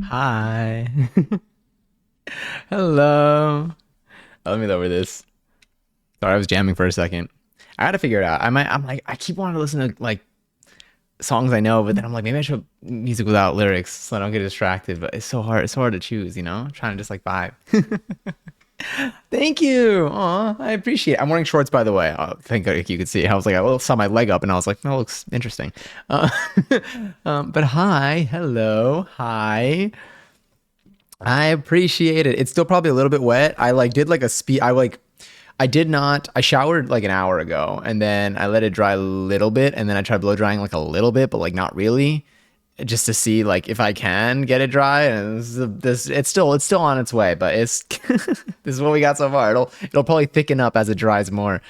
Hi. Hello. Let me lower this. Sorry, I was jamming for a second. I gotta figure it out. I keep wanting to listen to like songs I know, but then I'm like, maybe I should put music without lyrics so I don't get distracted. But it's so hard. It's so hard to choose, I'm trying to just like vibe. Thank you. Aw, I appreciate it. I'm wearing shorts, by the way. I think like, you could see. I was like, I saw my leg up and I was like, that looks interesting. Uh, but hi. Hello. Hi. I appreciate it. It's still probably a little bit wet. I like did like a speed. I did not. I showered like an hour ago, and then I let it dry a little bit, and then I tried blow drying like a little bit, but like not really, just to see like if I can get it dry. And it's still on its way, but it's this is what we got so far. It'll probably thicken up as it dries more,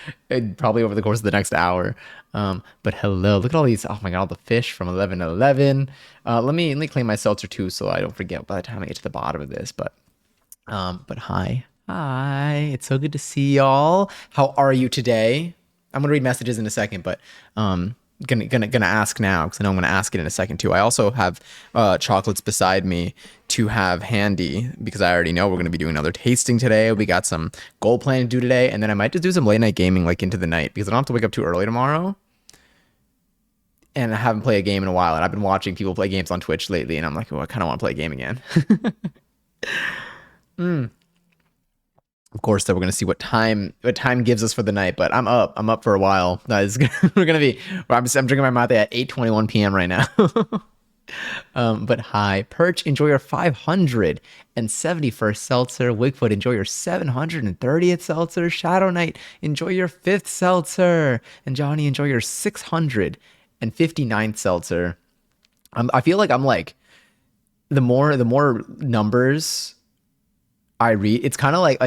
probably over the course of the next hour. But hello, look at all these. Oh my god, all the fish from 11 to 11. Let me claim my seltzer too, so I don't forget by the time I get to the bottom of this. But hi. Hi. It's so good to see y'all. How are you today? I'm gonna read messages in a second, but gonna ask now because I know I'm gonna ask it in a second too. I also have chocolates beside me to have handy because I already know we're gonna be doing another tasting today. We got some goal planning to do today, and then I might just do some late night gaming like into the night because I don't have to wake up too early tomorrow. And I haven't played a game in a while, and I've been watching people play games on Twitch lately, and I'm like, oh, I kind of want to play a game again. Of course, that we're gonna see what time gives us for the night. But I'm up. I'm up for a while. That is, we're gonna be. I'm drinking my mate at 8:21 p.m. right now. But hi, Perch, enjoy your 571st seltzer. Wigfoot, enjoy your 730th seltzer. Shadow Knight, enjoy your 5th seltzer. And Johnny, enjoy your 659th seltzer. I feel like I'm like the more numbers I read, it's kind of I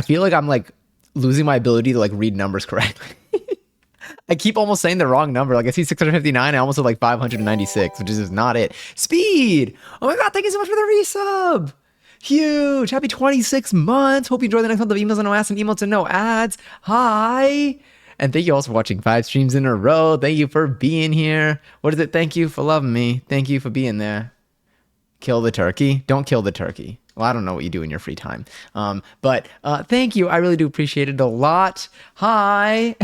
feel like I'm like losing my ability to like read numbers correctly. I keep almost saying the wrong number. Like I see 659, I almost have like 596, which is just not it. Speed! Oh my god, thank you so much for the resub! Huge! Happy 26 months! Hope you enjoy the next month of emails and no ads and emails and no ads. Hi! And thank you also for watching 5 streams in a row. Thank you for being here. What is it? Thank you for loving me. Thank you for being there. Kill the turkey. Don't kill the turkey. Well, I don't know what you do in your free time. But thank you. I really do appreciate it a lot. Hi.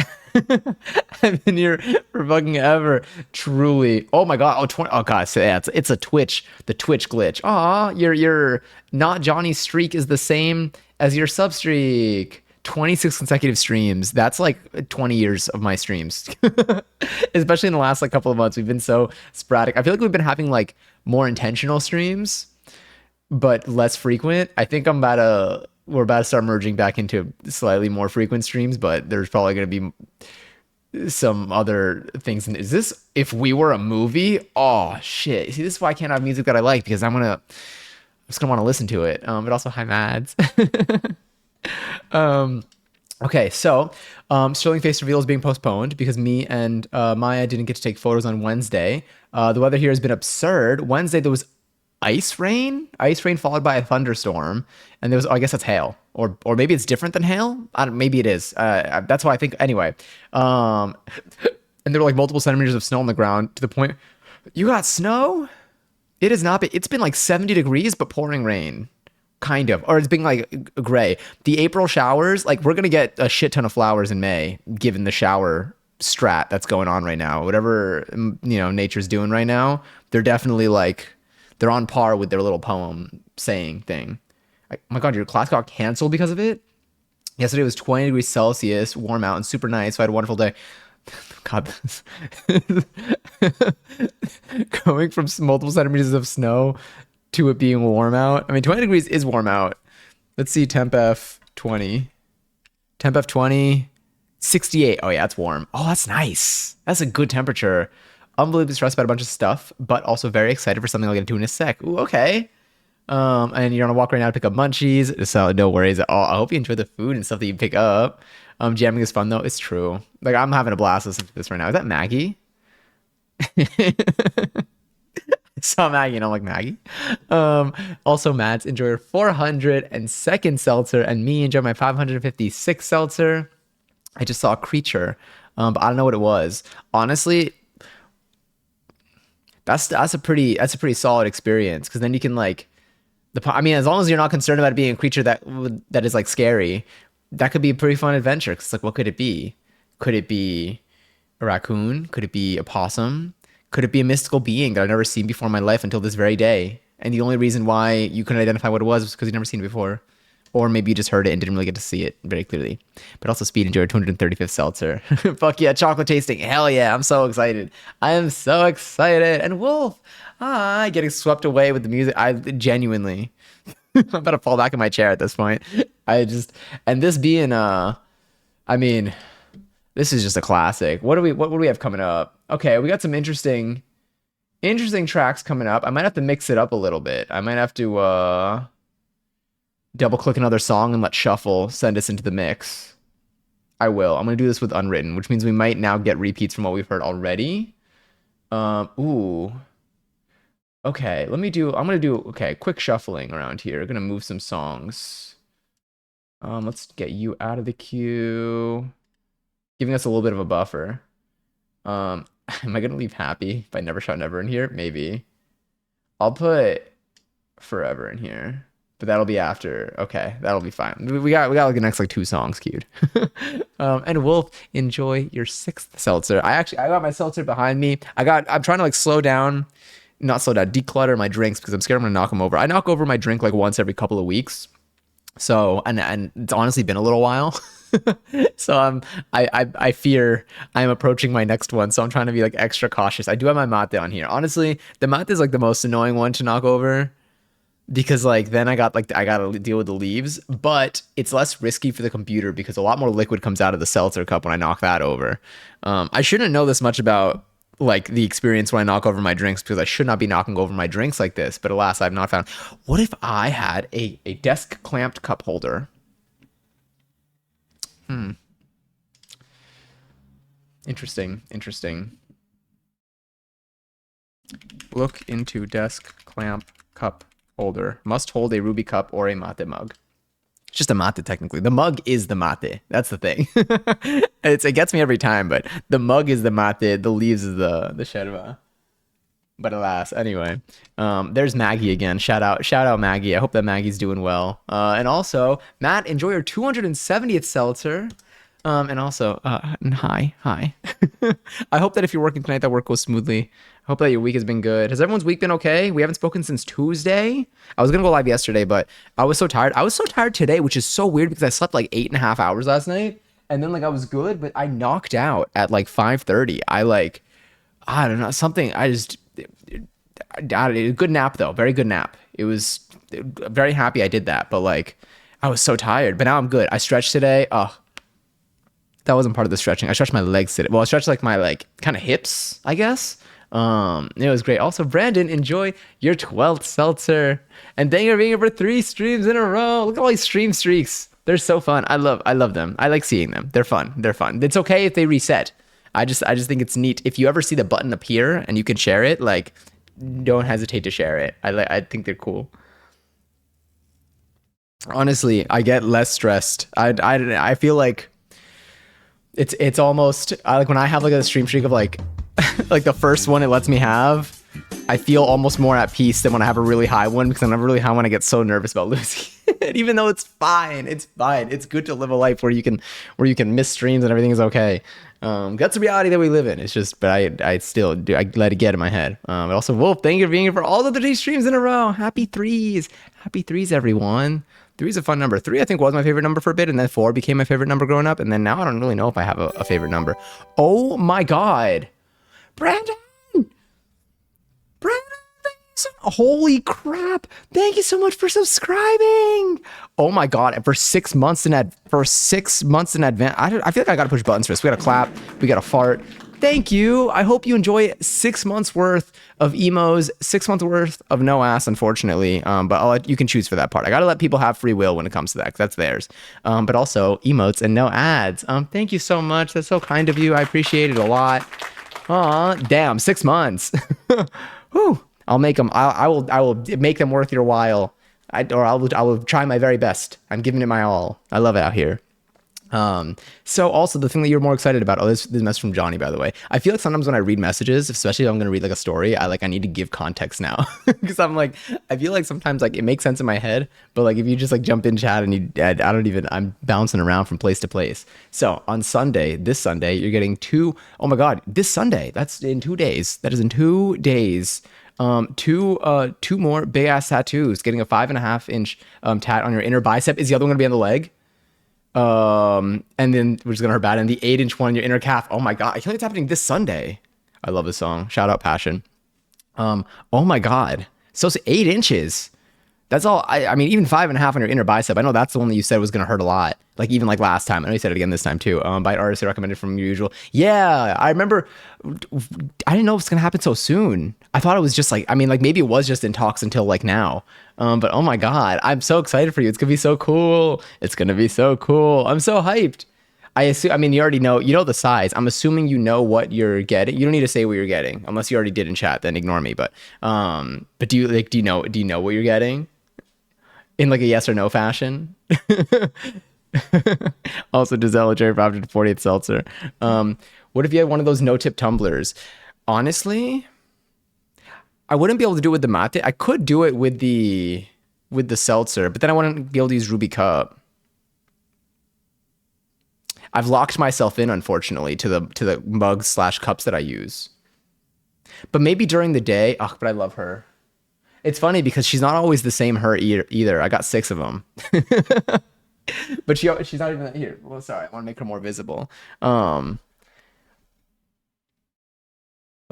I've been here for fucking ever. Truly. Oh my god. Oh, 20. Oh god. So yeah, it's a Twitch. The Twitch glitch. Aw, your not Johnny streak is the same as your sub streak. 26 consecutive streams. That's like 20 years of my streams. Especially in the last like couple of months. We've been so sporadic. I feel like we've been having like more intentional streams, but less frequent. I think we're about to start merging back into slightly more frequent streams, but there's probably going to be some other things. Is this if we were a movie? Oh shit! See, this is why I can't have music that I like because I'm just gonna want to listen to it. But also hi Mads. Okay, so Sterling Face reveal is being postponed because me and Maya didn't get to take photos on Wednesday. The weather here has been absurd. Wednesday there was ice rain followed by a thunderstorm, and there was, I guess that's hail, or maybe it's different than hail. I don't, maybe it is. That's why I think anyway. And there were like multiple centimeters of snow on the ground to the point. You got snow? It has not been. It's been like 70 degrees, but pouring rain kind of, or it's being like gray. The April showers, like we're gonna get a shit ton of flowers in May given the shower strat that's going on right now. Whatever nature's doing right now, they're definitely like they're on par with their little poem saying thing. Oh my god, your class got canceled because of it. Yesterday was 20 degrees Celsius, warm out and super nice, so I had a wonderful day. God, going from multiple centimeters of snow to it being warm out. I mean, 20 degrees is warm out. Let's see, temp F 20. Temp F 20, 68. Oh, yeah, it's warm. Oh, that's nice. That's a good temperature. Unbelievably stressed about a bunch of stuff, but also very excited for something I'll get into in a sec. Ooh, okay. And you're on a walk right now to pick up munchies, so no worries at all. I hope you enjoy the food and stuff that you pick up. Jamming is fun though. It's true. Like I'm having a blast listening to this right now. Is that Maggie? Saw Maggie and I'm like Maggie. Also, Mads, enjoy your 402nd seltzer, and me enjoy my 556th seltzer. I just saw a creature, but I don't know what it was. Honestly, that's a pretty solid experience because then you can like I mean, as long as you're not concerned about it being a creature that is like scary, that could be a pretty fun adventure. Cause like, what could it be? Could it be a raccoon? Could it be a possum? Could it be a mystical being that I've never seen before in my life until this very day? And the only reason why you couldn't identify what it was because you've never seen it before. Or maybe you just heard it and didn't really get to see it very clearly. But also Speed enjoyed 235th Seltzer. Fuck yeah, chocolate tasting. Hell yeah, I'm so excited. I am so excited. And Wolf, getting swept away with the music. I genuinely, I'm about to fall back in my chair at this point. And this being, I mean, this is just a classic. What do we have coming up? Okay, we got some interesting tracks coming up. I might have to mix it up a little bit. I might have to, double click another song and let shuffle send us into the mix. I will. I'm gonna do this with Unwritten, which means we might now get repeats from what we've heard already. Ooh. Okay, I'm gonna do quick shuffling around here. I'm gonna move some songs. Let's get you out of the queue. Giving us a little bit of a buffer. Am I gonna leave Happy by Never Shot Never in here? Maybe. I'll put Forever in here. But that'll be after. Okay, that'll be fine. We got like the next like 2 songs queued. And Wolf, enjoy your 6th seltzer. I got my seltzer behind me. I'm trying to like declutter my drinks because I'm scared I'm gonna knock them over. I knock over my drink like once every couple of weeks. So and it's honestly been a little while. So I fear I'm approaching my next one. So I'm trying to be like extra cautious. I do have my mate on here. Honestly, the mate is like the most annoying one to knock over. Because like then I gotta deal with the leaves, but it's less risky for the computer because a lot more liquid comes out of the seltzer cup when I knock that over. I shouldn't know this much about like the experience when I knock over my drinks because I should not be knocking over my drinks like this. But alas, I've not found. What if I had a desk clamped cup holder? Interesting. Look into desk clamp cup holder. Must hold a ruby cup or a mate mug. It's just a mate technically. The mug is the mate. That's the thing. It gets me every time, but the mug is the mate. The leaves is the sherva. But alas, anyway, there's Maggie again. Shout out Maggie. I hope that Maggie's doing well. And also, Matt, enjoy your 270th seltzer. And also, hi. I hope that if you're working tonight, that work goes smoothly. I hope that your week has been good. Has everyone's week been okay? We haven't spoken since Tuesday. I was gonna go live yesterday, but I was so tired. I was so tired today, which is so weird because I slept like 8.5 hours last night, and then like I was good, but I knocked out at like 5:30. I don't know, something. Good nap though, very good nap. It was very happy I did that, but like I was so tired. But now I'm good. I stretched today. That wasn't part of the stretching. I stretched my legs today. Well, I stretched like my like kind of hips, I guess. It was great. Also, Brandon, enjoy your 12th seltzer. And thank you for being here for 3 streams in a row. Look at all these stream streaks. They're so fun. I love them. I like seeing them. They're fun. It's okay if they reset. I just think it's neat. If you ever see the button appear and you can share it, like don't hesitate to share it. I think they're cool. Honestly, I get less stressed. I feel like it's almost like when I have like a stream streak of like like the first one it lets me have, I feel almost more at peace than when I have a really high one because I'm never really high when I get so nervous about losing it. Even though it's fine. It's good to live a life where you can miss streams and everything is okay. That's the reality that we live in. It's just, but I still do. I let it get in my head. But also, Wolf, thank you for being here for all of the 3 streams in a row. Happy threes, everyone. 3 is a fun number. 3, I think, was my favorite number for a bit, and then 4 became my favorite number growing up, and then now I don't really know if I have a favorite number. Oh my God, Brandon, holy crap! Thank you so much for subscribing. Oh my God, for 6 months in advance. I feel like I gotta push buttons for this. We gotta clap. We gotta fart. Thank you. I hope you enjoy 6 months worth of emos, 6 months worth of no ass, unfortunately. But you can choose for that part. I gotta let people have free will when it comes to that, 'cause that's theirs. But also emotes and no ads. Thank you so much. That's so kind of you. I appreciate it a lot. Aw, damn, 6 months. Whew. I'll make them. I will make them worth your while. I will try my very best. I'm giving it my all. I love it out here. So also the thing that you're more excited about, oh, this message from Johnny, by the way. I feel like sometimes when I read messages, especially if I'm gonna read like a story, I need to give context now. Because I'm like, I feel like sometimes like it makes sense in my head, but like if you just like jump in chat and I'm bouncing around from place to place. So on Sunday, this Sunday, you're getting oh my God, this Sunday, that's in 2 days. That is in 2 days. Two more big ass tattoos. Getting a 5.5 inch tat on your inner bicep. Is the other one gonna be on the leg? And then which is gonna hurt bad. And the 8 inch one, your inner calf. Oh my God, I feel like it's happening this Sunday. I love this song. Shout out Passion. Oh my God, so it's 8 inches. That's all. I mean, even 5.5 on your inner bicep. I know that's the one that you said was gonna hurt a lot. Like even like last time. I know you said it again this time too. Bite artist recommended from your usual. Yeah, I remember. I didn't know it was gonna happen so soon. I thought it was just like, I mean, like maybe it was just in talks until like now. But oh my God, I'm so excited for you. It's gonna be so cool. It's gonna be so cool. I'm so hyped. I assume. I mean, you already know. You know the size. I'm assuming you know what you're getting. You don't need to say what you're getting unless you already did in chat. Then ignore me. But do you like? Do you know what you're getting in like a yes or no fashion? Also, Giselle, Jerry 540th Seltzer. What if you had one of those no-tip tumblers? Honestly, I wouldn't be able to do it with the mate. I could do it with the seltzer, but then I wouldn't be able to use Ruby Cup. I've locked myself in, unfortunately, to the mugs slash cups that I use. But maybe during the day. Oh, but I love her. It's funny because she's not always the same her either. I got 6 of them. But she's not even here. Well, sorry, I want to make her more visible. But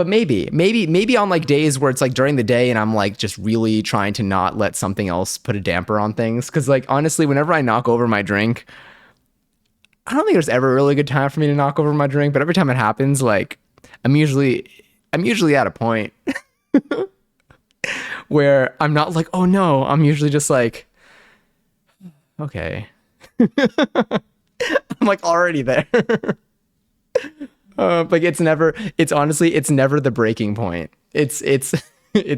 maybe on like days where it's like during the day and I'm like just really trying to not let something else put a damper on things. Because like honestly, whenever I knock over my drink, I don't think there's ever a really good time for me to knock over my drink. But every time it happens, like I'm usually at a point where I'm not like, oh no. I'm usually just like, okay. I'm like already there. Like it's never the breaking point. It's it's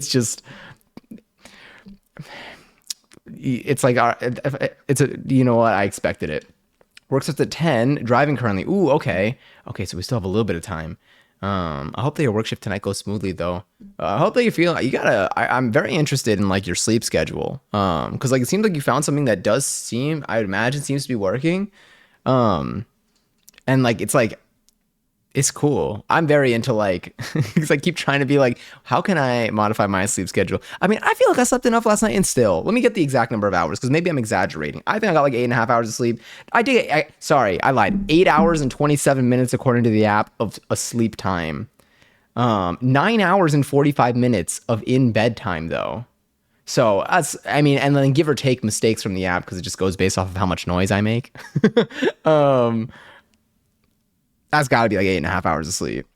just it's like it's a, you know what, I expected it. Work starts at 10. Driving currently. Ooh, okay, so we still have a little bit of time. I hope that your work shift tonight goes smoothly though. I hope that I'm very interested in like your sleep schedule. Because like it seems like you found something that does seem, I would imagine, seems to be working. And like it's cool. I'm very into like, because I keep trying to be like, how can I modify my sleep schedule? I mean, I feel like I slept enough last night, and still, let me get the exact number of hours because maybe I'm exaggerating. I think I got like 8.5 hours of sleep. Sorry, I lied. 8 hours and 27 minutes according to the app of a sleep time. 9 hours and 45 minutes of in bed time though. So I mean, and then give or take mistakes from the app because it just goes based off of how much noise I make. That's got to be like 8.5 hours of sleep.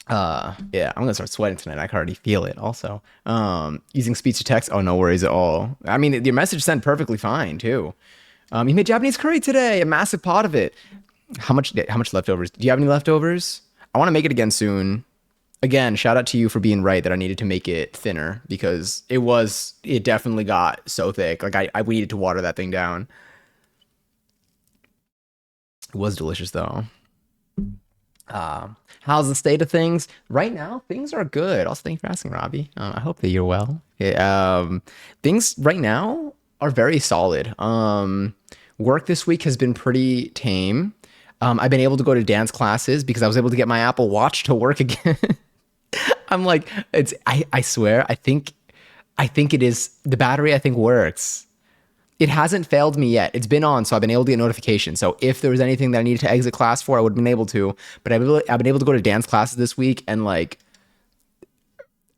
Yeah, I'm gonna start sweating tonight. I can already feel it. Also, using speech to text. Oh, no worries at all. I mean, your message sent perfectly fine too. You made Japanese curry today, a massive pot of it. How much leftovers? Do you have any leftovers? I want to make it again soon. Again, shout out to you for being right that I needed to make it thinner because it definitely got so thick. Like we needed to water that thing down. It was delicious though. How's the state of things right now? Things are good. Also, thank you for asking, Robbie. I hope that you're well. Yeah, things right now are very solid. Work this week has been pretty tame. I've been able to go to dance classes because I was able to get my Apple Watch to work again. I'm like, I swear, I think it is the battery. I think works. It hasn't failed me yet. It's been on, so I've been able to get notifications. So if there was anything that I needed to exit class for, I would have been able to. But I've been able to go to dance classes this week, and like,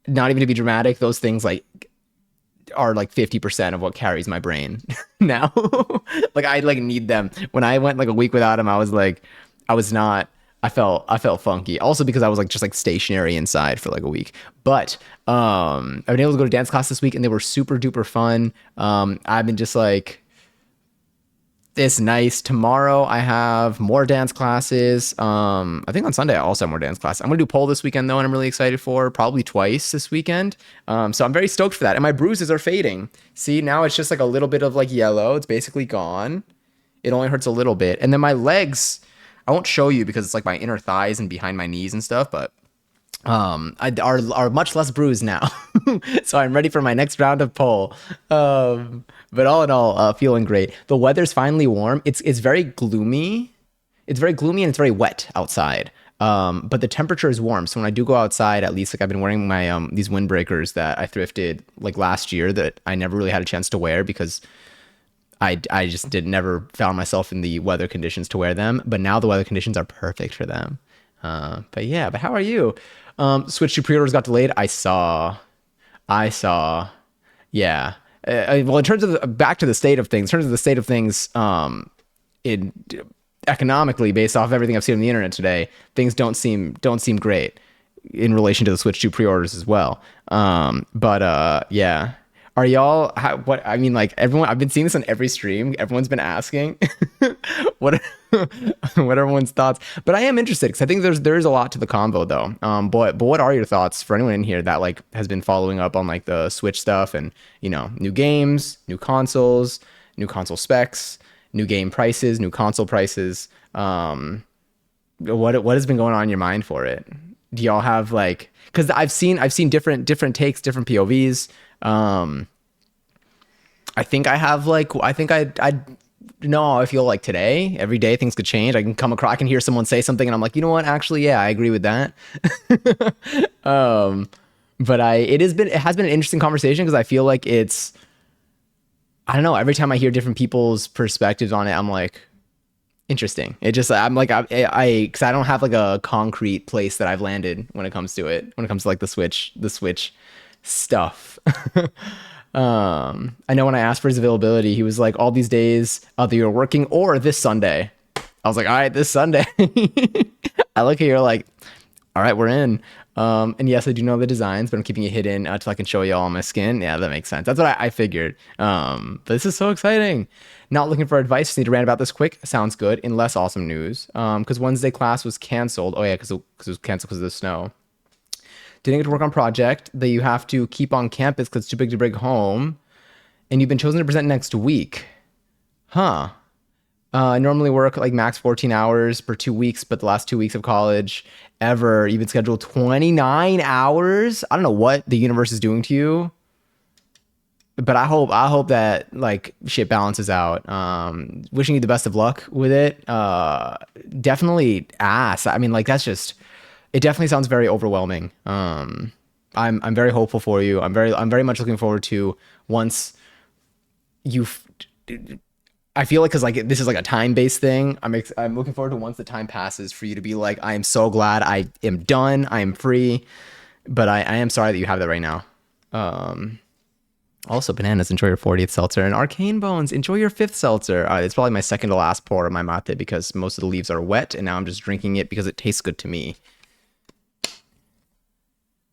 not even to be dramatic, those things like are like 50% of what carries my brain now. Like I like need them. When I went like a week without them, I was like, I felt funky. Also because I was like just like stationary inside for like a week. But I've been able to go to dance class this week and they were super duper fun. I've been just like, it's nice. Tomorrow I have more dance classes. I think on Sunday I also have more dance classes. I'm gonna do pole this weekend though, and I'm really excited for probably twice this weekend. So I'm very stoked for that. And my bruises are fading. See, now it's just like a little bit of like yellow. It's basically gone. It only hurts a little bit. And then my legs, I won't show you because it's like my inner thighs and behind my knees and stuff, but are much less bruised now. So I'm ready for my next round of pole. But all in all, feeling great. The weather's finally warm. It's very gloomy. It's very gloomy and it's very wet outside. But the temperature is warm. So when I do go outside, at least like I've been wearing my these windbreakers that I thrifted like last year that I never really had a chance to wear because I just did never found myself in the weather conditions to wear them. But now the weather conditions are perfect for them. But yeah, but how are you? Switch 2 pre-orders got delayed. I saw. Yeah. Well, in terms of back to the state of things, in terms of the state of things, in economically, based off everything I've seen on the internet today, things don't seem great in relation to the Switch 2 pre-orders as well. Yeah. Are y'all, what, I mean, like everyone, I've been seeing this on every stream. Everyone's been asking what, what everyone's thoughts, but I am interested because I think there's a lot to the combo though. But what are your thoughts for anyone in here that like has been following up on like the Switch stuff and, you know, new games, new consoles, new console specs, new game prices, new console prices. What has been going on in your mind for it? Do y'all have like, because I've seen different takes, different POVs. I think I have like, I feel like today, every day things could change. I can hear someone say something and I'm like, you know what? Actually, yeah, I agree with that. But it has been an interesting conversation because I feel like I don't know. Every time I hear different people's perspectives on it, I'm like, interesting. It just, I'm like, because I don't have like a concrete place that I've landed when it comes to it, when it comes to like the Switch stuff. I know when I asked for his availability, he was like, all these days either you're working or this Sunday. I was like, all right, this Sunday. I like how you're like, all right, we're in. And yes, I do know the designs, but I'm keeping it hidden until I can show you all my skin. Yeah, that makes sense. That's what I figured. But this is so exciting. Not looking for advice. Just need to rant about this quick. Sounds good. In less awesome news, because Wednesday class was canceled. Oh yeah, because it was canceled because of the snow. Didn't get to work on project that you have to keep on campus because it's too big to bring home, and you've been chosen to present next week. Huh. I normally work like max 14 hours per 2 weeks, but the last 2 weeks of college ever, you've been scheduled 29 hours. I don't know what the universe is doing to you, but I hope that like shit balances out. Wishing you the best of luck with it. Definitely ass. I mean, like that's just, it definitely sounds very overwhelming. I'm very hopeful for you. I'm very much looking forward to once you've, I feel like, because like this is like a time-based thing. I'm looking forward to once the time passes for you to be like, I am so glad I am done. I am free. But I am sorry that you have that right now. Also, bananas, enjoy your 40th seltzer, and arcane bones, enjoy your 5th seltzer. It's probably my second to last pour of my mate because most of the leaves are wet, and now I'm just drinking it because it tastes good to me.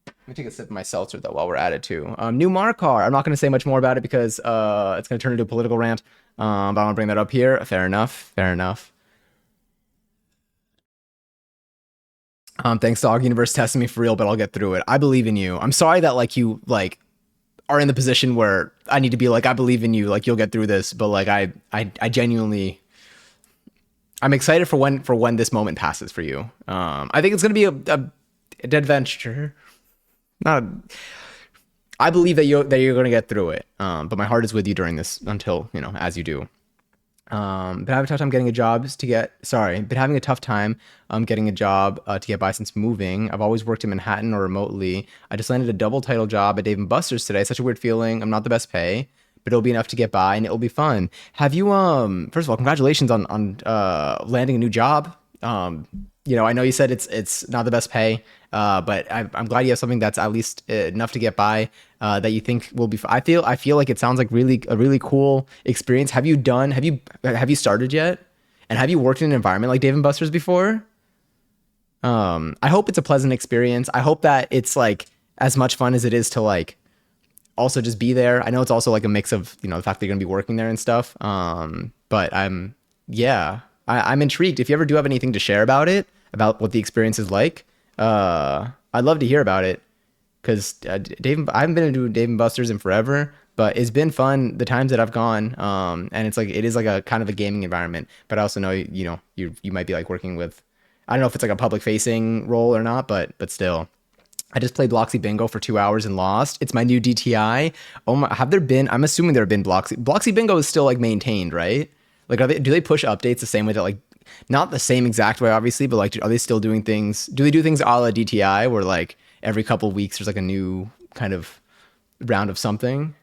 Let me take a sip of my seltzer though while we're at it too. New Marcar. I'm not going to say much more about it because it's going to turn into a political rant. But I want to bring that up here. Fair enough. Thanks, Dog Universe, testing me for real, but I'll get through it. I believe in you. I'm sorry that like you like are in the position where I need to be like, I believe in you, like you'll get through this. But like I genuinely, I'm excited for when this moment passes for you. I think it's gonna be a dead venture. I believe that you're gonna get through it. But my heart is with you during this until, you know, as you do. Been having a tough time getting a job been having a tough time getting a job to get by since moving. I've always worked in Manhattan or remotely. I just landed a double title job at Dave & Buster's today. Such a weird feeling. I'm not the best pay, but it'll be enough to get by and it'll be fun. Have you first of all, congratulations on landing a new job. You know, I know you said it's not the best pay, but I'm glad you have something that's at least enough to get by, that you think will be. I feel like it sounds like a really cool experience. Have you started yet? And have you worked in an environment like Dave & Buster's before? I hope it's a pleasant experience. I hope that it's like as much fun as it is to like also just be there. I know it's also like a mix of, you know, the fact that you're gonna be working there and stuff. But I'm intrigued. If you ever do have anything to share about it, about what the experience is like, I'd love to hear about it. Because I haven't been to Dave & Buster's in forever, But it's been fun the times that I've gone. And it's like it is like a kind of a gaming environment. But I also know you might be like working with, I don't know if it's like a public facing role or not, but still. I just played Bloxy Bingo for 2 hours and lost. It's my new DTI. Oh my, have there been? I'm assuming there have been Bloxy Bingo is still like maintained, right? Like, do they push updates the same way that like, not the same exact way, obviously, but like, are they still doing things? Do they do things a la DTI where like every couple of weeks there's like a new kind of round of something?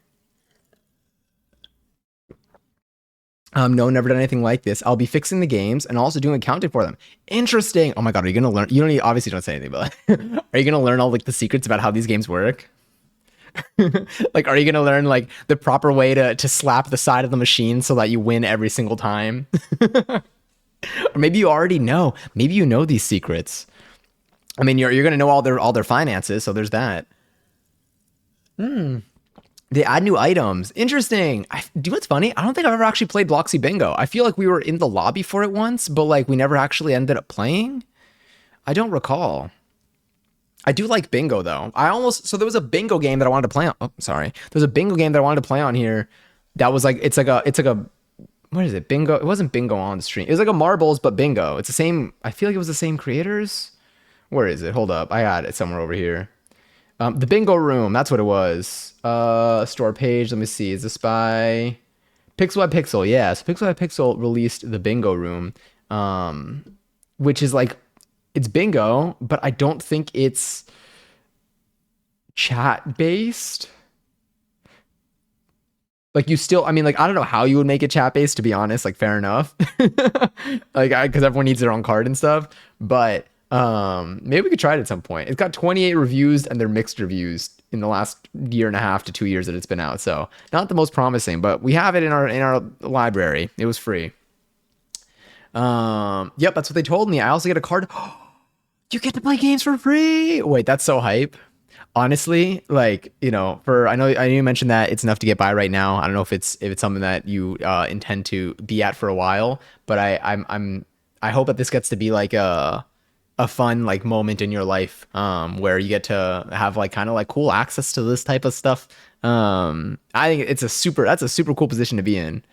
No, never done anything like this. I'll be fixing the games and also doing accounting for them. Interesting. Oh my god, are you gonna learn? You don't need, obviously don't say anything, but are you gonna learn all like the secrets about how these games work? Like, are you gonna learn like the proper way to slap the side of the machine so that you win every single time? Or maybe you already know. Maybe you know these secrets. I mean, you're gonna know all their finances, so there's that. They add new items. Interesting. Do you know what's funny? I don't think I've ever actually played Bloxy Bingo. I feel like we were in the lobby for it once, but like we never actually ended up playing. I don't recall. I do like bingo though. So there was a bingo game that I wanted to play on. Oh, sorry. There's a bingo game that I wanted to play on here. That was like it's like a what is it? Bingo. It wasn't bingo on the stream. It was like a marbles but bingo. It's the same. I feel like it was the same creators. Where is it? Hold up. I got it somewhere over here. The bingo room. That's what it was. Store page. Let me see. Is this by Pixel by Pixel? Yeah. So Pixel by Pixel released the bingo room, which is like it's bingo, but I don't think it's chat based. Like you still, I mean, like I don't know how you would make it chat based, to be honest. Like fair enough, like because everyone needs their own card and stuff. But maybe we could try it at some point. It's got 28 reviews and they're mixed reviews in the last year and a half to 2 years that it's been out. So not the most promising, but we have it in our library. It was free. Yep, that's what they told me. I also get a card. You get to play games for free. Wait, that's so hype. Honestly, like, for I know you mentioned that it's enough to get by right now. I don't know if it's something that you intend to be at for a while, but I hope that this gets to be like a fun like moment in your life where you get to have like kind of like cool access to this type of stuff. I think that's a super cool position to be in.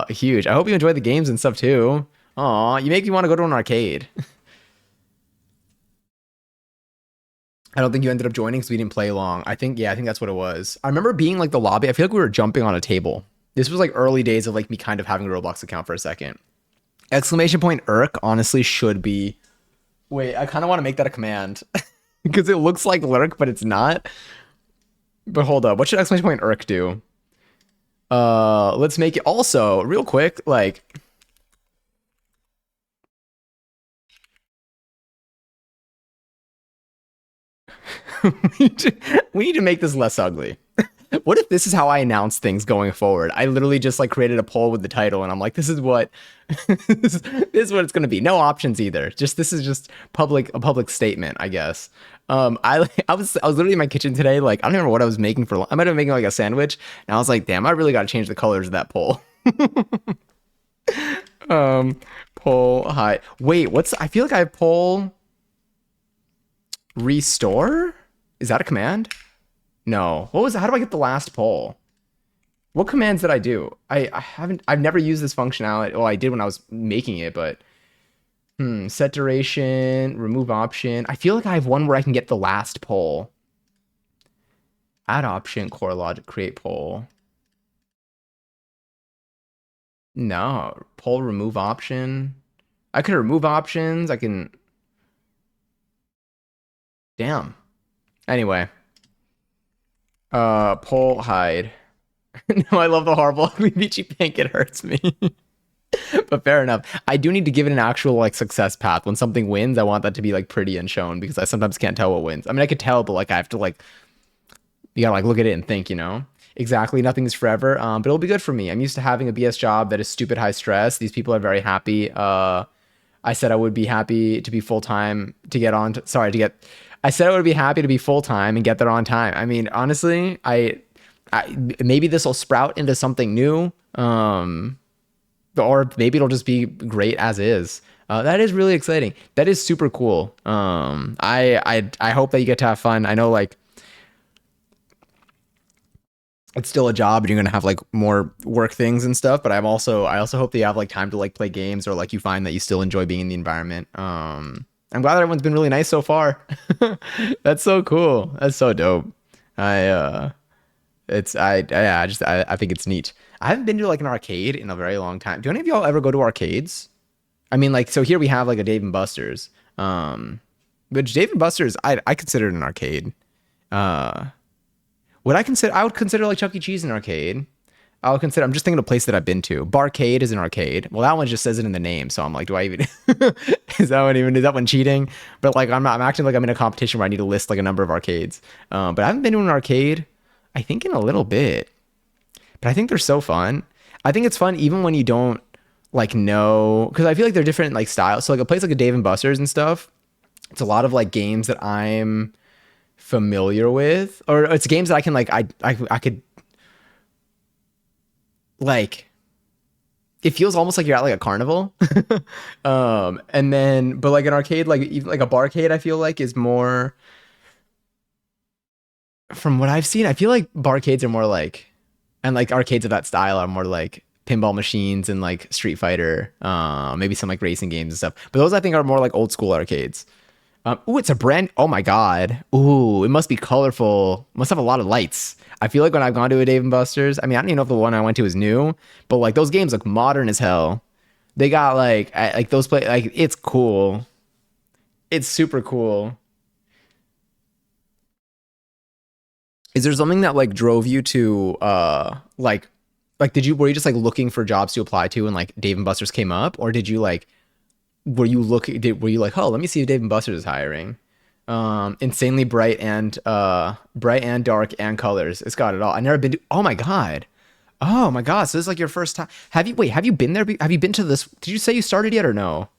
Huge. I hope you enjoy the games and stuff too. Aw, you make me want to go to an arcade. I don't think you ended up joining because we didn't play long. I think that's what it was. I remember being like the lobby. I feel like we were jumping on a table. This was like early days of like me kind of having a Roblox account for a second. Exclamation point irk honestly should be. Wait, I kind of want to make that a command because it looks like lurk, but it's not. But hold up, what should exclamation point irk do? Let's make it also real quick. Like, we need to make this less ugly. What if this is how I announce things going forward? I literally just like created a poll with the title and I'm like, this is what this is what it's gonna be. No options either. This is just a public statement, I guess. I was literally in my kitchen today, like I don't remember what I was making for I might have been making like a sandwich, and I was like, damn, I really gotta change the colors of that poll. Poll hi. Wait, I feel like I have poll restore? Is that a command? No. How do I get the last poll? What commands did I do? I've never used this functionality. Well, I did when I was making it, but set duration, remove option. I feel like I have one where I can get the last poll. Add option, core logic, create poll. No, poll remove option. I could remove options. I can. Damn. Anyway, poll hide. No, I love the horrible ugly beachy pink. It hurts me. But fair enough. I do need to give it an actual like success path. When something wins, I want that to be like pretty and shown because I sometimes can't tell what wins. I mean, I could tell, but like I have to like you gotta like look at it and think, Exactly. Nothing is forever. But it'll be good for me. I'm used to having a BS job that is stupid high stress. These people are very happy. I said I would be happy to be full time to get on. I said I would be happy to be full time and get there on time. I mean, honestly, I maybe this will sprout into something new. Or maybe it'll just be great as is. That is really exciting. That is super cool. I hope that you get to have fun. I know like it's still a job and you're gonna have like more work things and stuff. But I also hope that you have like time to like play games or like you find that you still enjoy being in the environment. I'm glad that everyone's been really nice so far. That's so cool. That's so dope. I it's I think it's neat. I haven't been to like an arcade in a very long time. Do any of y'all ever go to arcades? I mean, like, so here we have like a Dave and Buster's. Which Dave and Buster's I consider it an arcade. Uh, I would consider like Chuck E. Cheese an arcade. I would consider. I'm just thinking of a place that I've been to. Barcade is an arcade. Well, that one just says it in the name, so I'm like, do I even? Is that one cheating? But like, I'm not. I'm acting like I'm in a competition where I need to list like a number of arcades. But I haven't been to an arcade. I think in a little bit. But I think they're so fun. I think it's fun even when you don't like know because I feel like they're different like styles. So like a place like a Dave and Buster's and stuff. It's a lot of like games that I'm familiar with, or it's games that I can like I could like. It feels almost like you're at like a carnival. And then but like an arcade, like even like a barcade, I feel like is more from what I've seen. I feel like barcades are more like and like arcades of that style are more like pinball machines and like Street Fighter, maybe some like racing games and stuff. But those I think are more like old school arcades. Ooh, it's a brand. Oh my God. Ooh, it must be colorful. Must have a lot of lights. I feel like when I've gone to a Dave and Buster's, I mean, I don't even know if the one I went to is new, but like those games look modern as hell. They got like those play like it's cool. It's super cool. Is there something that like drove you to like did you were you just like looking for jobs to apply to and like Dave and Buster's came up, or did you like were you like, oh, let me see if Dave and Buster's is hiring? Insanely bright and dark and colors. It's got it all. I never been to. Oh my God. Oh my God. So this is like your first time. Have you been there? Have you been to this? Did you say you started yet or no?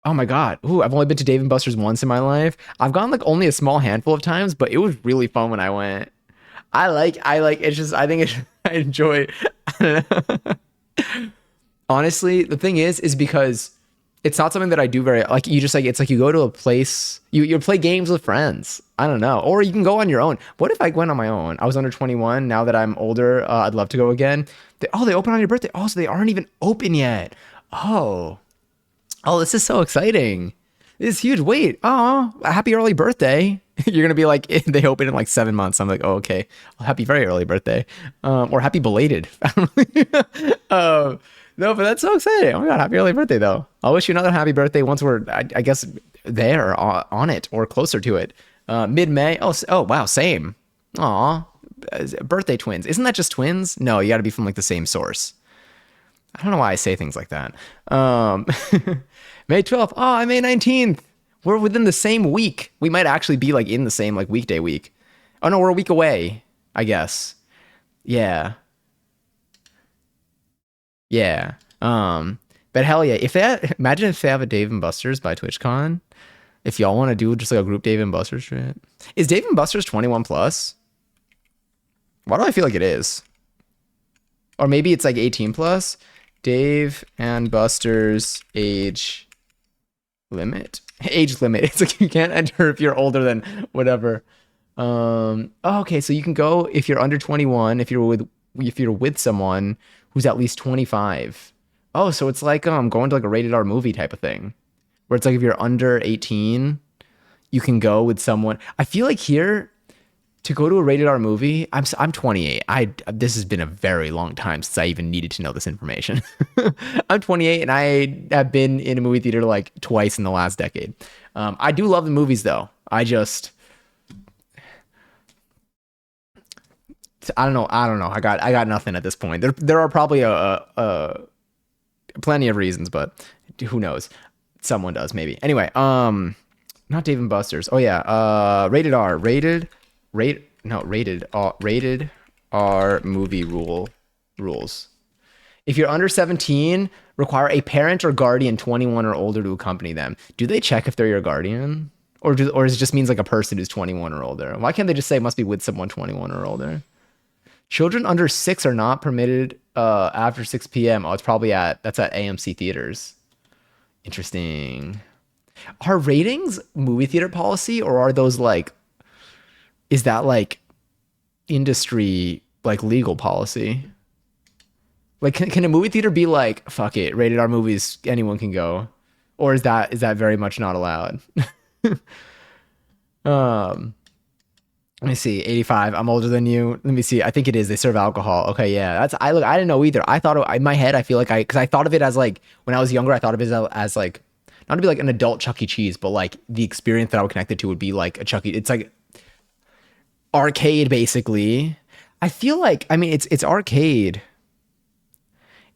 Oh my God. Ooh, I've only been to Dave and Buster's once in my life. I've gone like only a small handful of times, but it was really fun when I went. I like it's just I think it's I enjoy honestly, the thing is because it's not something that I do very like. You just like it's like you go to a place, you play games with friends. I don't know, or you can go on your own. What if I went on my own? I was under 21. Now that I'm older, I'd love to go again. They open on your birthday. Oh, so they aren't even open yet. Oh, oh, this is so exciting. This is huge. Wait, oh, happy early birthday. You're gonna be like they open in like 7 months. I'm like, oh, okay. Well, happy very early birthday, or happy belated. um, no, but that's so exciting. Oh my God, happy early birthday though. I'll wish you another happy birthday once we're, I guess, there on it or closer to it. Mid-May. Oh wow, same. Aw, birthday twins. Isn't that just twins? No, you got to be from like the same source. I don't know why I say things like that. Um, May 12th. Oh, May 19th. We're within the same week. We might actually be like in the same like weekday week. Oh no, we're a week away, I guess. Yeah. Yeah. But hell yeah, if imagine if they have a Dave and Buster's by TwitchCon. If y'all want to do just like a group Dave and Buster's trip. Is Dave and Buster's 21 plus? Why do I feel like it is? Or maybe it's like 18 plus. Dave and Buster's age limit. Age limit. It's like you can't enter if you're older than whatever. Oh, okay, so you can go if you're under 21, if you're with someone who's at least 25. Oh, so it's like going to like a rated R movie type of thing. Where it's like if you're under 18, you can go with someone. I feel like here to go to a rated R movie, I'm 28. This has been a very long time since I even needed to know this information. I'm 28 and I have been in a movie theater like twice in the last decade. I do love the movies though. I don't know. I don't know. I got nothing at this point. There are probably a plenty of reasons, but who knows? Someone does maybe. Anyway, not Dave and Buster's. Oh yeah, rated R, rated R movie rules. If you're under 17, require a parent or guardian 21 or older to accompany them. Do they check if they're your guardian, or does it just means like a person who's 21 or older? Why can't they just say it must be with someone 21 or older? Children under 6 are not permitted after 6 p.m. Oh, that's at AMC theaters. Interesting. Are ratings movie theater policy, or are those like, is that like industry, like legal policy? Like, can a movie theater be like, fuck it, rated R movies, anyone can go? Or is that very much not allowed? Um, Let me see. 85. I'm older than you. Let me see. I think it is. They serve alcohol. Okay, yeah. I didn't know either. I thought in my head, I feel like because I thought of it as like when I was younger, I thought of it as like not to be like an adult Chuck E. Cheese, but like the experience that I would connect it to would be like a Chuck E. It's like arcade basically. I feel like I mean it's arcade.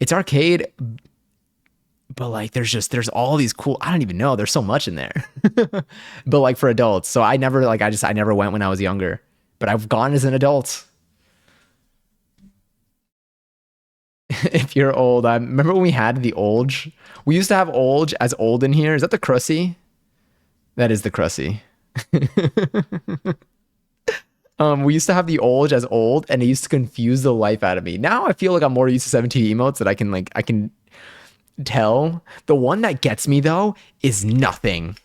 It's arcade, but like there's all these cool. I don't even know. There's so much in there. But like for adults. So I never like I never went when I was younger, but I've gone as an adult. If you're old, I remember when we had the Olge. We used to have Olge as old in here. Is that the Crusty? That is the Crusty. We used to have the Olge as old, and it used to confuse the life out of me. Now I feel like I'm more used to 17 emotes that I can tell. The one that gets me though is nothing.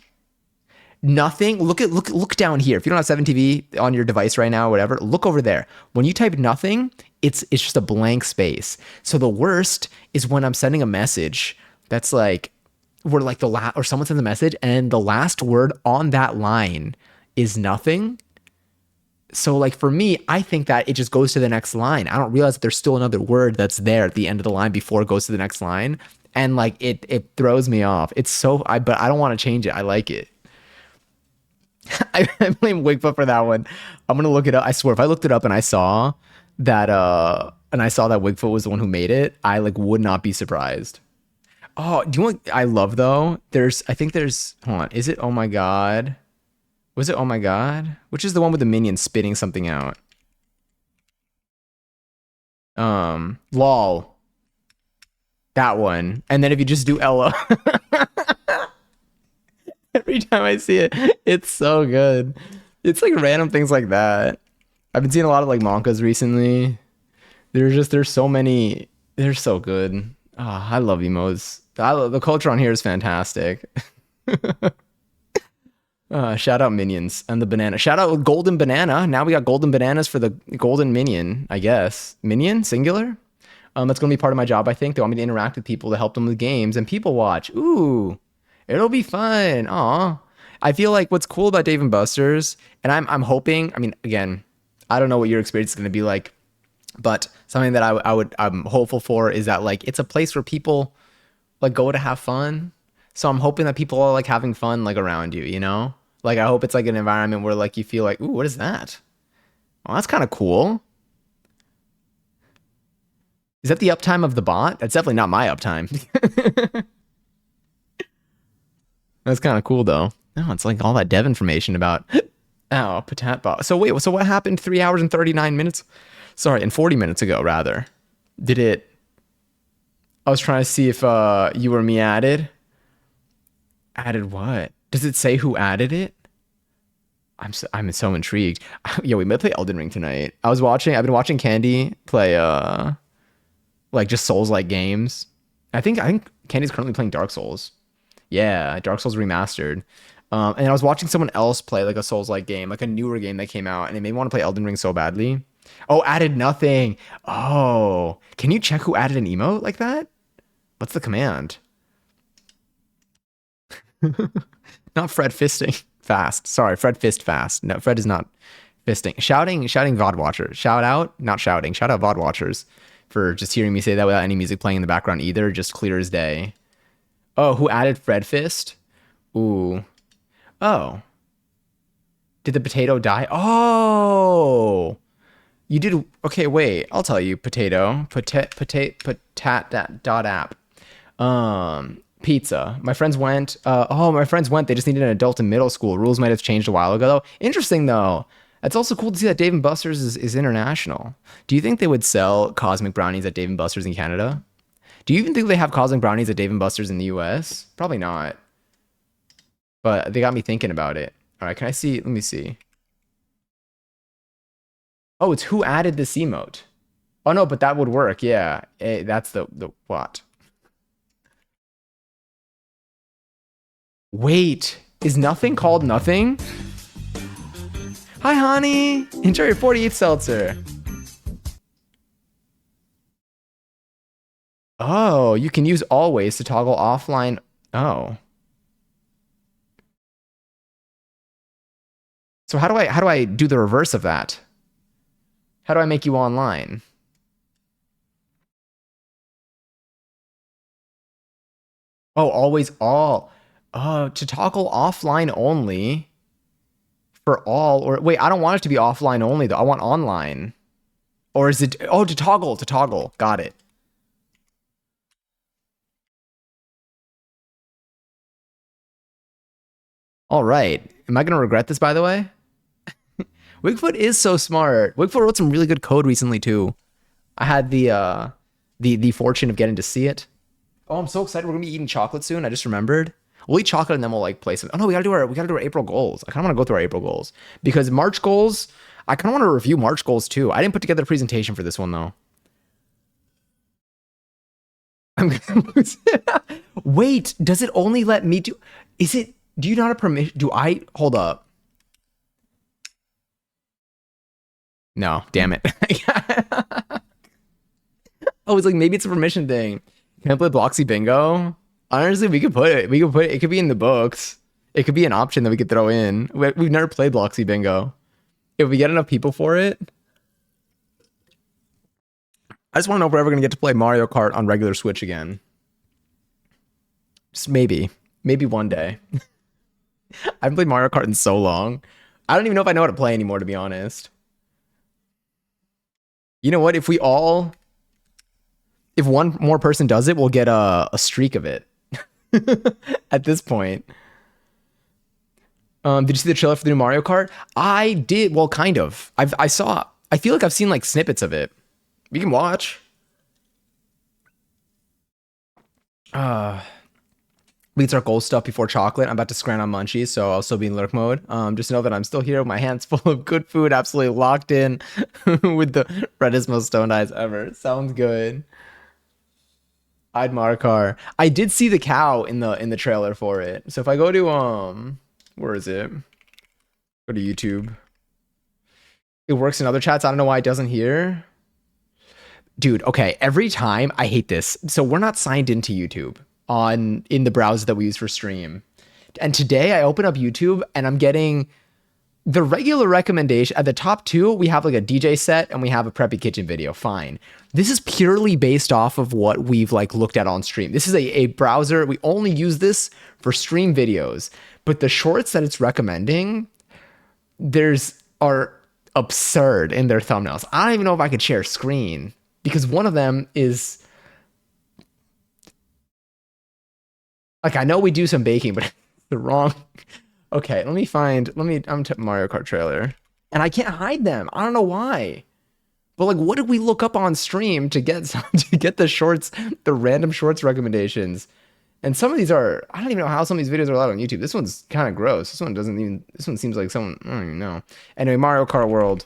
Nothing. Look down here. If you don't have 7TV on your device right now, or whatever, look over there. When you type nothing, it's just a blank space. So the worst is when I'm sending a message that's like where like or someone sends a message and the last word on that line is nothing. So like for me, I think that it just goes to the next line. I don't realize that there's still another word that's there at the end of the line before it goes to the next line. And like it throws me off. It's but I don't want to change it. I like it. I blame Wigfoot for that one. I'm gonna look it up. I swear, if I looked it up and I saw that Wigfoot was the one who made it, I like would not be surprised. Oh, do you want? I love though. I think there's. Hold on. Is it? Oh my god. Was it? Oh my god. Which is the one with the minion spitting something out? Lol. That one. And then if you just do Ella. Every time I see it, it's so good. It's like random things like that. I've been seeing a lot of like mangas recently. There's so many. They're so good. Ah, I love emotes. The culture on here is fantastic. Shout out minions and the banana. Shout out golden banana. Now we got golden bananas for the golden minion, I guess. Minion, singular? That's gonna be part of my job, I think. They want me to interact with people to help them with games and people watch. Ooh. It'll be fun. Aw. I feel like what's cool about Dave and Buster's, and I'm hoping, I mean, again, I don't know what your experience is gonna be like, but something that I'm hopeful for is that like it's a place where people like go to have fun. So I'm hoping that people are like having fun like around you, you know? Like I hope it's like an environment where like you feel like, ooh, what is that? Well, that's kind of cool. Is that the uptime of the bot? That's definitely not my uptime. That's kind of cool though. No, it's like all that dev information about Patat bot. So wait, so what happened 3 hours and 39 minutes? Sorry, and 40 minutes ago rather. Did it I was trying to see if you or me added. Added what? Does it say who added it? I'm so intrigued. Yo, we might play Elden Ring tonight. I've been watching Candy play like just Souls-like games. I think Candy's currently playing Dark Souls. Yeah, Dark Souls Remastered. And I was watching someone else play like a Souls-like game, like a newer game that came out, and it made me want to play Elden Ring so badly. Oh, added nothing. Oh, can you check who added an emote like that? What's the command? Not Fred fisting fast. Sorry, Fred fist fast. No, Fred is not fisting. Shouting VOD watchers. Shout out, not shouting. Shout out VOD watchers for just hearing me say that without any music playing in the background either. Just clear as day. Oh, who added Fred fist? Ooh. Oh. Did the potato die? Oh. You did. Okay, wait. I'll tell you. Potato. Potat dot app. Pizza. My friends went. My friends went. They just needed an adult in middle school. Rules might have changed a while ago, though. Interesting, though. It's also cool to see that Dave and Buster's is international. Do you think they would sell cosmic brownies at Dave and Buster's in Canada? Do you even think they have cosmic brownies at Dave and Buster's in the US? Probably not. But they got me thinking about it. All right, can I see? Let me see. Oh, it's who added this emote. Oh no, but that would work. Yeah, that's the what? Wait, is nothing called nothing? Hi, honey. Enjoy your 48 seltzer. Oh, you can use always to toggle offline. Oh. So how do I do the reverse of that? How do I make you online? Oh, always all. To toggle offline only for all or wait, I don't want it to be offline only though. I want online. Or is it to toggle. Got it. All right. Am I going to regret this by the way? Wigfoot is so smart. Wigfoot wrote some really good code recently too. I had the fortune of getting to see it. Oh, I'm so excited. We're gonna be eating chocolate soon. I just remembered. We'll eat chocolate and then we'll like play some. Oh no, we gotta do our April goals. I kind of want to go through our April goals because March goals. I kind of want to review March goals too. I didn't put together a presentation for this one though. I'm gonna lose it. Wait, does it only let me do? Is it? Do you not have permission? Do I hold up? No, damn it. I was like, maybe it's a permission thing. Can I play Bloxy Bingo? Honestly, we could put it. We could put it. It could be in the books. It could be an option that we could throw in. We've never played Bloxy Bingo. If we get enough people for it, I just want to know if we're ever gonna get to play Mario Kart on regular Switch again. Just maybe one day. I haven't played Mario Kart in so long. I don't even know if I know how to play anymore, to be honest. You know what? If one more person does it, we'll get a streak of it. At this point. Did you see the trailer for the new Mario Kart? I did. Well, kind of. I feel like I've seen like snippets of it. We can watch. We can start goal stuff before chocolate. I'm about to scran on munchies, so I'll still be in lurk mode. Just know that I'm still here with my hands full of good food, absolutely locked in with the reddest, most stoned eyes ever. Sounds good. I'd Markar. I did see the cow in the trailer for it. So if I go to where is it? Go to YouTube. It works in other chats. I don't know why it doesn't here. Dude, okay. Every time I hate this. So we're not signed into YouTube in the browser that we use for stream. And today I open up YouTube and I'm getting the regular recommendation. At the top two, we have like a DJ set and we have a preppy kitchen video. Fine. This is purely based off of what we've like looked at on stream. This is a browser. We only use this for stream videos, but the shorts that it's recommending, are absurd in their thumbnails. I don't even know if I could share screen because one of them is like, I know we do some baking, but it's the wrong. Okay, I'm Mario Kart trailer. And I can't hide them. I don't know why. But like, what did we look up on stream to get to get the shorts, the random shorts recommendations? And some of these I don't even know how some of these videos are allowed on YouTube. This one's kind of gross. This one seems like someone, I don't even know. Anyway, Mario Kart World.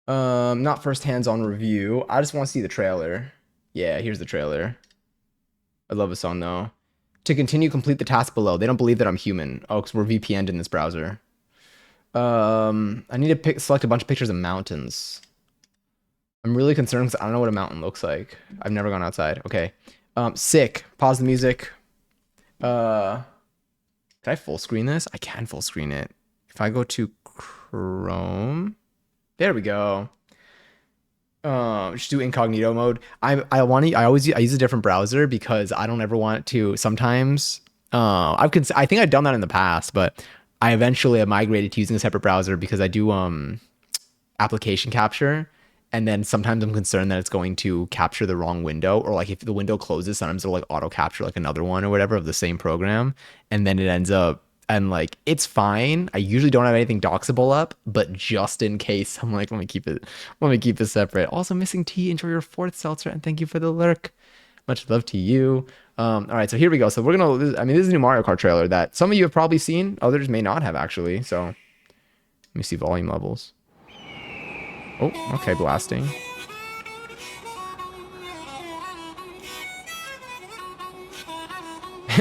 Not first hands-on review. I just want to see the trailer. Yeah, here's the trailer. I love this song though. To continue, complete the task below. They don't believe that I'm human. Oh, because we're VPN'd in this browser. I need to select a bunch of pictures of mountains. I'm really concerned because I don't know what a mountain looks like. I've never gone outside. Okay. Sick. Pause the music. Can I full screen this? I can full screen it. If I go to Chrome. There we go. Just do incognito mode. I use a different browser because I don't ever want to sometimes. I think I've done that in the past, but I eventually have migrated to using a separate browser because I do application capture, and then sometimes I'm concerned that it's going to capture the wrong window, or like if the window closes, sometimes it'll like auto capture like another one or whatever of the same program, and then it ends up. And like, it's fine. I usually don't have anything doxable up, but just in case, I'm like, let me keep it separate. Also, missing T, enjoy your fourth seltzer, and thank you for the lurk. Much love to you. All right, so here we go. So this is a new Mario Kart trailer that some of you have probably seen, others may not have actually. So let me see volume levels. Oh, okay, blasting.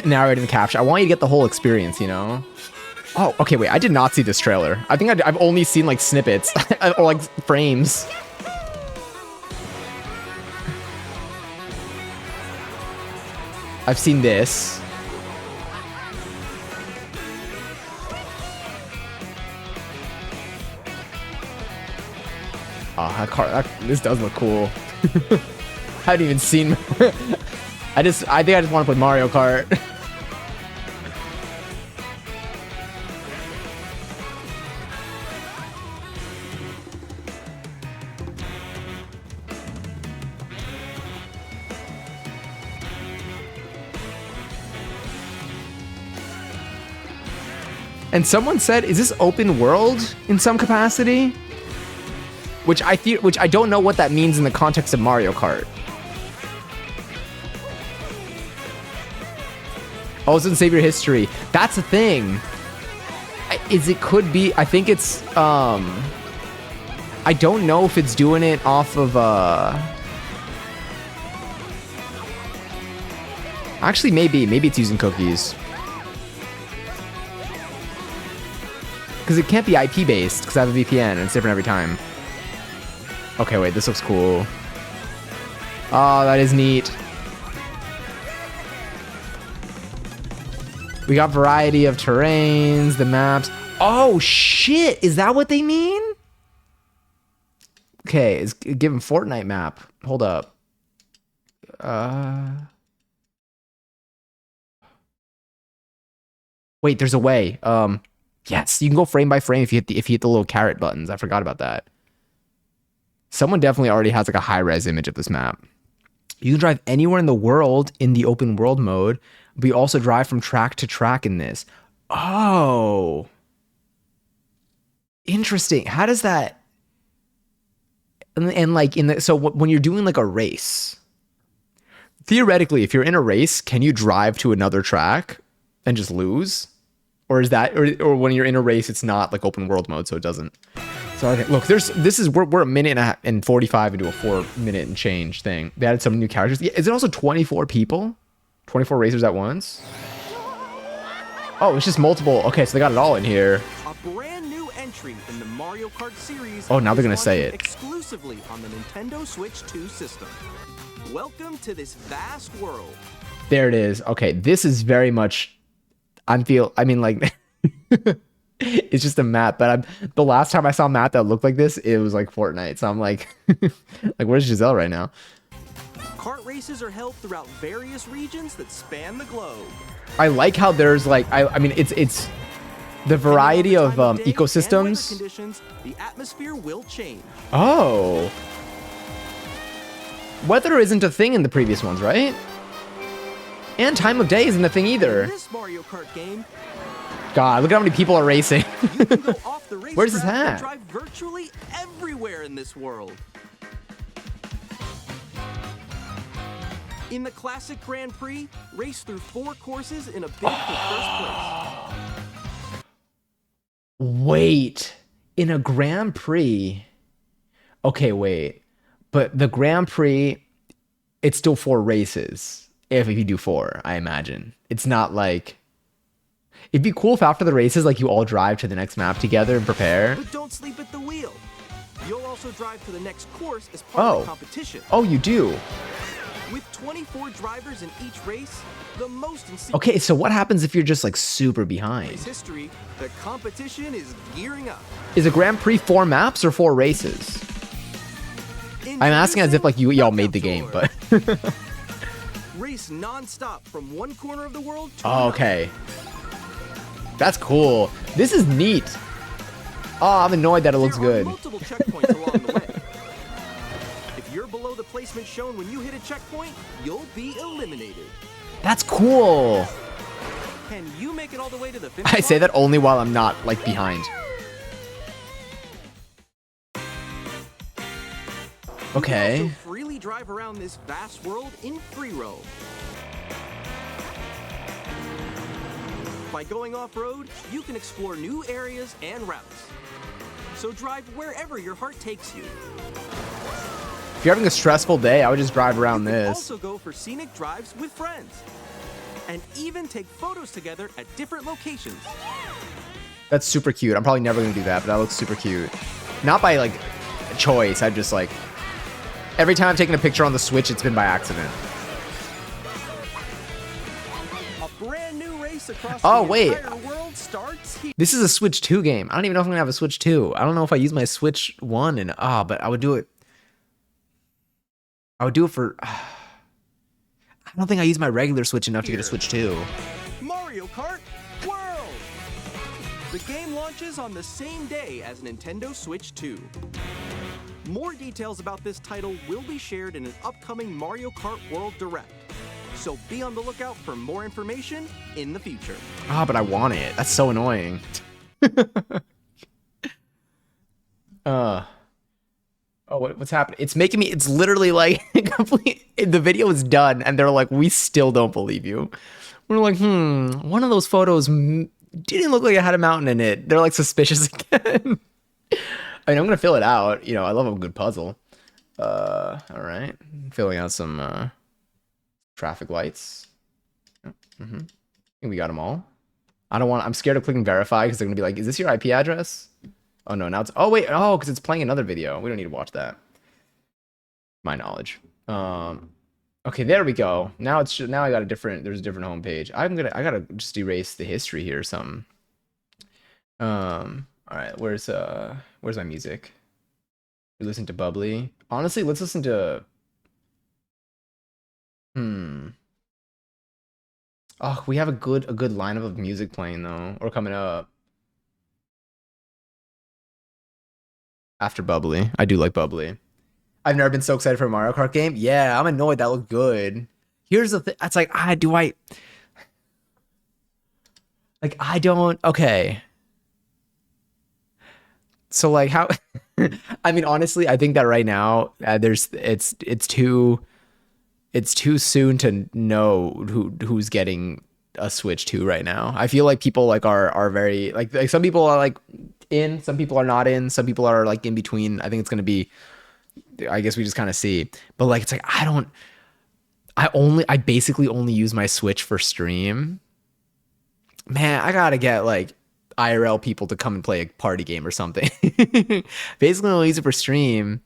narrating the capture. I want you to get the whole experience, you know? Oh, okay, wait. I did not see this trailer. I think I've only seen like snippets or like frames. I've seen this. Oh, this does look cool. I haven't even seen. I think I just want to play Mario Kart. And someone said, "Is this open world in some capacity?" Which I don't know what that means in the context of Mario Kart. Oh, it's in Save Your History. That's a thing. It could be. I think it's. I don't know if it's doing it off of. Actually, maybe it's using cookies. Because it can't be IP based. Because I have a VPN and it's different every time. Okay, wait. This looks cool. Oh, that is neat. We got variety of terrains, the maps. Oh, shit. Is that what they mean? Okay, it's giving Fortnite map. Hold up. Wait, there's a way. Yes, you can go frame by frame if you hit the little caret buttons. I forgot about that. Someone definitely already has like a high-res image of this map. You can drive anywhere in the world in the open world mode, but you also drive from track to track in this. Oh. Interesting. How does that... And like so when you're doing like a race, theoretically, if you're in a race, can you drive to another track and just lose? Or is that, or when you're in a race, it's not like open world mode, so it doesn't. So okay, look, we're a minute and 45 into a 4-minute and change thing. They added some new characters. Is it also 24 people? 24 racers at once? Oh, it's just multiple. Okay, so they got it all in here. A brand new entry in the Mario Kart series. Oh, now they're gonna say it. Exclusively on the Nintendo Switch 2 system. Welcome to this vast world. There it is. Okay, this is very much. I mean, like, it's just a map. But the last time I saw a map that looked like this, it was like Fortnite. So I'm like, where's Giselle right now? Kart races are held throughout various regions that span the globe. I like how there's like, I mean, it's the variety of ecosystems. Conditions, the atmosphere will change. Oh, weather isn't a thing in the previous ones, right? And time of day isn't a thing either. In this Mario Kart game, God, look at how many people are racing. you can go off the race Where's his track and hat? drive virtually everywhere in this world. In the Classic Grand Prix, race through 4 courses in a bid for first place. Wait, in a Grand Prix. Okay, wait. But the Grand Prix, it's still 4 races. If you do 4, I imagine. It's not like... It'd be cool if after the races, like, you all drive to the next map together and prepare. But don't sleep at the wheel. You'll also drive to the next course as part of the competition. Oh, you do? With 24 drivers in each race, the most in Okay, so what happens if you're just, like, super behind? history, the competition is gearing up. Is a Grand Prix 4 maps or 4 races? I'm asking as if, like, y'all made the game, but... Race non-stop from one corner of the world to Oh, okay. That's cool. This is neat. Oh, I'm annoyed that it looks good. Multiple checkpoints along the way. If you're below the placement shown when you hit a checkpoint, you'll be eliminated. That's cool. Can you make it all the way to the finish I say line? that only while I'm not, like, behind. Okay. You can also freely drive around this vast world in free roam. By going off-road, you can explore new areas and routes. So drive wherever your heart takes you. If you're having a stressful day, I would just drive around You can this. also go for scenic drives with friends. and even take photos together at different locations. That's super cute. I'm probably never gonna do that, but that looks super cute. Not by like choice. I just like every time I've taken a picture on the Switch, it's been by accident. A brand new race across Oh, the wait. entire world starts here. This is a Switch 2 game. I don't even know if I'm gonna have a Switch 2. I don't know if I use my Switch 1 and but I would do it. I would do it for. I don't think I use my regular Switch enough to get a Switch 2. Mario Kart World! The game launches on the same day as Nintendo Switch 2. More details about this title will be shared in an upcoming Mario Kart World Direct. So be on the lookout for more information in the future. But I want it. That's so annoying. What's happening? It's making me. It's literally like complete. The video is done, and they're like, "We still don't believe you." We're like, one of those photos didn't look like it had a mountain in it. They're like suspicious again. I mean, I'm gonna fill it out. You know, I love a good puzzle. All right, filling out some traffic lights. I think we got them all. I'm scared of clicking verify because they're gonna be like, "Is this your IP address?" Oh no, now it's. Oh wait, because it's playing another video. We don't need to watch that. My knowledge. Okay, there we go. Now now I got there's a different homepage. I gotta just erase the history here or something. All right, where's my music? We listen to Bubbly. Honestly, let's listen to. Oh, we have a good lineup of music playing though, or coming up. After Bubbly. I do like Bubbly. I've never been so excited for a Mario Kart game. Yeah, I'm annoyed. That looked good. Here's the thing. It's like, I don't. Okay. So like how? I mean, honestly, I think that right now it's too soon to know who's getting a Switch 2 right now. I feel like people like are very like some people are like in, some people are not in, some people are like in between. I think it's gonna be. I guess we just kind of see, but like it's like I basically only use my Switch for stream. Man, I gotta get like IRL people to come and play a party game or something. Basically, I'll use it for stream.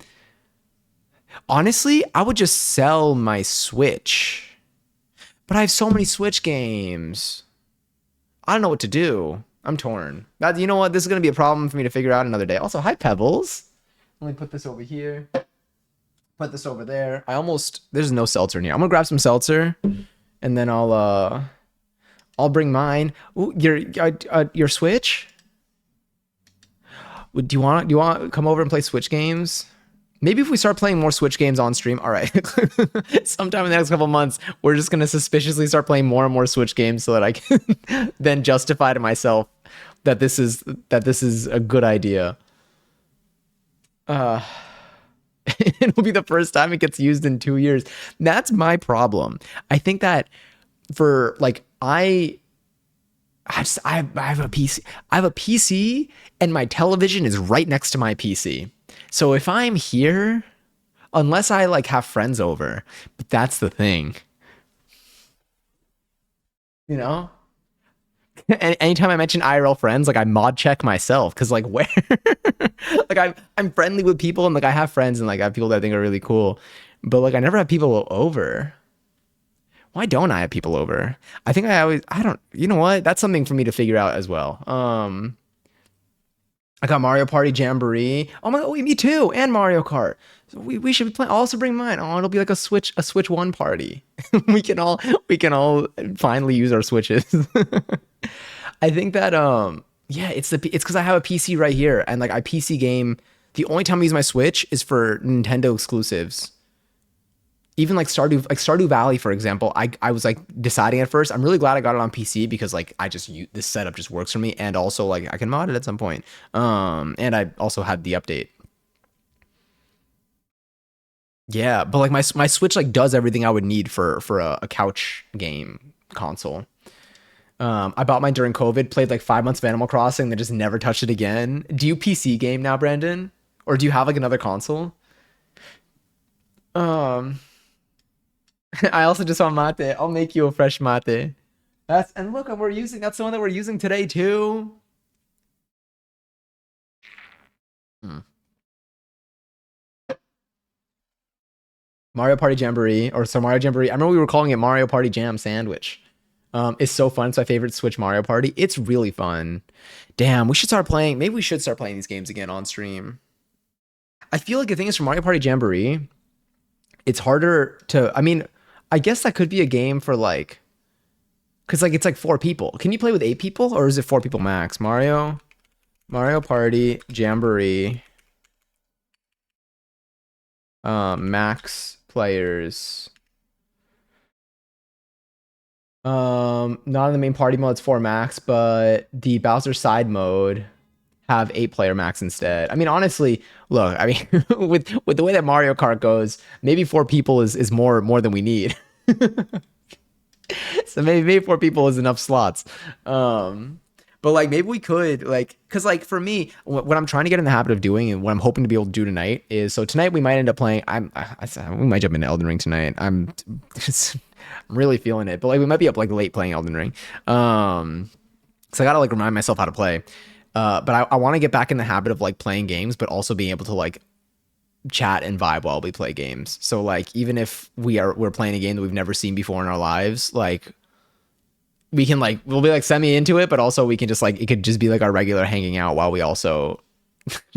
Honestly, I would just sell my Switch, but I have so many Switch games. I don't know what to do. I'm torn. You know what? This is gonna be a problem for me to figure out another day. Also, hi Pebbles. Let me put this over here. Put this over there. There's no seltzer in here. I'm gonna grab some seltzer, and then I'll bring mine. Ooh, your Switch. Do you want to come over and play Switch games? Maybe if we start playing more Switch games on stream. All right. Sometime in the next couple months, we're just gonna suspiciously start playing more and more Switch games so that I can then justify to myself that this is a good idea. It'll be the first time it gets used in 2 years. That's my problem. I think that for like I have a PC. I have a PC and my television is right next to my PC. So if I'm here, unless I like have friends over, but that's the thing. You know? Anytime I mention IRL friends, like I mod check myself because like where like I'm friendly with people and like I have friends and like I have people that I think are really cool, but like I never have people over. Why don't I have people over? I think I don't. You know what? That's something for me to figure out as well. I got Mario Party Jamboree. Oh my god, me too, and Mario Kart. So we should be playing. I'll also bring mine. Oh, it'll be like a Switch 1 party. we can all finally use our Switches. I think that yeah, it's because I have a PC right here, and like I PC game. The only time I use my Switch is for Nintendo exclusives. Even like Stardew Valley, for example, I was like deciding at first. I'm really glad I got it on PC because like this setup just works for me, and also like I can mod it at some point. And I also had the update. Yeah, but like my Switch like does everything I would need for a couch game console. I bought mine during COVID, played like 5 months of Animal Crossing, then just never touched it again. Do you PC game now, Brandon? Or do you have like another console? I also just want mate. I'll make you a fresh mate. And look, that's the one that we're using today too. Hmm. Mario Party Jamboree, or so Mario Jamboree. I remember we were calling it Mario Party Jam Sandwich. It's so fun. It's my favorite Switch Mario Party. It's really fun. Damn, we should start playing. Maybe we should start playing these games again on stream. I feel like the thing is for Mario Party Jamboree, it's harder to. I mean, I guess that could be a game for like, because like it's like 4 people. Can you play with 8 people, or is it 4 people max? Mario Party Jamboree, max players. Not in the main party mode, it's 4 max, but the Bowser side mode have 8 player max instead. I mean, honestly, look, I mean, with the way that Mario Kart goes, maybe 4 people is more than we need. So maybe 4 people is enough slots. But like maybe we could like, cause like for me, what I'm trying to get in the habit of doing and what I'm hoping to be able to do tonight is, so tonight we might end up playing. We might jump into Elden Ring tonight. I'm really feeling it, but like we might be up like late playing Elden Ring. So I gotta like remind myself how to play. But I want to get back in the habit of like playing games, but also being able to like chat and vibe while we play games. So like even if we're playing a game that we've never seen before in our lives, like we can like we'll be like semi into it, but also we can just like it could just be like our regular hanging out while we also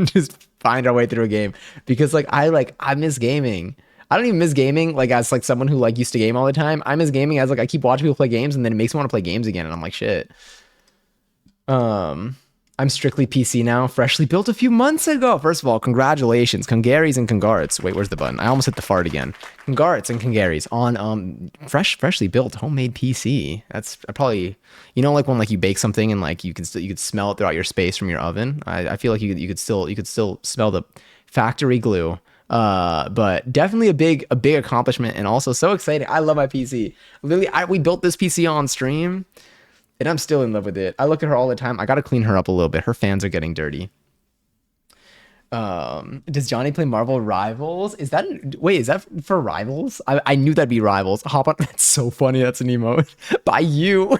just find our way through a game. Because like I miss gaming. I don't even miss gaming like as like someone who like used to game all the time. I miss gaming as like I keep watching people play games and then it makes me want to play games again and I'm like shit. I'm strictly PC now, freshly built a few months ago. First of all, congratulations, congaries and congarts. Wait, where's the button? I almost hit the fart again. Congarts and congaries on freshly built homemade PC. That's probably, you know, like when like you bake something and like you could smell it throughout your space from your oven. I feel like you could still smell the factory glue. But definitely a big accomplishment and also so exciting. I love my PC. Literally, we built this PC on stream. And I'm still in love with it. I look at her all the time. I gotta clean her up a little bit. Her fans are getting dirty. Does Johnny play Marvel Rivals? Is that for Rivals? I knew that'd be Rivals. Hop on. That's so funny. That's an emote by you.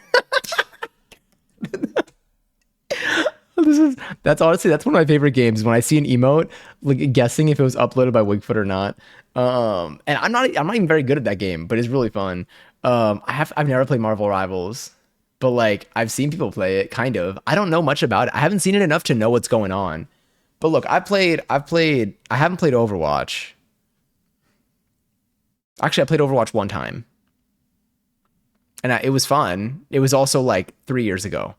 That's honestly that's one of my favorite games. When I see an emote, like guessing if it was uploaded by Wigfoot or not. And I'm not even very good at that game, but it's really fun. I've never played Marvel Rivals. But like I've seen people play it, kind of. I don't know much about it. I haven't seen it enough to know what's going on. But look, I haven't played Overwatch. Actually, I played Overwatch one time. And it was fun. It was also like 3 years ago.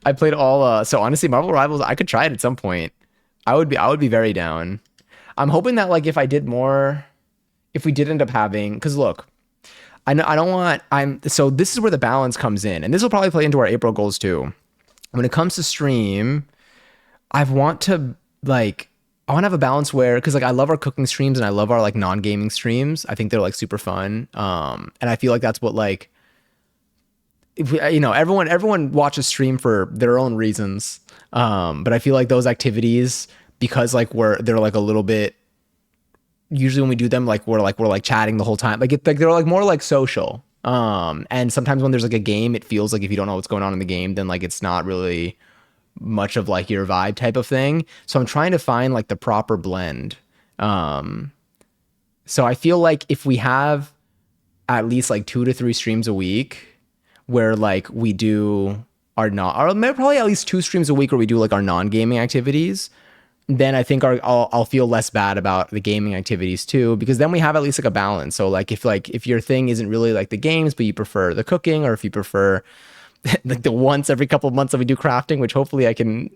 I played all so honestly, Marvel Rivals, I could try it at some point. I would be very down. I'm hoping that like if we did end up having, because look, so this is where the balance comes in, and this will probably play into our April goals too. When it comes to stream, I want to have a balance where, because like I love our cooking streams and I love our like non-gaming streams. I think they're like super fun. And I feel like that's what like, everyone watches stream for their own reasons. But I feel like those activities, because like they're like a little bit, usually when we do them, like we're chatting the whole time. Like they're like more like social. And sometimes when there's like a game, it feels like if you don't know what's going on in the game, then like it's not really much of like your vibe type of thing. So I'm trying to find like the proper blend. So I feel like if we have at least like 2 to 3 streams a week where like we do or probably at least 2 streams a week where we do like our non-gaming activities, then I think I'll feel less bad about the gaming activities too, because then we have at least like a balance. So like if your thing isn't really like the games, but you prefer the cooking, or if you prefer like the once every couple of months that we do crafting, which hopefully I can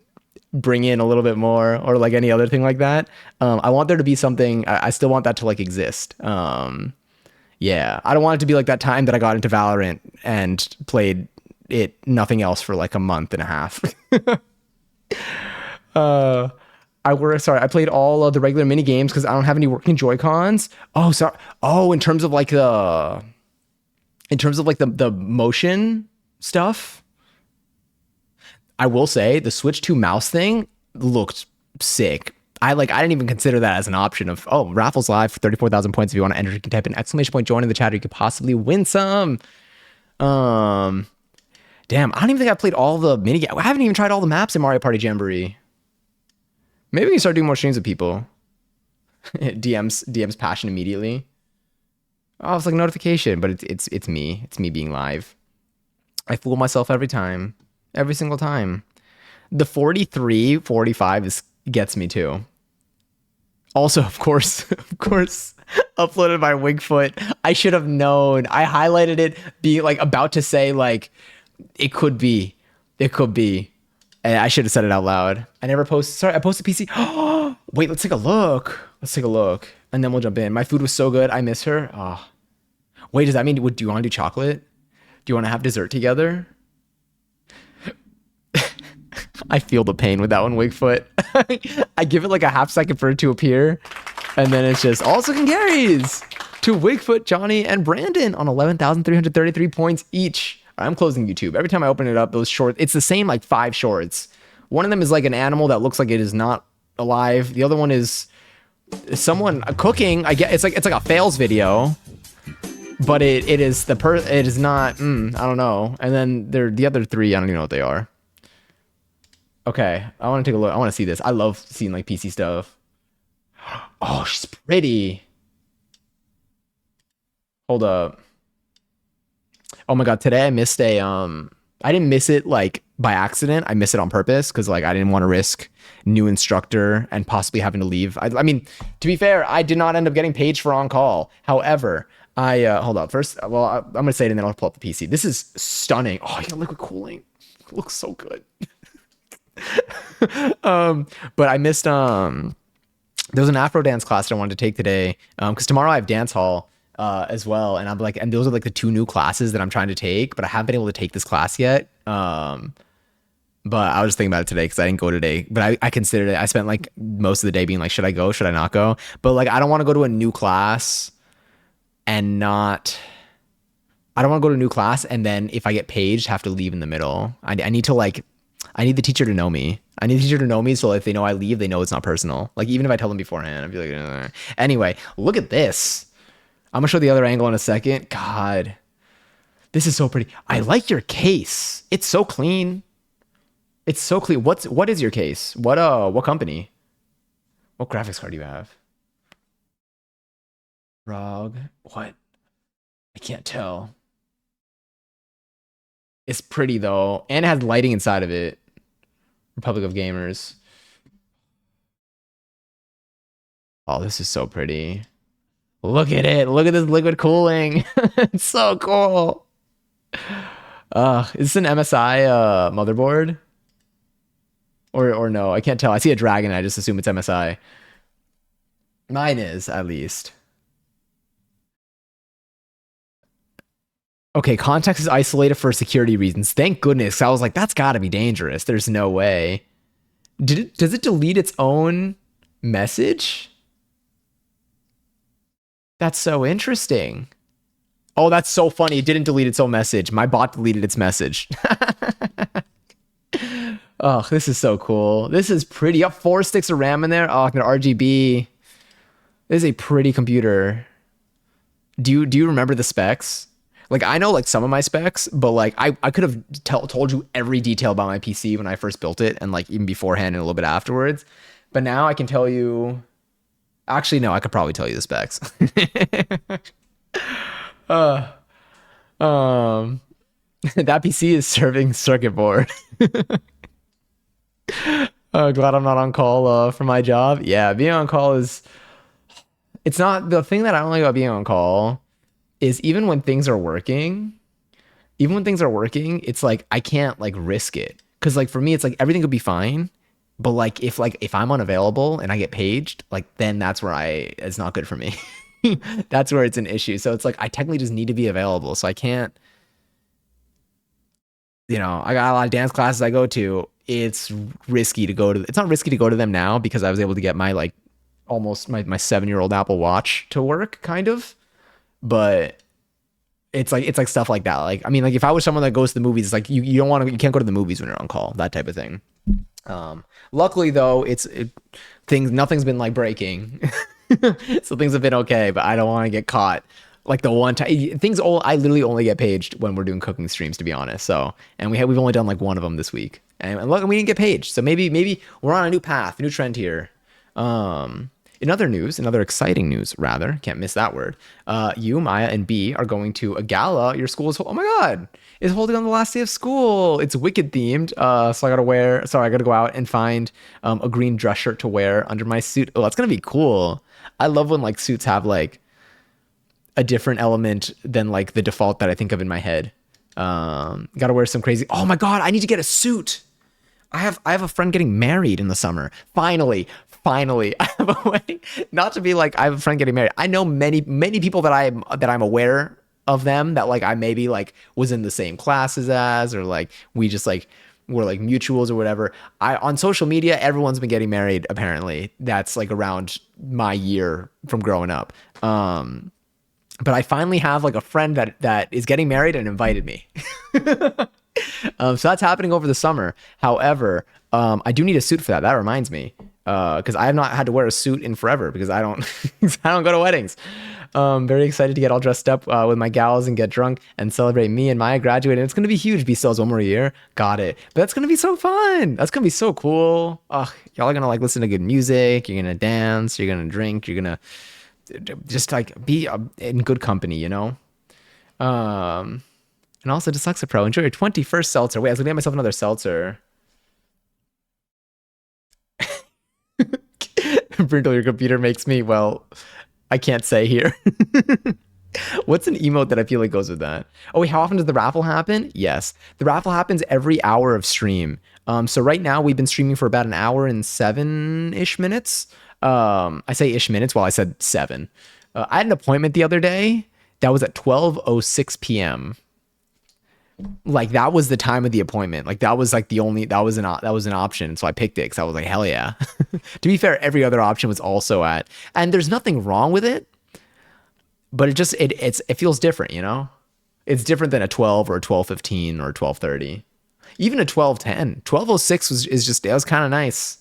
bring in a little bit more, or like any other thing like that. I want there to be something. I still want that to like exist. Yeah, I don't want it to be like that time that I got into Valorant and played it nothing else for like a month and a half. I played all of the regular mini games because I don't have any working Joy-Cons. Oh, sorry. Oh, in terms of like the motion stuff, I will say the Switch 2 mouse thing looked sick. I didn't even consider that as an option of, raffles live for 34,000 points. If you want to enter, you can type an exclamation point, join in the chat, or you could possibly win some. Um, damn, I don't even think I played all the mini games. I haven't even tried all the maps in Mario Party Jamboree. Maybe we can start doing more streams with people. DMs passion immediately. Oh, it's like a notification, but it's me. It's me being live. I fool myself every time. Every single time. The 43, 45 gets me too. Also, of course, uploaded by Wigfoot. I should have known. I highlighted it being like about to say like it could be. And I should have said it out loud. I never posted. Sorry, I posted PC. Wait, let's take a look. And then we'll jump in. My food was so good. I miss her. Oh. Wait, does that mean, do you want to do chocolate? Do you want to have dessert together? I feel the pain with that one, Wigfoot. I give it like a half second for it to appear. And then it's just all second carries to Wigfoot, Johnny, and Brandon on 11,333 points each. I'm closing YouTube. Every time I open it up, those shorts, it's the same like 5 shorts. One of them is like an animal that looks like it is not alive. The other one is someone cooking. I get it's like a fails video. But it is not, I don't know. And then the other 3, I don't even know what they are. Okay, I want to take a look. I want to see this. I love seeing like PC stuff. Oh, she's pretty. Hold up. Oh my God, today I missed I didn't miss it like by accident. I missed it on purpose because like I didn't want to risk new instructor and possibly having to leave. I mean, to be fair, I did not end up getting paged for on call. However, hold up. First, well, I'm gonna say it and then I'll pull up the PC. This is stunning. Oh, you got liquid cooling. It looks so good. But I missed there was an Afro dance class that I wanted to take today. Because tomorrow I have dance hall as well, and I'm like, and those are like the 2 new classes that I'm trying to take, but I haven't been able to take this class yet. But I was just thinking about it today because I didn't go today. But I considered it. I spent like most of the day being like, should I go? Should I not go? But like, I don't want to go to a new class and not. I don't want to go to a new class and then if I get paged, have to leave in the middle. I need to like. I need the teacher to know me. I need the teacher to know me so if they know I leave, they know it's not personal. Like even if I tell them beforehand, I'd be like, ugh. Anyway, look at this. I'm gonna show the other angle in a second. God, this is so pretty. I like your case. It's so clean. It's so clean. What is your case? What company? What graphics card do you have? ROG. What? I can't tell. It's pretty though, and it has lighting inside of it. Republic of Gamers. Oh, this is so pretty. Look at it. Look at this liquid cooling. It's so cool. Is this an MSI motherboard? Or no, I can't tell. I see a dragon, I just assume it's MSI. Mine is, at least. Okay, context is isolated for security reasons. Thank goodness. I was like, that's gotta be dangerous. There's no way. Does it delete its own message? That's so interesting. Oh, that's so funny. It didn't delete its own message. My bot deleted its message. Oh, this is so cool. This is pretty. You have 4 sticks of RAM in there. Oh, an RGB. This is a pretty computer. Do you remember the specs? Like, I know like some of my specs, but like I could have told you every detail about my PC when I first built it and like even beforehand and a little bit afterwards. But now I can tell you. Actually, no, I could probably tell you the specs. That PC is serving circuit board. Glad I'm not on call for my job. Yeah, being on call is. It's not the thing that I don't like about being on call. Is even when things are working, it's like I can't like risk it. Cause like for me, it's like everything could be fine. But like if I'm unavailable and I get paged, like then that's where it's not good for me. That's where it's an issue. So it's like I technically just need to be available. So I can't, I got a lot of dance classes I go to. It's not risky to go to them now because I was able to get my like almost my 7-year-old Apple Watch to work kind of. But it's like stuff like that. Like, I mean, like if I was someone that goes to the movies, it's like you can't go to the movies when you're on call, that type of thing. Luckily though, nothing's been like breaking. So things have been okay, but I don't want to get caught Like the one time things all I literally only get paid when we're doing cooking streams, to be honest. So, and we've only done like one of them this week, and look, we didn't get paid. So maybe we're on a new path, a new trend here. In other news, in other exciting news, rather, can't miss that word. You, Maya, and B are going to a gala. Your school is, oh my God, is holding on the last day of school. It's Wicked themed. So I gotta go out and find a green dress shirt to wear under my suit. Oh, that's gonna be cool. I love when like suits have like a different element than like the default that I think of in my head. Gotta wear some crazy, oh my God, I need to get a suit. I have a friend getting married in the summer. Finally, I have a wedding. Not to be like I have a friend getting married. I know many people that I'm aware of them that like I maybe like was in the same classes as, or like we just like were like mutuals or whatever. On social media, everyone's been getting married apparently. That's like around my year from growing up. But I finally have like a friend that is getting married and invited me. So that's happening over the summer. However, I do need a suit for that. That reminds me, because I have not had to wear a suit in forever because I don't I don't go to weddings. Very excited to get all dressed up with my gals and get drunk and celebrate me and Maya graduating. It's gonna be huge. B still has one more year. Got it. But that's gonna be so fun. That's gonna be so cool. Y'all are gonna like listen to good music. You're gonna dance. You're gonna drink. You're gonna just like be in good company, you know? And also Dyslexa Pro, enjoy your 21st seltzer. Wait, I was gonna get myself another seltzer. Brindle, your computer makes me, well, I can't say here. What's an emote that I feel like goes with that? Oh wait, how often does the raffle happen? Yes. The raffle happens every hour of stream. So right now we've been streaming for about an hour and 7-ish minutes. I say ish minutes while I said 7. I had an appointment the other day that was at 12:06 p.m. Like that was the time of the appointment. Like that was like that was an option. So I picked it because I was like, hell yeah. To be fair, every other option was also at, and there's nothing wrong with it, but it feels different, you know? It's different than a 12 or a 12:15 or 12:30. Even a 12:10. 12:06 that was kind of nice.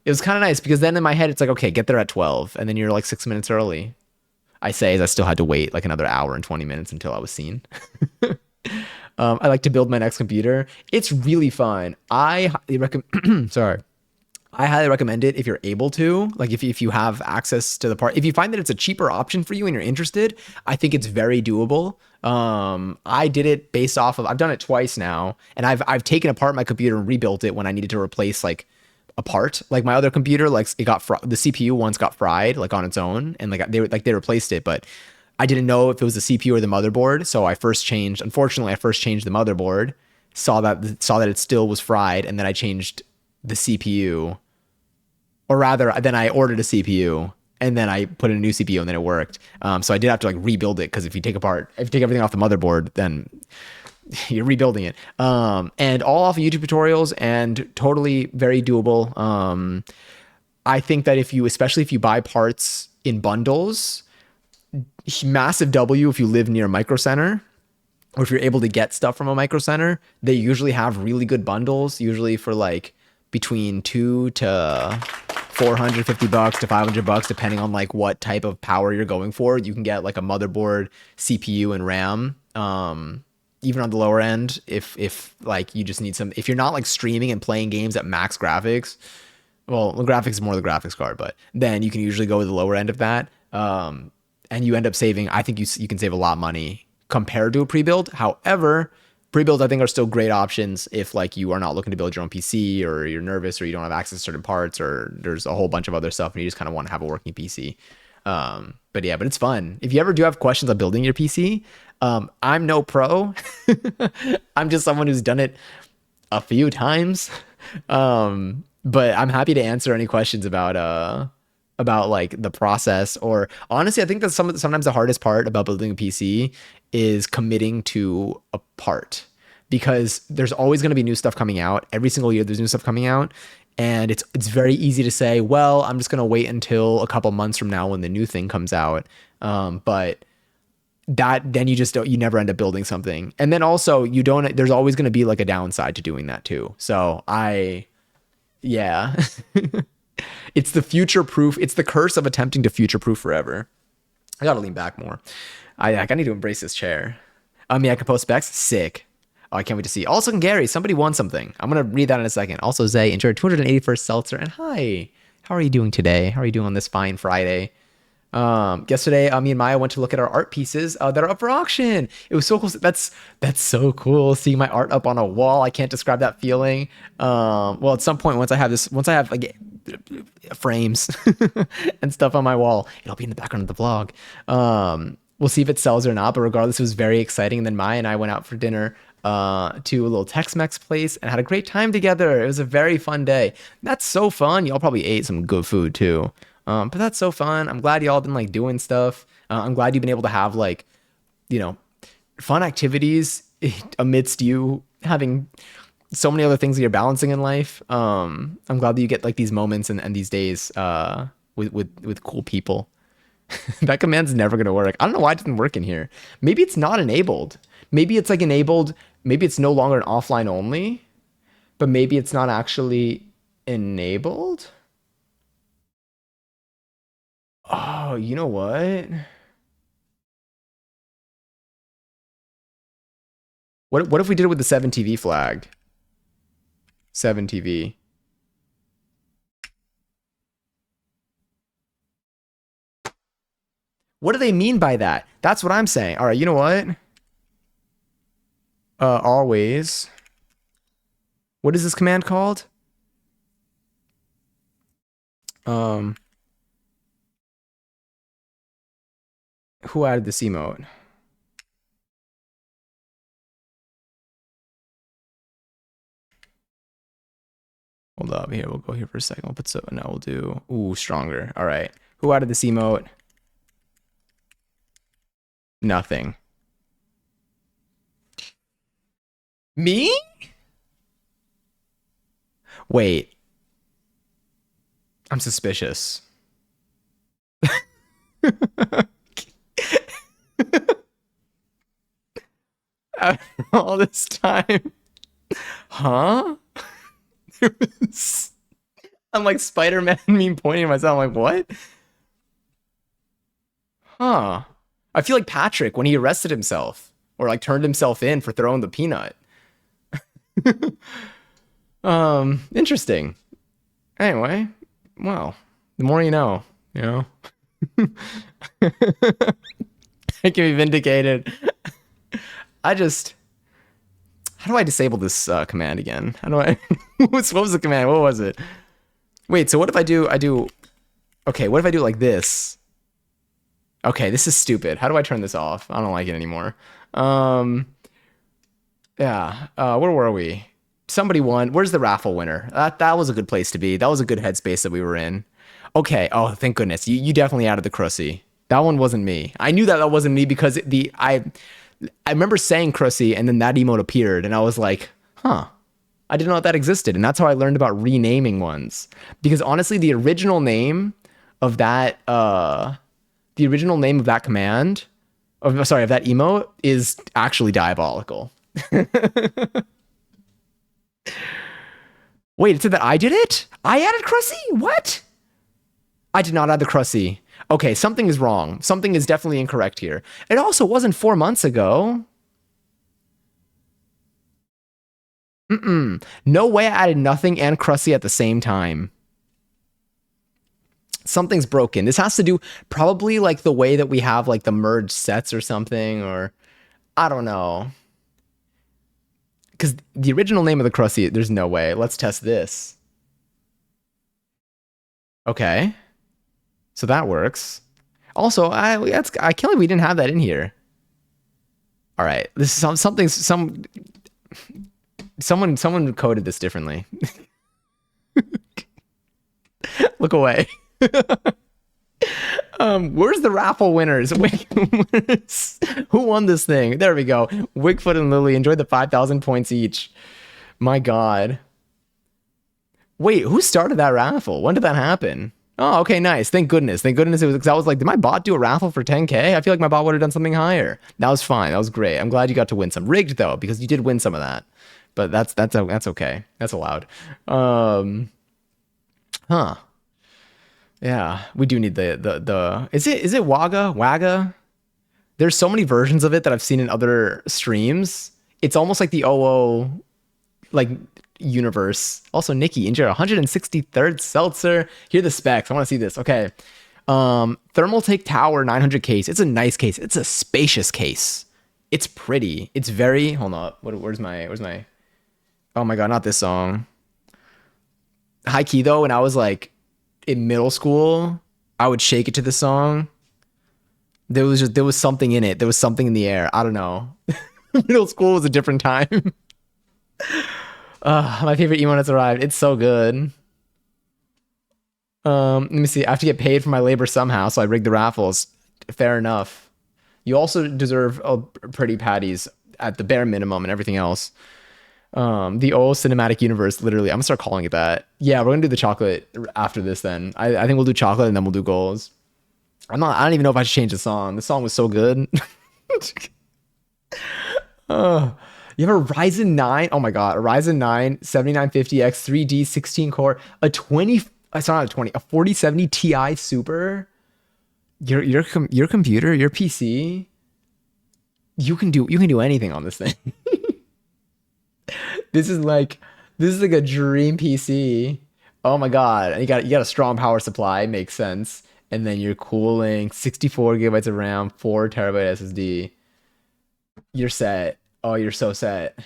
It was kind of nice because then in my head, it's like, okay, get there at 12. And then you're like 6 minutes early. I say as I still had to wait like another hour and 20 minutes until I was seen. I like to build my next computer. It's really fun. I highly recommend, sorry. I highly recommend it if you're able to, like if you have access to the part, if you find that it's a cheaper option for you and you're interested, I think it's very doable. I did it based off of, I've done it twice now, and I've taken apart my computer and rebuilt it when I needed to replace like a part. Like my other computer, like the CPU once got fried like on its own, and like they replaced it, but I didn't know if it was the CPU or the motherboard. So unfortunately I first changed the motherboard, saw that it still was fried, and then I changed the CPU, or rather then I ordered a CPU and then I put in a new CPU and then it worked. So I did have to like rebuild it, because if you take everything off the motherboard, then you're rebuilding it. And all off of YouTube tutorials and totally very doable. I think that especially if you buy parts in bundles, massive W if you live near a Micro Center, or if you're able to get stuff from a Micro Center, they usually have really good bundles, usually for like between $200 to $450 to $500, depending on like what type of power you're going for. You can get like a motherboard, CPU, and RAM. Even on the lower end, if like you just need if you're not like streaming and playing games at max graphics, well, the graphics is more the graphics card, but then you can usually go with the lower end of that. And you end up saving, I think you can save a lot of money compared to a pre-build. However, pre-builds I think are still great options if like you are not looking to build your own PC, or you're nervous, or you don't have access to certain parts, or there's a whole bunch of other stuff and you just kind of want to have a working PC. But it's fun. If you ever do have questions on building your PC, I'm no pro. I'm just someone who's done it a few times. But I'm happy to answer any questions about like the process, or honestly, I think that sometimes the hardest part about building a PC is committing to a part, because there's always going to be new stuff coming out. Every single year there's new stuff coming out, and it's very easy to say, well, I'm just going to wait until a couple months from now when the new thing comes out. But then you never end up building something. And then also there's always going to be like a downside to doing that too. So yeah. It's the curse of attempting to future proof forever. I gotta lean back more. I need to embrace this chair. I mean, I can post specs. Sick. Oh, I can't wait to see. Also, Gary, somebody won something. I'm gonna read that in a second. Also, Zay enjoyed 281st seltzer. And hi, how are you doing today? How are you doing on this fine Friday? Yesterday, me and Maya went to look at our art pieces that are up for auction. It was so cool. That's so cool. Seeing my art up on a wall. I can't describe that feeling. Well, at some point, once I have like frames and stuff on my wall, it'll be in the background of the vlog. We'll see if it sells or not. But regardless, it was very exciting. And then Maya and I went out for dinner to a little Tex-Mex place and had a great time together. It was a very fun day. That's so fun. Y'all probably ate some good food too. But that's so fun. I'm glad y'all been like doing stuff. I'm glad you've been able to have like, fun activities amidst you having so many other things that you're balancing in life. I'm glad that you get like these moments and these days with cool people. That command's never gonna work. I don't know why it didn't work in here. Maybe it's not enabled. Maybe it's like enabled. Maybe it's no longer an offline only, but maybe it's not actually enabled. Oh, you know what? What if we did it with the 7TV flag? 7TV. What do they mean by that? That's what I'm saying. All right, you know what? Always. What is this command called? Who added this emote? Hold up here. We'll go here for a second. We'll put so no, we'll do stronger. All right. Who added this emote? Nothing. Me? Wait. I'm suspicious. After all this time. Huh? I'm like Spider-Man meme pointing at myself. I'm like, what? Huh. I feel like Patrick when he arrested himself or like turned himself in for throwing the peanut. Interesting. Anyway, well, the more you know, I can be vindicated. How do I disable this command again? How do I, what was the command? What was it? Wait, so what if okay, what if I do it like this? Okay, this is stupid. How do I turn this off? I don't like it anymore. Yeah, where were we? Somebody won. Where's the raffle winner? That was a good place to be. That was a good headspace that we were in. Okay, oh, thank goodness. You definitely added the Crussy. That one wasn't me. I knew that wasn't me because I remember saying Crussy and then that emote appeared and I was like, huh, I didn't know that existed. And that's how I learned about renaming ones. Because honestly, the original name of that command, of that emote is actually diabolical. Wait, it said that I did it? I added Crussy? What? I did not add the Crussy. Okay, something is wrong. Something is definitely incorrect here. It also wasn't 4 months ago. No way I added nothing and Crussy at the same time. Something's broken. This has to do probably like the way that we have like the merged sets or something, or I don't know. Because the original name of the Crussy, there's no way. Let's test this. Okay. So that works. Also, I can't believe we didn't have that in here. All right. This is someone coded this differently. Look away. Where's the raffle winners? Who won this thing? There we go. Wigfoot and Lily enjoyed the 5,000 points each. My God. Wait, who started that raffle? When did that happen? Oh, okay, nice. Thank goodness. Thank goodness it was, because I was like, did my bot do a raffle for 10K? I feel like my bot would have done something higher. That was fine. That was great. I'm glad you got to win some. Rigged though, because you did win some of that. But that's okay. That's allowed. Huh. Yeah, we do need the is it Wagga? There's so many versions of it that I've seen in other streams. It's almost like the OO like universe. Also, Nikki injured 163rd Seltzer. Here are the specs. I want to see this. Okay. Thermaltake Tower 900 case. It's a nice case. It's a spacious case. It's pretty. It's very, hold on. Where's my, oh my God, not this song. High key though, when I was like in middle school, I would shake it to the song. There was something in it. There was something in the air. I don't know. Middle school was a different time. My favorite emo has arrived. It's so good. Let me see. I have to get paid for my labor somehow, so I rigged the raffles. Fair enough. You also deserve pretty patties at the bare minimum and everything else. The old cinematic universe, literally. I'm gonna start calling it that. Yeah, we're gonna do the chocolate after this then. I think we'll do chocolate and then we'll do goals. I don't even know if I should change the song. The song was so good. You have a Ryzen 9. Oh my God. A Ryzen 9 7950X 3D 16 core, a 20, it's not a 20, a 4070 Ti Super. Your computer, your PC, you can do anything on this thing. This is like a dream PC. Oh my God. You got a strong power supply, makes sense. And then you're cooling 64 gigabytes of RAM, 4 terabyte SSD. You're set. Oh, you're so set.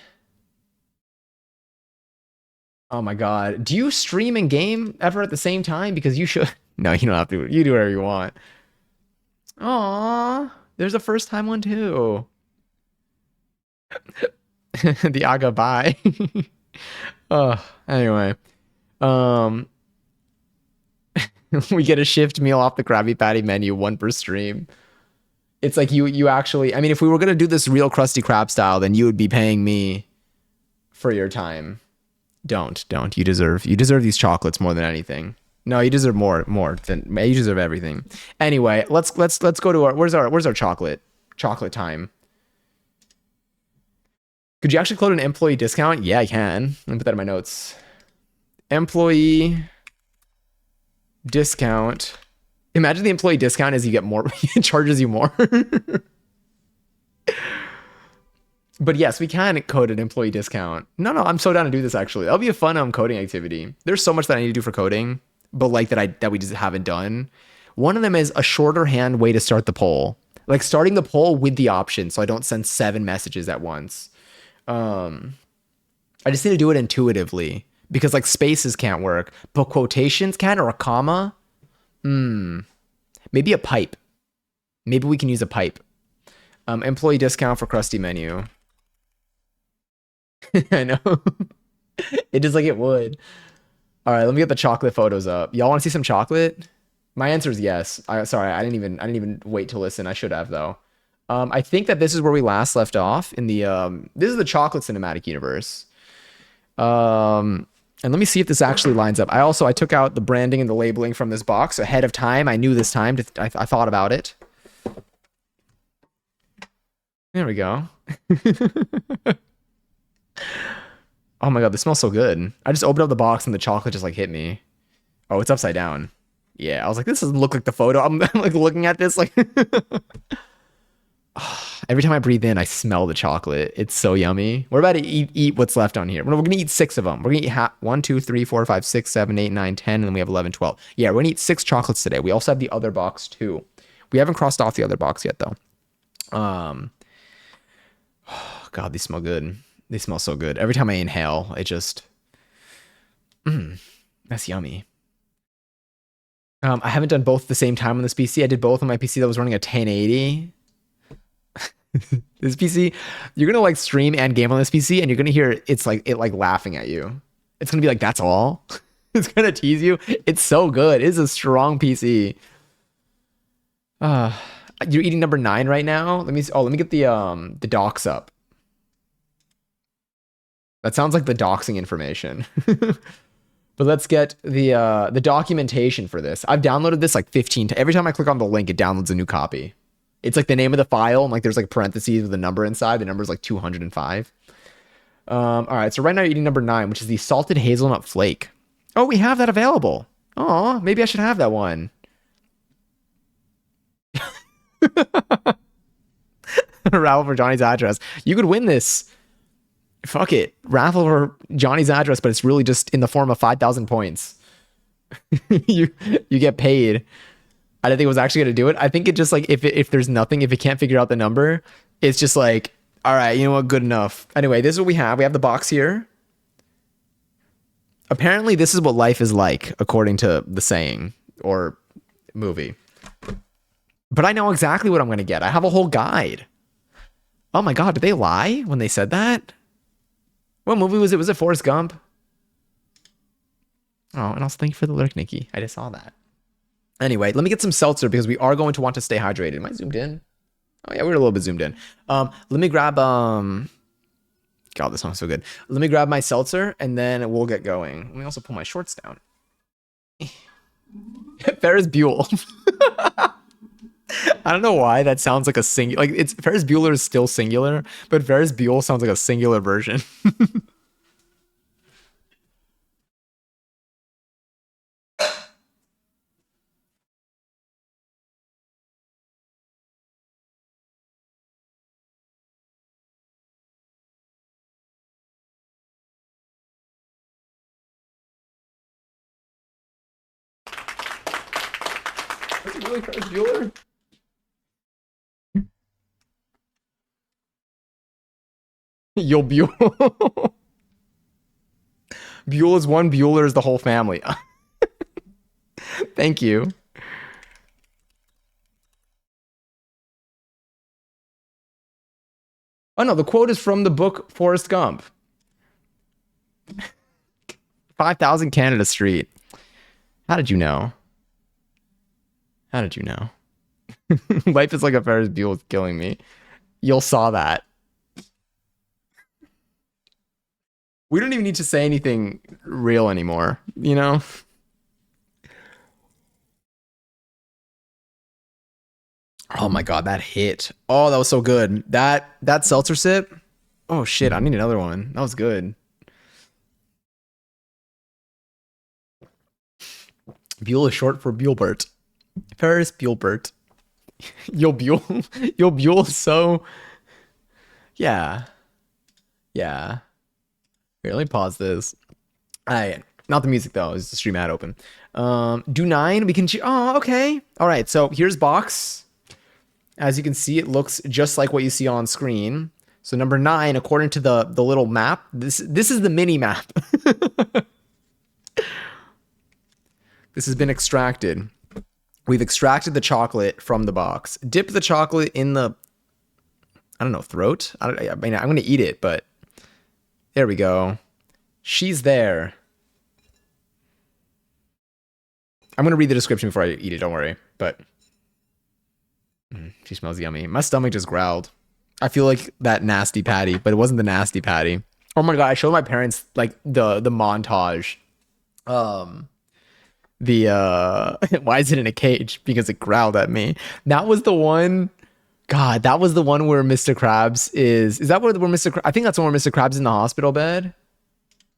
Oh my God. Do you stream and game ever at the same time? Because you should. No, you don't have to. You do whatever you want. Aw, there's a first time one too. The Aga bye. Oh, anyway. We get a shift meal off the Krabby Patty menu, 1 per stream. It's like you actually, I mean, if we were gonna do this real Krusty Krab style, then you would be paying me for your time. Don't. You deserve these chocolates more than anything. No, you deserve more than you deserve everything. Anyway, let's go to where's our chocolate time. Could you actually quote an employee discount? Yeah, I can. Let me put that in my notes. Employee discount. Imagine the employee discount is you get more, it charges you more. But yes, we can code an employee discount. No, I'm so down to do this actually. That'll be a fun coding activity. There's so much that I need to do for coding, but like that we just haven't done. One of them is a shorter hand way to start the poll. Like starting the poll with the option so I don't send 7 messages at once. I just need to do it intuitively because like spaces can't work, but quotations can, or a comma. Maybe a pipe. Maybe we can use a pipe. Employee discount for Krusty menu. I know. It is like it would. All right, let me get the chocolate photos up. Y'all want to see some chocolate? My answer is yes. Sorry, I didn't even wait to listen. I should have though. I think that this is where we last left off in the this is the chocolate cinematic universe. And let me see if this actually lines up. I took out the branding and the labeling from this box ahead of time. I knew this time. I thought about it. There we go. Oh my God, this smells so good. I just opened up the box and the chocolate just like hit me. Oh, it's upside down. Yeah, I was like, this doesn't look like the photo. I'm like looking at this like every time I breathe in, I smell the chocolate. It's so yummy. We're about to eat what's left on here. We're going to eat 6 of them. We're going to eat 1, 2, 3, 4, 5, 6, 7, 8, 9, 10, and then we have 11, 12. Yeah, we're going to eat 6 chocolates today. We also have the other box too. We haven't crossed off the other box yet though. Oh God, these smell good. They smell so good. Every time I inhale, it just, that's yummy. I haven't done both at the same time on this PC. I did both on my PC that was running a 1080. This PC, you're gonna like stream and game on this PC, and you're gonna hear it like laughing at you. It's gonna be like, that's all. It's gonna tease you. It's so good. It is a strong PC. You're eating number 9 right now. Let me get the docs up. That sounds like the doxing information. But let's get the documentation for this. I've downloaded this like 15 times. Every time I click on the link, it downloads a new copy. It's like the name of the file, and like there's like parentheses with a number inside. The number is like 205. All right, so right now you're eating number 9, which is the salted hazelnut flake. Oh, we have that available. Oh, maybe I should have that one. Raffle for Johnny's address. You could win this. Fuck it. Raffle for Johnny's address, but it's really just in the form of 5,000 points. you you get paid. I didn't think it was actually gonna do it. I think it just like if there's nothing, if it can't figure out the number, it's just like, all right, you know what, good enough. Anyway, this is what we have. We have the box here. Apparently, this is what life is like, according to the saying or movie. But I know exactly what I'm gonna get. I have a whole guide. Oh my god, did they lie when they said that? What movie was it? Was it Forrest Gump? Oh, and also thank you for the lyric, Nikki. I just saw that. Anyway, let me get some seltzer because we are going to want to stay hydrated. Am I zoomed in? Oh yeah, we're a little bit zoomed in. Let me grab God, this song's so good. Let me grab my seltzer and then we'll get going. Let me also pull my shorts down. Ferris Bueller. I don't know why that sounds like a singular. Like it's Ferris Bueller is still singular, but Ferris Bueller sounds like a singular version. That's really Ferris Bueller. You'll Bueller. Bueller is one, Bueller is the whole family. Thank you. Oh no, the quote is from the book Forrest Gump. 5,000 Canada Street. How did you know? How did you know? Life is like a Ferris Bueller killing me. You'll saw that. We don't even need to say anything real anymore, you know? Oh my god, that hit. Oh, that was so good. That seltzer sip. Oh shit, I need another one. That was good. Buell is short for Buellbert. Ferris Buellbert. Yo Buell. Yo Buell is so. Yeah. Yeah. Here, let me pause this. Alright. Not the music though, it's the stream ad open. Do 9. We can oh, okay. Alright, so here's box. As you can see, it looks just like what you see on screen. So number 9, according to the little map, this is the mini map. This has been extracted. We've extracted the chocolate from the box. Dip the chocolate in the, I don't know, throat? I mean, I'm going to eat it, but there we go. She's there. I'm going to read the description before I eat it, don't worry. But she smells yummy. My stomach just growled. I feel like that nasty patty, but it wasn't the nasty patty. Oh my god, I showed my parents like the montage. Why is it in a cage? Because it growled at me. That was the one. God, that was the one where Mr. Krabs is that where Mr. I think that's the one where Mr. Krabs is in the hospital bed?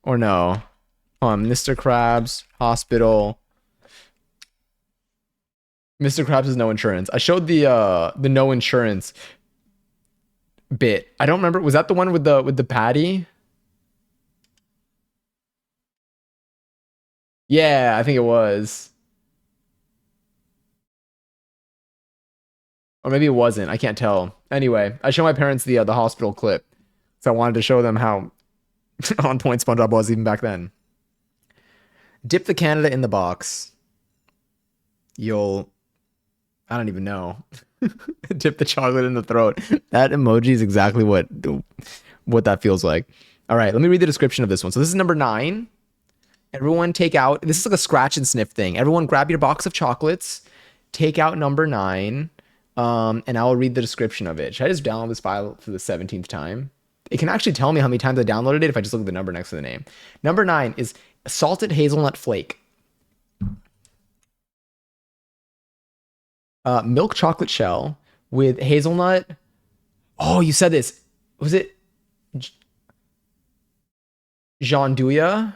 Or no? Mr. Krabs, hospital. Mr. Krabs has no insurance. I showed the no insurance bit. I don't remember. Was that the one with the patty? Yeah, I think it was. Or maybe it wasn't. I can't tell. Anyway, I showed my parents the hospital clip. So I wanted to show them how on point SpongeBob was even back then. Dip the Canada in the box. I don't even know. Dip the chocolate in the throat. That emoji is exactly what that feels like. All right, let me read the description of this one. So this is number 9. Everyone take out, this is like a scratch and sniff thing. Everyone grab your box of chocolates, take out number 9, and I'll read the description of it. Should I just download this file for the 17th time? It can actually tell me how many times I downloaded it if I just look at the number next to the name. Number 9 is salted hazelnut flake. Milk chocolate shell with hazelnut. Oh, you said this. Was it Jean Duya?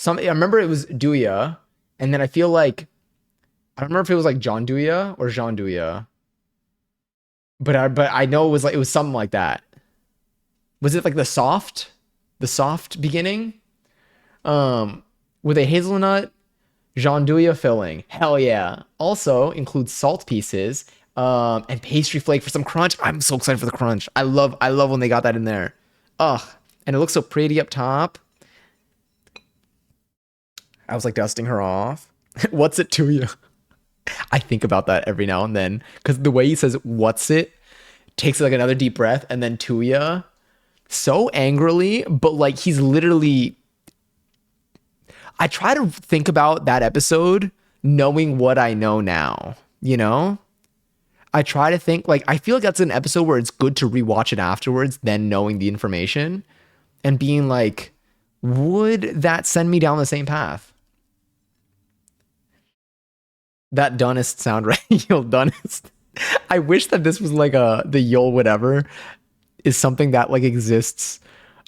I remember it was Duya. And then I feel like I don't remember if it was like John Duya or Jean Duya, but I know it was something like that. Was it like the soft beginning? With a hazelnut gianduja filling. Hell yeah. Also includes salt pieces, and pastry flake for some crunch. I'm so excited for the crunch. I love when they got that in there. Ugh. And it looks so pretty up top. I was like dusting her off. What's it to you? I think about that every now and then because the way he says "what's it" takes like another deep breath and then to ya so angrily, but like he's literally. I try to think about that episode knowing what I know now, you know? I try to think like I feel like that's an episode where it's good to rewatch it afterwards, then knowing the information and being like, would that send me down the same path? That Dunnist sound right, Yul Dunnist. I wish that this was like the Yul whatever is something that like exists.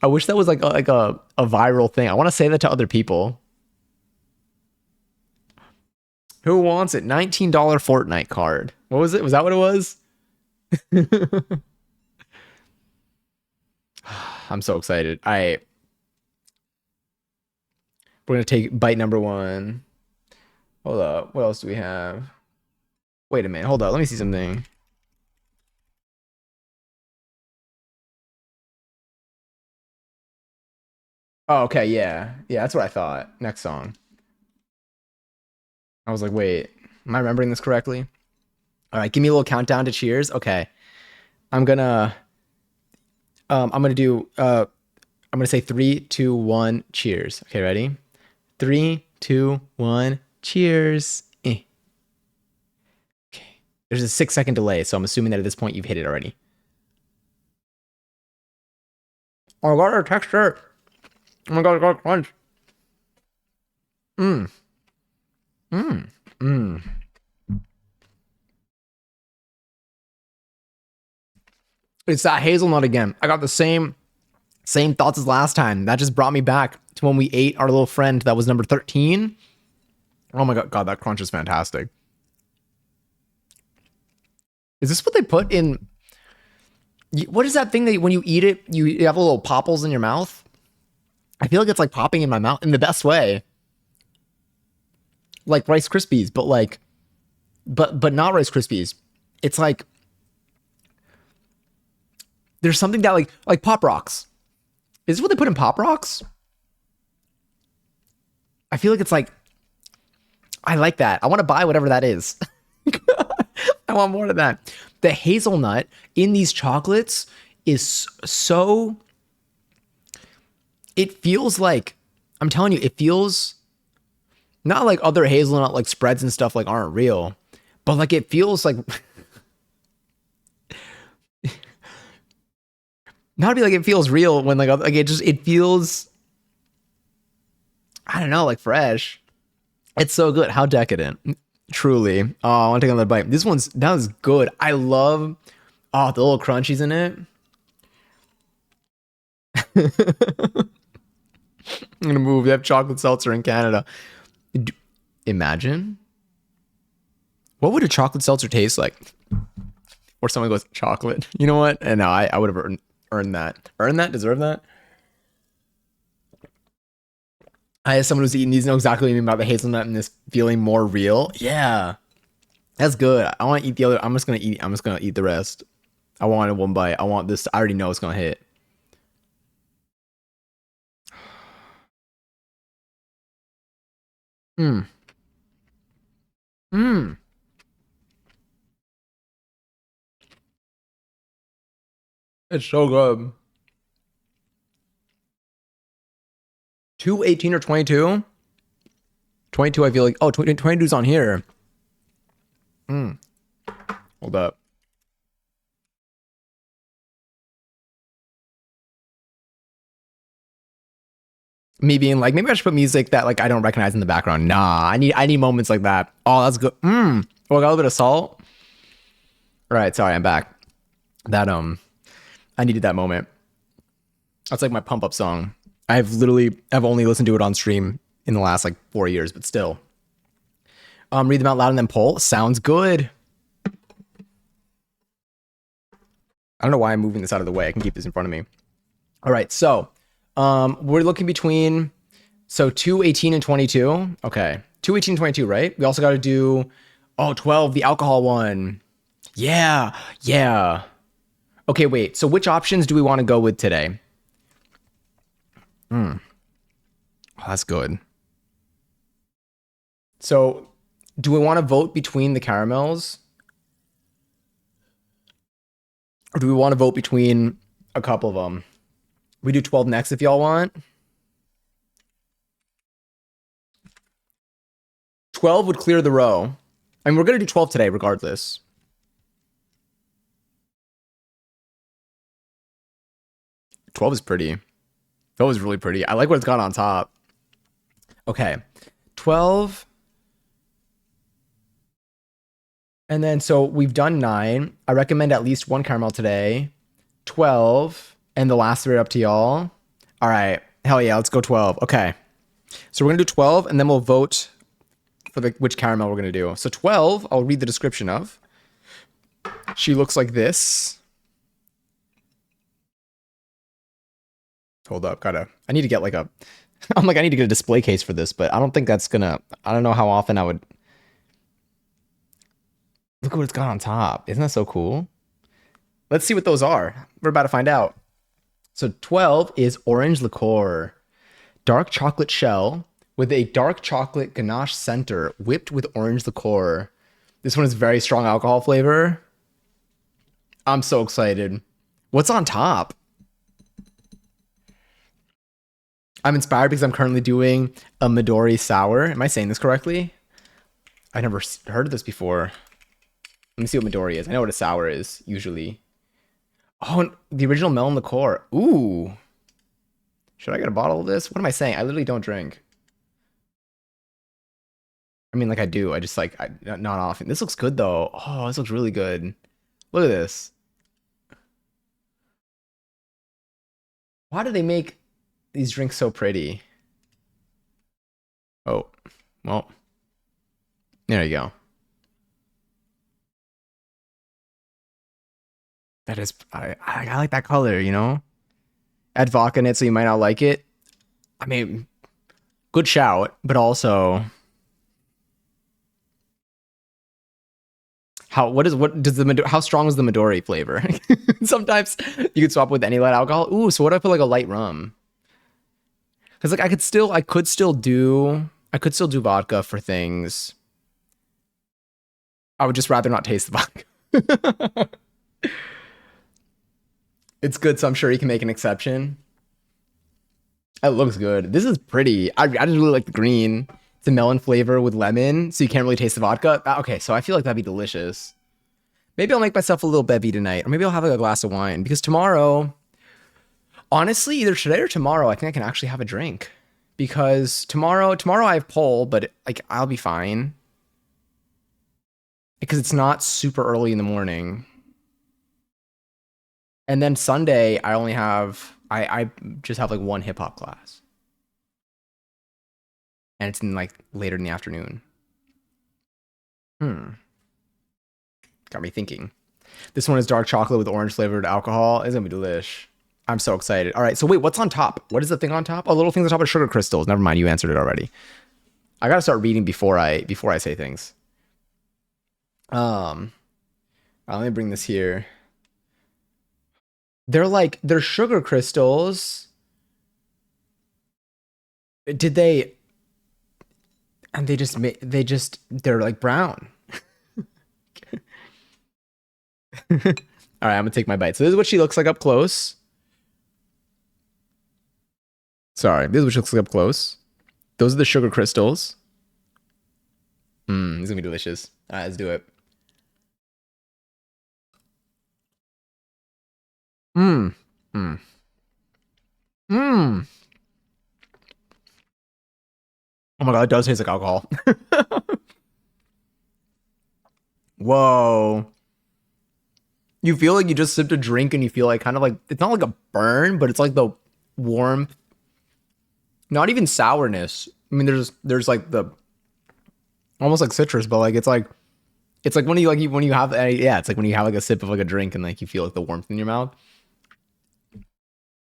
I wish that was like a viral thing. I want to say that to other people. Who wants it? $19 Fortnite card. What was it? Was that what it was? I'm so excited. We're gonna take bite number one. Hold up. What else do we have? Wait a minute. Hold up. Let me see something. Oh, okay. Yeah. Yeah, that's what I thought. Next song. I was like, wait, am I remembering this correctly? All right, give me a little countdown to cheers. Okay. I'm gonna I'm gonna say three, two, one, cheers. Okay, ready? Three, two, one, cheers. Okay. There's a 6-second delay, so I'm assuming that at this point you've hit it already. Oh my god, our texture. Oh my god, crunch. Mmm. Mmm. Mmm. It's that hazelnut again. I got the same thoughts as last time. That just brought me back to when we ate our little friend that was number 13. Oh my god, that crunch is fantastic. Is this what they put in? What is that thing that when you eat it, you have little popples in your mouth? I feel like it's like popping in my mouth in the best way. Like Rice Krispies, but like, but not Rice Krispies. It's like there's something that like Pop Rocks. Is this what they put in Pop Rocks? I feel like it's like I like that. I want to buy whatever that is. I want more of that. The hazelnut in these chocolates is so. It feels like I'm telling you, it feels not like other hazelnut like spreads and stuff like aren't real, but like it feels like not to be like it feels real when like it feels I don't know like fresh. It's so good. How decadent. Truly. Oh, I want to take another bite. That was good. I love the little crunchies in it. I'm gonna move. They have chocolate seltzer in Canada. Imagine. What would a chocolate seltzer taste like? Or someone goes, chocolate. You know what? And no, I would have earned that. Earned that? Deserve that? I as someone who's eating these know exactly what I mean about the hazelnut and this feeling more real. Yeah. That's good. I want to eat the other. I'm just gonna eat the rest. I wanted one bite. I want this. I already know it's gonna hit. Hmm. Hmm. It's so good. 218 or 22? 22, I feel like. Oh, 22's on here. Hmm. Hold up. Me being like, maybe I should put music that like I don't recognize in the background. Nah, I need moments like that. Oh, that's good. Oh, I got a little bit of salt. All right, sorry, I'm back. That I needed that moment. That's like my pump up song. I've only listened to it on stream in the last like 4 years, but still. Read them out loud and then poll. Sounds good. I don't know why I'm moving this out of the way. I can keep this in front of me. All right, so we're looking between 2, 18, and 22. Okay, 2, 18, 22, right? We also got to do 12, the alcohol one. Yeah. Okay, wait. So which options do we want to go with today? Oh, that's good. So do we want to vote between the caramels? Or do we want to vote between a couple of them? We do 12 next if y'all want. 12 would clear the row. I mean, we're going to do 12 today regardless. "12 is pretty. 12 is really pretty. I like what it's got on top. Okay. 12. And then, so we've done 9. I recommend at least 1 caramel today. 12. And the last 3 are up to y'all. All right. Hell yeah. Let's go 12. Okay. So we're going to do 12 and then we'll vote for which caramel we're going to do. So 12, I'll read the description of. She looks like this. Hold up. I need to get like I need to get a display case for this, but I don't think that's I don't know how often I would. Look at what it's got on top. Isn't that so cool? Let's see what those are. We're about to find out. So 12 is orange liqueur. Dark chocolate shell with a dark chocolate ganache center whipped with orange liqueur. This one is very strong alcohol flavor. I'm so excited. What's on top? I'm inspired because I'm currently doing a Midori sour. Am I saying this correctly? I never heard of this before. Let me see what Midori is. I know what a sour is, usually. Oh, the original melon liqueur. Ooh. Should I get a bottle of this? What am I saying? I literally don't drink. I mean, like I do. I just not often. This looks good though. Oh, this looks really good. Look at this. Why do they make these drinks so pretty? Oh, well, there you go. That is, I like that color, you know? Add vodka in it, so you might not like it. I mean, good shout, but also, how strong is the Midori flavor? Sometimes you could swap with any light alcohol. Ooh, so what if I put like a light rum? Because like I could still do vodka for things. I would just rather not taste the vodka. It's good, so I'm sure you can make an exception. It looks good. This is pretty. I just really like the green. It's a melon flavor with lemon, so you can't really taste the vodka. Okay, so I feel like that'd be delicious. Maybe I'll make myself a little bevy tonight, or maybe I'll have like a glass of wine, because tomorrow, honestly, either today or tomorrow, I think I can actually have a drink. Because tomorrow I have poll, but like I'll be fine. Because it's not super early in the morning. And then Sunday, I just have like 1 hip hop class. And it's in like later in the afternoon. Got me thinking. This one is dark chocolate with orange flavored alcohol. It's gonna be delish. I'm so excited. All right, so wait, what's on top? What is the thing on top? Oh, little things on top of sugar crystals. Never mind, you answered it already. I gotta start reading before I say things. Let me bring this here. They're sugar crystals. They're like brown. All right, I'm gonna take my bite. So this is what she looks like up close. Sorry, this is what she looks like up close. Those are the sugar crystals. This is gonna be delicious. All right, let's do it. Oh my god, it does taste like alcohol. Whoa. You feel like you just sipped a drink and you feel like kind of like, it's not like a burn, but it's like the warmth. Not even sourness. I mean, there's like the almost like citrus, but like it's like when you when you have yeah, it's like when you have like a sip of like a drink and like you feel like the warmth in your mouth.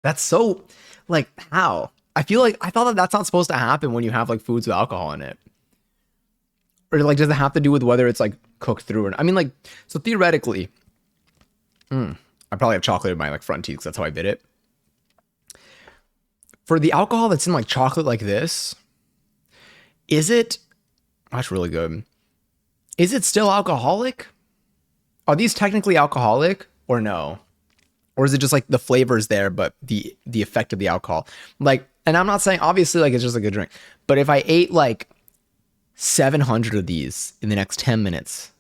That's so like how I feel like I thought that that's not supposed to happen when you have like foods with alcohol in it, or like does it have to do with whether it's like cooked through or I mean like so theoretically, I probably have chocolate in my like front teeth because that's how I bit it. For the alcohol that's in like chocolate like this, is it? Oh, that's really good. Is it still alcoholic? Are these technically alcoholic or no? Or is it just like the flavors there, but the effect of the alcohol? Like, and I'm not saying obviously like it's just a good drink, but if I ate like 700 of these in the next 10 minutes,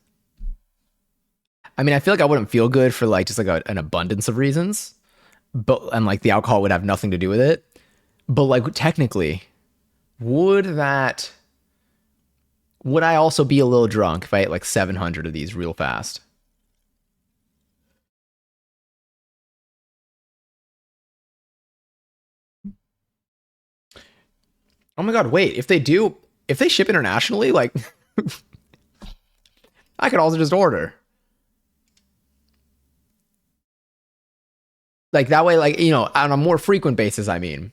I mean, I feel like I wouldn't feel good for like just like an abundance of reasons, but and like the alcohol would have nothing to do with it. But like technically, would that would I also be a little drunk if I ate like 700 of these real fast? Oh my god, wait, if they ship internationally, like I could also just order. Like that way, like, you know, on a more frequent basis, I mean.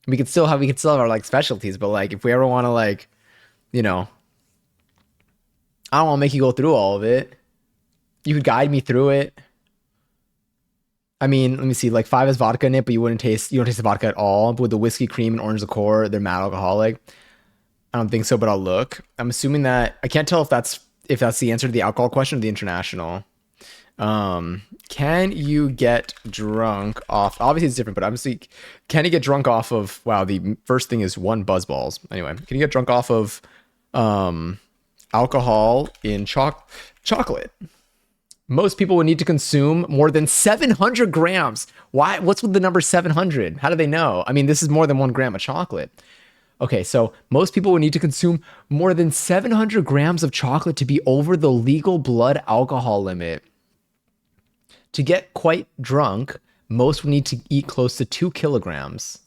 We could still have our like specialties, but like if we ever want to like, you know, I don't want to make you go through all of it. You could guide me through it. I mean, let me see, like five has vodka in it, but you don't taste the vodka at all. But with the whiskey, cream, and orange liqueur, they're mad alcoholic. I don't think so, but I'll look. I'm assuming that I can't tell if that's the answer to the alcohol question or the international. Can you get drunk off? Obviously, it's different, but obviously, can you get drunk off of? Wow, the first thing is one Buzzballs. Anyway, can you get drunk off of alcohol in chocolate? Most people would need to consume more than 700 grams. Why? What's with the number 700? How do they know? I mean, this is more than 1 gram of chocolate. Okay, so most people would need to consume more than 700 grams of chocolate to be over the legal blood alcohol limit. To get quite drunk, most would need to eat close to 2 kilograms.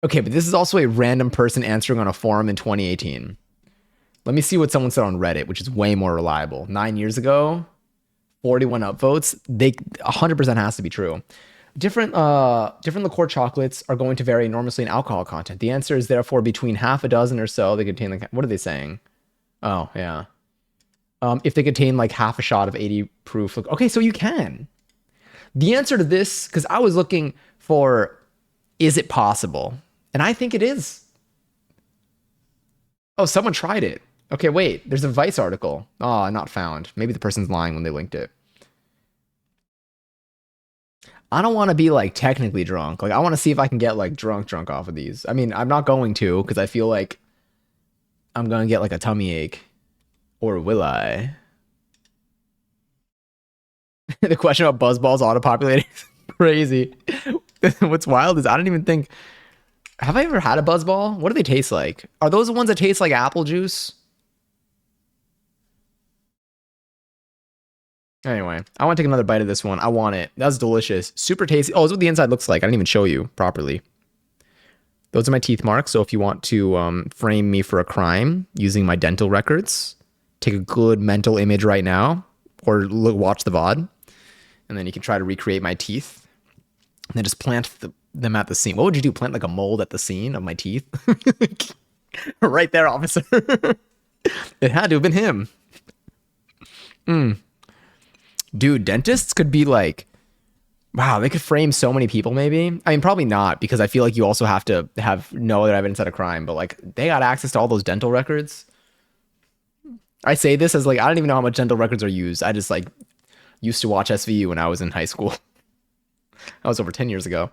Okay, but this is also a random person answering on a forum in 2018. Let me see what someone said on Reddit, which is way more reliable. 9 years ago, 41 upvotes. They 100% has to be true. Different liqueur chocolates are going to vary enormously in alcohol content. The answer is therefore between half a dozen or so. They contain like, what are they saying? Oh yeah. If they contain like half a shot of 80 proof. Okay, so you can. The answer to this, because I was looking for, is it possible? And I think it is. Oh, someone tried it. Okay, wait. There's a Vice article. Oh, not found. Maybe the person's lying when they linked it. I don't want to be like technically drunk. Like I want to see if I can get like drunk off of these. I mean, I'm not going to because I feel like I'm going to get like a tummy ache. Or will I? The question about Buzzballs auto-populating is crazy. What's wild is I don't even think... Have I ever had a Buzzball? What do they taste like? Are those the ones that taste like apple juice? Anyway, I want to take another bite of this one. I want it. That's delicious. Super tasty. Oh, this is what the inside looks like. I didn't even show you properly. Those are my teeth marks. So if you want to frame me for a crime using my dental records, take a good mental image right now or watch the VOD. And then you can try to recreate my teeth. And then just plant them at the scene. What would you do? Plant like a mold at the scene of my teeth? Right there, officer. It had to have been him. Dude, dentists could be like, wow, they could frame so many people maybe. I mean, probably not, because I feel like you also have to have no other evidence at a crime, but like they got access to all those dental records. I say this as like, I don't even know how much dental records are used. I just like used to watch SVU when I was in high school. That was over 10 years ago.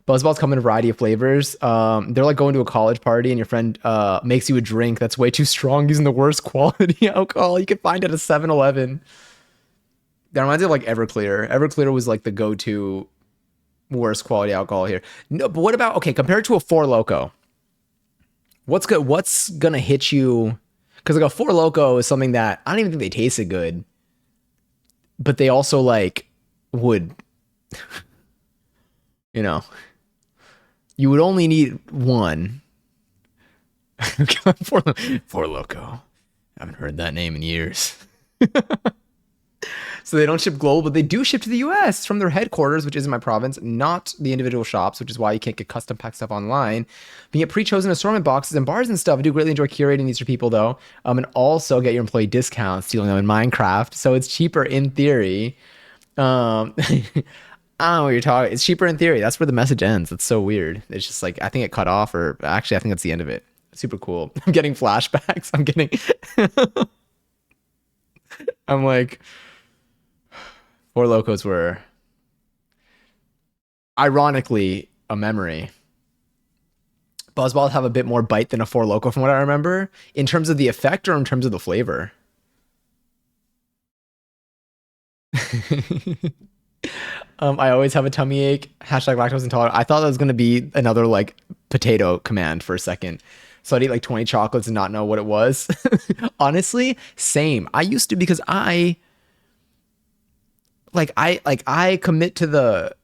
Buzzballs come in a variety of flavors. They're like going to a college party and your friend makes you a drink that's way too strong using the worst quality alcohol you can find at a 7-Eleven. That reminds me of like Everclear. Everclear was like the go-to worst quality alcohol here. No, but what about, okay, compared to a Four Loko, what's good? What's gonna hit you? Because like a Four Loko is something that I don't even think they tasted good, but they also like would, you know, you would only need one. Four, Four Loco. I haven't heard that name in years. So they don't ship global, but they do ship to the US from their headquarters, which is in my province, not the individual shops, which is why you can't get custom pack stuff online. But you get pre-chosen assortment boxes and bars and stuff. I do greatly enjoy curating these for people though. And also get your employee discounts, stealing them in Minecraft. So it's cheaper in theory. I don't know what you're talking. It's cheaper in theory. That's where the message ends. It's so weird. It's just like, I think it cut off, or actually I think that's the end of it. Super cool. I'm getting flashbacks. I'm like, Four Locos were ironically a memory. Buzzballs have a bit more bite than a Four Loco from what I remember, in terms of the effect or in terms of the flavor. I always have a tummy ache. Hashtag lactose intolerant. I thought that was going to be another like potato command for a second. So I'd eat like 20 chocolates and not know what it was. Honestly, same. I used to, because I commit to the,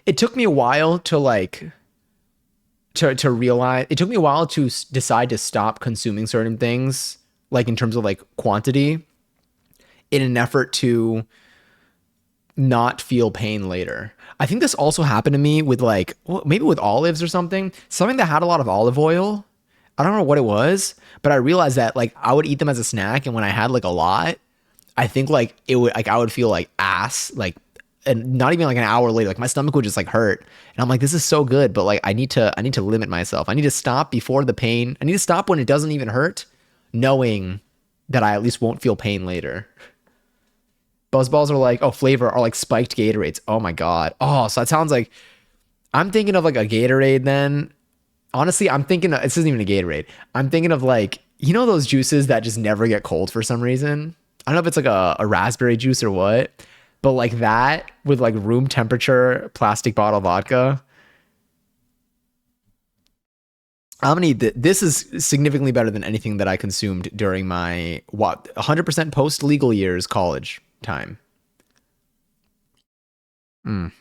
it took me a while to like, to realize, it took me a while to decide to stop consuming certain things, like in terms of like quantity, in an effort to not feel pain later. I think this also happened to me with like, maybe with olives or something that had a lot of olive oil. I don't know what it was, but I realized that like I would eat them as a snack, and when I had like a lot, I think like it would, like I would feel like ass, like, and not even like an hour later, like my stomach would just like hurt. And I'm like, this is so good, but like I need to limit myself. I need to stop before the pain. I need to stop when it doesn't even hurt, knowing that I at least won't feel pain later. Buzzballs are like, oh, flavor are like spiked Gatorades. Oh my God. Oh, so that sounds like, I'm thinking of like a Gatorade then. Honestly, I'm thinking, this isn't even a Gatorade. I'm thinking of like, you know, those juices that just never get cold for some reason? I don't know if it's like a raspberry juice or what, but like that with like room temperature plastic bottle vodka. I'm gonna eat this is significantly better than anything that I consumed during my 100% post legal years college time. Mm.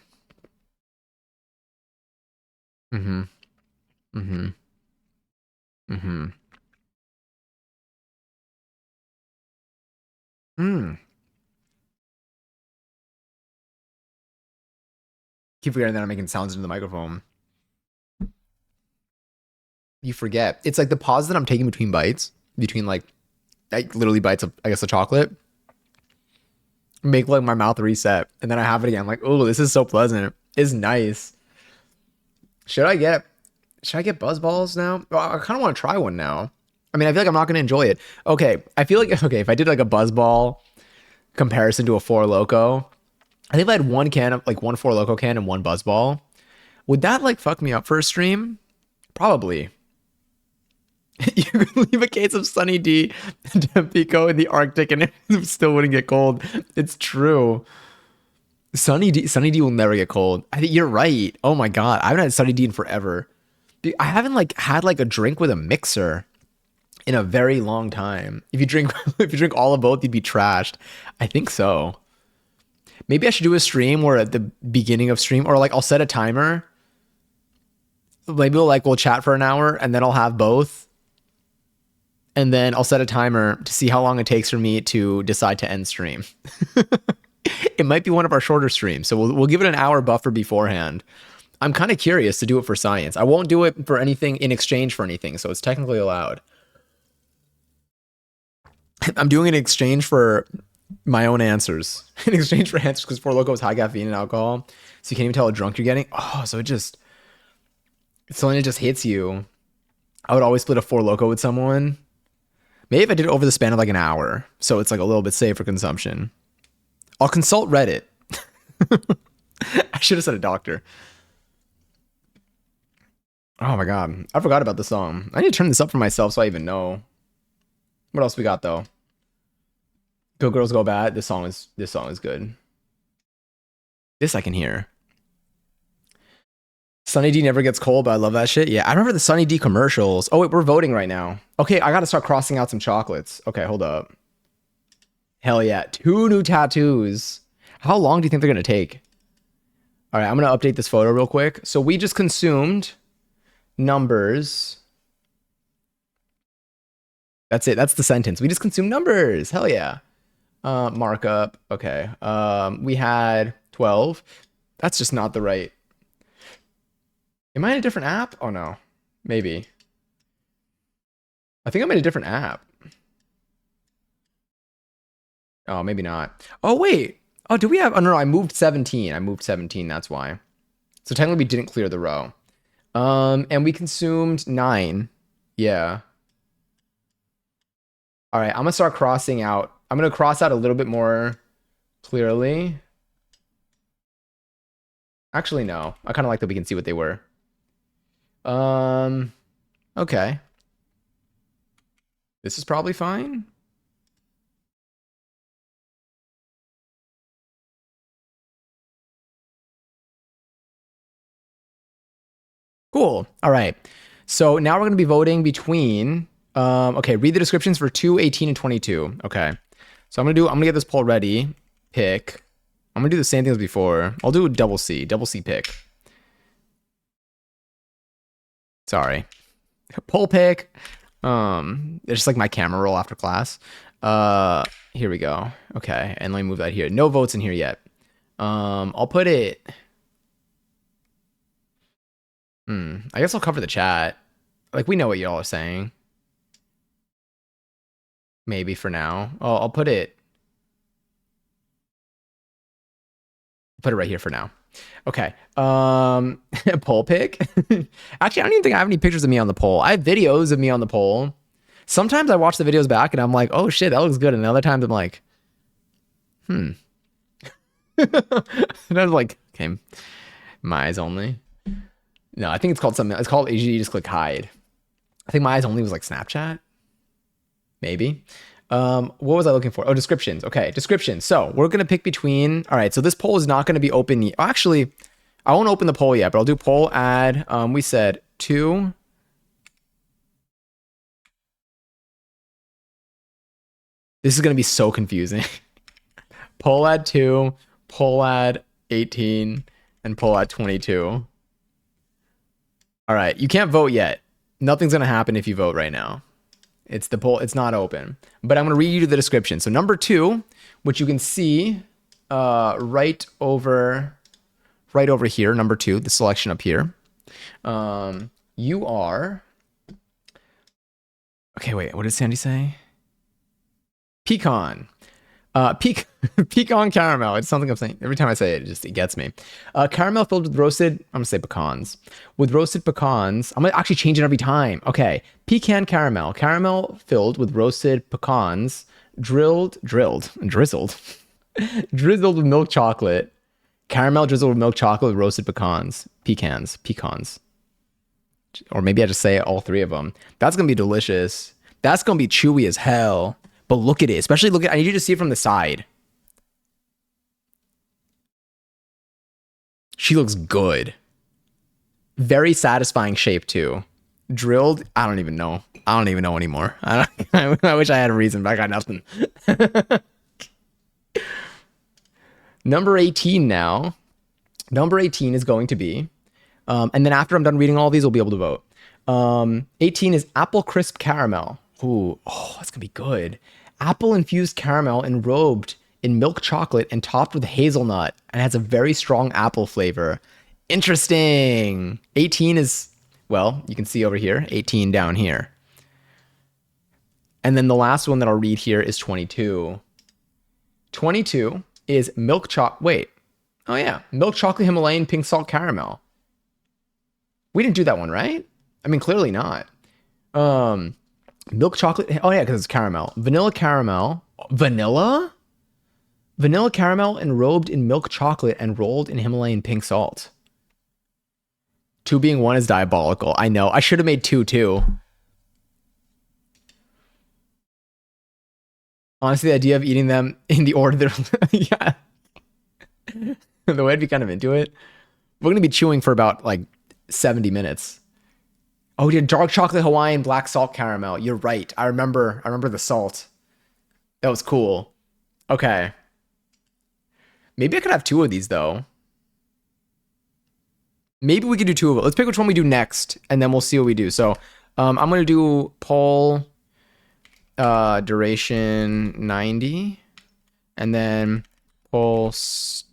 Mm-hmm. Mm-hmm. Mm-hmm. Mm. Keep forgetting that I'm making sounds into the microphone. You forget. It's like the pause that I'm taking between bites, between like literally bites of, I guess, the chocolate, make like my mouth reset, and then I have it again. I'm like, oh, this is so pleasant. It's nice. Should I get Buzzballs now? Well, I kind of want to try one now. I mean, I feel like I'm not going to enjoy it. Okay, I feel like, okay, if I did like a Buzzball comparison to a Four Loco, I think if I had one can of like one Four Loco can and one Buzzball, would that like fuck me up for a stream? Probably. You could leave a case of Sunny D to Pico in the Arctic and it still wouldn't get cold. It's true. Sunny D will never get cold. I think you're right. Oh my God. I haven't had Sunny D in forever. I haven't like had like a drink with a mixer in a very long time. If you drink all of both, you'd be trashed. I think so. Maybe I should do a stream where at the beginning of stream, or like I'll set a timer. Maybe we'll chat for an hour and then I'll have both. And then I'll set a timer to see how long it takes for me to decide to end stream. It might be one of our shorter streams, so we'll give it an hour buffer beforehand. I'm kind of curious to do it for science. I won't do it for anything in exchange for anything, so it's technically allowed. I'm doing it in exchange for my own answers. In exchange for answers, because Four Loko is high caffeine and alcohol, so you can't even tell how drunk you're getting. Oh, so when it just hits you. I would always split a Four Loko with someone. Maybe if I did it over the span of like an hour, so it's like a little bit safe for consumption. I'll consult Reddit. I should have said a doctor. Oh my God. I forgot about the song. I need to turn this up for myself so I even know. What else we got though? Good Girls Go Bad. This song is good. This I can hear. Sunny D never gets cold, but I love that shit. Yeah, I remember the Sunny D commercials. Oh wait, we're voting right now. Okay, I gotta start crossing out some chocolates. Okay, hold up. Hell yeah, 2 new tattoos. How long do you think they're gonna take? All right, I'm gonna update this photo real quick. So we just consumed numbers That's it. That's the sentence. We just consume numbers. Hell yeah. Markup. Okay. We had 12. That's just not the right. Am I in a different app? Oh no. Maybe. I think I'm in a different app. Oh, maybe not. Oh, wait. Oh, do we have... Oh, no, I moved 17. I moved 17. That's why. So technically we didn't clear the row. And we consumed 9. Yeah. All right, I'm going to start crossing out. I'm going to cross out a little bit more clearly. Actually, no. I kind of like that we can see what they were. Okay. This is probably fine. Cool. All right. So now we're going to be voting between, okay, read the descriptions for 2, 18, and 22. Okay. So I'm going to get this poll ready. Pick. I'm going to do the same thing as before. I'll do a double C pick. Sorry. Poll pick. It's just like my camera roll after class. Here we go. Okay. And let me move that here. No votes in here yet. I'll put it. I guess I'll cover the chat. Like, we know what y'all are saying. Maybe for now. Oh, I'll put it right here for now. Okay. Poll pick. Actually, I don't even think I have any pictures of me on the poll. I have videos of me on the poll. Sometimes I watch the videos back and I'm like, oh shit, that looks good. And the other times I'm like, And I was like, okay, my eyes only. No, I think it's called something. It's called, you just click hide. I think my eyes only was like Snapchat. Maybe. What was I looking for? Oh, descriptions. Okay, descriptions. So we're going to pick between. All right, so this poll is not going to be open yet. Actually, I won't open the poll yet, but I'll do poll add. We said 2. This is going to be so confusing. Poll add 2, poll add 18, and poll add 22. All right, you can't vote yet. Nothing's going to happen if you vote right now. It's the poll. It's not open. But I'm going to read you the description. So number 2, which you can see right over here, number 2, the selection up here. You are... Okay, wait. What did Sandy say? Pecan. Pecan caramel. It's something I'm saying. Every time I say it, it gets me. Caramel filled with roasted, I'm going to say pecans. With roasted pecans. I'm going to actually change it every time. Okay. Pecan caramel. Caramel filled with roasted pecans. Drizzled with milk chocolate. Caramel drizzled with milk chocolate with roasted pecans. Pecans. Or maybe I just say all 3 of them. That's going to be delicious. That's going to be chewy as hell. But look at it. Especially look at, I need you to see it from the side. She looks good. Very satisfying shape too. Drilled, I don't even know. I don't even know anymore. I wish I had a reason, but I got nothing. Number 18 now. Number 18 is going to be, and then after I'm done reading all these, we'll be able to vote. 18 is apple crisp caramel. Ooh, oh, that's gonna be good. Apple infused caramel enrobed in milk chocolate and topped with hazelnut, and has a very strong apple flavor. Interesting. 18 is, well, you can see over here, 18 down here. And then the last one that I'll read here is 22. 22 is milk chocolate. Wait. Oh yeah, milk chocolate Himalayan pink salt caramel. We didn't do that one, right? I mean, clearly not. Milk chocolate. Oh yeah, because it's caramel. Vanilla caramel. Vanilla caramel enrobed in milk chocolate and rolled in Himalayan pink salt. 2 being 1 is diabolical. I know. I should have made 2 too. Honestly, the idea of eating them in the order they're yeah. The way I'd be kind of into it. We're gonna be chewing for about like 70 minutes. Oh, yeah, dark chocolate Hawaiian black salt caramel. You're right. I remember the salt. That was cool. Okay. Maybe I could have 2 of these though. Maybe we could do 2 of it. Let's pick which one we do next, and then we'll see what we do. So I'm gonna do poll duration 90, and then pulse.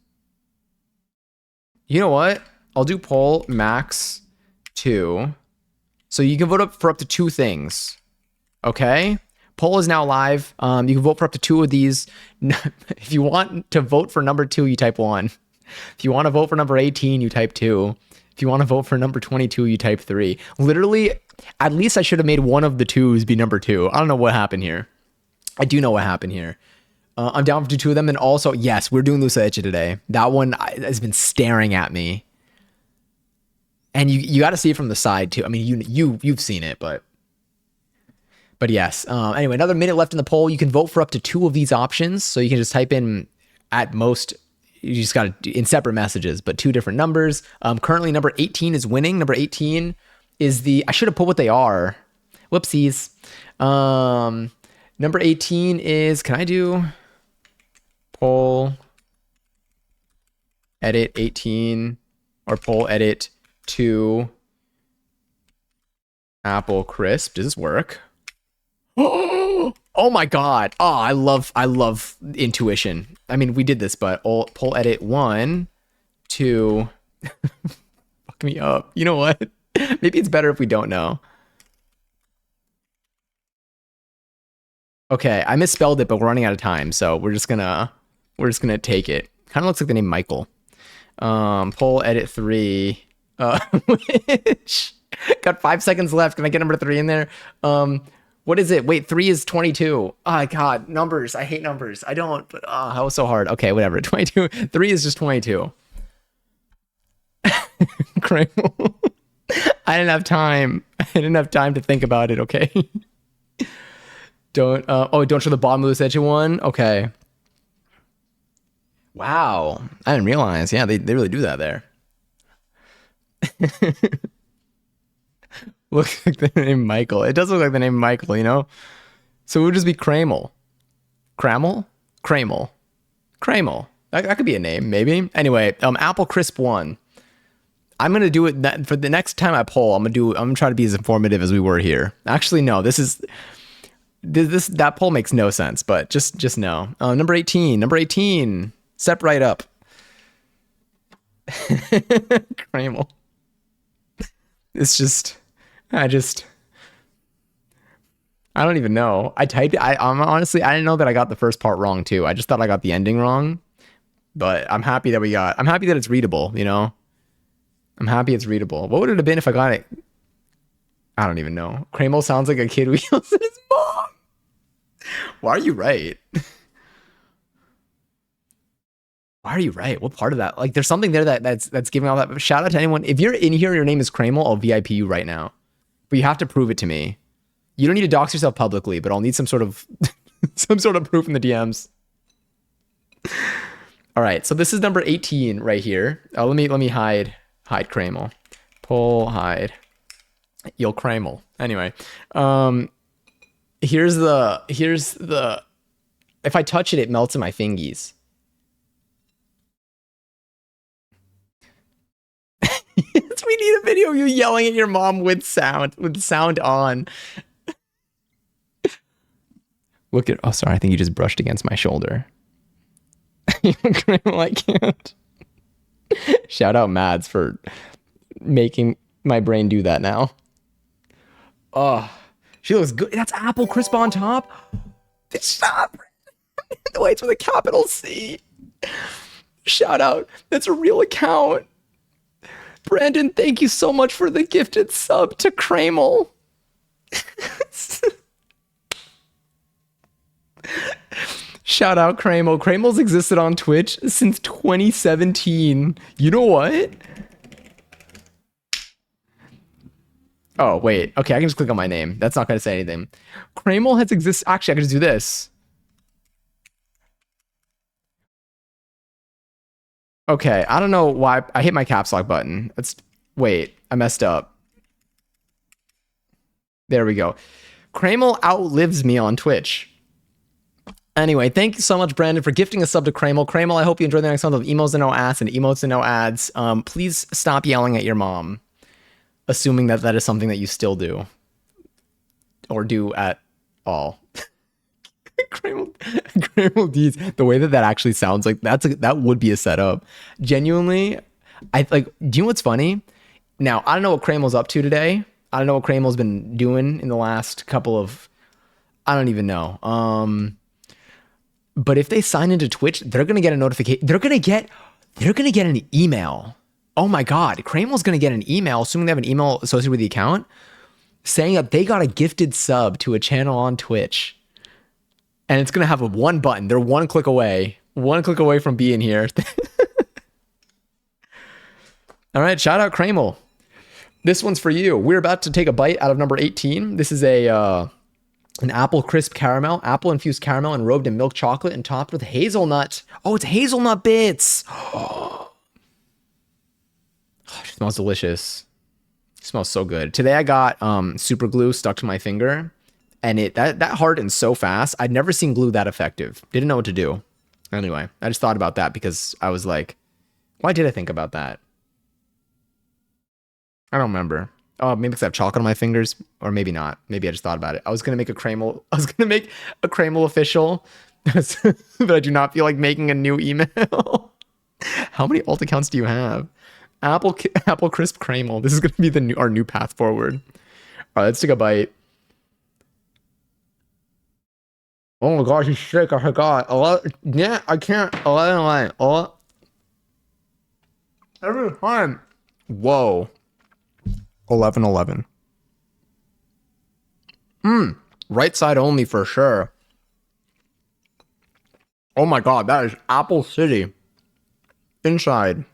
You know what? I'll do poll max 2. So you can vote up for up to 2 things. Okay? Poll is now live. You can vote for up to 2 of these. If you want to vote for number 2, you type 1. If you want to vote for number 18, you type 2. If you want to vote for number 22, you type 3. Literally, at least I should have made one of the 2s be number 2. I don't know what happened here. I do know what happened here. I'm down to 2 of them. And also, yes, we're doing Lusa Eche today. That one has been staring at me. And you got to see it from the side too. I mean, you've seen it, but yes. Anyway, another minute left in the poll. You can vote for up to 2 of these options. So you can just type in at most. You just got to in separate messages, but 2 different numbers. Currently, number 18 is winning. Number 18 is I should have put what they are. Whoopsies. Number 18 is, can I do poll edit 18 or poll edit 2 Apple Crisp? Does this work? Oh my god. Oh, I love intuition. I mean, we did this, but poll edit 1 2 fuck me up. You know what? Maybe it's better if we don't know. Okay, I misspelled it, but we're running out of time, so we're just gonna take it. Kind of looks like the name Michael. Poll edit 3. Which got 5 seconds left. Can I get number 3 in there? What is it? Wait, 3 is 22. Oh god, numbers. I hate numbers. I don't, but that was so hard. Okay, whatever. 22. 3 is just 22. Kramer. I didn't have time. I didn't have time to think about it, okay? Don't show the bottom of this edge one. Okay. Wow. I didn't realize. Yeah, they really do that there. Looks like the name Michael. It does look like the name Michael, you know? So it would just be Kramel. Kramel? Kramel. Kramel. That could be a name, maybe. Anyway, Apple Crisp 1. I'm gonna do it for the next time I poll. I'm gonna try to be as informative as we were here. Actually, no, that poll makes no sense, but just no. Number 18. Step right up. Kramel. It's just, I don't even know. I typed it. I'm honestly, I didn't know that I got the first part wrong too. I just thought I got the ending wrong, but I'm happy that it's readable, you know? I'm happy it's readable. What would it have been if I got it? I don't even know. Kramel sounds like a kid who yells at his mom. Why are you right? Why are you right? What part of that? Like, there's something there that's giving all that. Shout out to anyone. If you're in here, your name is Kramel, I'll VIP you right now. But you have to prove it to me. You don't need to dox yourself publicly, but I'll need some sort of proof in the DMs. All right, so this is number 18 right here. Let me hide Kramel. Pull hide. You'll Kramel. Anyway, here's the. If I touch it, it melts in my fingies. We need a video of you yelling at your mom with sound on. Look at, oh, sorry, I think you just brushed against my shoulder. I can't. Shout out Mads for making my brain do that now. Oh, she looks good. That's Apple Crisp on top. Stop. The way it's with a capital C. Shout out. That's a real account. Brandon, thank you so much for the gifted sub to Kramel. Shout out Kramel. Kramel's existed on Twitch since 2017. You know what? Oh, wait. Okay, I can just click on my name. That's not going to say anything. Kramel has existed. Actually, I can just do this. Okay, I don't know why I hit my caps lock button. Wait, I messed up. There we go. Kramel outlives me on Twitch. Anyway, thank you so much, Brandon, for gifting a sub to Kramel. Kramel, I hope you enjoy the next month of Emos and No Ass and Emotes and No Ads. Please stop yelling at your mom, assuming that is something that you still do. Or do at all. Cramel D's. The way that actually sounds like that would be a setup. Genuinely, I like. Do you know what's funny? Now I don't know what Cramel's up to today. I don't know what Cramel's been doing in the last couple of. I don't even know. But if they sign into Twitch, they're gonna get a notification. They're gonna get an email. Oh my God, Cramel's gonna get an email, assuming they have an email associated with the account, saying that they got a gifted sub to a channel on Twitch. And it's going to have one button. They're one click away from being here. All right, shout out Cramel. This one's for you. We're about to take a bite out of number 18. This is an apple crisp caramel, apple infused caramel enrobed in milk chocolate and topped with hazelnut. Oh, it's hazelnut bits. Oh, it smells delicious. It smells so good. Today I got super glue stuck to my finger, and that hardened so fast. I'd never seen glue that effective. Didn't know what to do. Anyway, I just thought about that because I was like, why did I think about that? I don't remember. Oh, maybe because I have chocolate on my fingers, or maybe not. Maybe I just thought about it. I was gonna make a Cramel official, but I do not feel like making a new email. How many alt accounts do you have? Apple crisp Cramel. This is gonna be our new path forward. All right, let's take a bite. Oh my gosh, he's sick. I forgot. Yeah, I can't. 11. Every time. Whoa. 11. Right side only for sure. Oh my God, that is Apple City. Inside.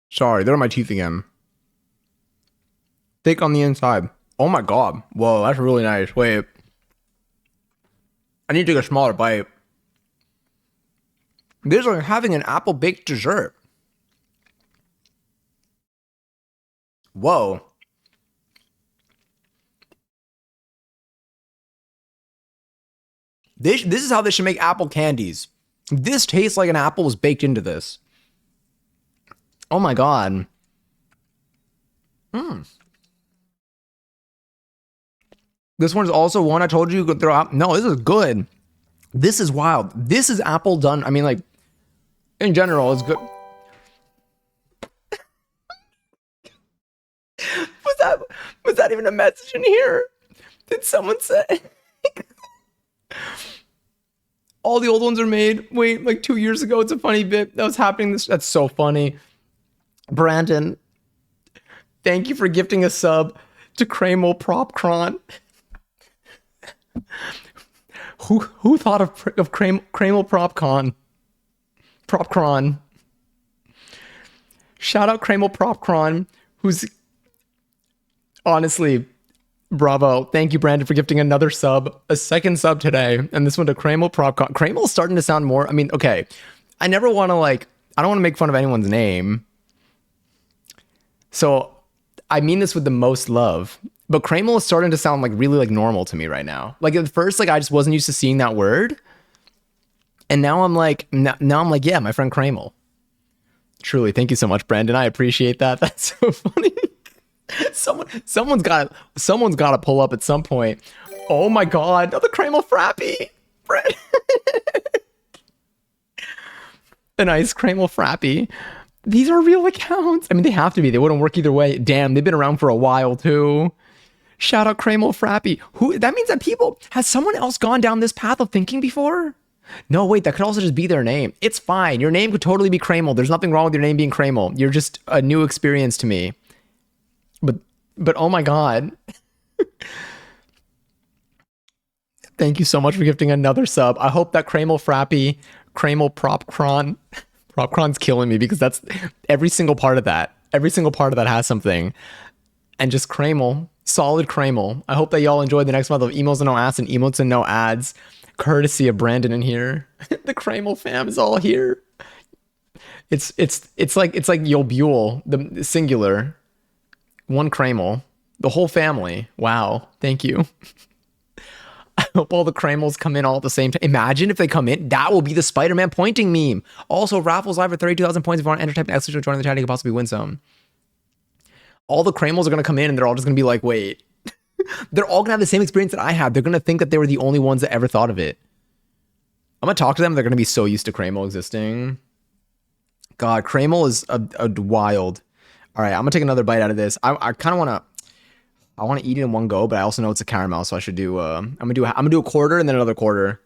Sorry, there are my teeth again. Thick on the inside. Oh my God. Whoa, that's really nice. Wait. I need to take a smaller bite. This is like having an apple baked dessert. Whoa. This is how they should make apple candies. This tastes like an apple was baked into this. Oh my God. This one is also one I told you could throw out. No, this is good. This is wild. This is apple done. I mean, like, in general, it's good. Was that even a message in here? Did someone say? All the old ones are made. Wait, like 2 years ago. It's a funny bit that was happening. That's so funny. Brandon, thank you for gifting a sub to Cramel Propcron. Who thought of Cramel Propcron? Propcron. Shout out Cramel Propcron, who's honestly, bravo. Thank you, Brandon, for gifting another sub, a second sub today, and this one to Cramel Propcron. Cramel's starting to sound more. I mean, okay, I never want to I don't want to make fun of anyone's name, so I mean this with the most love. But Cramel is starting to sound like really like normal to me right now. Like at first, like I just wasn't used to seeing that word. And now I'm like, yeah, my friend Cramel. Truly, thank you so much, Brandon. I appreciate that. That's so funny. Someone's got to pull up at some point. Oh my God, another Cramel Frappy. A nice Cramel Frappy. These are real accounts. I mean, they have to be. They wouldn't work either way. Damn, they've been around for a while too. Shout out Cramel Frappy. That means that has someone else gone down this path of thinking before? No, wait, that could also just be their name. It's fine. Your name could totally be Cramel. There's nothing wrong with your name being Cramel. You're just a new experience to me. But oh my God. Thank you so much for gifting another sub. I hope that Cramel Frappy, Cramel Propcron's killing me because that's every single part of that. Every single part of that has something. And just Cramel, solid Cramel. I hope that y'all enjoyed the next month of Emos and No Ass and Emotes and No Ads. Courtesy of Brandon in here. The Cramel fam is all here. It's like Yul Buell, the singular. One Cramel. The whole family. Wow. Thank you. I hope all the Cramels come in all at the same time. Imagine if they come in. That will be the Spider-Man pointing meme. Also, raffles live for 32,000 points. If you want to enter, type an exclamation join the chat, you could possibly win some. All the Kramels are gonna come in and they're all just gonna be like, wait. They're all gonna have the same experience that I had. They're gonna think that they were the only ones that ever thought of it. I'm gonna talk to them. They're gonna be so used to Kramel existing. God, Kramel is a wild. All right, I'm gonna take another bite out of this. I kind of wanna eat it in one go, but I also know it's a caramel, so I should do. I'm gonna do a quarter and then another quarter.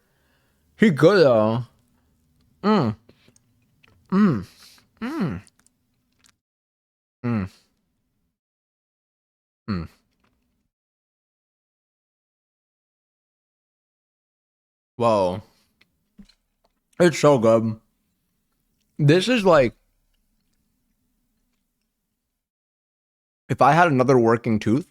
He's good though. Mm. Mm. Mm. Mm. Mm. Whoa. It's so good. This is like, if I had another working tooth,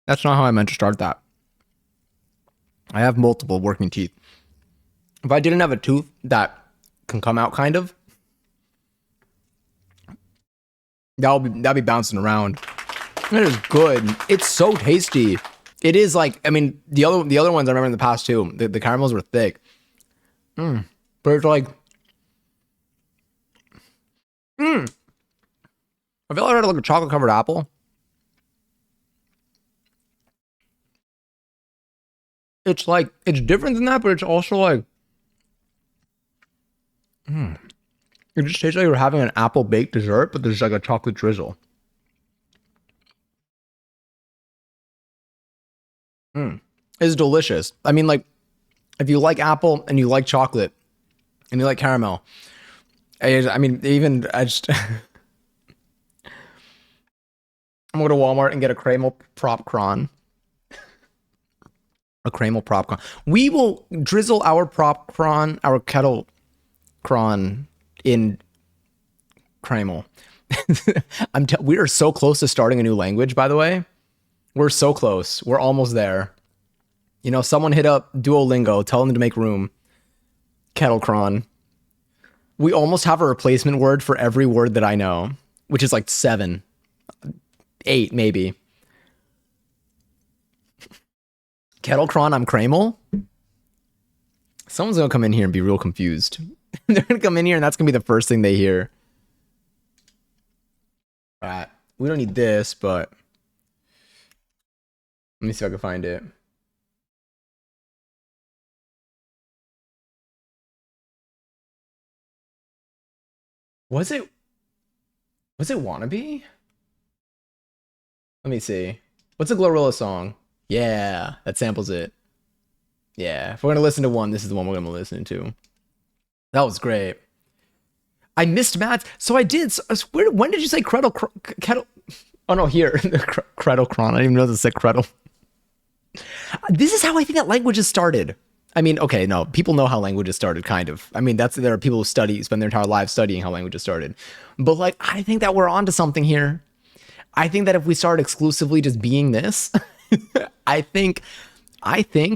that's not how I meant to start that. I have multiple working teeth. If I didn't have a tooth that can come out kind of, that'd be bouncing around. It is good. It's so tasty. It is like, I mean, the other ones I remember in the past too. The caramels were thick. But it's like, I feel like I had like a chocolate covered apple. It's like, it's different than that, but it's also like, it just tastes like you're having an apple baked dessert, but there's like a chocolate drizzle. It's delicious. I mean, like, if you like apple and you like chocolate and you like caramel, I mean, even I just I'm gonna go to Walmart and get a Kramel prop cron. A Kramel prop cron. We will drizzle our prop cron, our kettle cron in Kramel. We are so close to starting a new language, by the way. We're so close. We're almost there. You know, someone hit up Duolingo, tell them to make room. Kettlecron. We almost have a replacement word for every word that I know, which is like 7, 8 maybe. Kettlecron, I'm Kramel. Someone's gonna come in here and be real confused. They're gonna come in here and that's gonna be the first thing they hear. All right, we don't need this, but let me see if I can find it. Was it Wannabe? Let me see. What's a Glorilla song? Yeah, that samples it. Yeah, if we're gonna listen to one, this is the one we're gonna listen to. That was great. I missed Matt. So I did. So, when did you say Kettle? Oh no, here. Credocron. I didn't even know this said Credle. This is how I think that languages started. I mean, okay, no, people know how languages started, kind of. I mean, there are people who spend their entire lives studying how languages started. But like, I think that we're onto something here. I think that if we start exclusively just being this, I think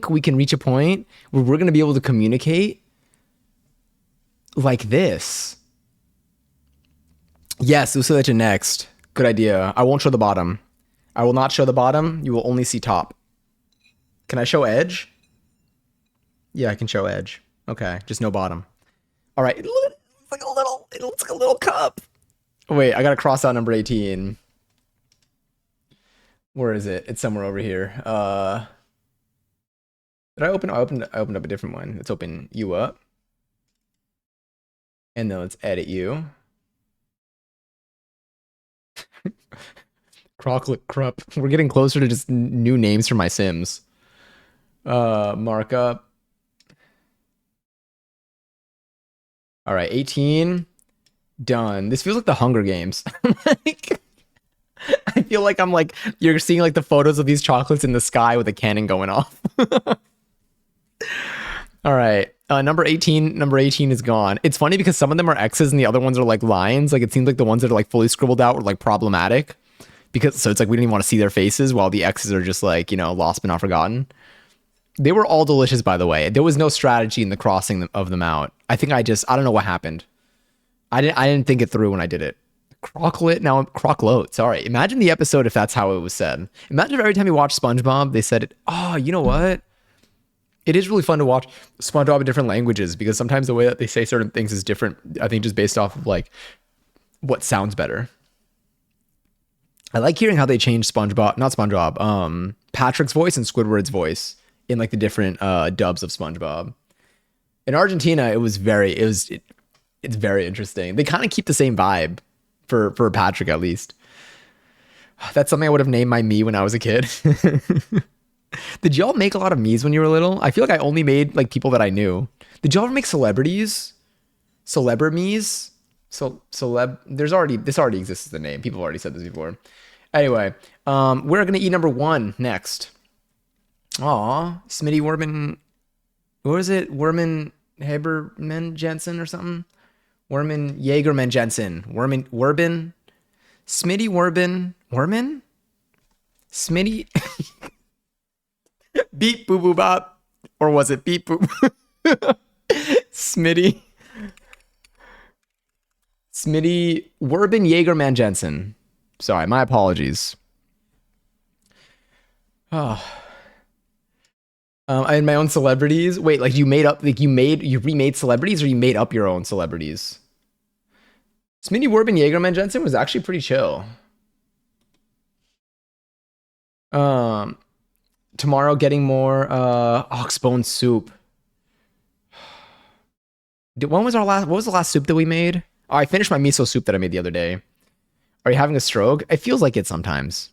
we can reach a point where we're going to be able to communicate like this. Yes, we'll say that to next. Good idea. I won't show the bottom. I will not show the bottom. You will only see top. Can I show edge? Yeah, I can show edge. Okay, just no bottom. All right, it looks like a little cup. Wait, I gotta cross out number 18. Where is it? It's somewhere over here. Did I open? I opened up a different one. Let's open you up, and then let's edit you. Crocklet Krupp. We're getting closer to just new names for my Sims. Markup. All right, 18. Done. This feels like the Hunger Games. Like, I feel like I'm like, you're seeing like the photos of these chocolates in the sky with a cannon going off. All right. Number 18 is gone. It's funny because some of them are X's and the other ones are like lines. Like it seems like the ones that are like fully scribbled out were like problematic. So it's like we didn't even want to see their faces while the X's are just like, you know, lost but not forgotten. They were all delicious, by the way. There was no strategy in the crossing of them out. I think I don't know what happened. I didn't think it through when I did it. Crocklet, now Crocklote. Sorry. Imagine the episode if that's how it was said. Imagine if every time you watch SpongeBob, they said it. Oh, you know what? It is really fun to watch SpongeBob in different languages because sometimes the way that they say certain things is different. I think just based off of like what sounds better. I like hearing how they change Patrick's voice and Squidward's voice in like the different dubs of SpongeBob. In Argentina, it's very interesting. They kind of keep the same vibe for Patrick at least. That's something I would have named my me when I was a kid. Did y'all make a lot of me's when you were little? I feel like I only made like people that I knew. Did y'all ever make celebrities? Celebrities? This already exists as the name. People have already said this before. Anyway, we're gonna eat number 1 next. Aw, Smitty Werman. What is it? Werman Haberman Jensen or something? Werman Jaegerman Jensen. Werben. Smitty Werman? Smitty. Beep boop boop bop. Or was it beep boop? Smitty Werben Jaegerman Jensen. Sorry, my apologies. Oh. I had my own celebrities. Wait, like you remade celebrities or you made up your own celebrities? Smitty Werben Jaegerman Jensen was actually pretty chill. Tomorrow getting more oxbone soup. What was the last soup that we made? Oh, I finished my miso soup that I made the other day. Are you having a stroke? It feels like it sometimes.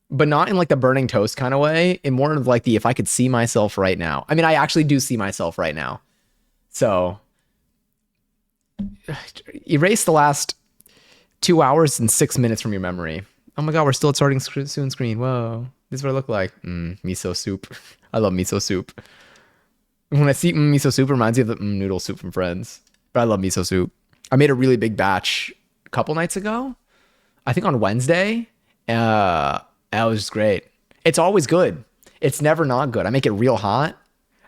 But not in like the burning toast kind of way. In more of like the if I could see myself right now. I mean, I actually do see myself right now. So erase the last 2 hours and 6 minutes from your memory. Oh my god, we're still at starting soon screen. Whoa. This is what I look like. Miso soup. I love miso soup. When I see miso soup, it reminds me of the noodle soup from Friends. But I love miso soup. I made a really big batch a couple nights ago. I think on Wednesday. That was just great. It's always good. It's never not good. I make it real hot.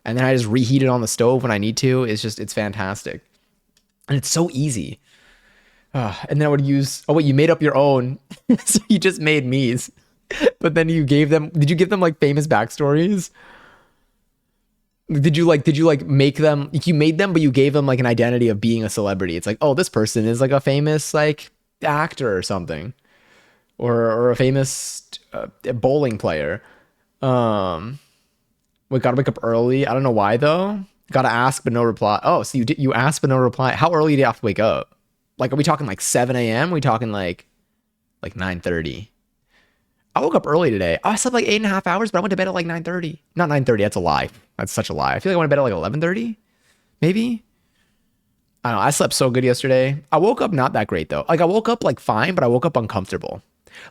And then I just reheat it on the stove when I need to. It's fantastic. And it's so easy. And then I would use... Oh, wait, you made up your own. So you just made me's. But then you gave them... Did you give them, like, famous backstories? Did you make them... You made them, but you gave them, like, an identity of being a celebrity. It's like, oh, this person is, like, a famous, like, actor or something. Or a famous bowling player. We gotta wake up early. I don't know why, though. Gotta ask, but no reply. Oh, so you asked, but no reply. How early do you have to wake up? Like, are we talking like 7 a.m.? Are we talking like 9:30? I woke up early today. Oh, I slept like 8.5 hours, but I went to bed at like 9:30. Not 9:30. That's a lie. That's such a lie. I feel like I went to bed at like 11:30, maybe. I don't know. I slept so good yesterday. I woke up not that great though. Like I woke up like fine, but I woke up uncomfortable.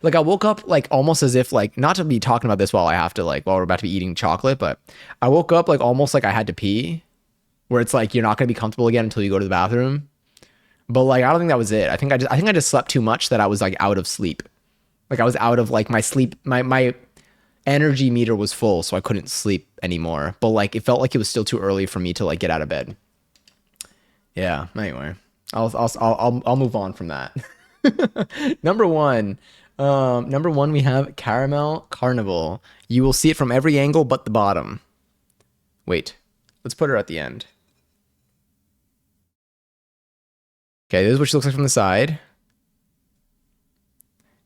Like I woke up like almost as if like, not to be talking about this while we're about to be eating chocolate, but I woke up like almost like I had to pee, where it's like you're not gonna be comfortable again until you go to the bathroom. But like I don't think that was it. I think I just slept too much that I was like out of sleep. Like I was out of like my sleep. My energy meter was full, so I couldn't sleep anymore. But like it felt like it was still too early for me to like get out of bed. Yeah. Anyway, I'll move on from that. Number one, we have Caramel Carnival. You will see it from every angle but the bottom. Wait, let's put her at the end. Okay, this is what she looks like from the side.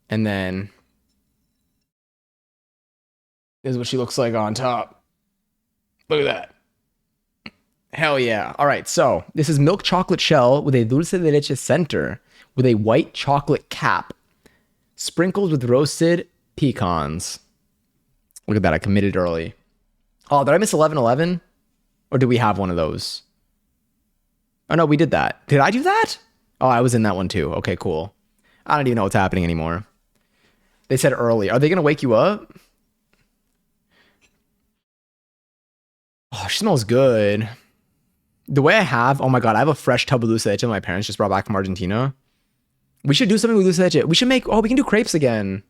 And then this is what she looks like on top. Look at that. Hell yeah. All right, so this is milk chocolate shell with a dulce de leche center with a white chocolate cap sprinkled with roasted pecans. Look at that, I committed early. Oh, did I miss 11-11? Or did we have one of those? Oh no, we did that. Did I do that? Oh, I was in that one too. Okay, cool. I don't even know what's happening anymore. They said early. Are they going to wake you up? Oh, she smells good. The way I have, oh my God, I have a fresh tub of dulce de leche my parents just brought back from Argentina. We should do something with dulce de leche. We should make, we can do crepes again.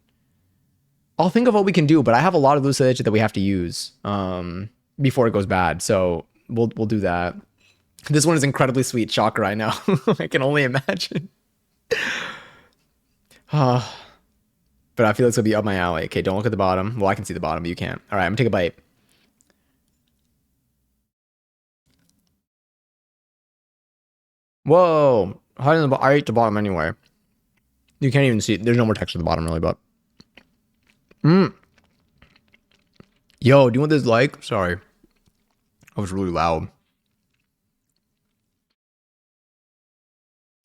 I'll think of what we can do, but I have a lot of dulce de leche that we have to use before it goes bad. So we'll do that. This one is incredibly sweet. Shocker, I know. I can only imagine. But I feel it's going to be up my alley. Okay, don't look at the bottom. Well, I can see the bottom, but you can't. All right, I'm going to take a bite. Whoa. Hiding in the I ate the bottom anyway. You can't even see it. There's no more text at the bottom really, but. Yo, do you want this like? Sorry. I was really loud.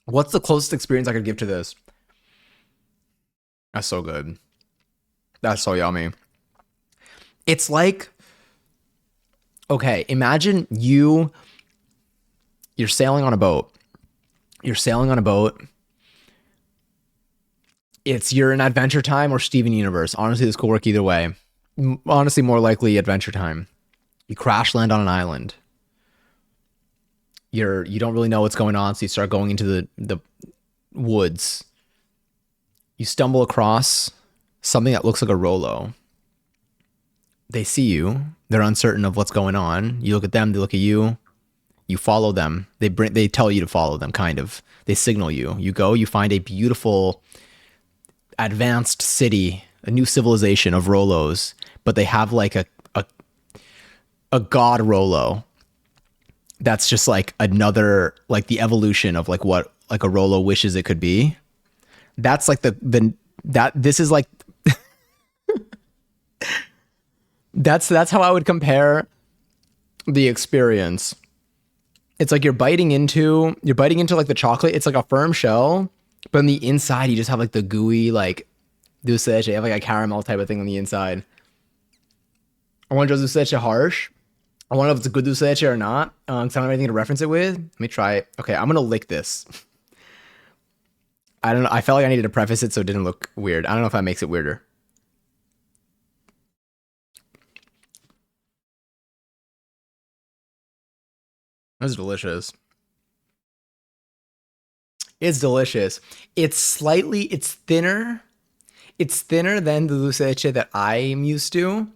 What's the closest experience I could give to this? That's so good. That's so yummy. It's like, okay, imagine you're sailing on a boat. You're sailing on a boat. You're in Adventure Time or Steven Universe. Honestly, this could work either way. Honestly, more likely Adventure Time. You crash land on an island. You don't really know what's going on, so you start going into the woods. You stumble across something that looks like a Rolo. They see you. They're uncertain of what's going on. You look at them. They look at you. You follow them. They tell you to follow them, kind of. They signal you. You go. You find a beautiful, advanced city, a new civilization of Rolos, but they have like a god Rolo. That's just like another, like the evolution of like what like a Rolo wishes it could be. That's like this is like that's how I would compare the experience. It's like you're biting into like the chocolate. It's like a firm shell, but on the inside you just have like the gooey like dulce de leche. You have like a caramel type of thing on the inside. I wonder if dulce de leche harsh. I wonder if it's a good dulce de leche or not. Because I don't have anything to reference it with. Let me try it. Okay, I'm gonna lick this. I don't know. I felt like I needed to preface it so it didn't look weird. I don't know if that makes it weirder. That's delicious. It's delicious. It's thinner. It's thinner than the dulce de leche that I'm used to.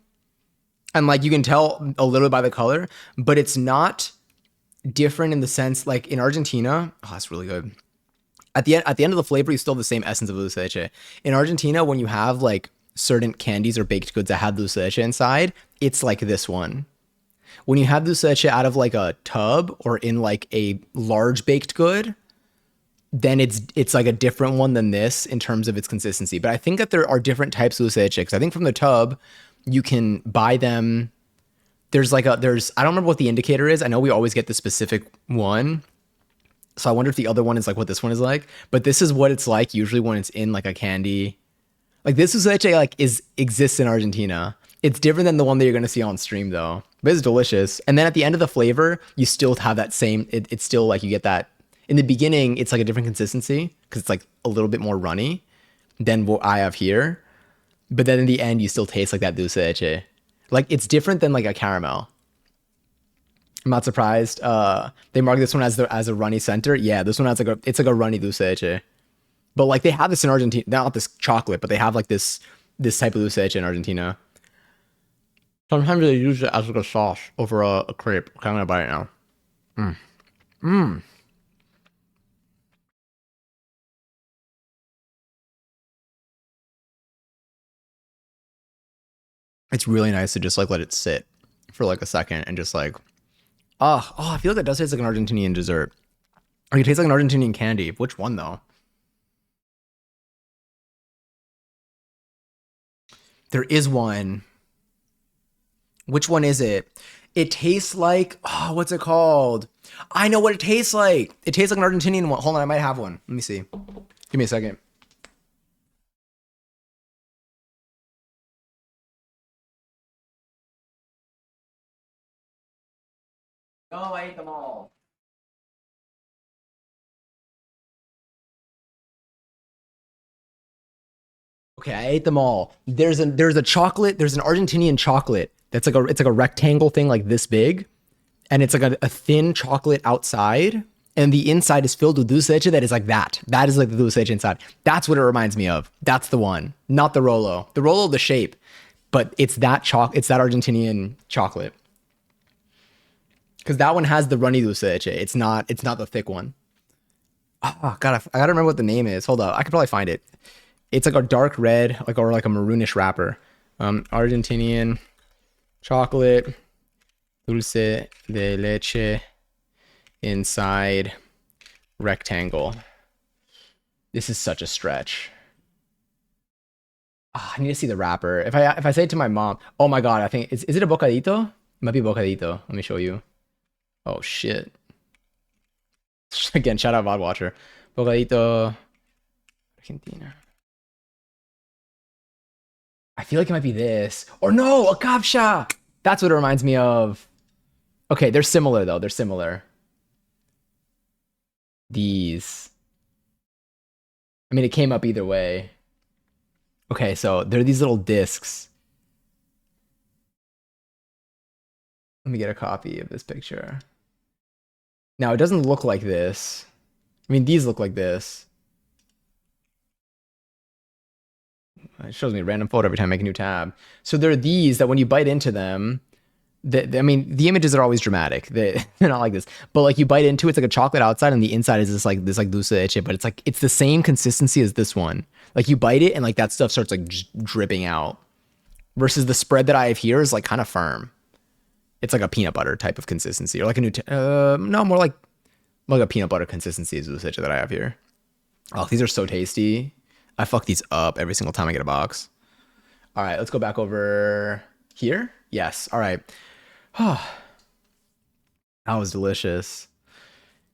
And like you can tell a little by the color, but it's not different in the sense like in Argentina. Oh, that's really good. At the end of the flavor, you still have the same essence of dulce de leche. In Argentina, when you have like certain candies or baked goods that have dulce de leche inside, it's like this one. When you have dulce de leche out of like a tub or in like a large baked good, then it's like a different one than this in terms of its consistency. But I think that there are different types of dulce de leche. Because I think from the tub, you can buy them. I don't remember what the indicator is. I know we always get the specific one. So I wonder if the other one is like what this one is like. But this is what it's like usually when it's in like a candy. Like this dulce de leche like exists in Argentina. It's different than the one that you're going to see on stream though. But it's delicious. And then at the end of the flavor, you still have that same, it's still like you get that. In the beginning, it's like a different consistency because it's like a little bit more runny than what I have here. But then in the end, you still taste like that dulce de leche. Like it's different than like a caramel. I'm not surprised. They mark this one as a runny center. Yeah, this one has it's like a runny dulce de leche. But like they have this in Argentina, not this chocolate, but they have like this type of dulce de leche in Argentina. Sometimes they use it as like a sauce over a crepe. Okay, I'm gonna buy it now. It's really nice to just like let it sit for like a second and just like, I feel like that does taste like an Argentinian dessert. Or it tastes like an Argentinian candy. Which one though? There is one. Which one is it? It tastes like, what's it called? I know what it tastes like. It tastes like an Argentinian one. Hold on, I might have one. Let me see. Give me a second. Oh, I ate them all. Okay, I ate them all. There's a chocolate, there's an Argentinian chocolate that's like it's like a rectangle thing like this big. And it's like a thin chocolate outside. And the inside is filled with dulce de leche that is like that. That is like the dulce de leche inside. That's what it reminds me of. That's the one. Not the Rolo. The Rolo, the shape. But it's that it's that Argentinian chocolate. Because that one has the runny dulce de leche. It's not the thick one. Oh god, I gotta remember what the name is. Hold up. I could probably find it. It's like a dark red, or like a maroonish wrapper. Argentinian chocolate dulce de leche inside rectangle. This is such a stretch. Ah, I need to see the wrapper. If I say it to my mom, oh my god, I think is it a bocadito? It might be bocadito. Let me show you. Oh shit. Again, shout out VOD Watcher. Bocadito Argentina. I feel like it might be this. Or no, a captcha. That's what it reminds me of. Okay, they're similar though. They're similar. These. I mean, it came up either way. Okay, so they're these little discs. Let me get a copy of this picture. Now, it doesn't look like this. I mean, these look like this. It shows me a random photo every time I make a new tab. So there are these that when you bite into them, I mean, the images are always dramatic. They're not like this, but like you bite into it, it's like a chocolate outside, and the inside is this like dulce de leche. But it's the same consistency as this one. Like you bite it, and like that stuff starts like dripping out. Versus the spread that I have here is like kind of firm. It's like a peanut butter type of consistency, or like a no, more like a peanut butter consistency is dulce de leche that I have here. Oh, these are so tasty. I fuck these up every single time I get a box. All right, let's go back over here. Yes. All right. Oh, that was delicious.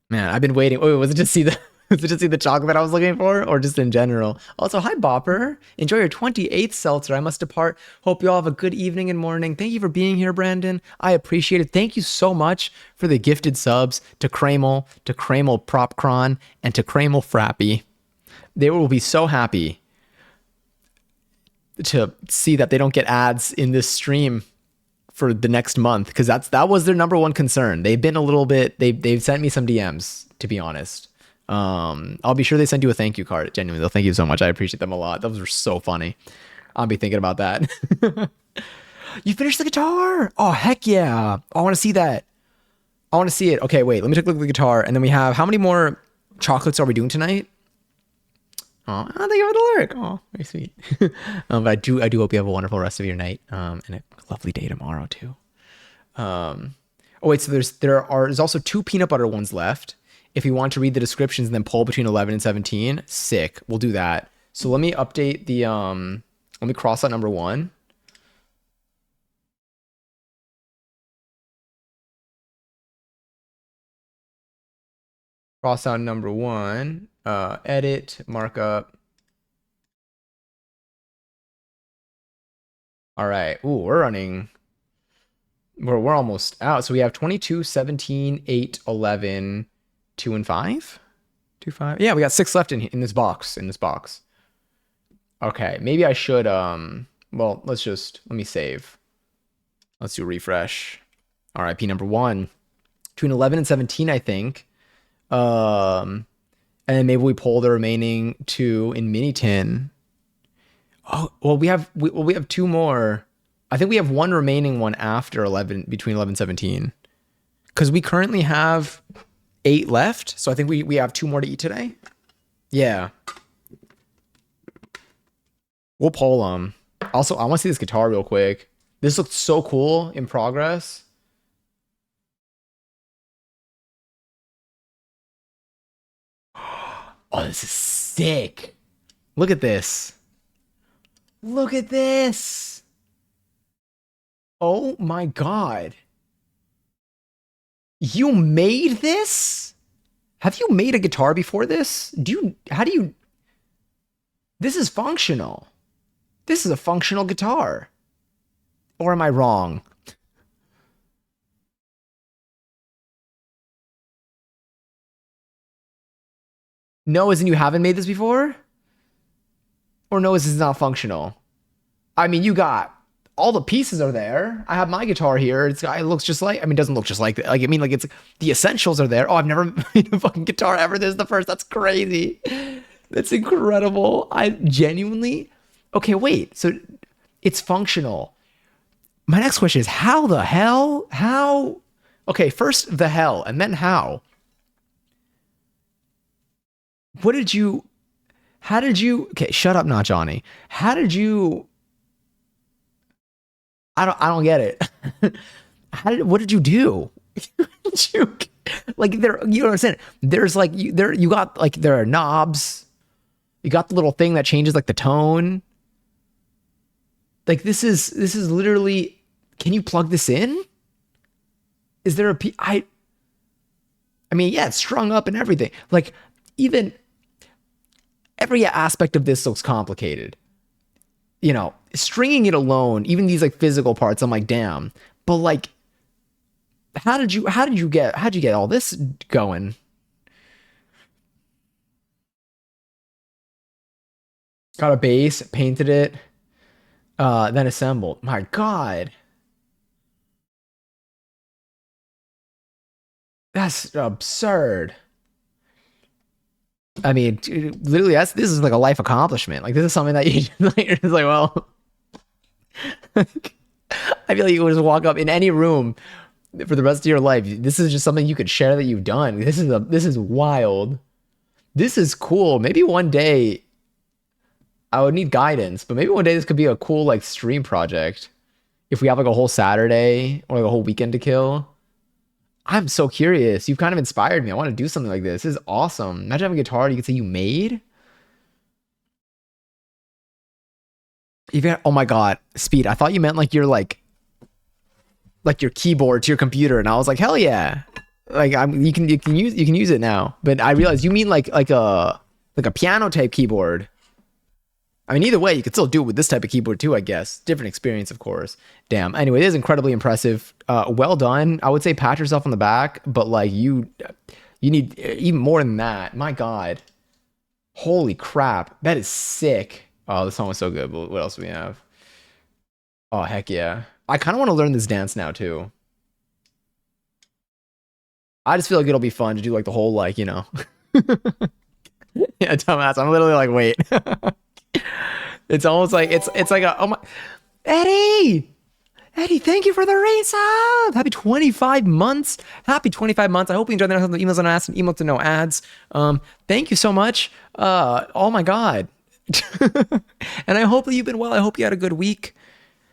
Man, I've been waiting. Oh, was it just see the was it just see the chocolate I was looking for, or just in general? Also, hi Bopper. Enjoy your 28th seltzer. I must depart. Hope you all have a good evening and morning. Thank you for being here, Brandon. I appreciate it. Thank you so much for the gifted subs to Kramel, Propcron, and to Kramel Frappy. They will be so happy to see that they don't get ads in this stream for the next month, because that was their number one concern. They've been a little bit, they've sent me some DMs, to be honest. I'll be sure they send you a thank you card. Genuinely, they'll thank you so much. I appreciate them a lot. Those were so funny. I'll be thinking about that. You finished the guitar? Oh, heck yeah. I want to see that. I want to see it. Okay, wait, let me take a look at the guitar. And then we have, how many more chocolates are we doing tonight? Oh, thank you for the lyric. Oh, very sweet. But I do hope you have a wonderful rest of your night, and a lovely day tomorrow too. Oh wait, so there's also 2 peanut butter ones left. If you want to read the descriptions and then poll between 11 and 17, sick. We'll do that. So let me update the let me cross out number 1. Cross out number 1. Edit, markup. All right. Ooh, we're almost out. So we have 22, 17, 8, 11, 2 and 5. 2, 5. Yeah, we got 6 left in this box. Okay, maybe I should well, let me save. Let's do a refresh. RIP number 1. Between 11 and 17, I think. And then maybe we pull the remaining 2 in mini tin. Oh, well, we have 2 more. I think we have 1 remaining one after 11, between 11 and 17. Because we currently have 8 left. So I think we have 2 more to eat today. Yeah. We'll pull them. Also, I want to see this guitar real quick. This looks so cool in progress. Oh, this is sick. Look at this. Look at this. Oh my God. You made this? Have you made a guitar before this? This is functional. This is a functional guitar. Or am I wrong? No, as in you haven't made this before? Or no, as in it's not functional? I mean, you got all the pieces are there. I have my guitar here. It looks just like, I mean, it doesn't look just like, I mean, like it's, the essentials are there. Oh, I've never made a fucking guitar ever. This is the first. That's crazy. That's incredible. I genuinely, okay, wait. So it's functional. My next question is how the hell? How? Okay, first the hell and then how? How did you, okay, shut up, not Johnny. How did you, I don't get it. What did you do? Like there, you know what I'm saying? There's like you got like there are knobs. You got the little thing that changes like the tone. Like this is literally. Can you plug this in? Is there a I mean, yeah, it's strung up and everything. Like even every aspect of this looks complicated. You know, stringing it alone, even these like physical parts, I'm like, damn. But like, how'd you get all this going? Got a base, painted it, then assembled. My God, that's absurd. I mean, literally, this is like a life accomplishment. Like this is something that you like, it's like, well, I feel like you would just walk up in any room for the rest of your life. This is just something you could share that you've done. This is wild. This is cool. Maybe one day I would need guidance, but maybe one day this could be a cool like stream project. If we have like a whole Saturday or like a whole weekend to kill. I'm so curious. You've kind of inspired me. I want to do something like this. This is awesome. Imagine having a guitar you could say you made. Even oh my God, Speed. I thought you meant like your keyboard to your computer, and I was like, hell yeah. Like you can use it now. But I realized you mean like a piano type keyboard. I mean, either way, you could still do it with this type of keyboard too, I guess. Different experience, of course. Damn. Anyway, it is incredibly impressive. Well done. I would say pat yourself on the back, but like you need even more than that. My God. Holy crap. That is sick. Oh, this song was so good. But what else do we have? Oh, heck yeah. I kind of want to learn this dance now too. I just feel like it'll be fun to do like the whole like, you know. Yeah, dumbass. I'm literally like, wait. It's almost like it's like a oh my Eddie! Eddie, thank you for the race up! Happy 25 months. Happy 25 months. I hope you enjoyed the emails on ads and email to no ads. Thank you so much. Oh my God. And I hope that you've been well. I hope you had a good week.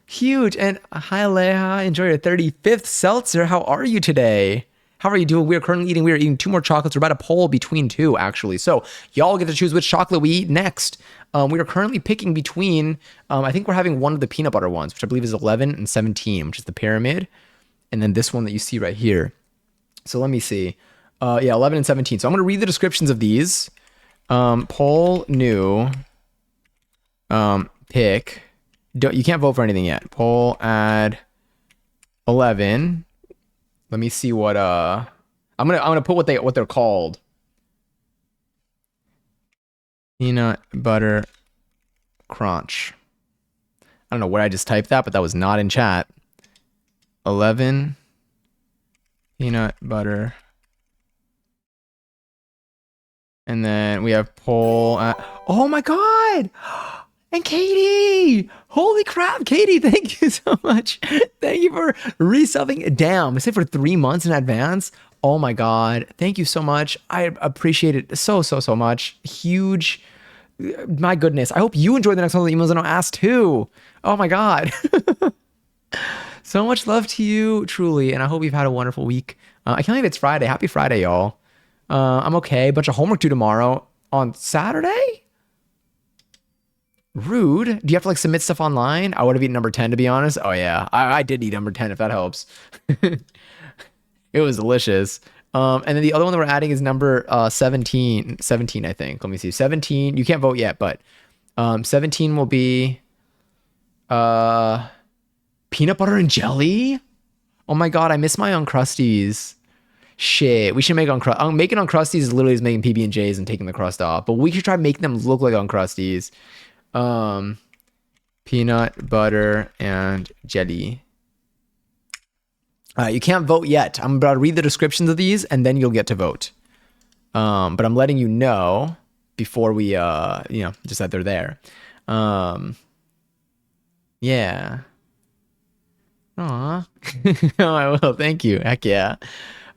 Huge. And hi Leha, enjoy your 35th seltzer. How are you today? How are you doing? We are eating 2 more chocolates. We're about to poll between 2, actually. So y'all get to choose which chocolate we eat next. We are currently picking between, I think we're having one of the peanut butter ones, which I believe is 11 and 17, which is the pyramid. And then this one that you see right here. So let me see. Yeah, 11 and 17. So I'm going to read the descriptions of these. Poll new. Pick. You can't vote for anything yet. Poll add 11. Let me see what I'm gonna put what they're called. Peanut butter crunch. I don't know where I just typed that, but that was not in chat. 11 peanut butter. And then we have poll. Oh my God! And Katie! Holy crap, Katie, thank you so much. Thank you for resubbing. Damn, I said for 3 months in advance. Oh my God. Thank you so much. I appreciate it so much. Huge. My goodness. I hope you enjoy the next one of the emails and I'll ask too. Oh my God. So much love to you, truly. And I hope you've had a wonderful week. I can't believe it's Friday. Happy Friday, y'all. I'm okay. Bunch of homework due tomorrow on Saturday? Rude. Do you have to like submit stuff online? I would have eaten number 10 to be honest. Oh yeah, I did eat number 10 if that helps. It was delicious. And then the other one that we're adding is number 17 I think. Let me see. 17. You can't vote yet, but 17 will be peanut butter and jelly. Oh my God, I miss my Uncrusties. Shit, we should make making Uncrusties is literally just making PB&Js and taking the crust off, but we should try making them look like Uncrusties. Peanut butter and jelly. You can't vote yet. I'm about to read the descriptions of these and then you'll get to vote. But I'm letting you know before we just that they're there. Yeah. Aw. Oh, I will. Thank you. Heck yeah.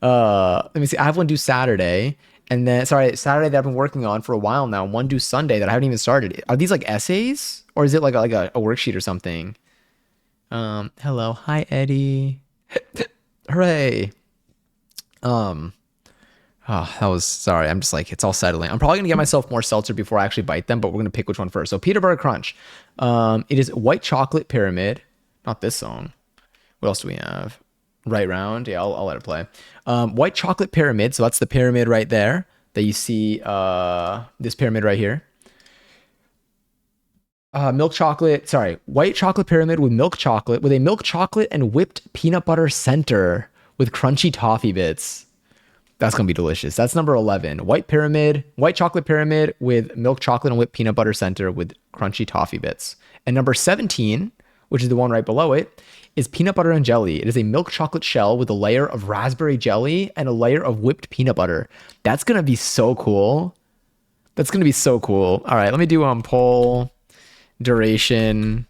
Let me see. I have one due Saturday. And then, Saturday that I've been working on for a while now. One due Sunday that I haven't even started. Are these like essays? Or is it like a worksheet or something? Hello. Hi, Eddie. Hooray. Oh, that was sorry. I'm just like it's all settling. I'm probably gonna get myself more seltzer before I actually bite them, but we're gonna pick which one first. So peanut butter crunch. It is white chocolate pyramid. Not this song. What else do we have? Right round. Yeah, I'll let it play. White chocolate pyramid. So that's the pyramid right there that you see. This pyramid right here. Milk chocolate. Sorry, white chocolate pyramid with a milk chocolate and whipped peanut butter center with crunchy toffee bits. That's gonna be delicious. That's number 11. White chocolate pyramid with milk chocolate and whipped peanut butter center with crunchy toffee bits. And number 17, which is the one right below it, is peanut butter and jelly. It is a milk chocolate shell with a layer of raspberry jelly and a layer of whipped peanut butter. That's gonna be so cool. That's gonna be so cool. All right, let me do poll duration.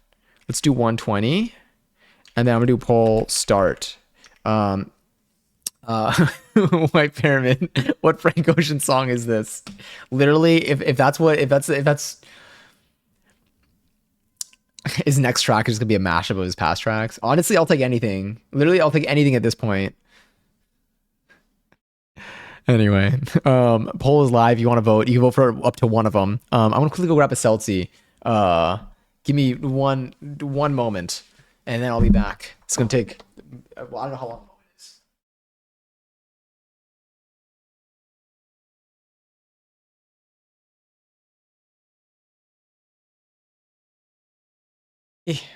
Let's do 120, and then I'm gonna do poll start. White Pyramid. What Frank Ocean song is this? Literally, if that's his next track is just gonna be a mashup of his past tracks. Honestly, I'll take anything. Literally, I'll take anything at this point. Anyway, poll is live. You want to vote? You can vote for up to one of them. I'm gonna quickly go grab a seltzy. Give me one moment, and then I'll be back. It's gonna take. Well, I don't know how long.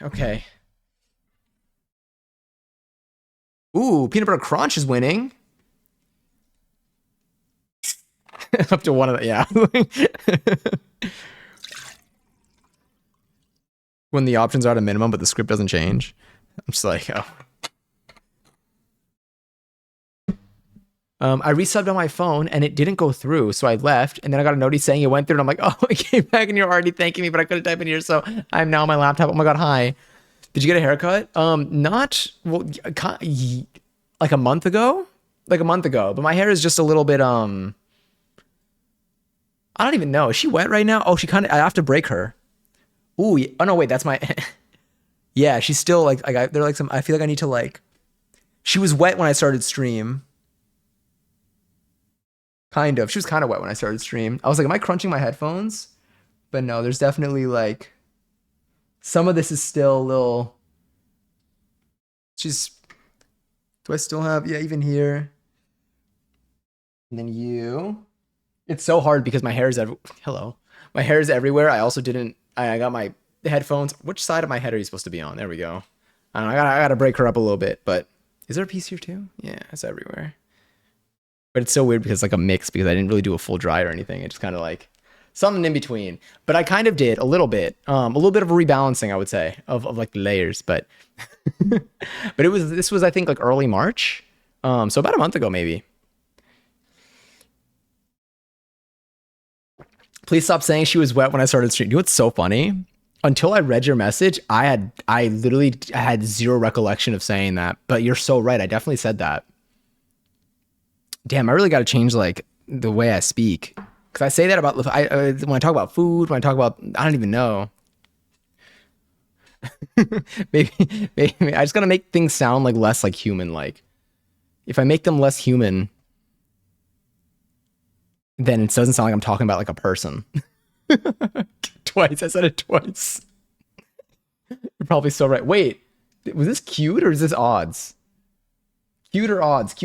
Okay. Ooh, peanut butter crunch is winning. Up to one of the, yeah. When the options are at a minimum, but the script doesn't change. I'm just like, oh. I resubbed on my phone and it didn't go through, so I left, and then I got a notice saying it went through, and I'm like, oh, it came back and you're already thanking me, but I couldn't type in here, so I'm now on my laptop. Oh my god, hi. Did you get a haircut? Not well, like a month ago, but my hair is just a little bit I don't even know. Is she wet right now? Oh, she kind of. I have to break her. Ooh. Oh no, wait. That's my. Yeah, she's still like. They're like some. I feel like I need to like. She was wet when I started stream. Kind of. She was kind of wet when I started stream. I was like, am I crunching my headphones? But no, there's definitely like. Some of this is still a little. She's. Do I still have? Yeah, even here. And then you. It's so hard because my hair is hello. My hair is everywhere. I also didn't. I got my headphones. Which side of my head are you supposed to be on? There we go. I don't know. I gotta break her up a little bit. But is there a piece here too? Yeah, it's everywhere. But it's so weird because like a mix because I didn't really do a full dry or anything. It just kind of like something in between. But I kind of did a little bit of a rebalancing, I would say, of like layers. But but this was I think like early March. So about a month ago maybe. Please stop saying she was wet when I started streaming. You know what's so funny? Until I read your message, I literally had zero recollection of saying that. But you're so right. I definitely said that. Damn, I really got to change like the way I speak because I say that about when I talk about food, when I talk about I don't even know. maybe I just gotta make things sound like less like human. Like if I make them less human, then it doesn't sound like I'm talking about like a person. Twice. I said it twice. You're probably so right. Wait, was this cute or is this odds? Cuter odds.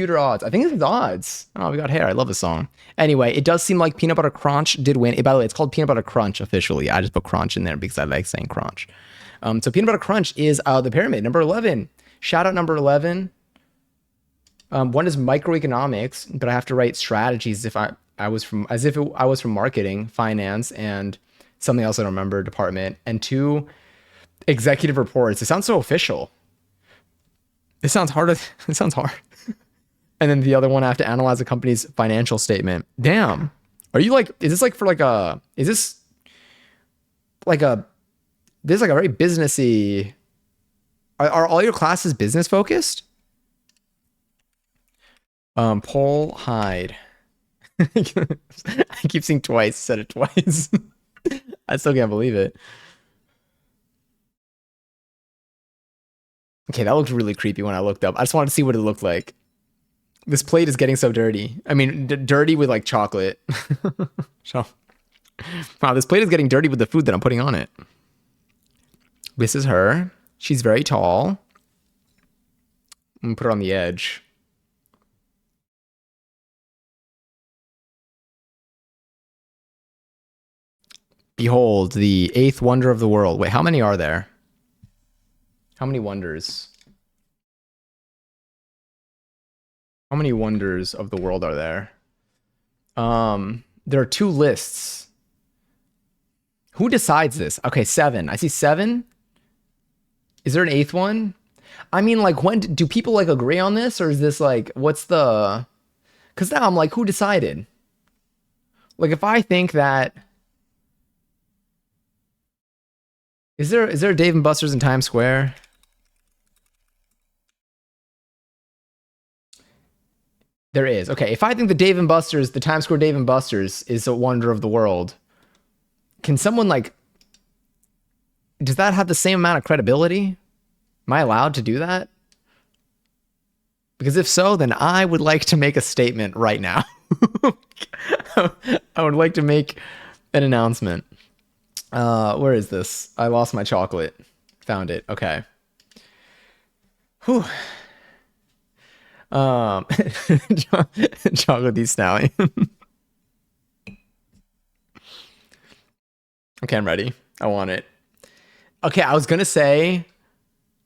I think this is odds. Oh, we got hair. I love this song. Anyway, it does seem like Peanut Butter Crunch did win. By the way, it's called Peanut Butter Crunch officially. I just put crunch in there because I like saying crunch. So Peanut Butter Crunch is the pyramid, number 11. Shout out number 11. One is microeconomics, but I have to write strategies if I was from marketing, finance, and something else I don't remember, department. And 2, executive reports. It sounds so official. It sounds hard. It sounds hard. And then the other one, I have to analyze the company's financial statement. Damn. Are you like, is this like for like a, is this like a, this is like a very businessy, are all your classes business focused? Poll hide. I keep seeing twice, said it twice. I still can't believe it. Okay, that looked really creepy when I looked up. I just wanted to see what it looked like. This plate is getting so dirty. I mean, dirty with like chocolate. So, wow, this plate is getting dirty with the food that I'm putting on it. This is her. She's very tall. I'm gonna put her on the edge. Behold, the eighth wonder of the world. Wait, how many are there? How many wonders? How many wonders of the world are there? There are 2 lists. Who decides this? Okay, 7. I see 7. Is there an 8th one? I mean, like, when do people like agree on this, or is this like, what's the? Because now I'm like, who decided? Like, if I think that, is there a Dave and Buster's in Times Square? There is. Okay, if I think the Dave and Buster's, the Times Square Dave and Buster's is a wonder of the world, can someone like, does that have the same amount of credibility? Am I allowed to do that? Because if so, then I would like to make a statement right now. I would like to make an announcement. Where is this? I lost my chocolate. Found it. Okay. Whew. Chocolate D Snally. Okay, I'm ready. I want it. Okay, I was gonna say,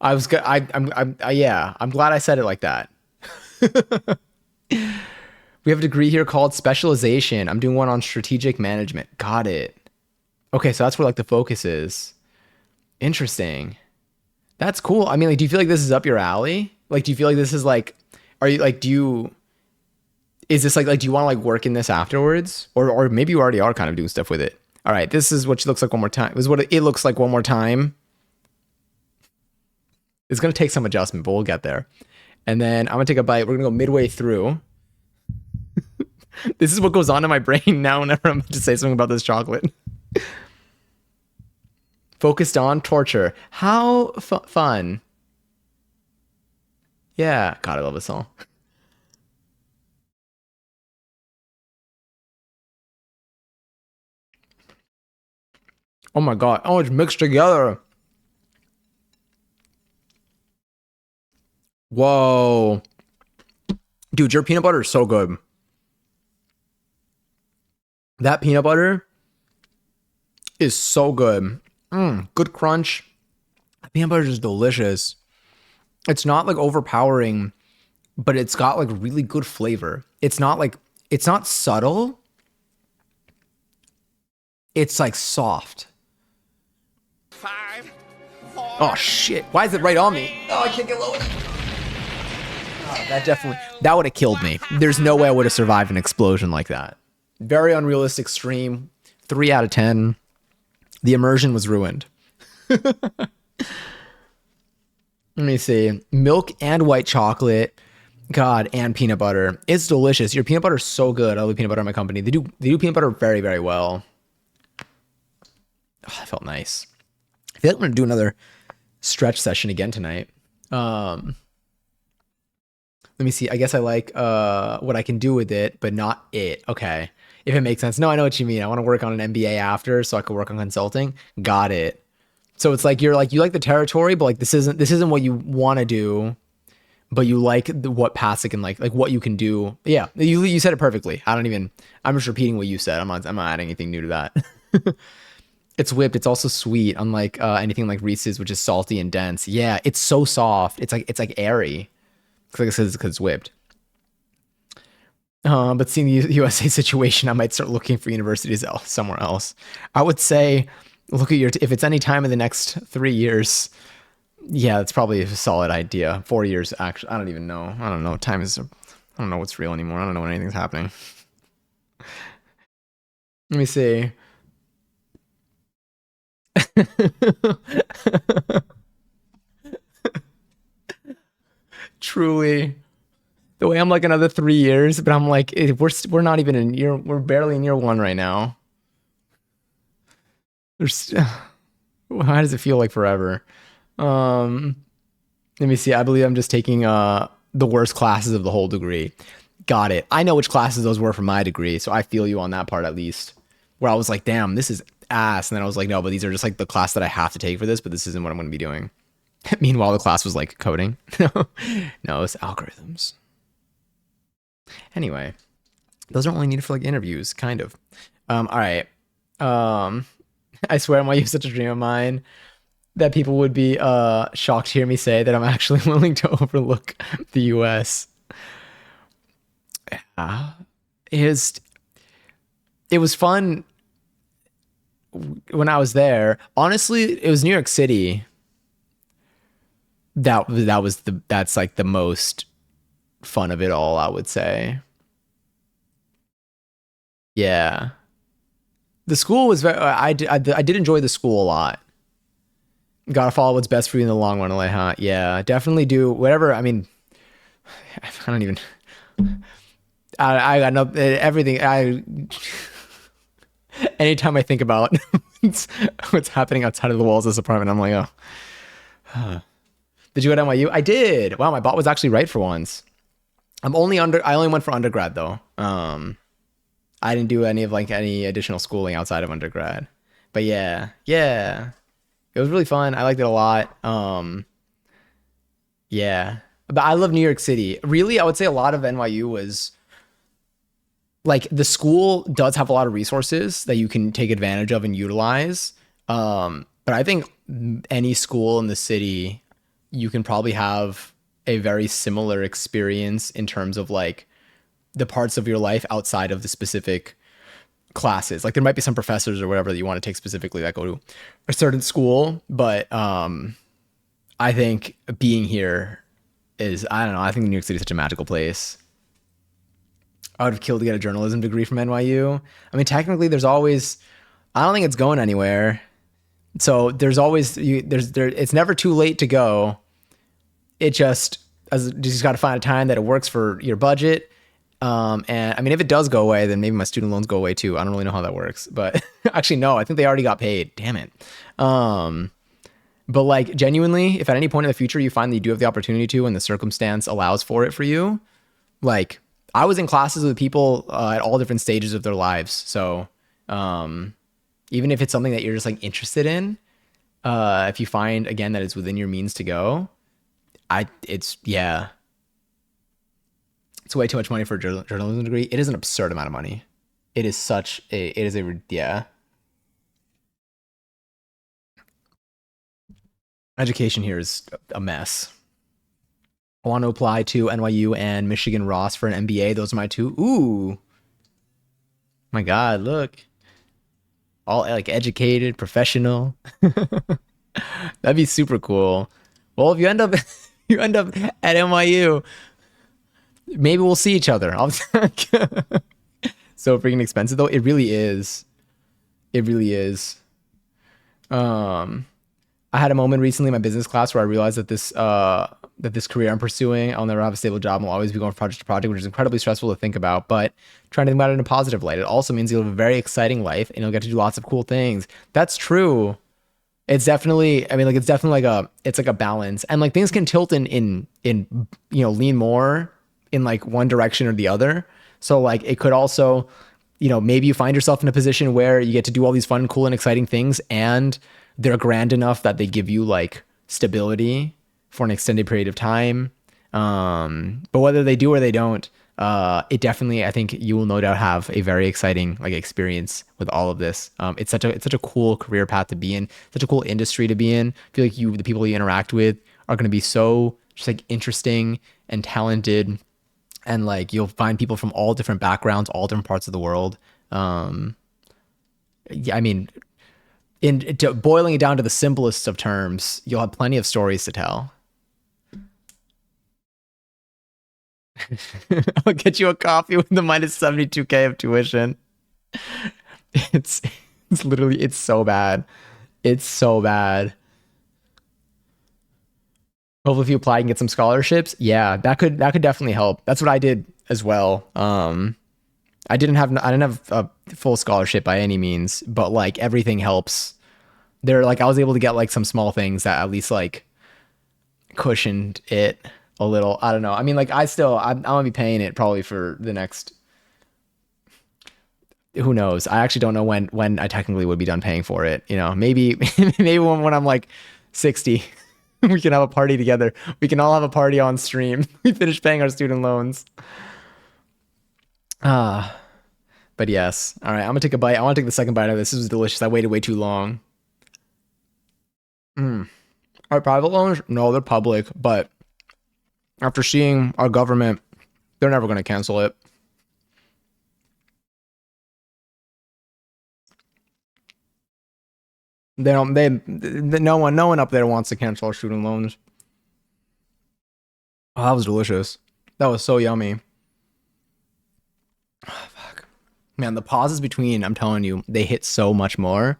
I'm glad I said it like that. We have a degree here called specialization. I'm doing one on strategic management. Got it. Okay, so that's where like the focus is. Interesting. That's cool. I mean, like, do you feel like this is up your alley? Like, do you feel like this is like, are you like, is this like, do you want to like work in this afterwards? Or maybe you already are kind of doing stuff with it. All right, this is what she looks like one more time. This is what it looks like one more time. It's going to take some adjustment, but we'll get there. And then I'm going to take a bite. We're going to go midway through. This is what goes on in my brain now whenever I'm about to say something about this chocolate. Focused on torture. How fun. Yeah. God, I love this song. Oh my God. Oh, it's mixed together. Whoa. Dude, your peanut butter is so good. That peanut butter is so good. Good crunch. Peanut butter is delicious. It's not like overpowering, but it's got like really good flavor. It's not subtle. It's like soft. 5, 4. Oh shit. Why is it right on me? Oh, I can't get low enough. That would have killed me. There's no way I would have survived an explosion like that. Very unrealistic stream. 3 out of 10. The immersion was ruined. Let me see. Milk and white chocolate. God, and peanut butter. It's delicious. Your peanut butter is so good. I love peanut butter in my company. They do peanut butter very, very well. Oh, that felt nice. I feel like I'm going to do another stretch session again tonight. Let me see. I guess I like what I can do with it, but not it. Okay. If it makes sense. No, I know what you mean. I want to work on an MBA after so I could work on consulting. Got it. So it's like you like the territory, but like this isn't what you want to do, but you like what Pasek and like what you can do. Yeah, you said it perfectly. I'm just repeating what you said. I'm not adding anything new to that. It's whipped. It's also sweet, unlike anything like Reese's, which is salty and dense. Yeah, it's so soft. It's like airy. Like I said, because it's whipped. But seeing the USA situation, I might start looking for universities somewhere else. I would say, look at if it's any time in the next 3 years, yeah, that's probably a solid idea. 4 years, actually. I don't even know. I don't know. I don't know what's real anymore. I don't know when anything's happening. Let me see. Truly. The way I'm like another 3 years, but I'm like, we're not even in we're barely in year 1 right now. How does it feel like forever? Let me see. I believe I'm just taking the worst classes of the whole degree. Got it. I know which classes those were for my degree, so I feel you on that part at least. Where I was like, damn, this is ass. And then I was like, no, but these are just like the class that I have to take for this, but this isn't what I'm going to be doing. Meanwhile, the class was like coding. No, it's algorithms. Anyway, those are only needed for like interviews, kind of. All right. I swear NYU is such a dream of mine that people would be shocked to hear me say that I'm actually willing to overlook the US. It was fun when I was there. Honestly, it was New York City that's like the most fun of it all, I would say. Yeah. The school was very I did enjoy the school a lot. Gotta follow what's best for you in the long run, like, huh? Yeah, definitely do whatever. I mean, I don't even. I got no everything. Anytime I think about what's happening outside of the walls of this apartment, I'm like, oh. Did you go to NYU? I did. Wow, my bot was actually right for once. I only went for undergrad though. I didn't do any additional schooling outside of undergrad. But yeah. It was really fun. I liked it a lot. Yeah. But I love New York City. Really, I would say a lot of NYU was like the school does have a lot of resources that you can take advantage of and utilize. But I think any school in the city, you can probably have a very similar experience in terms of like the parts of your life outside of the specific classes. Like there might be some professors or whatever that you want to take specifically that go to a certain school, but I think being here is, I don't know, I think New York City is such a magical place. I would have killed to get a journalism degree from NYU. I mean, technically there's always, I don't think it's going anywhere. So there's always, it's never too late to go. It just got to find a time that it works for your budget. And I mean, if it does go away, then maybe my student loans go away too. I don't really know how that works, but actually, no, I think they already got paid. Damn it. But like genuinely, if at any point in the future you find that you do have the opportunity to, and the circumstance allows for it for you, like I was in classes with people at all different stages of their lives. So, even if it's something that you're just like interested in, if you find again that it's within your means to go, it's way too much money for a journalism degree. It is an absurd amount of money. It is yeah. Education here is a mess. I want to apply to NYU and Michigan Ross for an MBA. Those are my two. Ooh. My God, look. All like educated, professional. That'd be super cool. Well, if you end up at NYU, maybe we'll see each other. So freaking expensive though. It really is. It really is. I had a moment recently in my business class where I realized that this career I'm pursuing, I'll never have a stable job. I'll always be going from project to project, which is incredibly stressful to think about, but trying to think about it in a positive light. It also means you'll have a very exciting life and you'll get to do lots of cool things. That's true. It's definitely it's like a balance, and like things can tilt in lean more in like one direction or the other. So like it could also, maybe you find yourself in a position where you get to do all these fun, cool, and exciting things, and they're grand enough that they give you like stability for an extended period of time. But whether they do or they don't, it definitely, I think you will no doubt have a very exciting like experience with all of this. It's such a cool career path to be in, such a cool industry to be in. I feel like the people you interact with are going to be so just like interesting and talented, and like you'll find people from all different backgrounds, all different parts of the world. Yeah, I mean, boiling it down to the simplest of terms, you'll have plenty of stories to tell. I'll get you a coffee with the minus 72K of tuition. It's literally, it's so bad. It's so bad. Hopefully if you apply and get some scholarships, yeah, that could definitely help. That's what I did as well. I didn't have a full scholarship by any means, but like everything helps. I was able to get like some small things that at least like cushioned it a little. I don't know. I mean, like I'm gonna be paying it probably for the next. Who knows? I actually don't know when I technically would be done paying for it. You know, maybe maybe when I'm like 60, we can have a party together. We can all have a party on stream. We finish paying our student loans. But yes. All right, I'm gonna take a bite. I want to take the second bite of this. This was delicious. I waited way too long. Are private loans? No, they're public. But after seeing our government, they're never gonna cancel it. They don't. No one up there wants to cancel our student loans. Oh, that was delicious. That was so yummy. Oh, fuck, man, the pauses between, I'm telling you, they hit so much more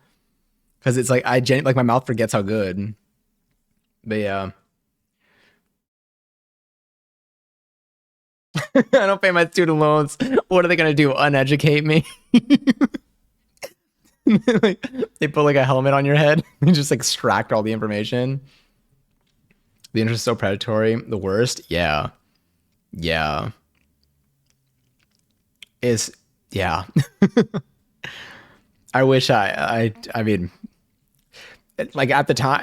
because it's like like my mouth forgets how good. But yeah, I don't pay my student loans. What are they gonna do? Uneducate me? Like, they put like a helmet on your head and just like extract all the information. The interest is so predatory. The worst. Yeah. Yeah. Is yeah. I wish I mean, like at the time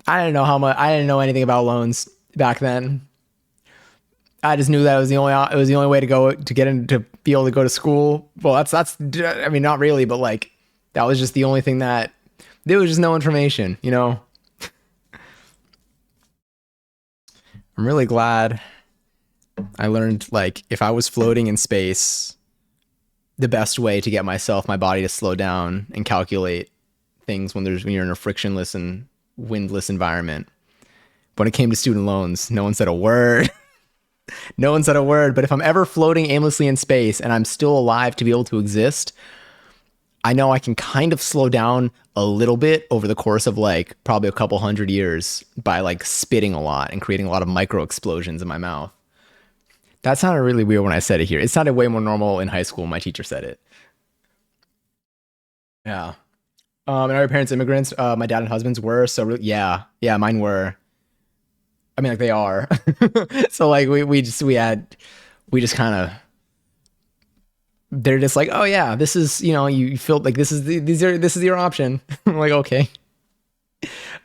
I didn't know how much. I didn't know anything about loans back then. I just knew that it was the only way to go to get in to be able to go to school. Well, that's I mean, not really, but like that was just the only thing that there was just no information, you know. I'm really glad I learned like if I was floating in space, the best way to get my body to slow down and calculate things when you're in a frictionless and windless environment. When it came to student loans, no one said a word. No one said a word. But if I'm ever floating aimlessly in space and I'm still alive to be able to exist, I know I can kind of slow down a little bit over the course of like probably a couple 100 years by like spitting a lot and creating a lot of micro explosions in my mouth. That sounded really weird when I said it here. It sounded way more normal in high school when my teacher said it. Yeah. And our parents immigrants, my dad and husband's were, so yeah, mine were. I mean, like they are. So like we just kind of, they're just like, oh yeah, this is, you know, you feel like this is your option. I'm like, okay.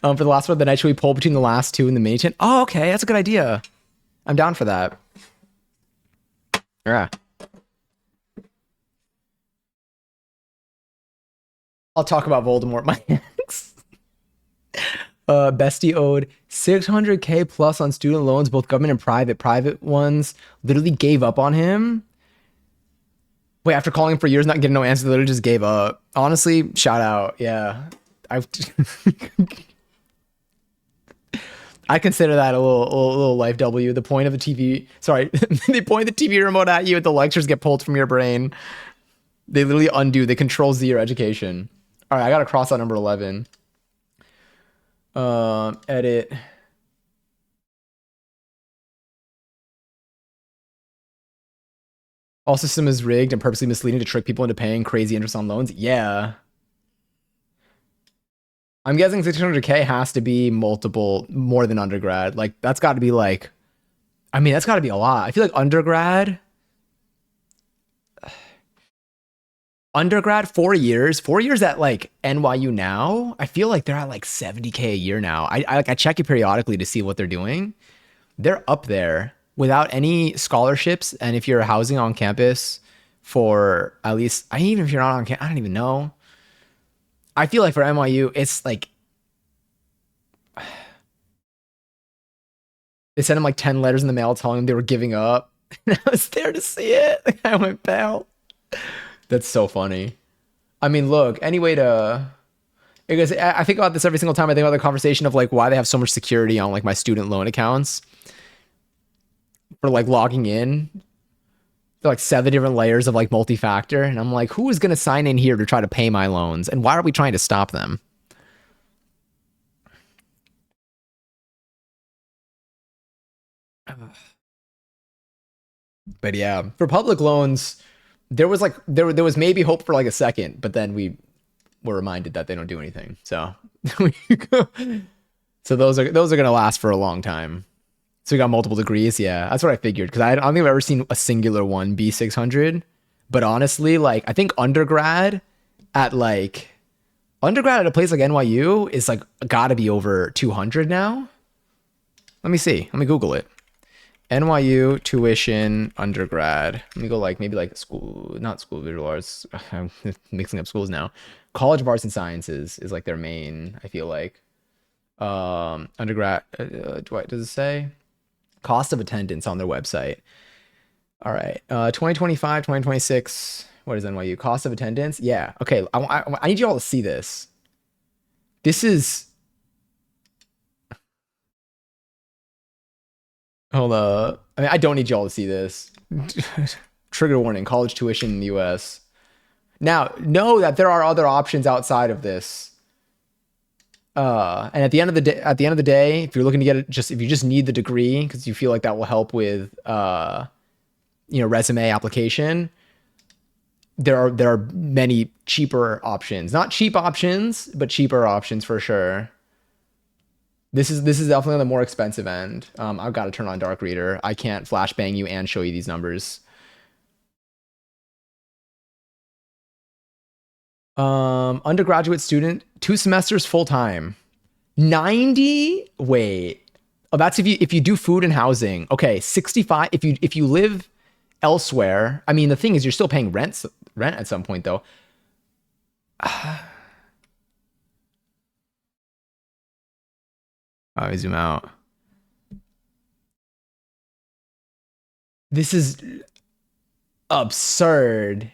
For the last one, the night should we pull between the last two in the mini tent? Oh, okay, that's a good idea. I'm down for that. Yeah. I'll talk about Voldemort, my ex. Bestie owed 600K plus on student loans, both government and private. Private ones literally gave up on him. Wait, after calling for years, not getting no answer, they literally just gave up. Honestly, shout out. Yeah. I consider that a little life W. The point of the TV, sorry, they point the TV remote at you and the lectures get pulled from your brain. They literally undo, they control Z your education. All right, I got to cross out number 11. Edit. All system is rigged and purposely misleading to trick people into paying crazy interest on loans. Yeah. I'm guessing 600K has to be more than undergrad. Like that's got to be like, I mean, that's got to be a lot. I feel like undergrad 4 years at like NYU now, I feel like they're at like 70K a year now. I check it periodically to see what they're doing. They're up there without any scholarships. And if you're housing on campus for at least, even if you're not on campus, I don't even know. I feel like for NYU, it's like, they sent him like 10 letters in the mail telling him they were giving up. And I was there to see it. I went, pal. That's so funny. I mean, look, because I think about this every single time I think about the conversation of like why they have so much security on like my student loan accounts for like logging in. They're like 7 different layers of like multi-factor. And I'm like, who is going to sign in here to try to pay my loans? And why are we trying to stop them? But yeah, for public loans, there was maybe hope for like a second, but then we were reminded that they don't do anything. So so those are gonna last for a long time. So you got multiple degrees. Yeah, that's what I figured. Because I don't think I've ever seen a singular one be 600. But honestly, like I think at like undergrad at a place like NYU is like got to be over 200 now. Let me see. Let me Google it. NYU tuition undergrad. Let me go like maybe like school, not school of visual arts. I'm mixing up schools now. College of Arts and Sciences is like their main, I feel like. Undergrad, does it say? Cost of attendance on their website. All right. 2025, 2026. What is NYU? Cost of attendance? Yeah. Okay. I need you all to see this. This is. Hold up. I mean, I don't need y'all to see this. Trigger warning, college tuition in the US. Now, know that there are other options outside of this. And at the end of the day, if you're looking to get it, if you just need the degree because you feel like that will help with resume application, there are many cheaper options. Not cheap options, but cheaper options for sure. This is definitely on the more expensive end. I've got to turn on Dark Reader. I can't flashbang you and show you these numbers. Undergraduate student, 2 semesters full time. 90. Wait. Oh, that's if you do food and housing. Okay, 65. If you live elsewhere, I mean the thing is you're still paying rent at some point though. Let me zoom out. This is absurd.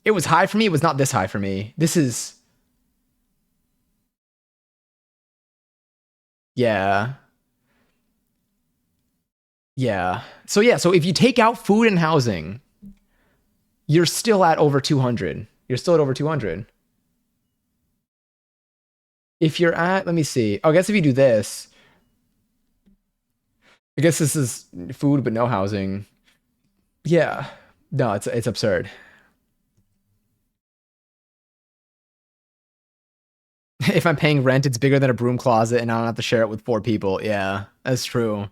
It was high for me. It was not this high for me. This is. Yeah. Yeah. So yeah. So if you take out food and housing, you're still at over 200. You're still at over 200. If you're at, let me see. Oh, I guess if you do this, I guess this is food but no housing. Yeah. No, it's absurd. If I'm paying rent, it's bigger than a broom closet and I don't have to share it with 4 people. Yeah, that's true.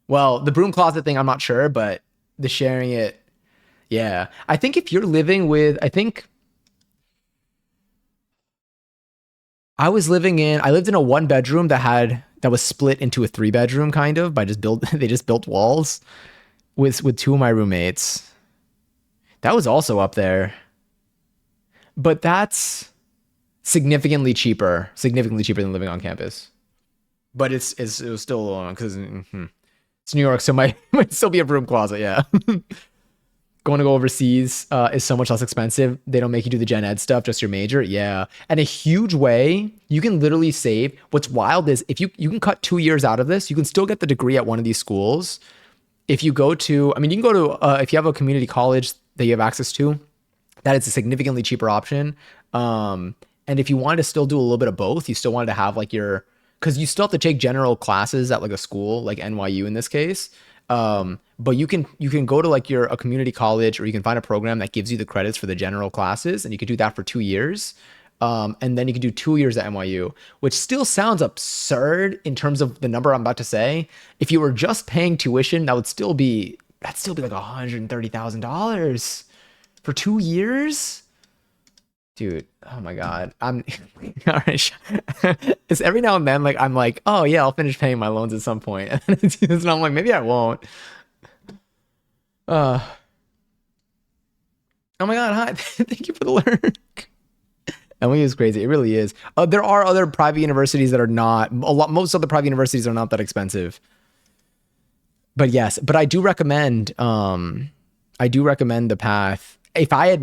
Well, the broom closet thing, I'm not sure, but the sharing it, yeah. I think if you're living with, I think I lived in a 1 bedroom that was split into a 3 bedroom kind of by they just built walls with 2 of my roommates. That was also up there. But that's significantly cheaper than living on campus. But it was still a long because it's New York, so might still be a broom closet. Yeah. Going to go overseas is so much less expensive. They don't make you do the gen ed stuff, just your major. Yeah. And a huge way you can literally save. What's wild is if you can cut 2 years out of this, you can still get the degree at one of these schools. If you go to, I mean, you can go to, if you have a community college that you have access to, that is a significantly cheaper option. And if you wanted to still do a little bit of both, you still wanted to have like because you still have to take general classes at like a school, like NYU in this case. But you can go to like a community college, or you can find a program that gives you the credits for the general classes, and you could do that for 2 years. And then you could do 2 years at NYU, which still sounds absurd in terms of the number I'm about to say. If you were just paying tuition, that'd still be like $130,000 for 2 years. Dude, oh my God. I'm all right. It's every now and then, like, I'm like, oh yeah, I'll finish paying my loans at some point. And I'm like, maybe I won't. Oh my God, hi. Thank you for the lurk. NYU is crazy. It really is. There are other private universities that are not, most other private universities are not that expensive. But yes, but I do recommend the path. If I had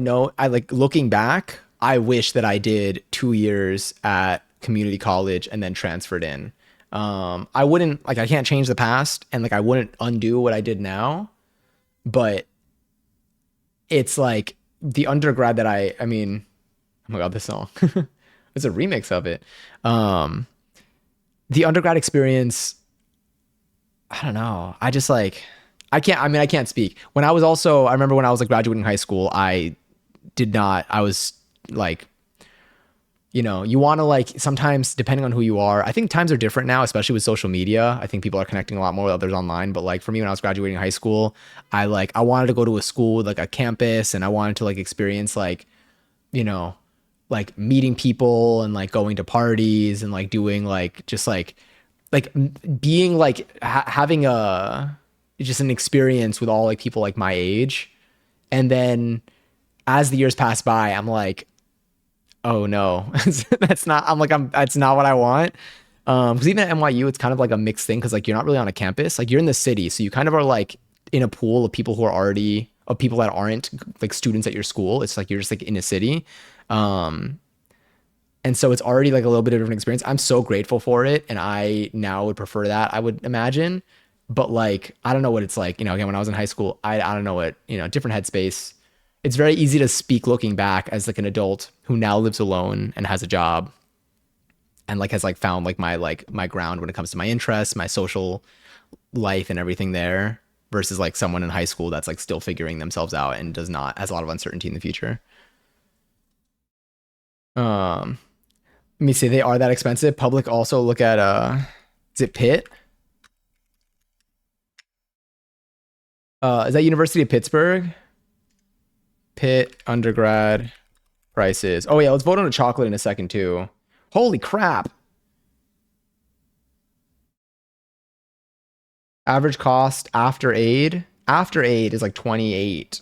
looking back, I wish that I did 2 years at community college and then transferred in. I wouldn't, I can't change the past, and I wouldn't undo what I did now, but it's like the undergrad that I mean, oh my God, this song, it's a remix of it. The undergrad experience, I don't know. I can't speak. I remember when I was graduating high school, I was you know, you want to like sometimes depending on who you are, I think times are different now, especially with social media. I think people are connecting a lot more with others online. But like for me, when I was graduating high school, I wanted to go to a school with like a campus and I wanted to like experience like, you know, like meeting people and like going to parties and like doing like just being like having a just an experience with all like people like my age. And then as the years pass by, I'm like, oh no, that's not what I want. Because even at NYU, it's kind of like a mixed thing because like you're not really on a campus, like you're in the city, so you kind of are like in a pool of people who are already of people that aren't like students at your school. It's like you're just like in a city. Um, and so it's already like a little bit of a different experience. I'm so grateful for it, and I now would prefer that, I would imagine. But like, I don't know what it's like. You know, again, when I was in high school, I don't know what, you know, different headspace. It's very easy to speak looking back as like an adult who now lives alone and has a job and like has like found like my ground when it comes to my interests, my social life and everything there versus like someone in high school that's like still figuring themselves out and does not has a lot of uncertainty in the future. Um, Let me see. They are that expensive. Public also look at is it Pitt? Is that University of Pittsburgh? Pitt undergrad prices. Oh yeah, let's vote on a chocolate in a second too. Holy crap. Average cost after aid. After aid is like 28.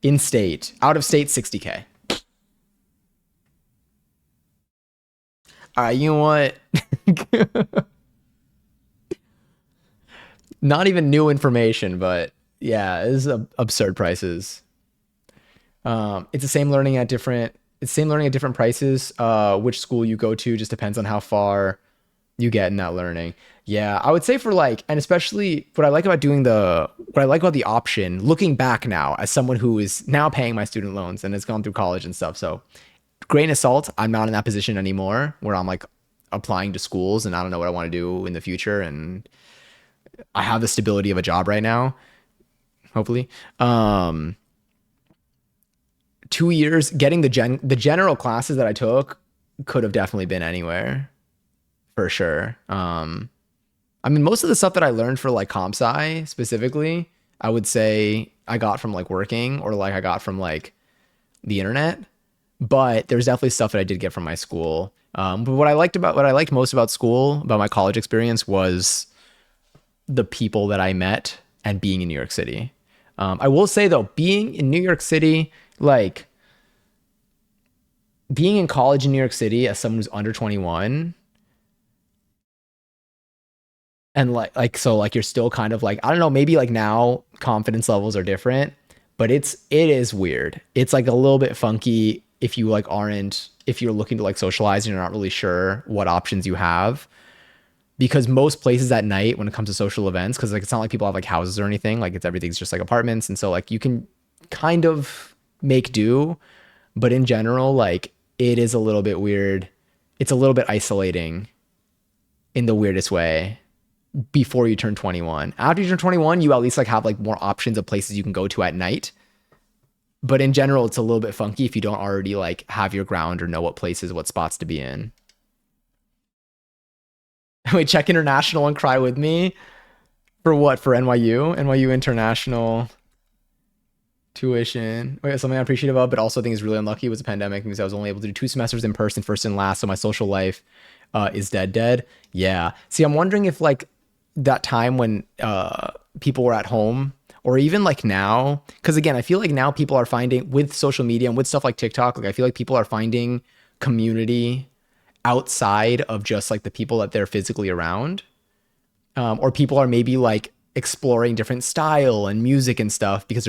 In state. Out of state 60K. All right, you know what? Not even new information, but yeah, this is absurd prices. It's the same learning at different. It's same learning at different prices. Which school you go to just depends on how far you get in that learning. Yeah, I would say for like, and especially what I like about the option, looking back now as someone who is now paying my student loans and has gone through college and stuff. So, grain of salt, I'm not in that position anymore where I'm like applying to schools and I don't know what I want to do in the future. And I have the stability of a job right now, hopefully. 2 years getting the general classes that I took could have definitely been anywhere for sure. I mean, most of the stuff that I learned for like comp sci specifically, I would say I got from like working or like I got from like the internet. But there's definitely stuff that I did get from my school. But what I liked most about school, about my college experience, was the people that I met and being in New York City. I will say though, being in New York City, like being in college in New York City as someone who's under 21 and like so like you're still kind of like I don't know, maybe like now confidence levels are different, but it is weird. It's like a little bit funky if you like aren't if you're looking to like socialize and you're not really sure what options you have because most places at night when it comes to social events because like it's not like people have like houses or anything, like it's everything's just like apartments and so like you can kind of make do, but in general like it is a little bit weird. It's a little bit isolating in the weirdest way before you turn 21. After you turn 21, you at least like have like more options of places you can go to at night. But in general, it's a little bit funky if you don't already like have your ground or know what places, what spots to be in. Wait, check international and cry with me for what? For NYU? NYU international tuition. Wait, something I'm appreciative of, but also think is really unlucky was a pandemic because I was only able to do 2 semesters in person, first and last. So my social life is dead. Yeah. See, I'm wondering if like that time when people were at home or even like now, because again, I feel like now people are finding with social media and with stuff like TikTok, like I feel like people are finding community outside of just like the people that they're physically around. Or people are maybe like exploring different style and music and stuff because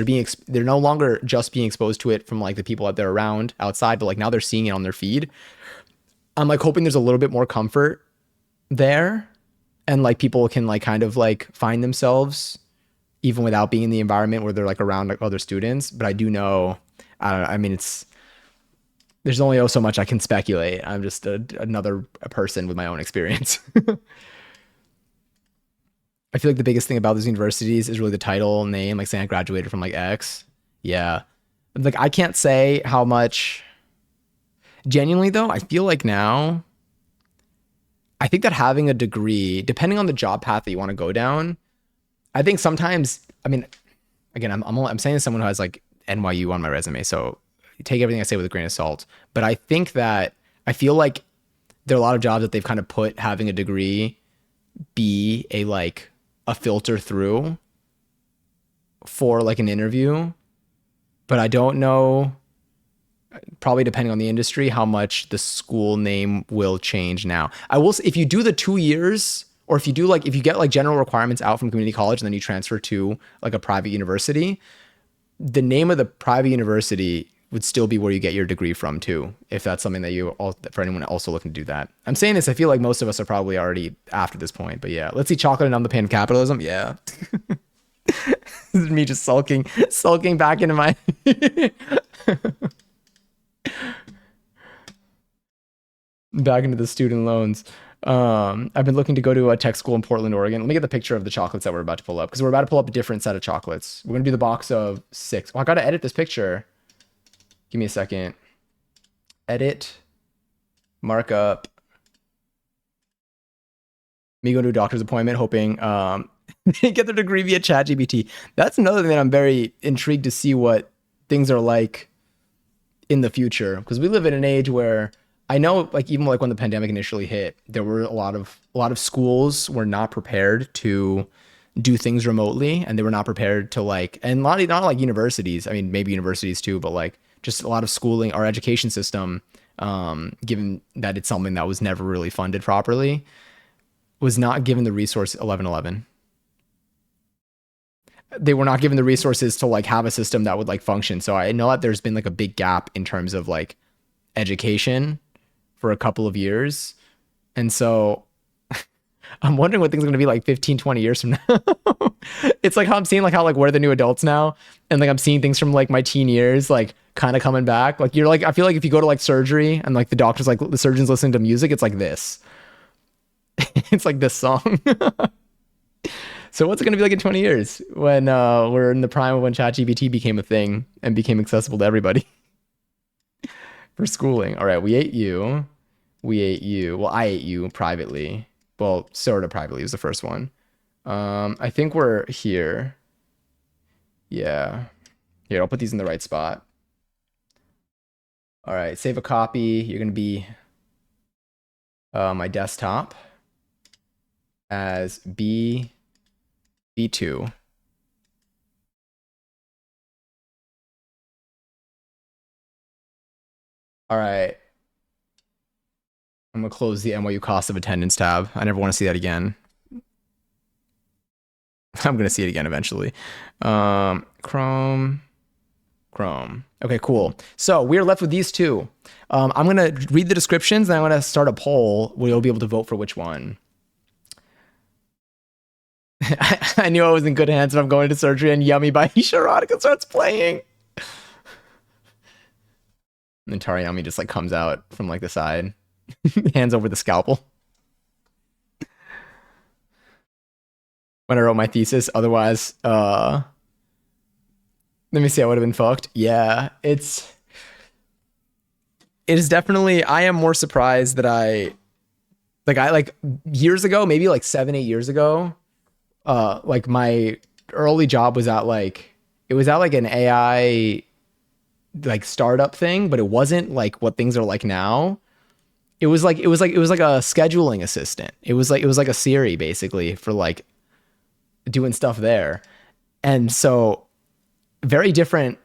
they're no longer just being exposed to it from like the people that they're around outside, but like now they're seeing it on their feed. I'm like hoping there's a little bit more comfort there and like people can like kind of like find themselves even without being in the environment where they're like around like other students. But I do know, I don't know. I mean, there's only so much I can speculate. I'm just another person with my own experience. I feel like the biggest thing about those universities is really the title name, like saying I graduated from like X. Yeah. Like I can't say how much Genuinely though, I feel like now, I think that having a degree, depending on the job path that you want to go down, I think sometimes, I mean, again, I'm saying as someone who has like NYU on my resume, so take everything I say with a grain of salt. But I think that I feel like there are a lot of jobs that they've kind of put having a degree be a filter through for like an interview. But I don't know, probably depending on the industry, how much the school name will change now. I will say, if you do the 2 years, or if you do if you get like general requirements out from community college and then you transfer to like a private university, the name of the private university would still be where you get your degree from too, if that's something that for anyone also looking to do that. I'm saying this, I feel like most of us are probably already after this point, but yeah. Let's see, chocolate and I'm the pain of capitalism. Yeah. This is me just sulking back into my back into the student loans. I've been looking to go to a tech school in Portland, Oregon. Let me get the picture of the chocolates that we're about to pull up, because we're about to pull up a different set of chocolates. We're gonna do the box of 6. Oh, I gotta edit this picture. Give me a second. Edit. Markup. Me going to a doctor's appointment, hoping they get their degree via ChatGPT. That's another thing that I'm very intrigued to see what things are like in the future, because we live in an age where I know, like, even like when the pandemic initially hit, there were a lot of schools were not prepared to do things remotely, and they were not prepared to and not like universities. I mean, maybe universities too, but like just a lot of schooling, our education system, given that it's something that was never really funded properly, was not given the resource. 1111. They were not given the resources to like have a system that would like function. So I know that there's been like a big gap in terms of like education for a couple of years. And so I'm wondering what things are going to be like 15, 20 years from now. It's like how I'm seeing like how like we're the new adults now. And like I'm seeing things from like my teen years, like kind of coming back. Like you're like, I feel like if you go to like surgery and like the doctor's like the surgeon's listening to music, it's like this. It's like this song. So what's it going to be like in 20 years when we're in the prime of when ChatGPT became a thing and became accessible to everybody for schooling? All right, we ate you. Well, I ate you privately. Well, sort of privately was the first one. I think we're here. Yeah. Here, I'll put these in the right spot. All right, save a copy. You're going to be my desktop as B2. All right. I'm going to close the NYU cost of attendance tab. I never want to see that again. I'm going to see it again eventually. Chrome. Okay, cool. So we're left with these two. I'm going to read the descriptions, and I'm going to start a poll where you'll be able to vote for which one. I knew I was in good hands if I'm going to surgery and Yummy by Isha Erotica starts playing. And then Tariyami just like comes out from like the side, hands over the scalpel. When I wrote my thesis, otherwise, let me see, I would have been fucked. Yeah, it is definitely, I am more surprised that I years ago, maybe like 7-8 years ago, like my early job was at like an AI like startup thing, but it wasn't like what things are like now. It was like a scheduling assistant. It was like a Siri basically for like doing stuff there. And so very different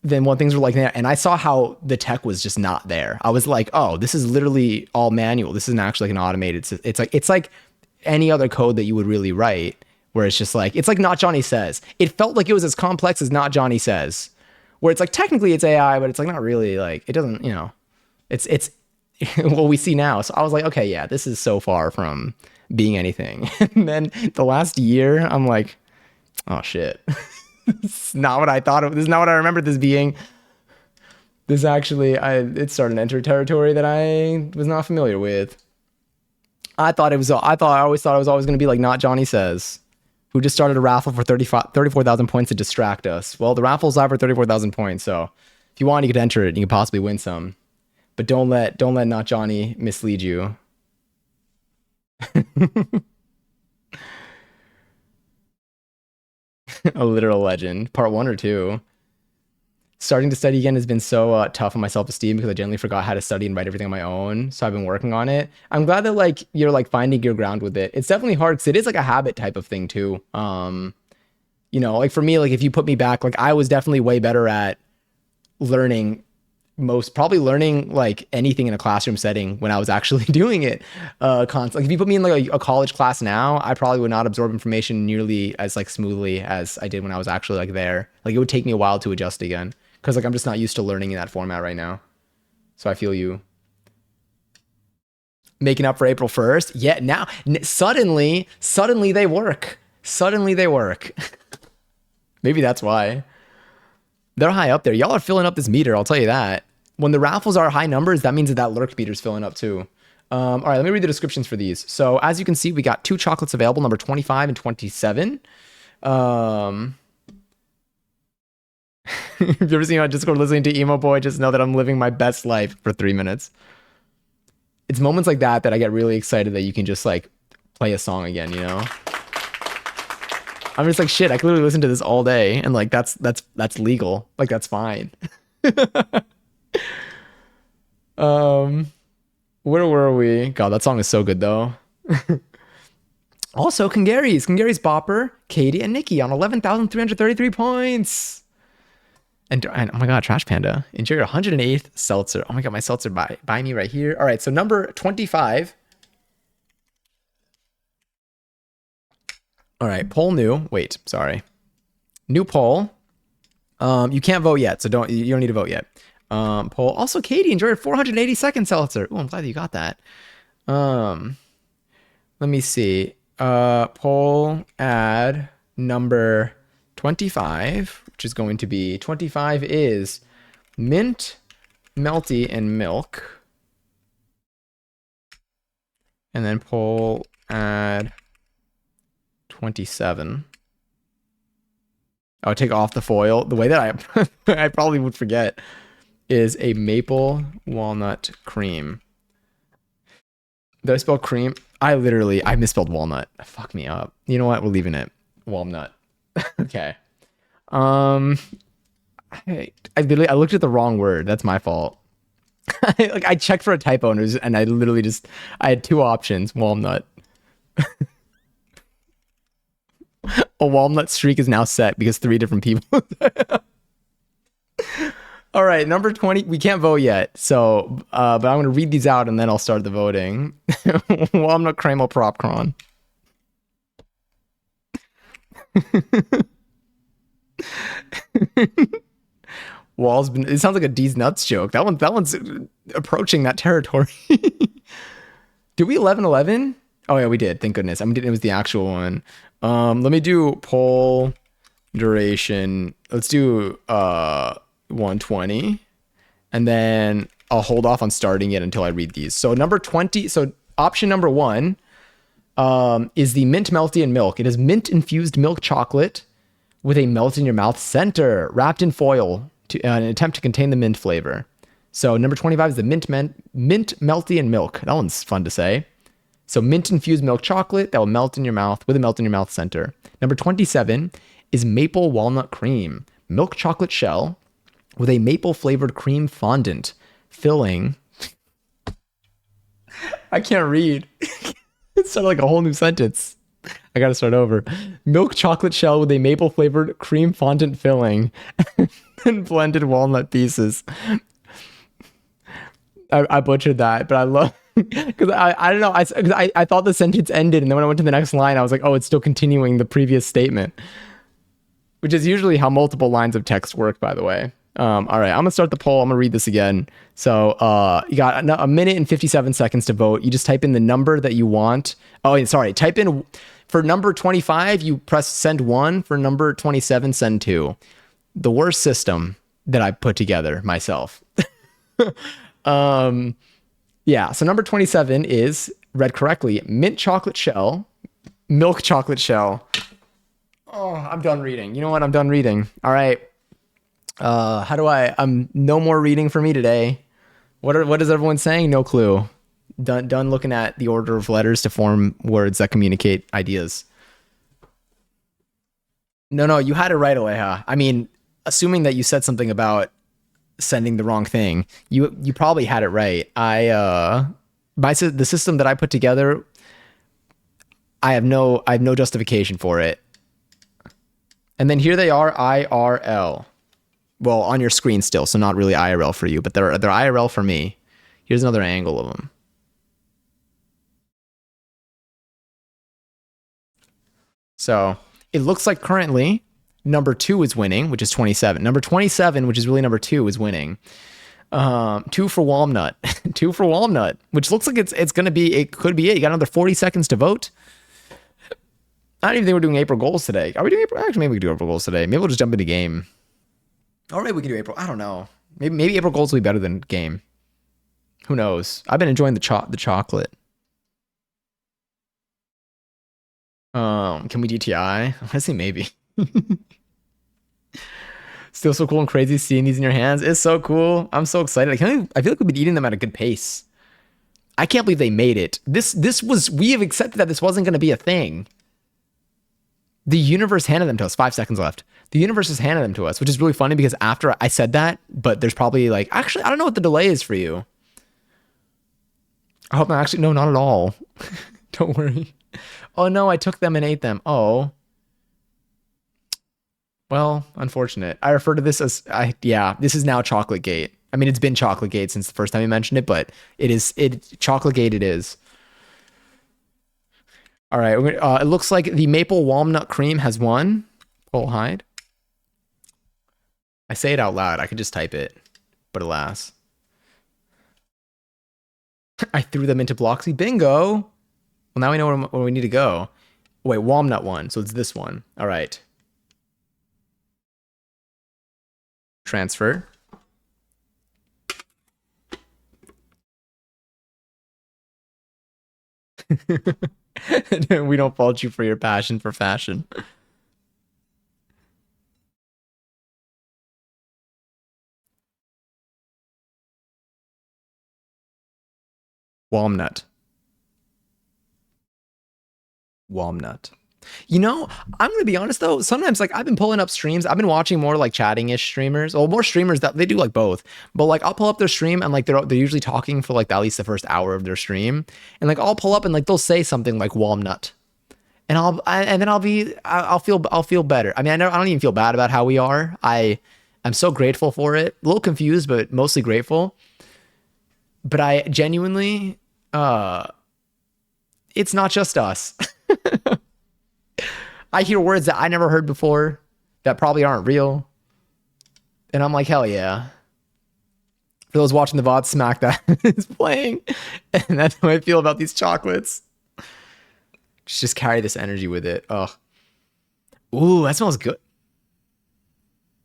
than what things were like now. And I saw how the tech was just not there. I was like, oh, this is literally all manual. This isn't actually like an automated. It's like any other code that you would really write, where it's just like, it's like Not Johnny Says. It felt like it was as complex as Not Johnny Says, where it's like, technically it's AI, but it's like not really, like, it doesn't, you know, it's what we see now. So I was like, okay, yeah, this is so far from being anything. And then the last year, I'm like, oh shit. This is not what I thought of. This is not what I remembered this being. This actually, it started to enter territory that I was not familiar with. I always thought it was always going to be like Not Johnny Says, who just started a raffle for 34,000 points to distract us. Well, the raffle's live for 34,000 points, so if you want, you could enter it. You could possibly win some. But don't let Not Johnny mislead you. A literal legend. Part 1 or 2. Starting to study again has been so tough on my self-esteem because I generally forgot how to study and write everything on my own. So I've been working on it. I'm glad that like you're like finding your ground with it. It's definitely hard because it is like a habit type of thing too. You know, like for me, like if you put me back, like I was definitely way better at learning probably learning like anything in a classroom setting when I was actually doing it. Like if you put me in like a college class now, I probably would not absorb information nearly as like smoothly as I did when I was actually like there. Like it would take me a while to adjust again because like I'm just not used to learning in that format right now. So I feel you. Making up for April 1st. Yeah, now suddenly they work. Suddenly they work. Maybe that's why. They're high up there. Y'all are filling up this meter, I'll tell you that. When the raffles are high numbers, that means that lurk meter's filling up too. All right, let me read the descriptions for these. So as you can see, we got 2 chocolates available, number 25 and 27. If you've ever seen me on Discord listening to Emo Boy, just know that I'm living my best life for 3 minutes. It's moments like that that I get really excited that you can just like play a song again, you know? I'm just like, shit, I could literally listen to this all day and like that's legal. Like that's fine. Where were we? God, that song is so good though. Also, Kangary's Bopper, Katie, and Nikki on 11,333 points. And oh my god, Trash Panda. Enjoy your 108th seltzer. Oh my god, my seltzer by me right here. All right, so number 25. All right, poll new. Wait, sorry. New poll. You can't vote yet, so you don't need to vote yet. Poll. Also, Katie, enjoy your 482nd seltzer. Oh, I'm glad you got that. Let me see. Poll ad number 25, which is going to be 25 is mint, melty, and milk. And then poll ad 27. I'll take off the foil. The way that I probably would forget is a maple walnut cream. Did I spell cream? I misspelled walnut. Fuck me up. You know what? We're leaving it. Walnut. Okay. I looked at the wrong word. That's my fault. I checked for a typo and I literally I had 2 options. Walnut. A walnut streak is now set because 3 different people. All right, number 20. We can't vote yet, so but I'm gonna read these out and then I'll start the voting. Walnut Kreml Propcron. It sounds like a D's nuts joke. That one's approaching that territory. Did we 11-11? Oh yeah, we did. Thank goodness. It was the actual one. Let me do poll duration. Let's do 120, and then I'll hold off on starting it until I read these. So number 20. So option number 1 is the mint melty and milk. It is mint infused milk chocolate with a melt in your mouth center wrapped in foil to an attempt to contain the mint flavor. So number 25 is the mint melty and milk. That one's fun to say. So mint infused milk chocolate that will melt in your mouth with a melt in your mouth center. Number 27 is maple walnut cream, milk chocolate shell with a maple flavored cream fondant filling. I can't read. It sounded like a whole new sentence. I gotta start over. Milk chocolate shell with a maple flavored cream fondant filling and blended walnut pieces. I butchered that, but I love because I don't know. I thought the sentence ended, and then when I went to the next line, I was like, oh, it's still continuing the previous statement, which is usually how multiple lines of text work, by the way. All right, I'm gonna start the poll. I'm gonna read this again. So you got a minute and 57 seconds to vote. You just type in the number that you want. Oh, sorry. Type in for number 25, you press send 1. For number 27, send 2. The worst system that I put together myself. Yeah, so number 27 is read correctly. Mint chocolate shell, milk chocolate shell. Oh, I'm done reading. You know what? I'm done reading. All right. No more reading for me today. What is everyone saying? No clue. Done looking at the order of letters to form words that communicate ideas. No, you had it right away, huh? I mean, assuming that you said something about sending the wrong thing, you probably had it right. The system that I put together, I have no justification for it. And then here they are, IRL. Well, on your screen still, so not really IRL for you, but they're IRL for me. Here's another angle of them. So it looks like currently number 2 is winning, which is 27. Number 27, which is really number 2, is winning. 2 for Walnut. 2 for Walnut, which looks like it could be it. You got another 40 seconds to vote. I don't even think we're doing April goals today. Are we doing April? Actually, maybe we can do April goals today. Maybe we'll just jump into game. Or maybe we can do April. I don't know. Maybe April goals will be better than game. Who knows? I've been enjoying the chocolate. Can we DTI? I say maybe. Still so cool and crazy seeing these in your hands. It's so cool. I'm so excited. I feel like we've been eating them at a good pace. I can't believe they made it. We have accepted that this wasn't going to be a thing. The universe handed them to us. 5 seconds left. The universe has handed them to us, which is really funny because after I said that, but there's probably like, actually, I don't know what the delay is for you. I hope not. Actually, no, not at all. Don't worry. Oh no, I took them and ate them. Oh. Well, unfortunate. I refer to this as, this is now Chocolate Gate. I mean, it's been Chocolate Gate since the first time you mentioned it, but Chocolate Gate it is. All right, it looks like the maple walnut cream has won. Pull hide. I say it out loud. I could just type it, but alas. I threw them into Bloxy. Bingo. Well, now we know where we need to go. Wait, walnut one. So it's this one. All right. Transfer. We don't fault you for your passion for fashion. Walnut. Walnut. You know, I'm going to be honest though. Sometimes like I've been pulling up streams. I've been watching more like chatting-ish streamers, or more streamers that they do like both. But like I'll pull up their stream and like they're usually talking for like at least the first hour of their stream. And like I'll pull up and like they'll say something like walnut. And I'll feel better. I mean, I don't even feel bad about how we are. I'm so grateful for it. A little confused, but mostly grateful. But I genuinely it's not just us. I hear words that I never heard before that probably aren't real. And I'm like, hell yeah. For those watching the VOD, smack that is playing. And that's how I feel about these chocolates. Just carry this energy with it. Oh. Ooh, that smells good.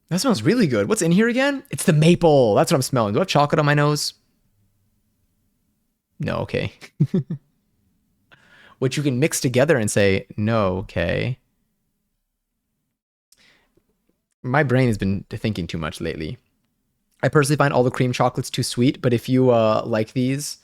That smells really good. What's in here again? It's the maple. That's what I'm smelling. Do I have chocolate on my nose? No, okay. Which you can mix together and say, no, okay. My brain has been thinking too much lately. I personally find all the cream chocolates too sweet, but if you like these,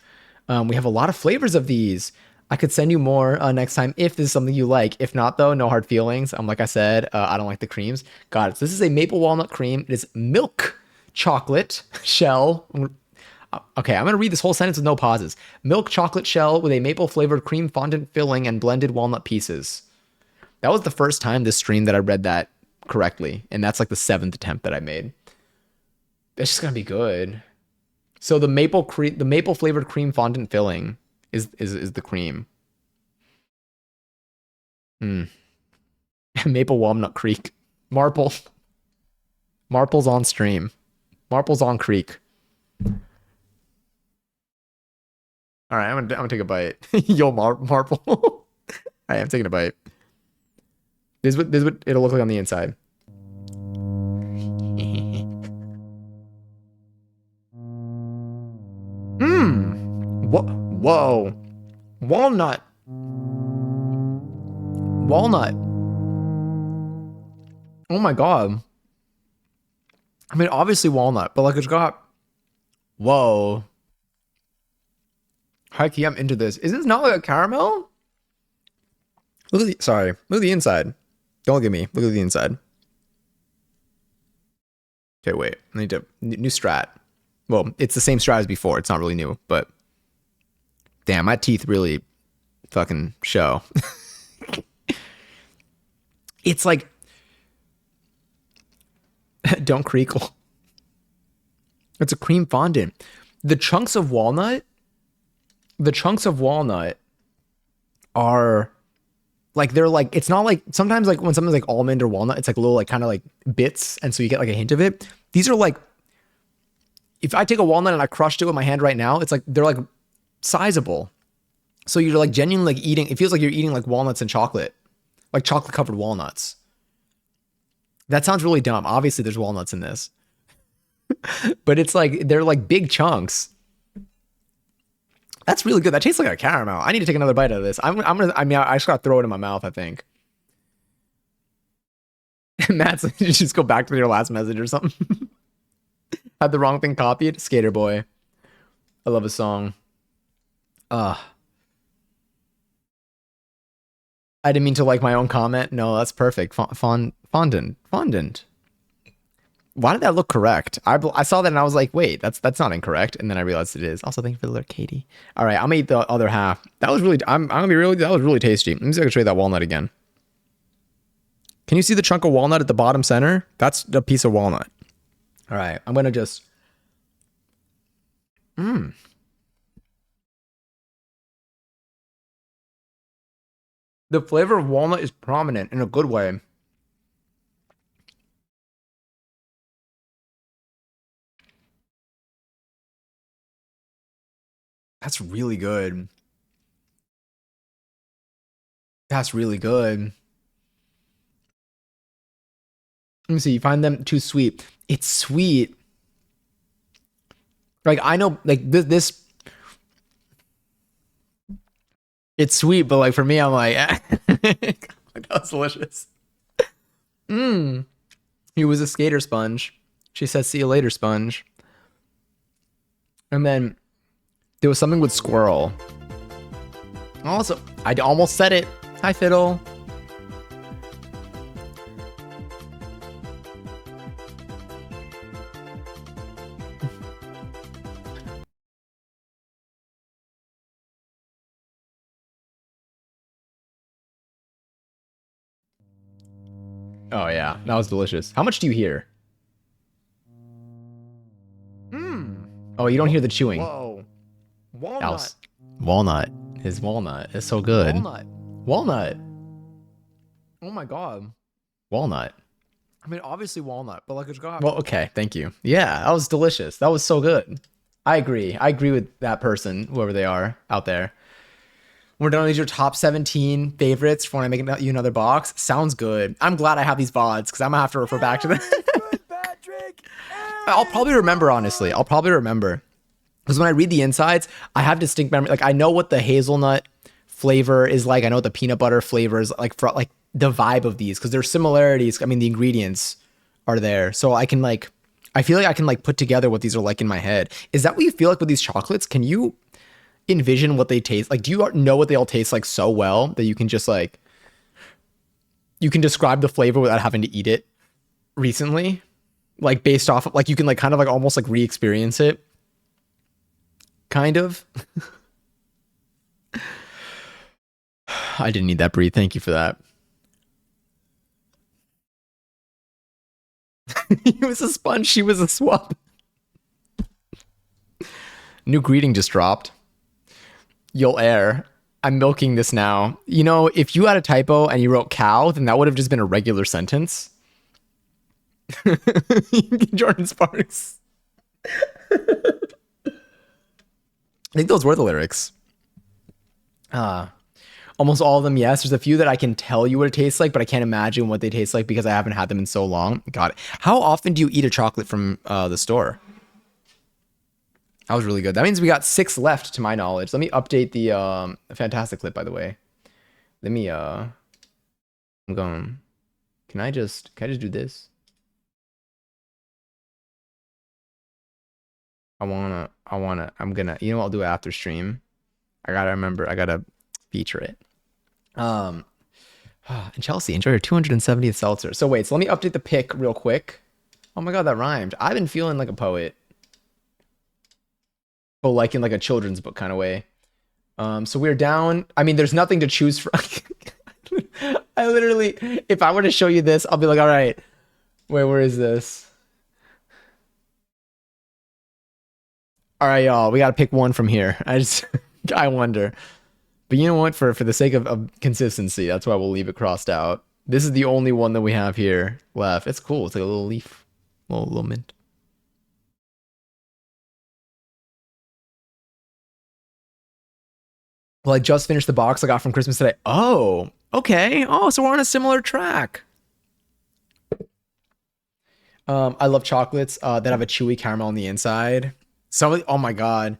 we have a lot of flavors of these. I could send you more next time if this is something you like. If not, though, no hard feelings. Like I said, I don't like the creams. Got it. So this is a maple walnut cream. It is milk chocolate shell. Okay, I'm going to read this whole sentence with no pauses. Milk chocolate shell with a maple flavored cream fondant filling and blended walnut pieces. That was the first time this stream that I read that correctly. And that's like the 7th attempt that I made. It's just going to be good. So the maple flavored cream fondant filling is the cream. Maple Walnut Creek. Marple's on stream. Marple's on Creek. All right, I'm gonna take a bite. Yo, Marple. All right, I'm taking a bite. This is what it'll look like on the inside. Whoa. Walnut. Oh my god. I mean, obviously walnut, but like it's got. Whoa. High key, I'm into this. Is this not like a caramel? Look at the, sorry. Look at the inside. Don't look at me. Look at the inside. Okay, wait. I need to new strat. Well, it's the same strat as before. It's not really new, but damn, my teeth really fucking show. It's like don't creakle. It's a cream fondant. The chunks of walnut are like they're like it's not like sometimes like when something's like almond or walnut, it's like little like kind of like bits, and so you get like a hint of it. These are like if I take a walnut and I crushed it with my hand right now, it's like they're like sizable. So you're like genuinely like eating. It feels like you're eating like walnuts and chocolate, like chocolate covered walnuts. That sounds really dumb. Obviously, there's walnuts in this, but it's like they're like big chunks. That's really good. That tastes like a caramel. I need to take another bite of this. I just gotta throw it in my mouth, I think. Matt's you just go back to your last message or something. Had the wrong thing copied. Skater Boy. I love a song. I didn't mean to like my own comment. No, that's perfect. Fondant. Why did that look correct? I saw that and I was like, wait, that's not incorrect. And then I realized it is. Also, thank you for the alert, Katie. All right, I'm gonna eat the other half. That was really, I'm gonna be really, that was really tasty. Let me see if I can show you that walnut again. Can you see the chunk of walnut at the bottom center? That's a piece of walnut. All right, I'm gonna just, The flavor of walnut is prominent in a good way. That's really good. That's really good. Let me see. You find them too sweet. It's sweet. Like I know, like this. It's sweet, but like for me, I'm like, that's delicious. He was a skater sponge. She says, "See you later, sponge." And then there was something with squirrel. Also, I almost said it. Hi, Fiddle. Oh yeah, that was delicious. How much do you hear? Oh, you don't hear the chewing. Whoa. Walnut. Walnut. His walnut is so good. Walnut. Oh my god. Walnut. I mean, obviously walnut, but like it's got. Well, okay, thank you. Yeah, that was delicious. That was so good. I agree. I agree with that person, whoever they are out there. We're done with your top 17 favorites for when I make you another box. Sounds good. I'm glad I have these VODs because I'm gonna have to refer back to them. Good, Patrick. I'll probably remember, honestly. I'll probably remember. Because when I read the insides, I have distinct memory. Like I know what the hazelnut flavor is like. I know what the peanut butter flavor is like for like the vibe of these because there's similarities. I mean, the ingredients are there. So I can like, I feel like I can like put together what these are like in my head. Is that what you feel like with these chocolates? Can you envision what they taste like? Do you know what they all taste like so well that you can just like, you can describe the flavor without having to eat it recently? Like based off of like, you can like kind of like almost like re-experience it. Kind of. I didn't need that breathe. Thank you for that. He was a sponge. She was a swap. New greeting just dropped. You'll air. I'm milking this now. You know, if you had a typo and you wrote cow, then that would have just been a regular sentence. Jordan Sparks. I think those were the lyrics. Almost all of them, yes. There's a few that I can tell you what it tastes like, but I can't imagine what they taste like because I haven't had them in so long. Got it. How often do you eat a chocolate from the store? That was really good. That means we got 6 left to my knowledge. Let me update the fantastic clip, by the way. Let me I'm going. Can I just do this? I'm gonna, you know what, I'll do it after stream. I gotta remember. I gotta feature it. And Chelsea, enjoy your 270th seltzer. So wait, so let me update the pick real quick. Oh my god, that rhymed. I've been feeling like a poet. But like in like a children's book kind of way. So we're down. I mean, there's nothing to choose from. I literally, if I were to show you this, I'll be like, all right, wait, where is this? All right, y'all, we got to pick one from here. I wonder. But you know what? For the sake of consistency, that's why we'll leave it crossed out. This is the only one that we have here left. It's cool. It's like a little leaf, little mint. Well, I just finished the box I got from Christmas today. Oh, okay. Oh, so we're on a similar track. I love chocolates that have a chewy caramel on the inside. Oh my god.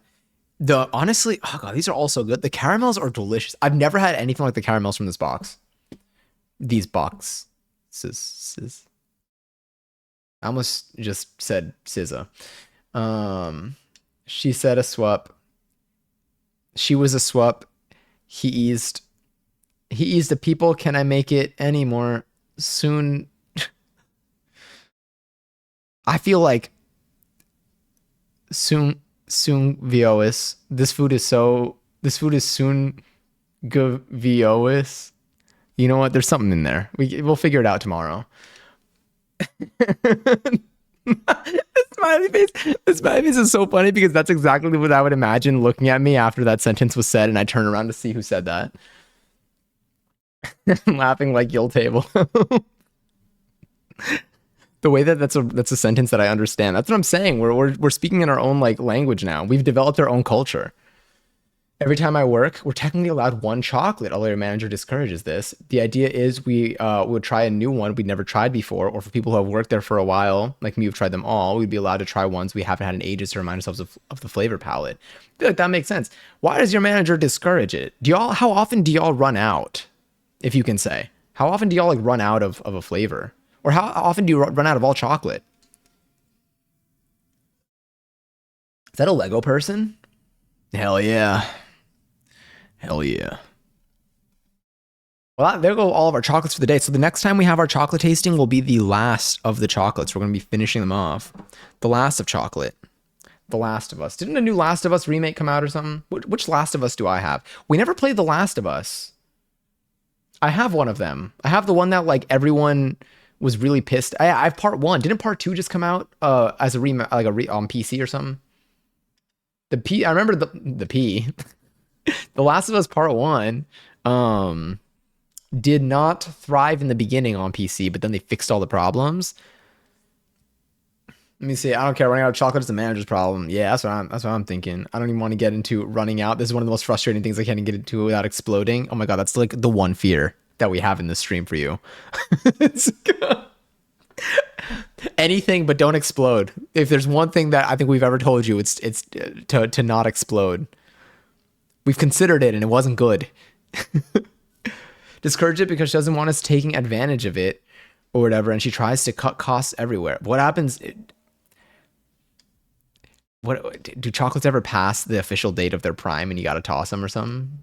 Honestly, oh god, these are all so good. The caramels are delicious. I've never had anything like the caramels from this box. These boxes. I almost just said SZA. She said a swap. She was a swap. He eased the people. Can I make it any more soon? I feel like soon VOS. This food is soon VOS. You know what? There's something in there. We'll figure it out tomorrow. The smiley face is so funny because that's exactly what I would imagine looking at me after that sentence was said, and I turn around to see who said that. I'm laughing like Yule Table. The way that's a sentence that I understand. That's what I'm saying. We're speaking in our own like language now. We've developed our own culture. Every time I work, we're technically allowed one chocolate, although your manager discourages this. The idea is we would try a new one we'd never tried before, or for people who have worked there for a while, like me, who've tried them all, we'd be allowed to try ones we haven't had in ages to remind ourselves of the flavor palette. I feel like that makes sense. Why does your manager discourage it? How often do y'all run out, if you can say? How often do y'all like run out of a flavor? Or how often do you run out of all chocolate? Is that a Lego person? Hell yeah. Hell yeah. Well, there go all of our chocolates for the day. So the next time we have our chocolate tasting will be the last of the chocolates. We're going to be finishing them off. The last of chocolate. The Last of Us. Didn't a new Last of Us remake come out or something? Which Last of Us do I have? We never played The Last of Us. I have one of them. I have the one that like everyone was really pissed. I have part 1. Didn't part 2 just come out as a remake, like on PC or something? I remember the P. The Last of Us Part 1 did not thrive in the beginning on PC, but then they fixed all the problems. Let me see. I don't care. Running out of chocolate is the manager's problem. Yeah, that's what I'm thinking. I don't even want to get into running out. This is one of the most frustrating things I can't get into without exploding. Oh my god, that's like the one fear that we have in this stream for you. Anything but don't explode. If there's one thing that I think we've ever told you, it's to not explode. We've considered it and it wasn't good. Discourage it because she doesn't want us taking advantage of it or whatever, and she tries to cut costs everywhere. What happens? What do chocolates ever pass the official date of their prime and you got to toss them or something?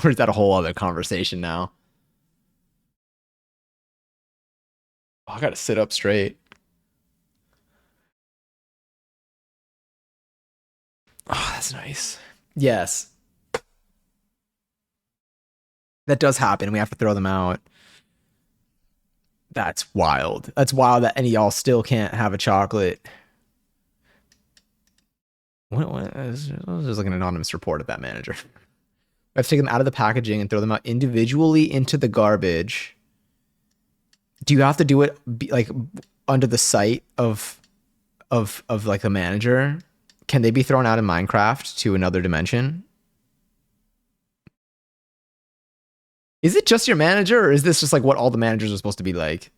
Or is that a whole other conversation now? Oh, I got to sit up straight. Oh, that's nice. Yes. That does happen. We have to throw them out. That's wild. That's wild that any of y'all still can't have a chocolate. What? I was just like an anonymous report of that manager. I have to take them out of the packaging and throw them out individually into the garbage. Do you have to do it like under the sight of like the manager? Can they be thrown out in Minecraft to another dimension? Is it just your manager, or is this just like what all the managers are supposed to be like?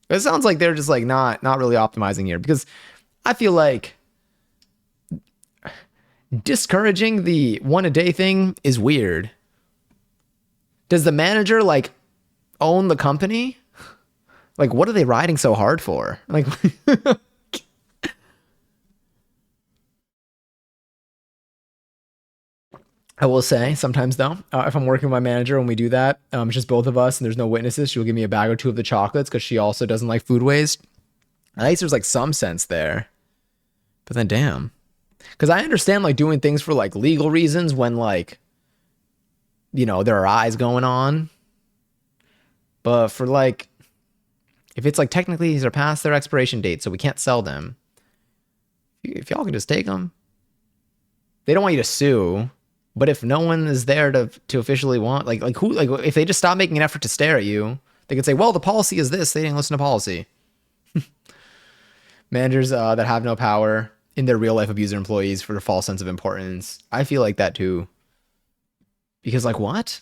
It sounds like they're just like not really optimizing here, because I feel like discouraging the one a day thing is weird. Does the manager like own the company? Like, what are they riding so hard for? Like, I will say sometimes though, if I'm working with my manager and we do that, it's just both of us and there's no witnesses, she'll give me a bag or two of the chocolates because she also doesn't like food waste. At least there's like some sense there. But then damn. Because I understand like doing things for like legal reasons when like, there are eyes going on. But for like, if it's like technically these are past their expiration date, so we can't sell them. If y'all can just take them, they don't want you to sue. But if no one is there to officially want like who like if they just stop making an effort to stare at you, they could say, well, the policy is this. They didn't listen to policy. Managers that have no power in their real life abuse their employees for a false sense of importance. I feel like that too. Because like what?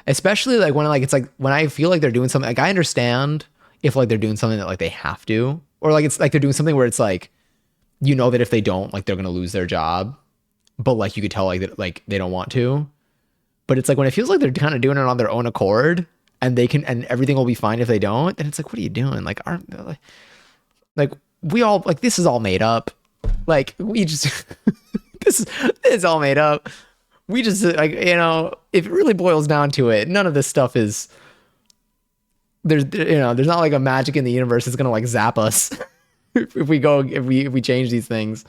Especially like when like it's like when I feel like they're doing something like I understand if like they're doing something that like they have to or like it's like they're doing something where it's like that if they don't like they're gonna lose their job, but like you could tell like that like they don't want to. But it's like when it feels like they're kind of doing it on their own accord and they can and everything will be fine if they don't, then it's like what are you doing? Like aren't like we all like this is all made up. Like we just this is all made up. We just like if it really boils down to it, none of this stuff is there's not like a magic in the universe that's gonna like zap us if we change these things.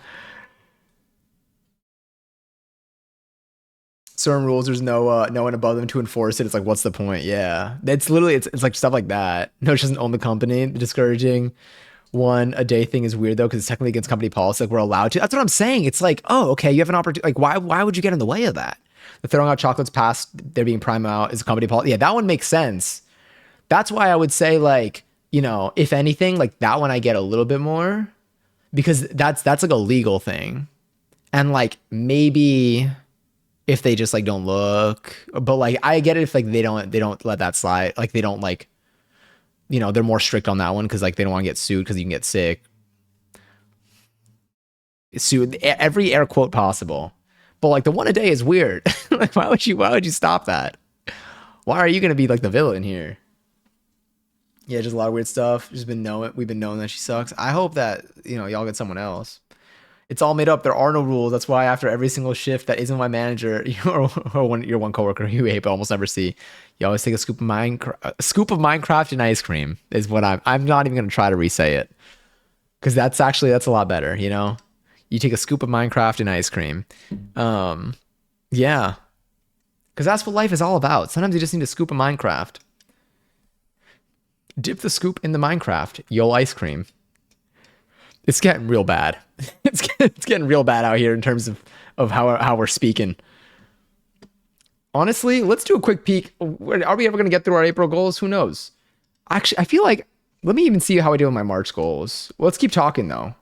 Certain rules, there's no one above them to enforce it. It's like what's the point? Yeah, it's literally it's like stuff like that. No, she doesn't own the company. Discouraging one a day thing is weird though because it's technically against company policy. Like we're allowed to. That's what I'm saying. It's like okay, you have an opportunity. Like why would you get in the way of that? The throwing out chocolates past there being prime out is a company policy. Yeah, that one makes sense. That's why I would say like if anything like that one I get a little bit more because that's like a legal thing and like maybe if they just like don't look but like I get it if like they don't let that slide like they don't like they're more strict on that one because like they don't want to get sued because you can get sick. Sued every air quote possible. But like the one a day is weird. Like why would you stop that? Why are you gonna be like the villain here? Yeah, just a lot of weird stuff. We've been knowing that she sucks. I hope that y'all get someone else. It's all made up. There are no rules. That's why after every single shift that isn't my manager or your one coworker who you hate but almost never see, you always take a scoop of Minecraft and ice cream is what I'm not even gonna try to re-say it because that's a lot better. You take a scoop of Minecraft and ice cream. Yeah, because that's what life is all about. Sometimes you just need a scoop of Minecraft. Dip the scoop in the Minecraft. Yo, ice cream. It's getting real bad. It's getting real bad out here in terms of how we're speaking. Honestly, let's do a quick peek. Are we ever going to get through our April goals? Who knows? Actually, I feel like let me even see how I do with my March goals. Let's keep talking though.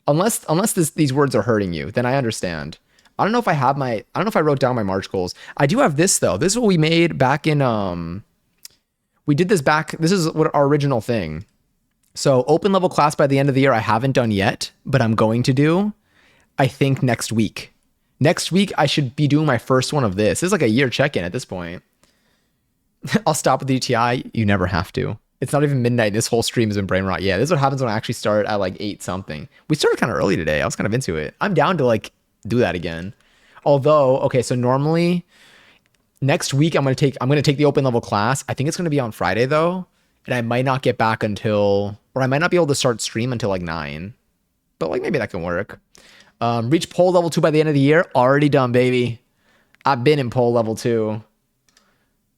Unless these words are hurting you, then I understand. I don't know if I wrote down my March goals. I do have this though. This is what we made back in we did this back. This is what our original thing. So open level class by the end of the year, I haven't done yet, but I'm going to do, I think next week. Next week, I should be doing my first one of this. This is like a year check-in at this point. I'll stop with the UTI. You never have to. It's not even midnight. This whole stream has been brain rot. Yeah, this is what happens when I actually start at like 8 something. We started kind of early today. I was kind of into it. I'm down to like do that again. Although, okay, so normally next week I'm gonna take the open level class. I think it's gonna be on Friday though. And I might not get back or I might not be able to start stream until like 9. But like maybe that can work. Reach pole level 2 by the end of the year. Already done, baby. I've been in pole level 2.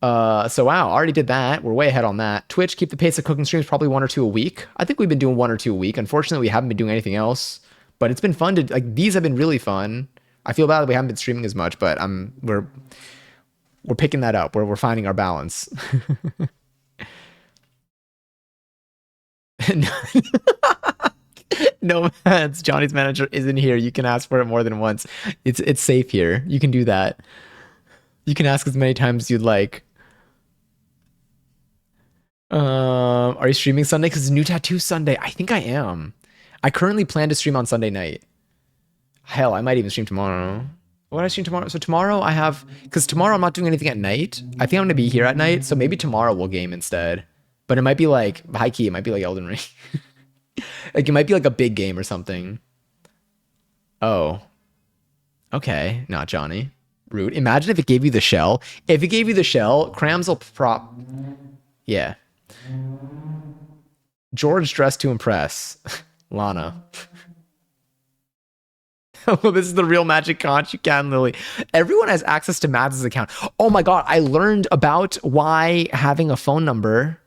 So wow, already did that. We're way ahead on that. Twitch, keep the pace of cooking streams, probably 1 or 2 a week. I think we've been doing 1 or 2 a week. Unfortunately, we haven't been doing anything else. But it's been fun to like these have been really fun. I feel bad that we haven't been streaming as much, but we're picking that up. We're finding our balance. No, it's Johnny's manager isn't here. You can ask for it more than once. It's safe here. You can do that. You can ask as many times as you'd like. Are you streaming Sunday? Because it's new tattoo Sunday. I think I am. I currently plan to stream on Sunday night. Hell, I might even stream tomorrow. What do I stream tomorrow? So tomorrow I have, because tomorrow I'm not doing anything at night. I think I'm gonna be here at night. So maybe tomorrow we'll game instead. But it might be like high key. It might be like Elden Ring. Like it might be like a big game or something. Oh. Okay, not Johnny. Rude. Imagine if it gave you the shell. If it gave you the shell, Crams will prop. Yeah. George dressed to impress. Lana. Well, this is the real Magic Conch. You can, Lily. Everyone has access to Mads' account. Oh my god, I learned about why having a phone number.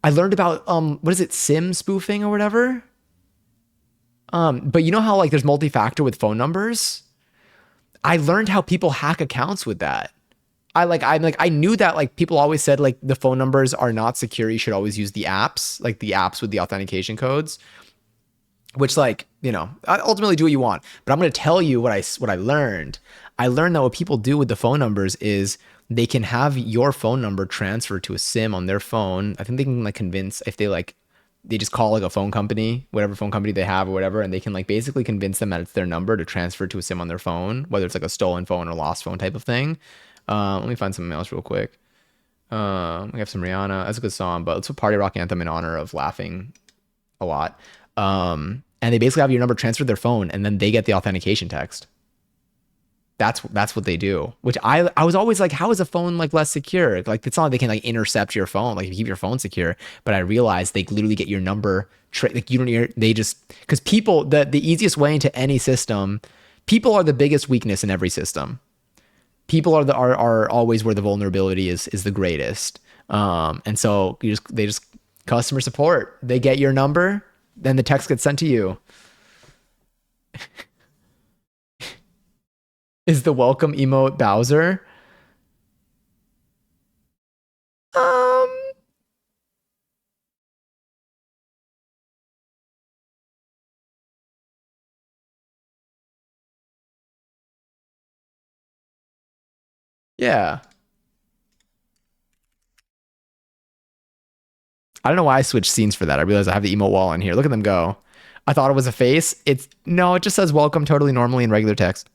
I learned about what is it, SIM spoofing or whatever? But you know how like there's multi-factor with phone numbers? I learned how people hack accounts with that. I knew that like people always said like the phone numbers are not secure. You should always use the apps, like the apps with the authentication codes. Which like, you know, ultimately do what you want. But I'm going to tell you what I learned. I learned that what people do with the phone numbers is they can have your phone number transferred to a SIM on their phone. I think they can like convince if they just call like a phone company, whatever phone company they have or whatever, and they can like basically convince them that it's their number to transfer to a SIM on their phone, whether it's like a stolen phone or lost phone type of thing. Let me find something else real quick. We have some Rihanna. That's a good song, but let's put Party Rock Anthem in honor of laughing a lot. And they basically have your number transferred to their phone, and then they get the authentication text. That's what they do. Which I was always like, how is a phone like less secure? Like it's not like they can like intercept your phone, like keep your phone secure. But I realized they literally get your number. Like you don't. They just because people the easiest way into any system. People are the biggest weakness in every system. People are always where the vulnerability is the greatest. And so they just customer support. They get your number. Then the text gets sent to you. Is the welcome emote Bowser? Yeah. I don't know why I switched scenes for that. I realized I have the emote wall on here. Look at them go. I thought it was a face. No, it just says welcome totally normally in regular text.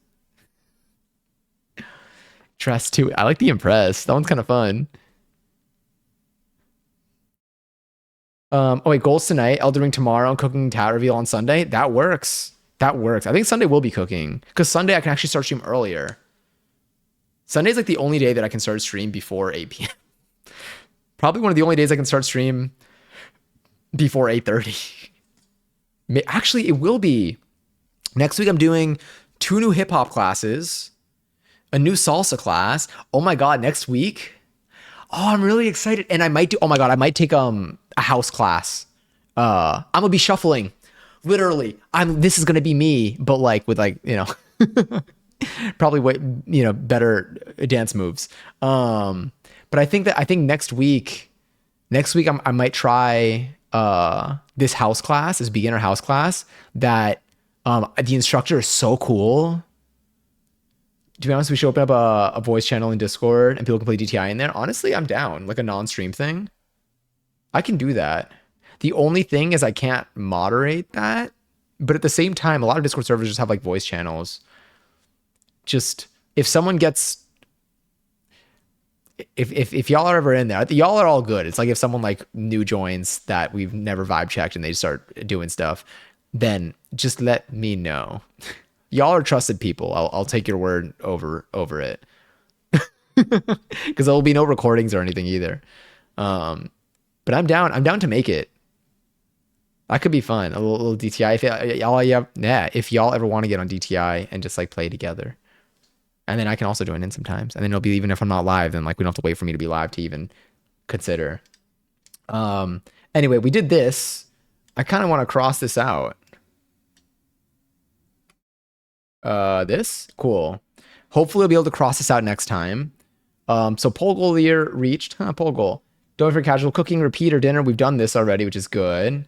Dress too. I like the impress. That one's kind of fun. Oh wait, goals tonight, Elden Ring tomorrow, cooking tat reveal on Sunday. That works. That works. I think Sunday will be cooking because Sunday I can actually start stream earlier. Sunday's like the only day that I can start stream before 8 p.m. Probably one of the only days I can start stream before 8:30. Actually, it will be. Next week I'm doing 2 new hip hop classes, a new salsa class. Oh my god, next week. Oh, I'm really excited. And I might take a house class. I'm gonna be shuffling. Literally. This is gonna be me, but like with like, you know, probably way, you know, better dance moves. But I think next week I might try this house class, this beginner house class that the instructor is so cool. To be honest, we should open up a voice channel in Discord and people can play DTI in there. Honestly, I'm down. Like a non-stream thing. I can do that. The only thing is I can't moderate that. But at the same time, a lot of Discord servers just have like voice channels. Just if someone gets if y'all are ever in there, y'all are all good. It's like if someone like new joins that we've never vibe checked and they start doing stuff, then just let me know. Y'all are trusted people. I'll take your word over it. Because there will be no recordings or anything either. But I'm down. I'm down to make it. That could be fun. A little DTI. If y'all ever want to get on DTI and just like play together. And then I can also join in sometimes. And then it'll be, even if I'm not live, then like we don't have to wait for me to be live to even consider. Anyway, we did this. I kind of want to cross this out. This? Cool. Hopefully we'll be able to cross this out next time. So poll goal of the year reached. Poll goal. Don't forget casual cooking, repeat or dinner. We've done this already, which is good.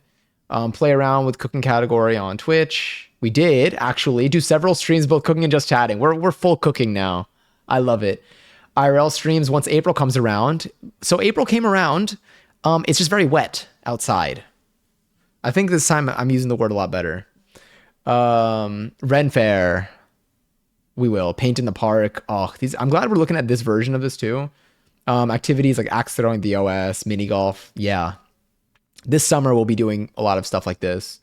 Play around with cooking category on Twitch. We did actually do several streams, both cooking and just chatting. We're full cooking now. I love it. IRL streams once April comes around. So April came around. It's just very wet outside. I think this time I'm using the word a lot better. Ren Fair. We will. Paint in the park. Oh, I'm glad we're looking at this version of this too. Activities like axe throwing, the OS, mini golf. Yeah. This summer we'll be doing a lot of stuff like this.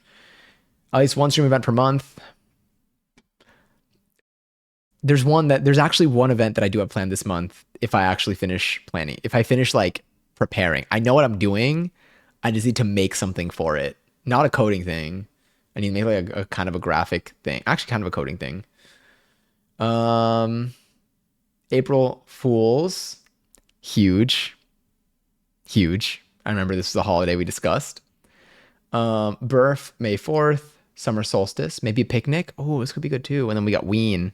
At least one stream event per month. There's actually one event that I do have planned this month if I actually finish planning. If I finish like preparing. I know what I'm doing. I just need to make something for it. Not a coding thing. I need to make like a kind of a graphic thing. Actually kind of a coding thing. April Fools. Huge. Huge. I remember this was a holiday we discussed. Birth, May 4th. Summer solstice. Maybe a picnic. Oh, this could be good too. And then we got Ween.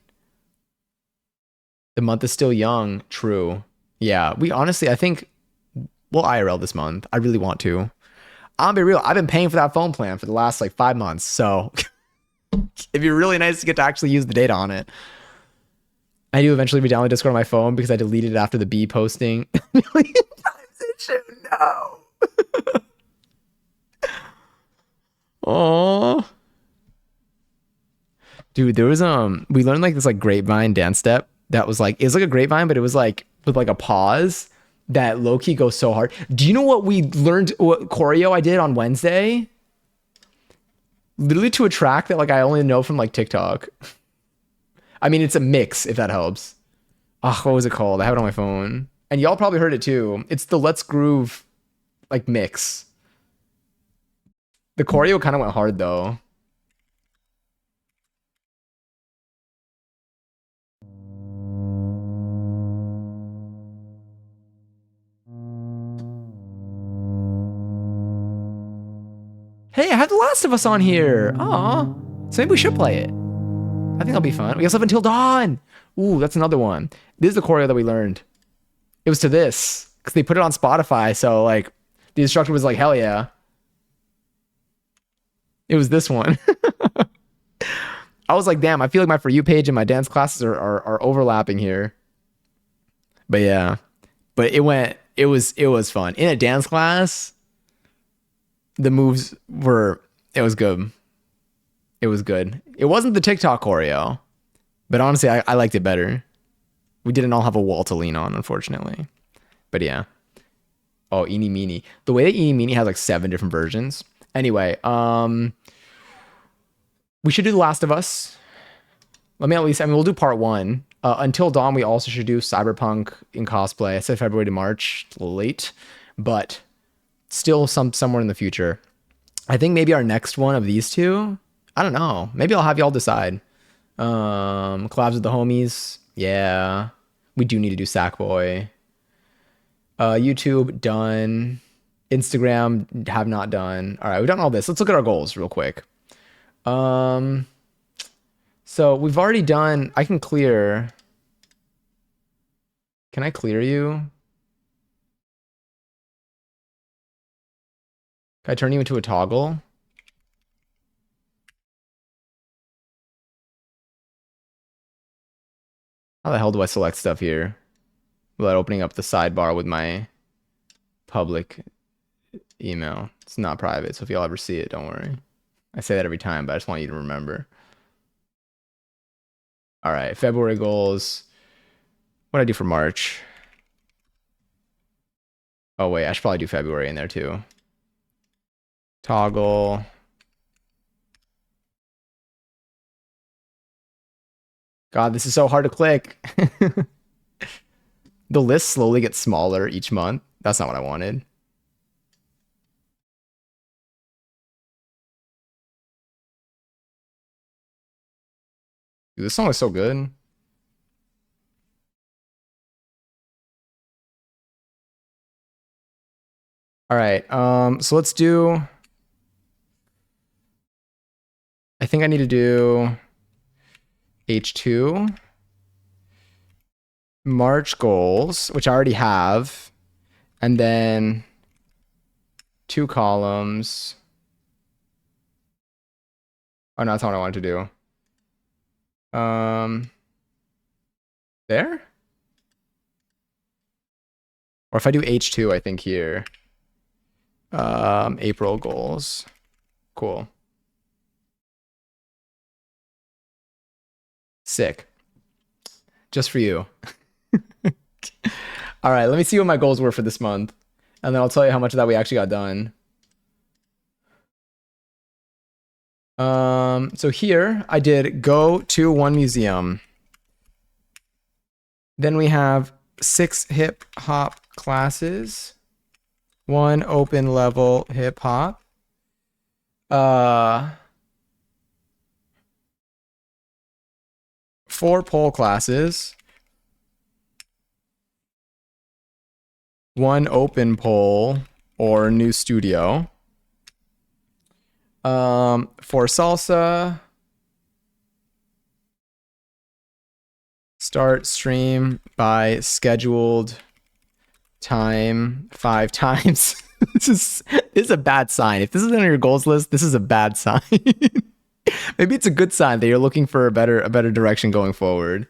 The month is still young. True. Yeah, we honestly, I think we'll IRL this month. I really want to. I'll be real. I've been paying for that phone plan for the last like 5 months. So it'd be really nice to get to actually use the data on it. I do eventually re-download Discord on my phone because I deleted it after the B posting a million times. It should no. Oh, dude, there was we learned like this like grapevine dance step that was like, it was like a grapevine, but it was like with like a pause that low-key goes so hard. Do you know what we learned, what choreo I did on Wednesday? Literally to a track that like I only know from like TikTok. I mean, it's a mix, if that helps. Ah, what was it called? I have it on my phone. And y'all probably heard it too. It's the Let's Groove like mix. The choreo kind of went hard though. Hey, I had The Last of Us on here. Aw. So maybe we should play it. I think that'll be fun. We also have Until Dawn. Ooh, that's another one. This is the choreo that we learned. It was to this. Because they put it on Spotify, so like the instructor was like, hell yeah. It was this one. I was like, damn, I feel like my For You page and my dance classes are overlapping here. But yeah. But it was fun. In a dance class, the moves were, it was good. It was good. It wasn't the TikTok choreo, but honestly, I liked it better. We didn't all have a wall to lean on, unfortunately. But yeah. Oh, Eeny Meeny. The way that Eeny Meeny has like 7 different versions. Anyway, we should do The Last of Us. Let me at least, I mean, we'll do part 1. Until Dawn, we also should do Cyberpunk in cosplay. I said February to March, a little late, but still somewhere in the future. I think maybe our next one of these two, I don't know. Maybe I'll have y'all decide. Collabs with the homies. Yeah. We do need to do Sackboy. YouTube, done. Instagram, have not done. All right, we've done all this. Let's look at our goals real quick. So we've already done, I can clear. Can I clear you? Can I turn you into a toggle? How the hell do I select stuff here without opening up the sidebar with my public email? It's not private, so if y'all ever see it, don't worry. I say that every time, but I just want you to remember. All right, February goals. What did I do for March? Oh wait, I should probably do February in there too. Toggle. God, this is so hard to click. The list slowly gets smaller each month. That's not what I wanted. Dude, this song is so good. All right, so let's do, I think I need to do H2. March goals, which I already have, and then 2 columns. Oh no, that's not what I wanted to do. There? Or if I do H2, I think here. April goals. Cool. Sick. Just for you. All right, let me see what my goals were for this month. And then I'll tell you how much of that we actually got done. So here I did go to 1 museum. Then we have 6 hip hop classes, 1 open level hip hop, 4 pole classes, 1 open pole or new studio, for salsa, start stream by scheduled time 5 times. This is a bad sign. If this is on your goals list, this is a bad sign. Maybe it's a good sign that you're looking for a better direction going forward.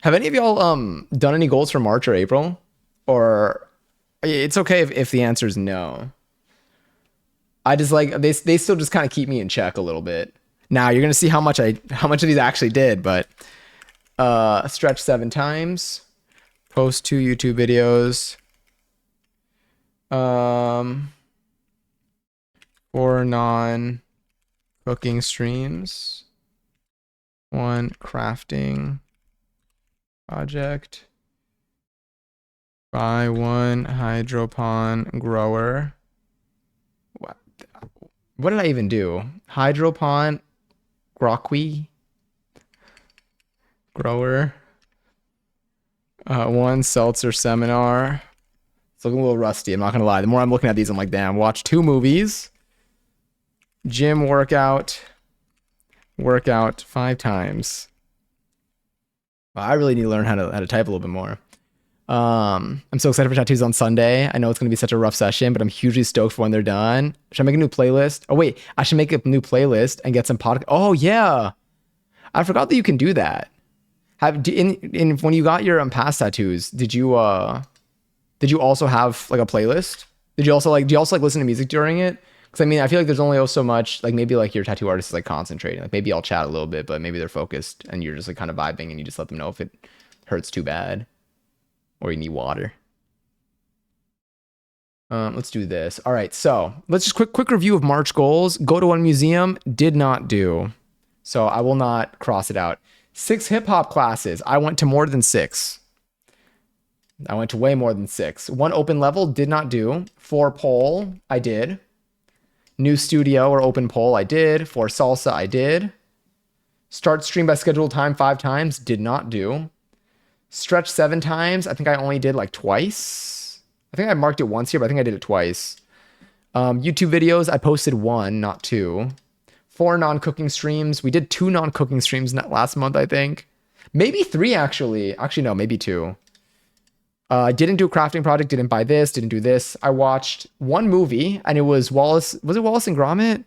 Have any of y'all done any goals for March or April? Or it's okay if the answer is no. I just like they still just kind of keep me in check a little bit. Now you're gonna see how much of these I actually did, but stretch 7 times, post 2 YouTube videos, 4 non-cooking streams, 1 crafting project, buy 1 hydropon grower. What did I even do? Hydropon grokui grower. 1 seltzer seminar. It's looking a little rusty, I'm not gonna lie. The more I'm looking at these, I'm like, damn. Watch 2 movies. Gym workout 5 times. Well, I really need to learn how to type a little bit more. I'm so excited for tattoos on Sunday. I know it's gonna be such a rough session, but I'm hugely stoked for when they're done. Should I make a new playlist? Oh wait, I should make a new playlist and get some podcast. Oh yeah, I forgot that you can do that. When you got your past tattoos, did you also have like a playlist? Do you also like listen to music during it? Because I mean, I feel like there's only so much, like maybe like your tattoo artist is like concentrating. Like maybe I'll chat a little bit, but maybe they're focused and you're just like kind of vibing and you just let them know if it hurts too bad or you need water. Let's do this. All right, so let's just quick review of March goals. Go to 1 museum, did not do. So I will not cross it out. 6 hip hop classes. I went to more than 6. I went to way more than 6. 1 open level, did not do. 4 pole, I did. New studio or open pole, I did. For salsa, I did. Start stream by scheduled time 5 times, did not do. Stretch 7 times, I think I only did like twice. I think I marked it once here, but I think I did it twice. YouTube videos, I posted 1, not 2. 4 non-cooking streams. We did 2 non-cooking streams last month, I think. Maybe 3, actually. Actually, no, maybe 2. Didn't do a crafting project, didn't buy this, didn't do this. I watched 1 movie, and it was Wallace. Was it Wallace and Gromit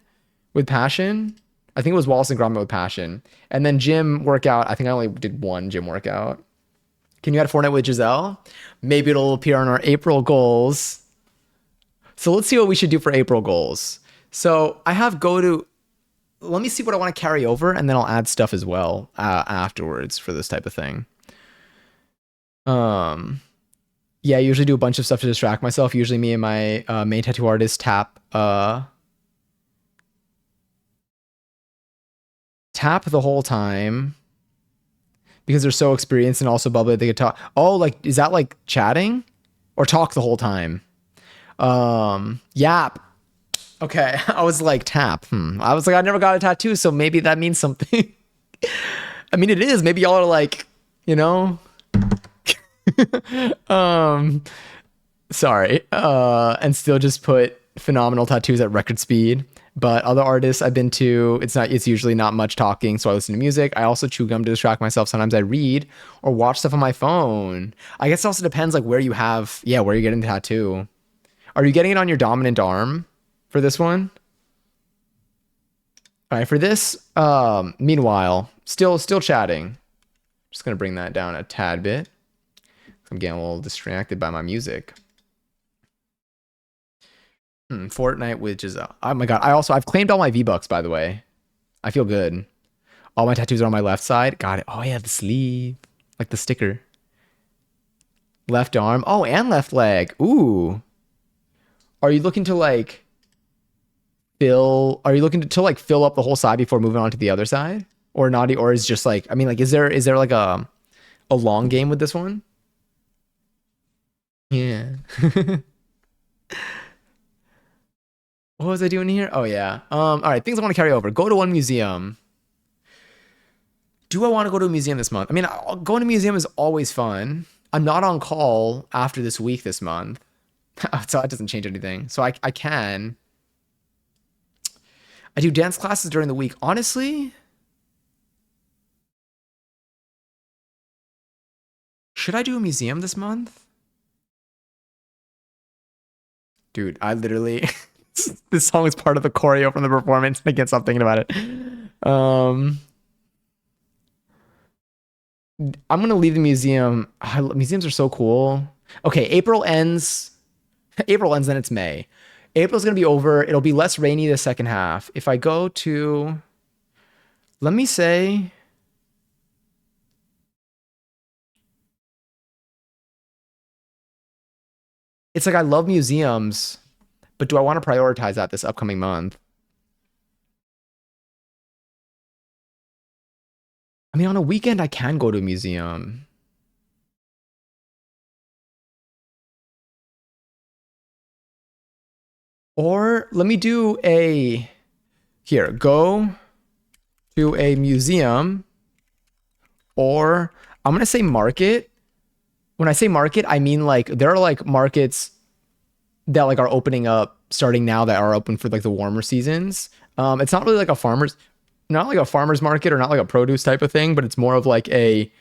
with Passion? I think it was Wallace and Gromit with Passion. And then gym workout, I think I only did 1 gym workout. Can you add Fortnite with Giselle? Maybe it'll appear on our April goals. So let's see what we should do for April goals. So I have let me see what I want to carry over, and then I'll add stuff as well afterwards for this type of thing. Yeah, I usually do a bunch of stuff to distract myself. Usually me and my main tattoo artist tap the whole time because they're so experienced and also bubbly they could talk. Oh, like, is that like chatting or talk the whole time? Yap. Okay, I was like, tap. I was like, I never got a tattoo, so maybe that means something. I mean, it is. Maybe y'all are like, you know... sorry. And still just put phenomenal tattoos at record speed. But other artists I've been to, it's usually not much talking, so I listen to music. I also chew gum to distract myself. Sometimes I read or watch stuff on my phone. I guess it also depends like where you're getting the tattoo. Are you getting it on your dominant arm for this one? All right, for this, meanwhile, still chatting. Just gonna bring that down a tad bit. I'm getting a little distracted by my music. Fortnite with Giselle. Oh my god. I've claimed all my V-Bucks, by the way. I feel good. All my tattoos are on my left side. Got it. Oh yeah, the sleeve. Like the sticker. Left arm. Oh, and left leg. Ooh. Are you looking to like fill up the whole side before moving on to the other side? Or not, or is just like, I mean, like, is there like a a long game with this one. Yeah. What was I doing here? Oh yeah. All right, things I want to carry over. Go to one museum. Do I want to go to a museum this month? I mean, going to a museum is always fun. I'm not on call after this week this month. So that doesn't change anything. So I can. I do dance classes during the week. Honestly, should I do a museum this month? Dude, I literally this song is part of the choreo from the performance. I can't stop thinking about it. I'm gonna leave the museum. Museums are so cool. Okay, April ends. April ends, then it's May. April's gonna be over. It'll be less rainy the second half. If I go to, let me say, it's like I love museums, but do I want to prioritize that this upcoming month? I mean, on a weekend, I can go to a museum. Or let me do a, here, go to a museum, or I'm going to say market. When I say market, I mean like there are like markets that like are opening up starting now that are open for like the warmer seasons. It's not really like not like a farmer's market or not like a produce type of thing, but it's more of like a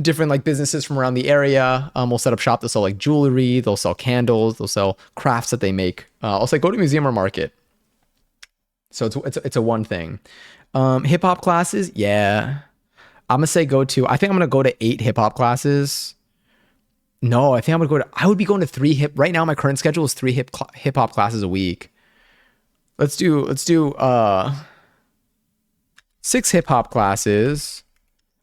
different like businesses from around the area will set up shop. They'll sell like jewelry, they'll sell candles, they'll sell crafts that they make. I'll say go to museum or market. So it's a one thing. Hip hop classes, yeah. I'm gonna say I think I'm gonna go to 8 hip hop classes. No, I think I would be going to 3 right now my current schedule is 3 hip hop classes a week. Let's do 6 hip hop classes.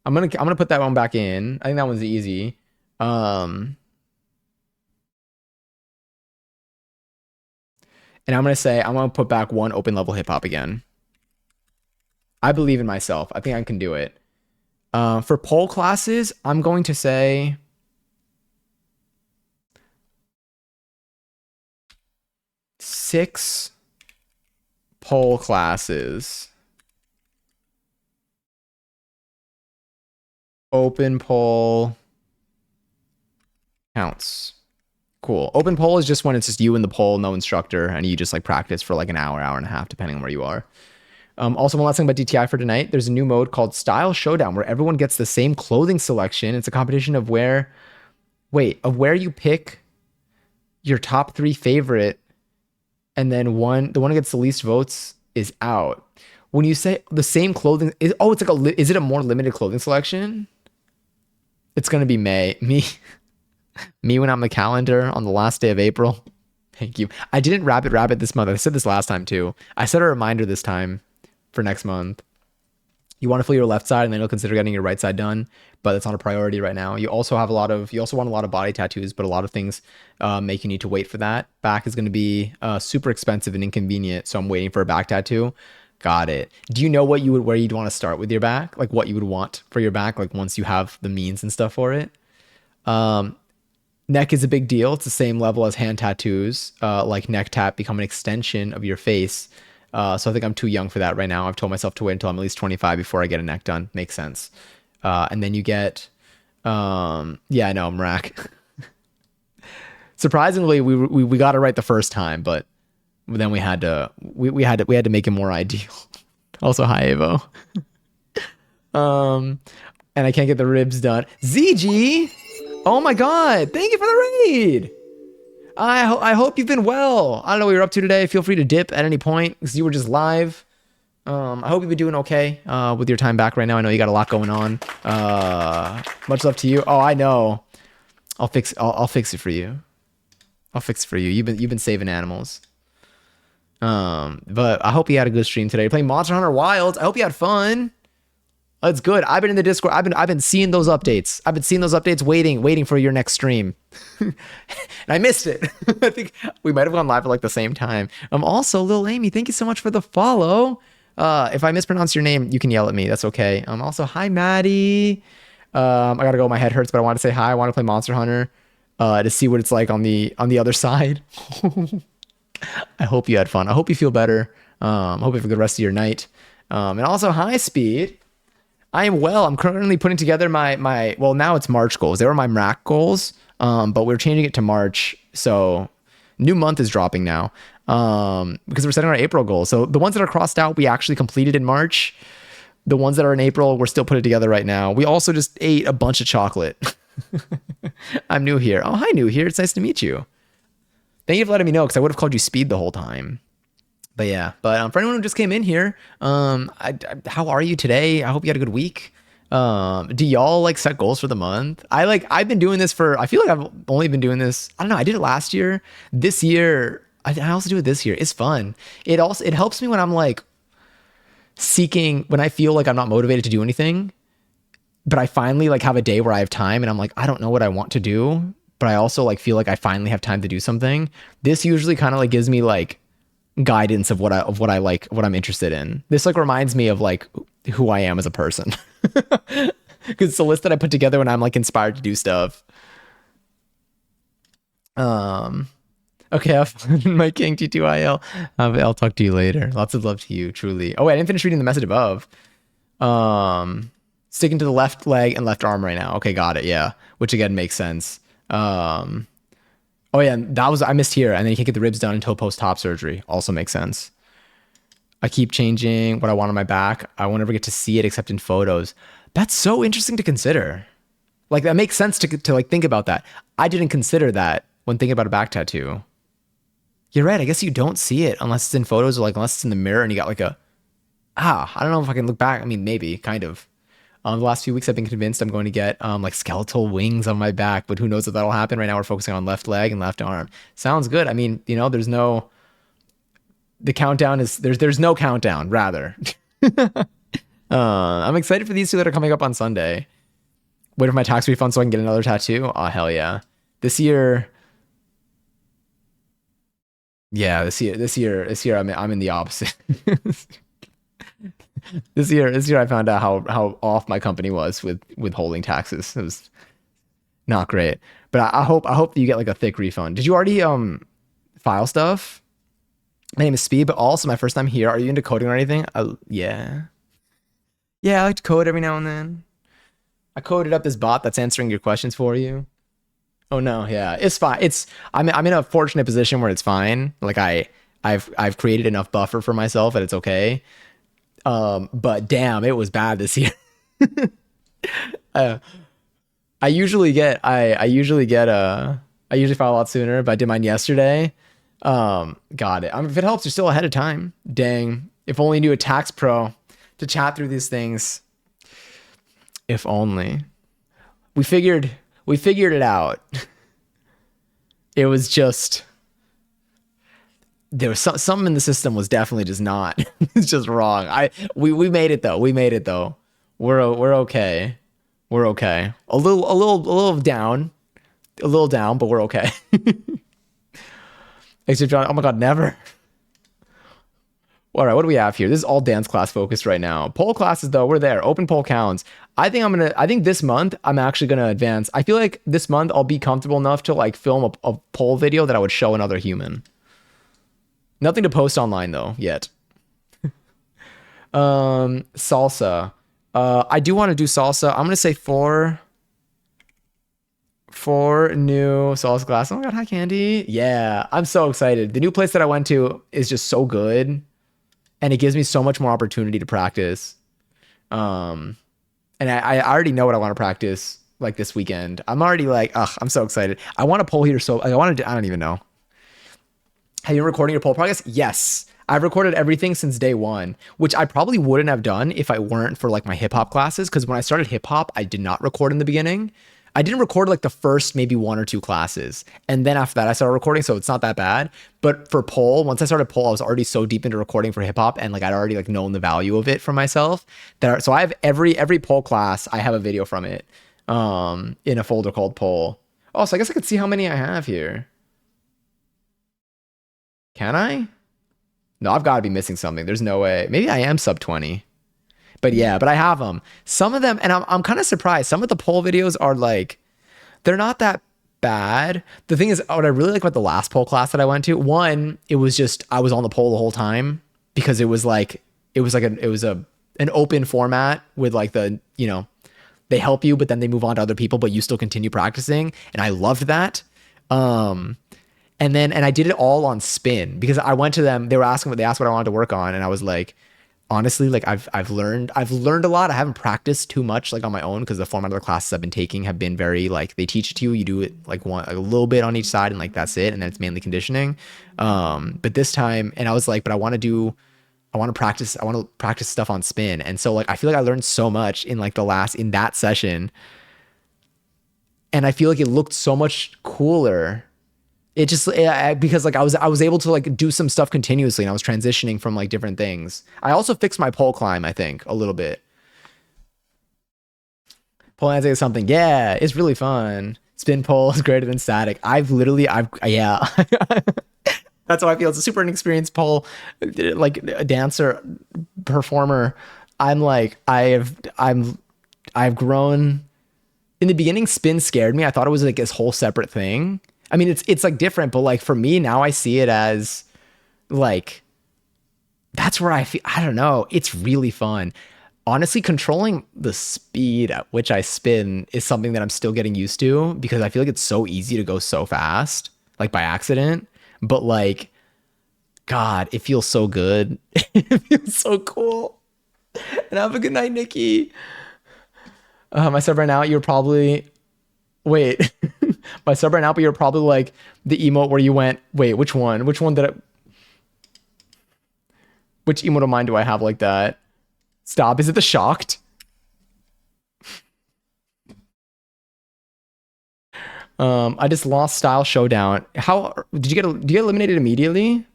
I'm gonna put that one back in. I think that one's easy. And I'm gonna put back 1 open level hip hop again. I believe in myself. I think I can do it. For pole classes, I'm going to say 6 pole classes. Open pole counts. Cool. Open pole is just when it's just you and the pole, no instructor, and you just like practice for like an hour and a half, depending on where you are. Also, one last thing about DTI for tonight. There's a new mode called Style Showdown where everyone gets the same clothing selection. It's a competition of where you pick your top 3 favorite, and then the one who gets the least votes is out. When you say the same clothing, is it a more limited clothing selection? It's gonna be me when I'm the calendar on the last day of April. Thank you. I didn't rabbit this month. I said this last time too. I set a reminder this time for next month. You want to fill your left side, and then you'll consider getting your right side done, but it's not a priority right now. You also want a lot of body tattoos, but a lot of things make you need to wait for that. Back is going to be super expensive and inconvenient, so I'm waiting for a back tattoo. Got it. Do you know where you'd want to start with your back? Like what you would want for your back, like once you have the means and stuff for it? Neck is a big deal. It's the same level as hand tattoos. Like neck tat become an extension of your face. So I think I'm too young for that right now. I've told myself to wait until I'm at least 25 before I get a neck done. Makes sense. And then you get, yeah, I know, I'm rack. Surprisingly, we got it right the first time, but then we had to make it more ideal. Also, hi Avo. And I can't get the ribs done. ZG, oh my god, thank you for the raid. I hope you've been well. I don't know what you're up to today. Feel free to dip at any point because you were just live. I hope you've been doing okay with your time back right now. I know you got a lot going on. Much love to you. Oh, I know. I'll fix it for you. I'll fix it for you. You've been saving animals. But I hope you had a good stream today. You're playing Monster Hunter Wilds. I hope you had fun. That's good. I've been in the Discord. I've been seeing those updates. I've been seeing those updates, waiting for your next stream. And I missed it. I think we might have gone live at like the same time. Also, Lil Amy, thank you so much for the follow. If I mispronounce your name, you can yell at me. That's okay. Also, hi Maddie. I gotta go. My head hurts, but I want to say hi. I want to play Monster Hunter to see what it's like on the other side. I hope you had fun. I hope you feel better. Hope you have a good rest of your night. And also, hi, Speed. I am well. I'm currently putting together my well, now it's March goals. They were my MRAC goals, but we're changing it to March. So new month is dropping now because we're setting our April goals. So the ones that are crossed out, we actually completed in March. The ones that are in April, we're still putting together right now. We also just ate a bunch of chocolate. I'm new here. Oh, hi, new here. It's nice to meet you. Thank you for letting me know because I would have called you Speed the whole time. But yeah, for anyone who just came in here, how are you today? I hope you had a good week. Do y'all like set goals for the month? I've been doing this I feel like I've only been doing this. I don't know. I did it last year. This year, I also do it this year. It's fun. It helps me when I'm like when I feel like I'm not motivated to do anything, but I finally like have a day where I have time and I'm like, I don't know what I want to do, but I also like feel like I finally have time to do something. This usually kind of like gives me like guidance of what I'm interested in. This like reminds me of like who I am as a person. Because it's a list that I put together when I'm like inspired to do stuff. Okay, have fun, my king T2IL. I'll talk to you later. Lots of love to you, truly. Oh wait, I didn't finish reading the message above. Sticking to the left leg and left arm right now. Okay, got it. Yeah, which again makes sense. Oh yeah, I missed here, and then you can't get the ribs done until post-top surgery. Also makes sense. I keep changing what I want on my back. I won't ever get to see it except in photos. That's so interesting to consider. Like that makes sense to like think about that. I didn't consider that when thinking about a back tattoo. You're right. I guess you don't see it unless it's in photos or like unless it's in the mirror and you got like I don't know if I can look back. I mean, maybe kind of. The last few weeks I've been convinced I'm going to get like skeletal wings on my back, but who knows if that'll happen. Right now we're focusing on left leg and left arm. Sounds good. I mean, the countdown is there's no countdown rather. I'm excited for these two that are coming up on Sunday. Wait for my tax refund so I can get another tattoo. Oh, hell yeah. This year, I'm in the opposite. This year I found out how off my company was with withholding taxes. It was not great. But I hope that you get like a thick refund. Did you already file stuff? My name is Speed, but also my first time here. Are you into coding or anything? Yeah. Yeah, I like to code every now and then. I coded up this bot that's answering your questions for you. Oh no, yeah, it's fine. I'm in a fortunate position where it's fine. Like I've created enough buffer for myself that it's okay. But damn, it was bad this year. I usually file a lot sooner, but I did mine yesterday. Got it. If it helps, you're still ahead of time. Dang, if only knew a tax pro to chat through these things. If only. We figured it out. It was just there was something in the system was definitely just not. It's just wrong. We made it though. We're okay. We're okay. A little down, but we're okay. Except John. Oh my God, never. All right, what do we have here? This is all dance class focused right now. Pole classes though, we're there. Open pole counts. I think this month I'm actually gonna advance. I feel like this month I'll be comfortable enough to like film a pole video that I would show another human. Nothing to post online though yet. Salsa. I do want to do salsa. I'm gonna say four new salsa classes. Oh my God, hi Candy. Yeah, I'm so excited. The new place that I went to is just so good. And it gives me so much more opportunity to practice. And I already know what I want to practice like this weekend. I'm already like, I'm so excited. I want to pole here. So I don't even know. Have you been recording your pole progress? Yes. I've recorded everything since day one, which I probably wouldn't have done if I weren't for like my hip hop classes. Cause when I started hip hop, I did not record in the beginning. I didn't record like the first maybe 1 or 2 classes. And then after that, I started recording. So it's not that bad. But for pole, once I started pole, I was already so deep into recording for hip hop. And like, I'd already like known the value of it for myself so I have every pole class, I have a video from it, in a folder called pole. Oh, so I guess I could see how many I have here. Can I? No, I've got to be missing something. There's no way. Maybe I am sub 20. But yeah, but I have them. Some of them, and I'm kind of surprised. Some of the pole videos are like, they're not that bad. The thing is, what I really like about the last pole class that I went to, one, it was just I was on the pole the whole time because it was an open format with like they help you, but then they move on to other people, but you still continue practicing, and I loved that. And I did it all on spin because I went to them. They asked what I wanted to work on, and I was like, honestly, like I've learned a lot. I haven't practiced too much like on my own because the format of the classes I've been taking have been very like they teach it to you. You do it like a little bit on each side, and like that's it, and then it's mainly conditioning. But this time, and I was like, but I want to practice stuff on spin, and so like I feel like I learned so much in that session, and I feel like it looked so much cooler. It just because like I was able to like do some stuff continuously, and I was transitioning from like different things. I also fixed my pole climb, I think, a little bit. Pole dancing is something, yeah, it's really fun. Spin pole is greater than static. Yeah. That's how I feel. It's a super inexperienced pole, like a dancer, performer. I've grown. In the beginning, spin scared me. I thought it was like this whole separate thing. I mean, it's like different, but like for me now, I see it as like that's where I feel. I don't know. It's really fun. Honestly, controlling the speed at which I spin is something that I'm still getting used to because I feel like it's so easy to go so fast, like by accident. But like, God, it feels so good. It feels so cool. And have a good night, Nikki. My sub right now, you're probably wait. My sub right now, but you're probably like the emote where you went. Wait, which one? Which emote of mine do I have like that? Stop. Is it the shocked? I just lost Style Showdown. How did you get eliminated immediately?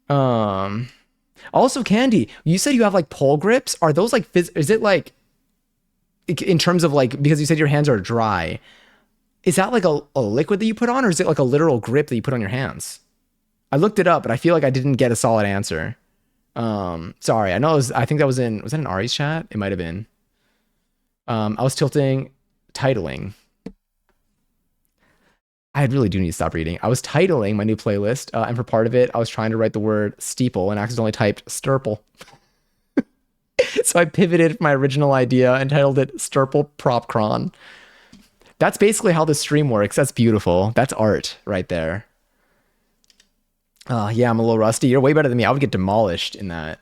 Also Candy, you said you have like pole grips. Are those like is it like in terms of like because you said your hands are dry? Is that like a liquid that you put on, or is it like a literal grip that you put on your hands? I looked it up, but I feel like I didn't get a solid answer. Sorry. I think was that in Ari's chat? It might have been. I was titling. I really do need to stop reading. I was titling my new playlist, and for part of it, I was trying to write the word steeple and accidentally typed sturple. So I pivoted from my original idea and titled it Sturple Propcron. That's basically how the stream works. That's beautiful. That's art right there. Yeah, I'm a little rusty. You're way better than me. I would get demolished in that.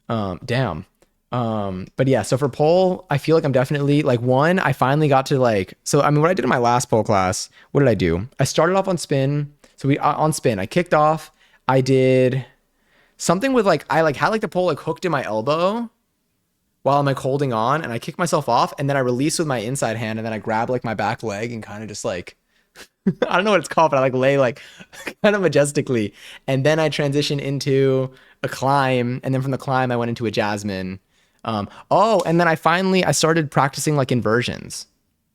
Damn. But yeah, so for pole, I feel like I'm definitely like I finally got to like, so I mean, what I did in my last pole class, what did I do? I started off on spin. So on spin, I kicked off. I did something with like, I like had like the pole like hooked in my elbow while I'm like holding on, and I kick myself off, and then I release with my inside hand, and then I grab like my back leg and kind of just like, I don't know what it's called, but I like lay like kind of majestically. And then I transition into a climb, and then from the climb, I went into a Jasmine. And then I started practicing like inversions.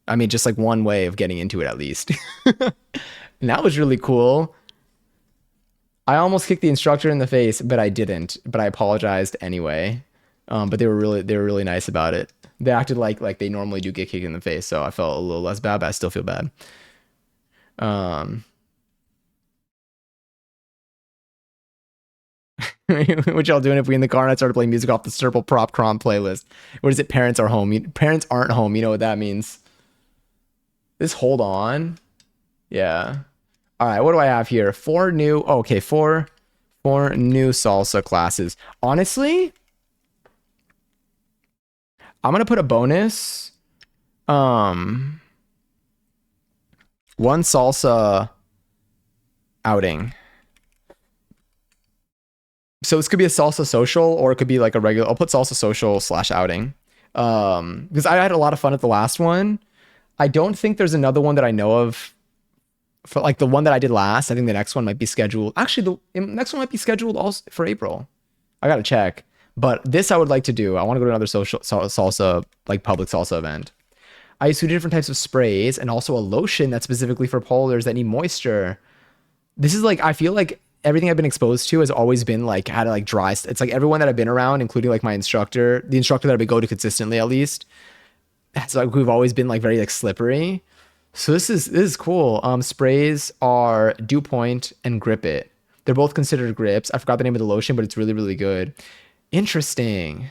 I mean, just like one way of getting into it at least. And that was really cool. I almost kicked the instructor in the face, but I didn't, but I apologized anyway. But they were really nice about it. They acted like they normally do get kicked in the face, so I felt a little less bad, but I still feel bad. What y'all doing if we in the car and I started playing music off the Sturple Propcron playlist? What is it? Parents are home. Parents aren't home. You know what that means. This hold on. Yeah. All right. What do I have here? Four new salsa classes. Honestly, I'm going to put a bonus. One salsa outing. So this could be a salsa social, or it could be like a regular. I'll put salsa social / outing. Because I had a lot of fun at the last one. I don't think there's another one that I know of for like the one that I did last. I think the next one might be scheduled. Actually, the next one might be scheduled also for April. I got to check. But this I would like to do. I want to go to another social salsa, like public salsa event. I use 2 different types of sprays and also a lotion that's specifically for polars that need moisture. This is like, I feel like everything I've been exposed to has always been like how to like dry. It's like everyone that I've been around, including like my instructor, the instructor that I go to consistently at least. It's like we've always been like very like slippery. So this is cool. Sprays are Dew Point and Grip It. They're both considered grips. I forgot the name of the lotion, but it's really, really good. Interesting.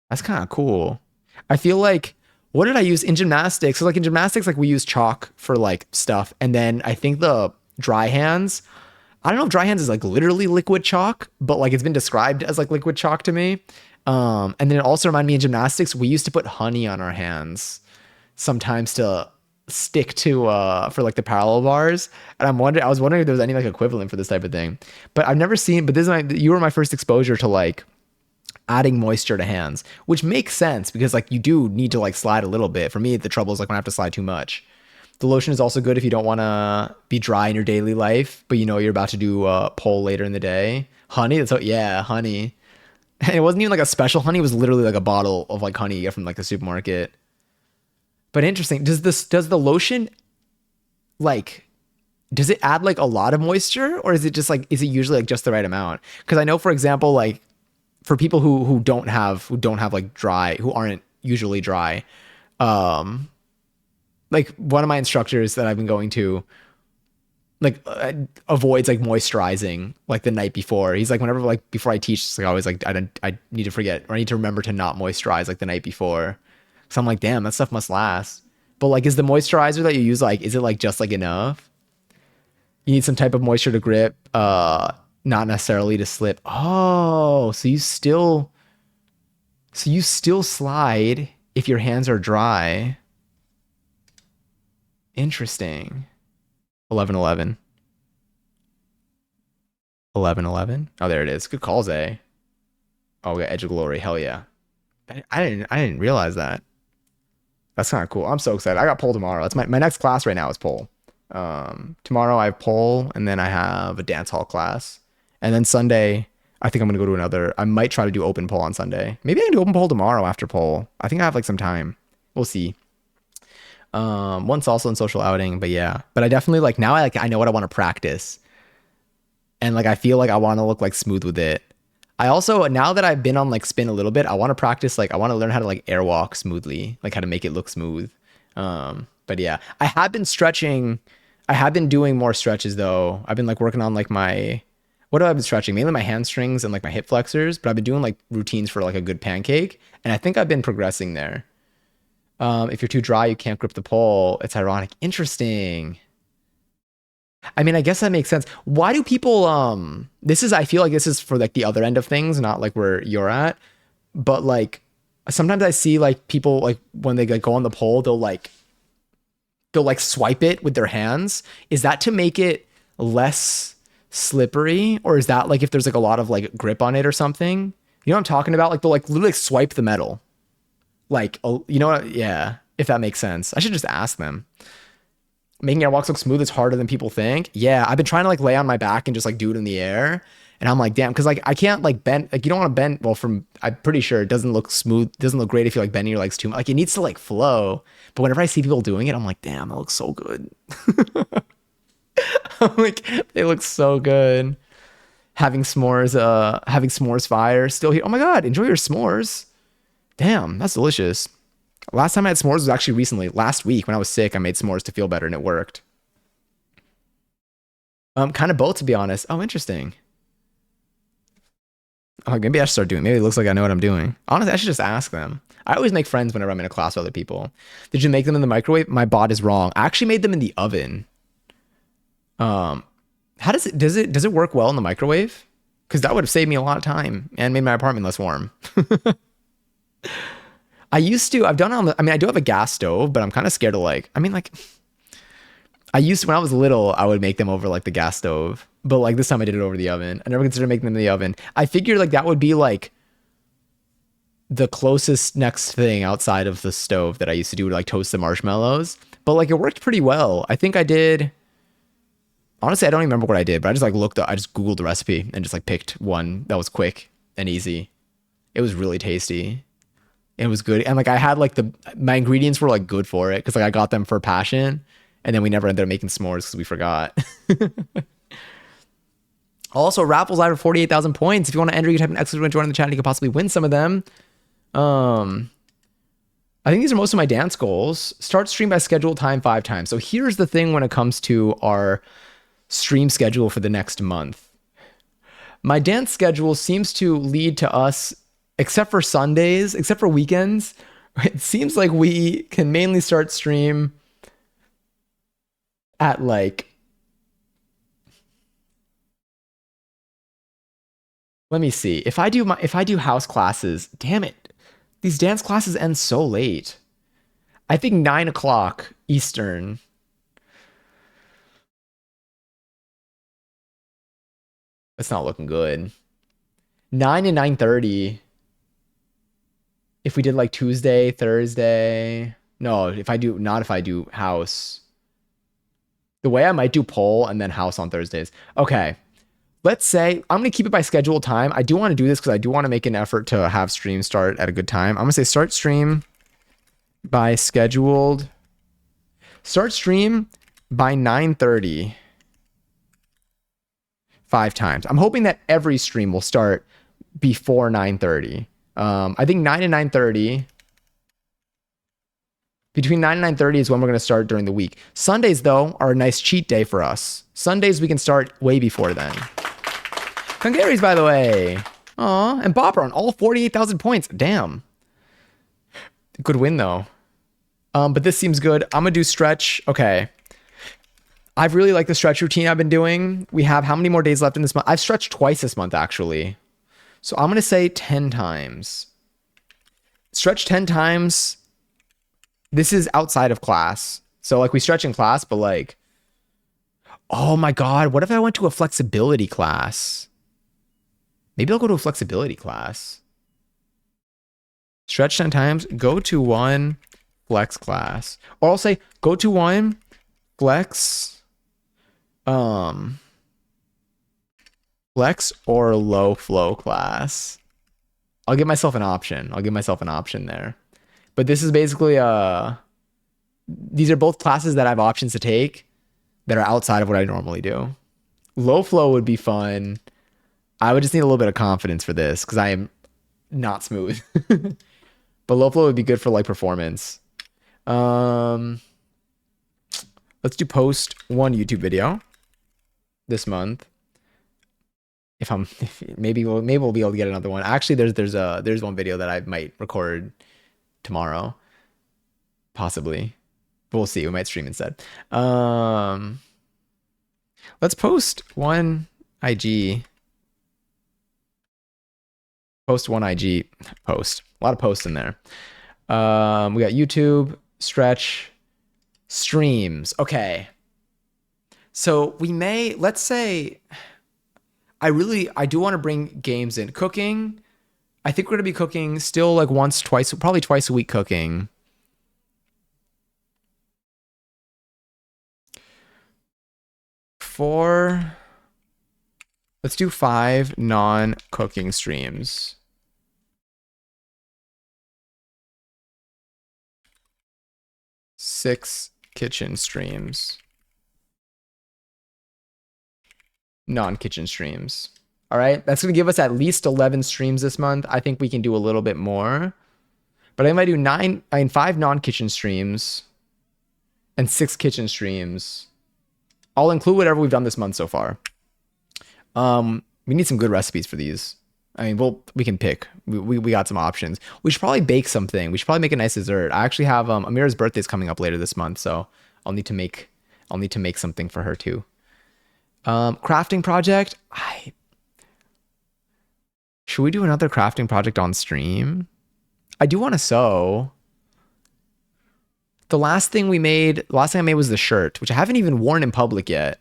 That's kind of cool. I feel like, what did I use in gymnastics? So like in gymnastics, like we use chalk for like stuff. And then I think the dry hands, I don't know if dry hands is like literally liquid chalk, but like it's been described as like liquid chalk to me. And then it also reminded me in gymnastics, we used to put honey on our hands sometimes to stick to for like the parallel bars. And I was wondering if there was any like equivalent for this type of thing. But I've never seen, but you were my first exposure to like adding moisture to hands, which makes sense because like you do need to like slide a little bit. For me, the trouble is like when I have to slide too much. The lotion is also good if you don't want to be dry in your daily life, but you know you're about to do a pole later in the day. Honey, honey. And it wasn't even like a special honey, it was literally like a bottle of like honey you get from like the supermarket. But interesting. Does the lotion like, does it add like a lot of moisture, or is it just like, is it usually like just the right amount? Because I know, for example, like for people who don't have like dry, who aren't usually dry, like one of my instructors that I've been going to, like avoids like moisturizing like the night before. He's like, whenever like before I teach, it's like always like I need to forget, or I need to remember to not moisturize like the night before. So I'm like, damn, that stuff must last. But like, is the moisturizer that you use like, is it like just like enough? You need some type of moisture to grip, not necessarily to slip. Oh, so you still slide if your hands are dry. Interesting. 11-11. 11-11. Oh, there it is. Good calls, eh? Oh, we got Edge of Glory. Hell yeah. I didn't realize that. That's kind of cool. I'm so excited. I got pole tomorrow. That's my next class right now is pole. Tomorrow I have pole, and then I have a dance hall class. And then Sunday, I think I'm going to go to another. I might try to do open pole on Sunday. Maybe I can do open pole tomorrow after pole. I think I have like some time. We'll see. One salsa and social outing, but yeah. But I definitely like now I know what I want to practice. And like I feel like I want to look like smooth with it. I also, now that I've been on like spin a little bit, I want to practice, like I want to learn how to like airwalk smoothly, like how to make it look smooth. But yeah, I have been stretching. I have been doing more stretches though. I've been like working on like what have I been stretching? Mainly my hamstrings and like my hip flexors, but I've been doing like routines for like a good pancake. And I think I've been progressing there. If you're too dry, you can't grip the pole. It's ironic. Interesting. I mean, I guess that makes sense. Why do people, I feel like this is for like the other end of things, not like where you're at, but like sometimes I see like people like when they like go on the pole, they'll like swipe it with their hands. Is that to make it less slippery, or is that like if there's like a lot of like grip on it or something? You know what I'm talking about? Like they'll like literally like swipe the metal. Like, you know what? Yeah, if that makes sense. I should just ask them. Making airwalks look smooth is harder than people think. Yeah, I've been trying to like lay on my back and just like do it in the air. And I'm like, damn, because like I can't like bend, like you don't want to bend. Well, I'm pretty sure it doesn't look smooth. It doesn't look great if you like bending your legs too much. Like it needs to like flow. But whenever I see people doing it, I'm like, damn, that looks so good. I'm like, they look so good. Having s'mores fire still here. Oh my God, enjoy your s'mores. Damn, that's delicious. Last time I had s'mores was actually recently. Last week when I was sick, I made s'mores to feel better and it worked. Kind of both, to be honest. Oh, interesting. Oh, maybe I should start doing it. Maybe it looks like I know what I'm doing. Honestly, I should just ask them. I always make friends whenever I'm in a class with other people. Did you make them in the microwave? My bot is wrong. I actually made them in the oven. How does it work well in the microwave? Because that would have saved me a lot of time and made my apartment less warm. I've done it I do have a gas stove, but I'm kind of scared of when I was little, I would make them over like the gas stove, but like this time I did it over the oven. I never considered making them in the oven. I figured like that would be like the closest next thing outside of the stove that I used to do, would like toast the marshmallows, but like it worked pretty well. I think I did. Honestly, I don't even remember what I did, but I just like I just Googled the recipe and just like picked one that was quick and easy. It was really tasty. It was good. And like I had like my ingredients were like good for it because like I got them for passion, and then we never ended up making s'mores because we forgot. Also, raffles live for 48,000 points. If you want to enter, you type in X when join the chat. You could possibly win some of them. I think these are most of my dance goals. Start stream by scheduled time 5 times. So here's the thing when it comes to our stream schedule for the next month. My dance schedule seems to lead to us, except for Sundays, except for weekends, it seems like we can mainly start stream at like, let me see. If I do house classes, damn it. These dance classes end so late. I think 9 o'clock Eastern. It's not looking good. 9 and 9:30. If we did like Tuesday, Thursday. No, if I do house. The way I might do poll and then house on Thursdays. Okay. Let's say I'm going to keep it by scheduled time. I do want to do this because I do want to make an effort to have stream start at a good time. I'm going to say start stream by scheduled. Start stream by 9:30. 5 times. I'm hoping that every stream will start before 9:30. I think 9 and 9:30. Between 9 and 9:30 is when we're going to start during the week. Sundays, though, are a nice cheat day for us. Sundays, we can start way before then. Congaries, by the way. Aw, and Bopper on all 48,000 points. Damn. Good win, though. But this seems good. I'm going to do stretch. Okay. I've really liked the stretch routine I've been doing. We have how many more days left in this month? I've stretched twice this month, actually. So I'm going to say 10 times. Stretch 10 times. This is outside of class. So like we stretch in class, but like, oh my God, what if I went to a flexibility class? Maybe I'll go to a flexibility class. Stretch 10 times, go to one flex class. Or I'll say, go to one flex, flex or low flow class. I'll give myself an option. There. But this is basically these are both classes that I have options to take that are outside of what I normally do. Low flow would be fun. I would just need a little bit of confidence for this because I am not smooth. But low flow would be good for like performance. Let's do post one YouTube video this month. Maybe we'll be able to get another one. Actually, there's one video that I might record tomorrow, possibly. But we'll see. We might stream instead. Let's post one IG. Post one IG post. A lot of posts in there. We got YouTube, stretch, streams. Okay. So we may, let's say, I do want to bring games in. Cooking. I think we're going to be cooking still like once, twice, probably twice a week cooking. Let's do 5 non-cooking streams. Six kitchen streams. Non-kitchen streams. All right, that's going to give us at least 11 streams this month. I think we can do a little bit more. But I might do 5 non-kitchen streams and 6 kitchen streams. I'll include whatever we've done this month so far. We need some good recipes for these. I mean, we can pick. We got some options. We should probably bake something. We should probably make a nice dessert. I actually have Amira's birthday is coming up later this month, so I'll need to make something for her too. Crafting project. Should we do another crafting project on stream? I do want to sew. The last thing I made was the shirt, which I haven't even worn in public yet.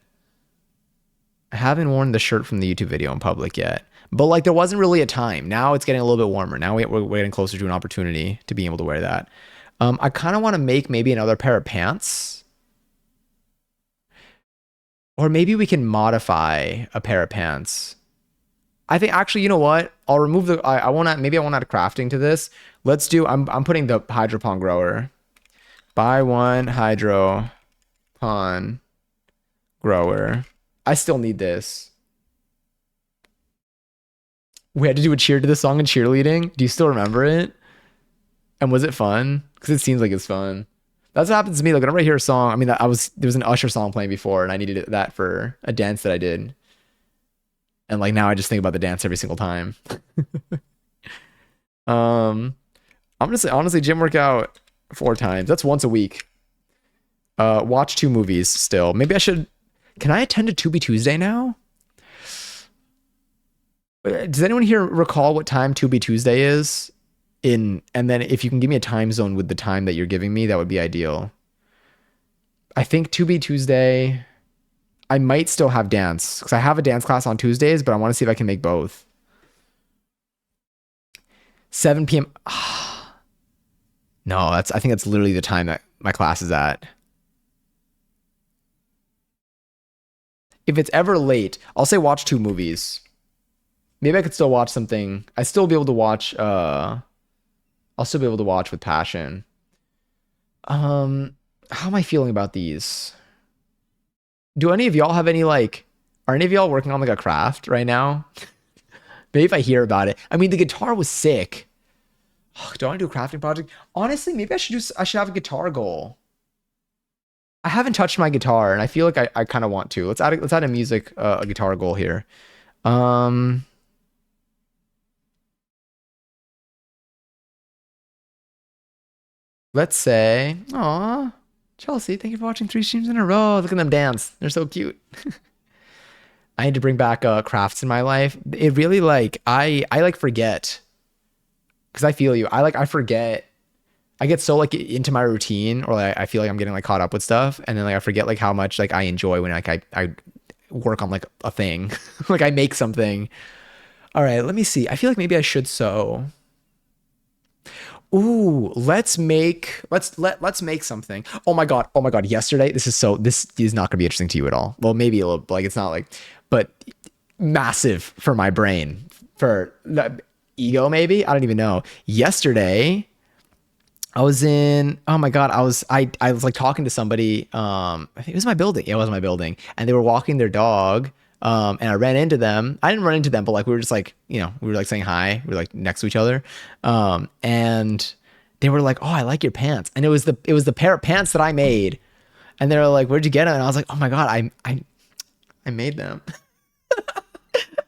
I haven't worn the shirt from the YouTube video in public yet. But like there wasn't really a time. Now it's getting a little bit warmer. Now we're getting closer to an opportunity to being able to wear that. I kind of want to make maybe another pair of pants. Or maybe we can modify a pair of pants. I think actually, you know what? I'll remove the, I won't add crafting to this. Let's do, I'm putting the hydropon grower. Buy one hydropon grower. I still need this. We had to do a cheer to the song and cheerleading. Do you still remember it? And was it fun? Because it seems like it's fun. That's what happens to me. Like whenever I hear a song, I mean, there was an Usher song playing before, and I needed that for a dance that I did. And like now I just think about the dance every single time. I'm gonna say honestly, gym workout 4 times. That's once a week. Watch 2 movies still. Maybe I should. Can I attend a Tubi Tuesday now? Does anyone here recall what time Tubi Tuesday is? And then if you can give me a time zone with the time that you're giving me, that would be ideal. I think Tubi Tuesday, I might still have dance because I have a dance class on Tuesdays, but I want to see if I can make both. 7 p.m. No, I think that's literally the time that my class is at. If it's ever late, I'll say watch 2 movies. Maybe I could still watch something. I'll still be able to watch with passion. How am I feeling about these? Do any of y'all have any like, are any of y'all working on like a craft right now? Maybe if I hear about it. I mean, the guitar was sick. Do I want to do a crafting project? Honestly, maybe I should have a guitar goal. I haven't touched my guitar and I feel like I kind of want to. Let's add a music, a guitar goal here. Let's say, aw, Chelsea, thank you for watching 3 streams in a row. Look at them dance. They're so cute. I need to bring back crafts in my life. It really like, I like forget. Cause I feel you. I forget. I get so like into my routine or like, I feel like I'm getting like caught up with stuff. And then like, I forget like how much like I enjoy when like I work on like a thing. Like I make something. All right, let me see. I feel like maybe I should sew. Ooh, let's make something. Oh my god. Yesterday, this is not gonna be interesting to you at all. Well, maybe a little, like it's not like, but massive for my brain, for the ego, maybe. I don't even know. Yesterday, I was in, oh my god, I was like talking to somebody. I think it was my building. Yeah, it was my building, and they were walking their dog. And I ran into them. I didn't run into them, but like we were just like, we were like saying hi. We were like next to each other. And they were like, "Oh, I like your pants." And it was the pair of pants that I made. And they were like, "Where'd you get them?" And I was like, "Oh my god, I made them."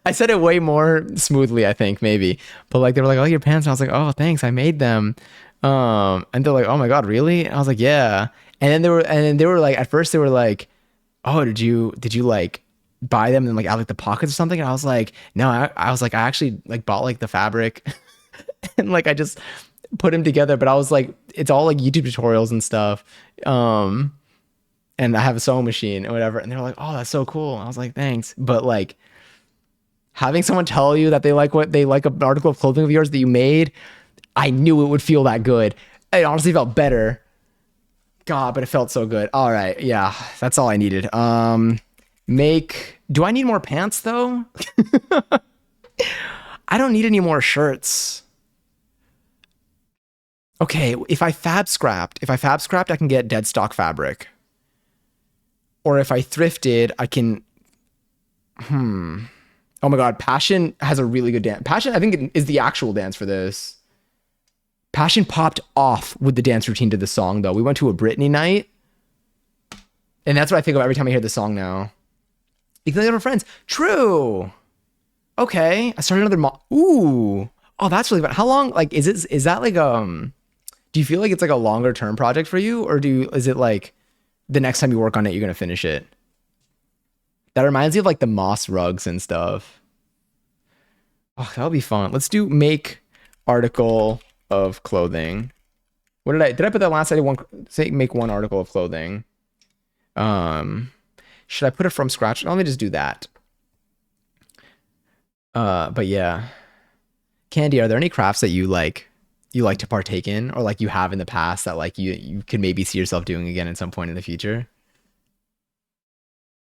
I said it way more smoothly, I think, maybe. But like they were like, "I like your pants." And I was like, "Oh, thanks, I made them." And they're like, "Oh my god, really?" And I was like, "Yeah." And then they were like, at first they were like, "Oh, did you like buy them in like out like the pockets or something?" And I was like, no, I was like, I actually like bought like the fabric and like I just put them together. But I was like, it's all like YouTube tutorials and stuff. And I have a sewing machine or whatever. And they were like, "Oh, that's so cool." And I was like, "Thanks." But like having someone tell you that they like an article of clothing of yours that you made, I knew it would feel that good. It honestly felt better. God, but it felt so good. All right. Yeah, that's all I needed. Do I need more pants though? I don't need any more shirts. Okay, if I fab scrapped, I can get dead stock fabric. Or if I thrifted, I can, oh my god, Passion has a really good dance. Passion, I think, is the actual dance for this. Passion popped off with the dance routine to the song though. We went to a Britney night. And that's what I think of every time I hear the song now. Because they have friends. True. Okay. I started another Ooh. Oh, that's really fun. How long? Like, is that like do you feel like it's like a longer term project for you, or is it like the next time you work on it, you're gonna finish it? That reminds me of like the moss rugs and stuff. Oh, that'll be fun. Let's do make article of clothing. What did I put that last? I did make one article of clothing. Should I put it from scratch? Let me just do that. But yeah. Candy, are there any crafts that you like to partake in, or like you have in the past that like you could maybe see yourself doing again at some point in the future?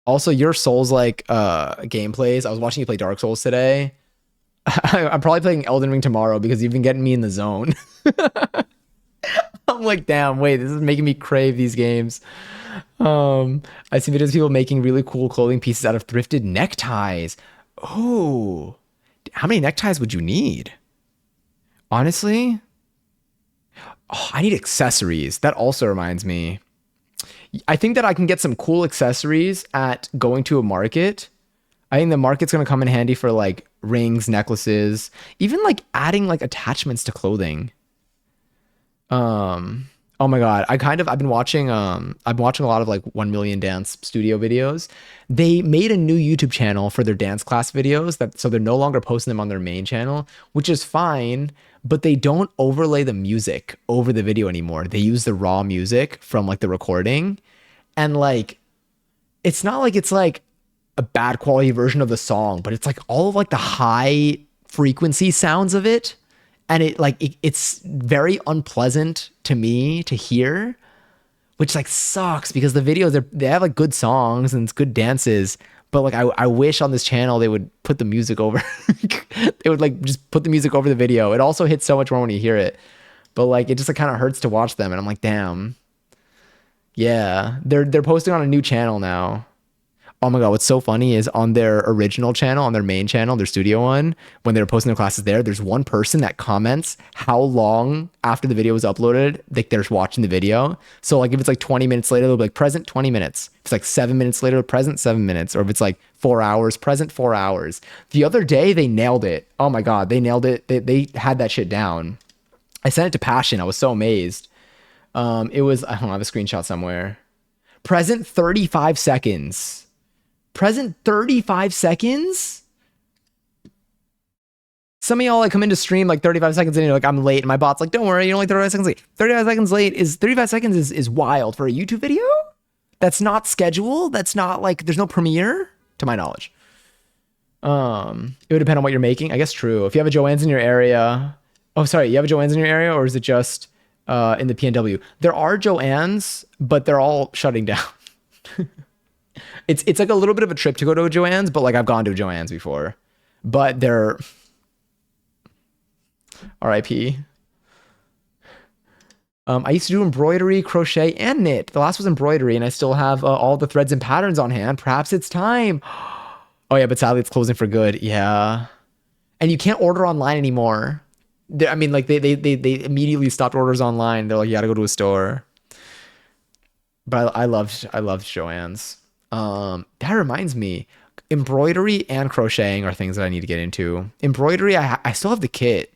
Also, your Souls like gameplays. I was watching you play Dark Souls today. I'm probably playing Elden Ring tomorrow because you've been getting me in the zone. I'm like, damn, wait, this is making me crave these games. I see videos of people making really cool clothing pieces out of thrifted neckties. Oh, How many neckties would you need? Honestly, oh, I need accessories. That also reminds me. I think that I can get some cool accessories at going to a market. I think the market's gonna come in handy for like rings, necklaces, even like adding like attachments to clothing. Oh my God. I've been watching a lot of like 1 Million Dance studio videos. They made a new YouTube channel for their dance class videos that so they're no longer posting them on their main channel, which is fine, but they don't overlay the music over the video anymore. They use the raw music from like the recording. And like it's not like it's like a bad quality version of the song, but it's like all of like the high frequency sounds of it. And it's very unpleasant to me to hear, which like sucks because the videos they have like good songs and it's good dances, but like I wish on this channel they would put the music over. They would like just put the music over the video. It also hits so much more when you hear it, but like it just like kind of hurts to watch them, and I'm like, damn. Yeah, they're posting on a new channel now. Oh my God, what's so funny is on their original channel, on their main channel, their studio one, when they were posting their classes there's one person that comments how long after the video was uploaded, like they're watching the video. So like if it's like 20 minutes later, they'll be like present 20 minutes. If it's like 7 minutes later, present 7 minutes. Or if it's like 4 hours, present 4 hours. The other day, they nailed it. Oh my God, they nailed it. They had that shit down. I sent it to Passion. I was so amazed. It was, I don't have a screenshot somewhere. Present 35 seconds. Present 35 seconds? Some of y'all like come into stream like 35 seconds in and you're like, I'm late. And my bot's like, don't worry, you're only 35 seconds late. 35 seconds is wild for a YouTube video? That's not scheduled. That's not like, there's no premiere, to my knowledge. It would depend on what you're making. I guess true. If you have a Joann's in your area. Oh, sorry. You have a Joann's in your area, or is it just in the PNW? There are Joann's, but they're all shutting down. It's like a little bit of a trip to go to a Joann's, but like I've gone to a Joann's before. But they're RIP. I used to do embroidery, crochet, and knit. The last was embroidery, and I still have all the threads and patterns on hand. Perhaps it's time. Oh yeah, but sadly it's closing for good. Yeah. And you can't order online anymore. I mean, like they immediately stopped orders online. They're like, you gotta go to a store. But I loved Joann's. That reminds me, embroidery and crocheting are things that I need to get into. Embroidery, I still have the kit.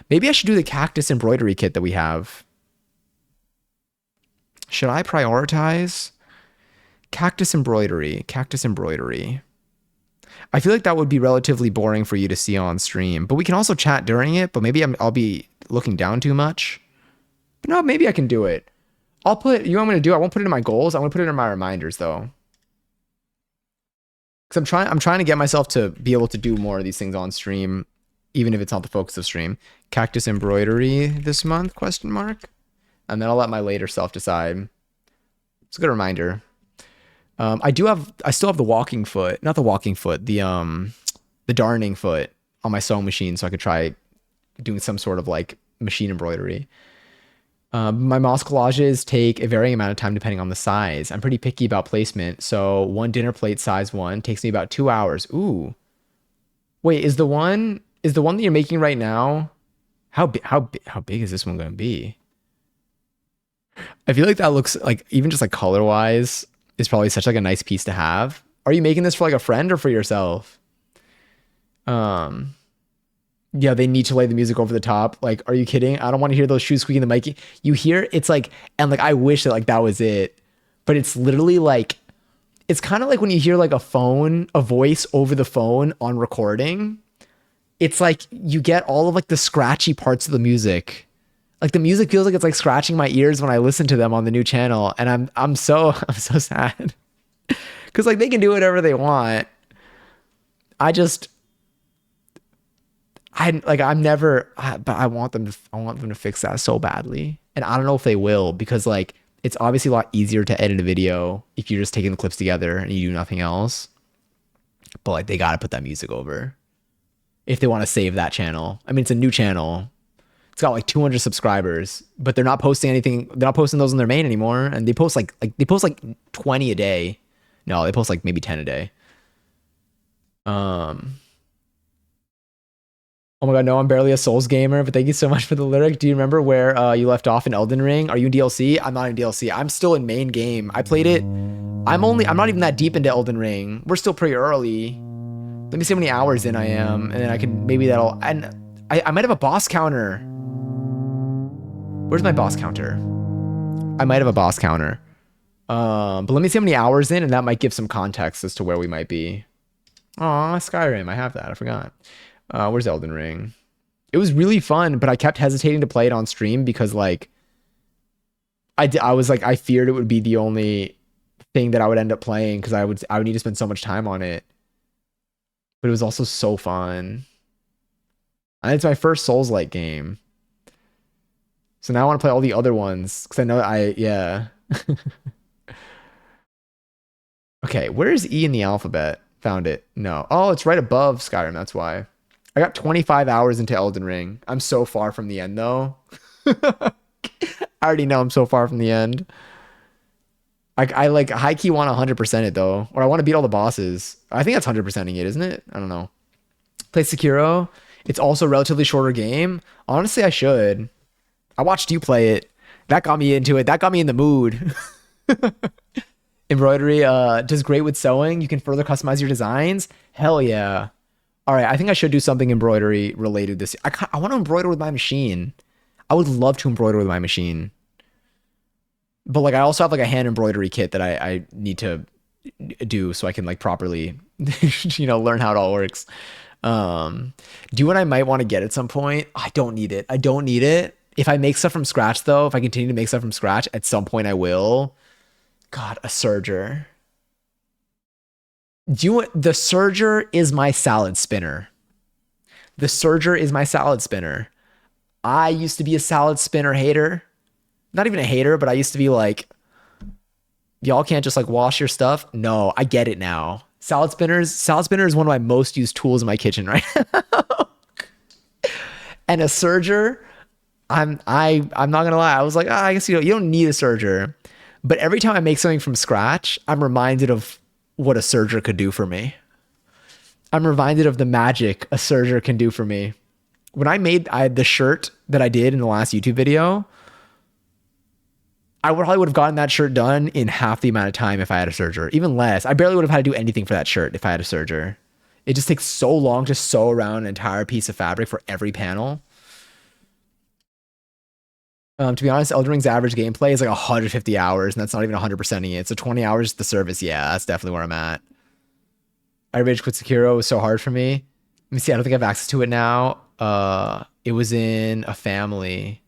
Maybe I should do the cactus embroidery kit that we have. Should I prioritize cactus embroidery? I feel like that would be relatively boring for you to see on stream, but we can also chat during it, but maybe I'll be looking down too much. But no, maybe I can do it. You know what I'm going to do? I won't put it in my goals. I'm going to put it in my reminders though. Because I'm trying to get myself to be able to do more of these things on stream, even if it's not the focus of stream. Cactus embroidery this month, question mark. And then I'll let my later self decide. It's a good reminder. I still have the walking foot, not the walking foot, the darning foot on my sewing machine, so I could try doing some sort of like machine embroidery. My moss collages take a varying amount of time depending on the size. I'm pretty picky about placement, so one dinner plate size one takes me about 2 hours. Ooh. Wait, is the one that you're making right now? How big is this one going to be? I feel like that looks like, even just like color wise, is probably such like a nice piece to have. Are you making this for like a friend or for yourself? Yeah, they need to lay the music over the top. Like, are you kidding? I don't want to hear those shoes squeaking the mic. You hear it's like, and like I wish that like that was it, but it's literally like, it's kind of like when you hear like a voice over the phone on recording. It's like you get all of like the scratchy parts of the music. Like the music feels like it's like scratching my ears when I listen to them on the new channel, and I'm so sad because like they can do whatever they want. But I want them to fix that so badly, and I don't know if they will, because like it's obviously a lot easier to edit a video if you're just taking the clips together and you do nothing else. But like they got to put that music over if they want to save that channel. I mean, it's a new channel. It's got like 200 subscribers, but they're not posting anything. They're not posting those on their main anymore, and they post like 20 a day. No, they post like maybe 10 a day. Oh my god, no, I'm barely a Souls gamer, but thank you so much for the lyric. Do you remember where you left off in Elden Ring? Are you in DLC? I'm not in DLC. I'm still in main game. I played it. I'm not even that deep into Elden Ring. We're still pretty early. Let me see how many hours in I am, and then I can maybe that'll. And I might have a boss counter. Where's my boss counter? I might have a boss counter. But let me see how many hours in, and that might give some context as to where we might be. Aw, Skyrim. I have that. I forgot. Where's Elden Ring? It was really fun, but I kept hesitating to play it on stream because like I was like I feared it would be the only thing that I would end up playing because I would need to spend so much time on it. But it was also so fun. And it's my first Souls-like game. So now I want to play all the other ones because I know yeah. Okay, where's E in the alphabet? Found it. No. Oh, it's right above Skyrim. That's why. I got 25 hours into Elden Ring. I'm so far from the end, though. I already know I'm so far from the end. I like high-key want to 100% it, though. Or I want to beat all the bosses. I think that's 100%ing it, isn't it? I don't know. Play Sekiro. It's also a relatively shorter game. Honestly, I should. I watched you play it. That got me into it. That got me in the mood. Embroidery does great with sewing. You can further customize your designs. Hell yeah. All right, I think I should do something embroidery related this. I want to embroider with my machine. I would love to embroider with my machine. But like I also have like a hand embroidery kit that I need to do so I can like properly learn how it all works. Do what I might want to get at some point. I don't need it. I don't need it. If I make stuff from scratch though, if I continue to make stuff from scratch, at some point I will. God, a serger. The serger is my salad spinner. The serger is my salad spinner. I used to be a salad spinner hater. Not even a hater, but I used to be like, y'all can't just like wash your stuff. No, I get it now. Salad spinner is one of my most used tools in my kitchen right now. And a serger, I'm not gonna lie. I was like, I guess you don't need a serger. But every time I make something from scratch, I'm reminded of what a serger could do for me. I'm reminded of the magic a serger can do for me. When I made the shirt that I did in the last YouTube video, I probably would have gotten that shirt done in half the amount of time if I had a serger. Even less. I barely would have had to do anything for that shirt if I had a serger. It just takes so long to sew around an entire piece of fabric for every panel. To be honest, Elden Ring's average gameplay is like 150 hours, and that's not even 100%ing it. So 20 hours the service, yeah, that's definitely where I'm at. I rage quit Sekiro. It was so hard for me. Let me see, I don't think I have access to it now. It was in a family.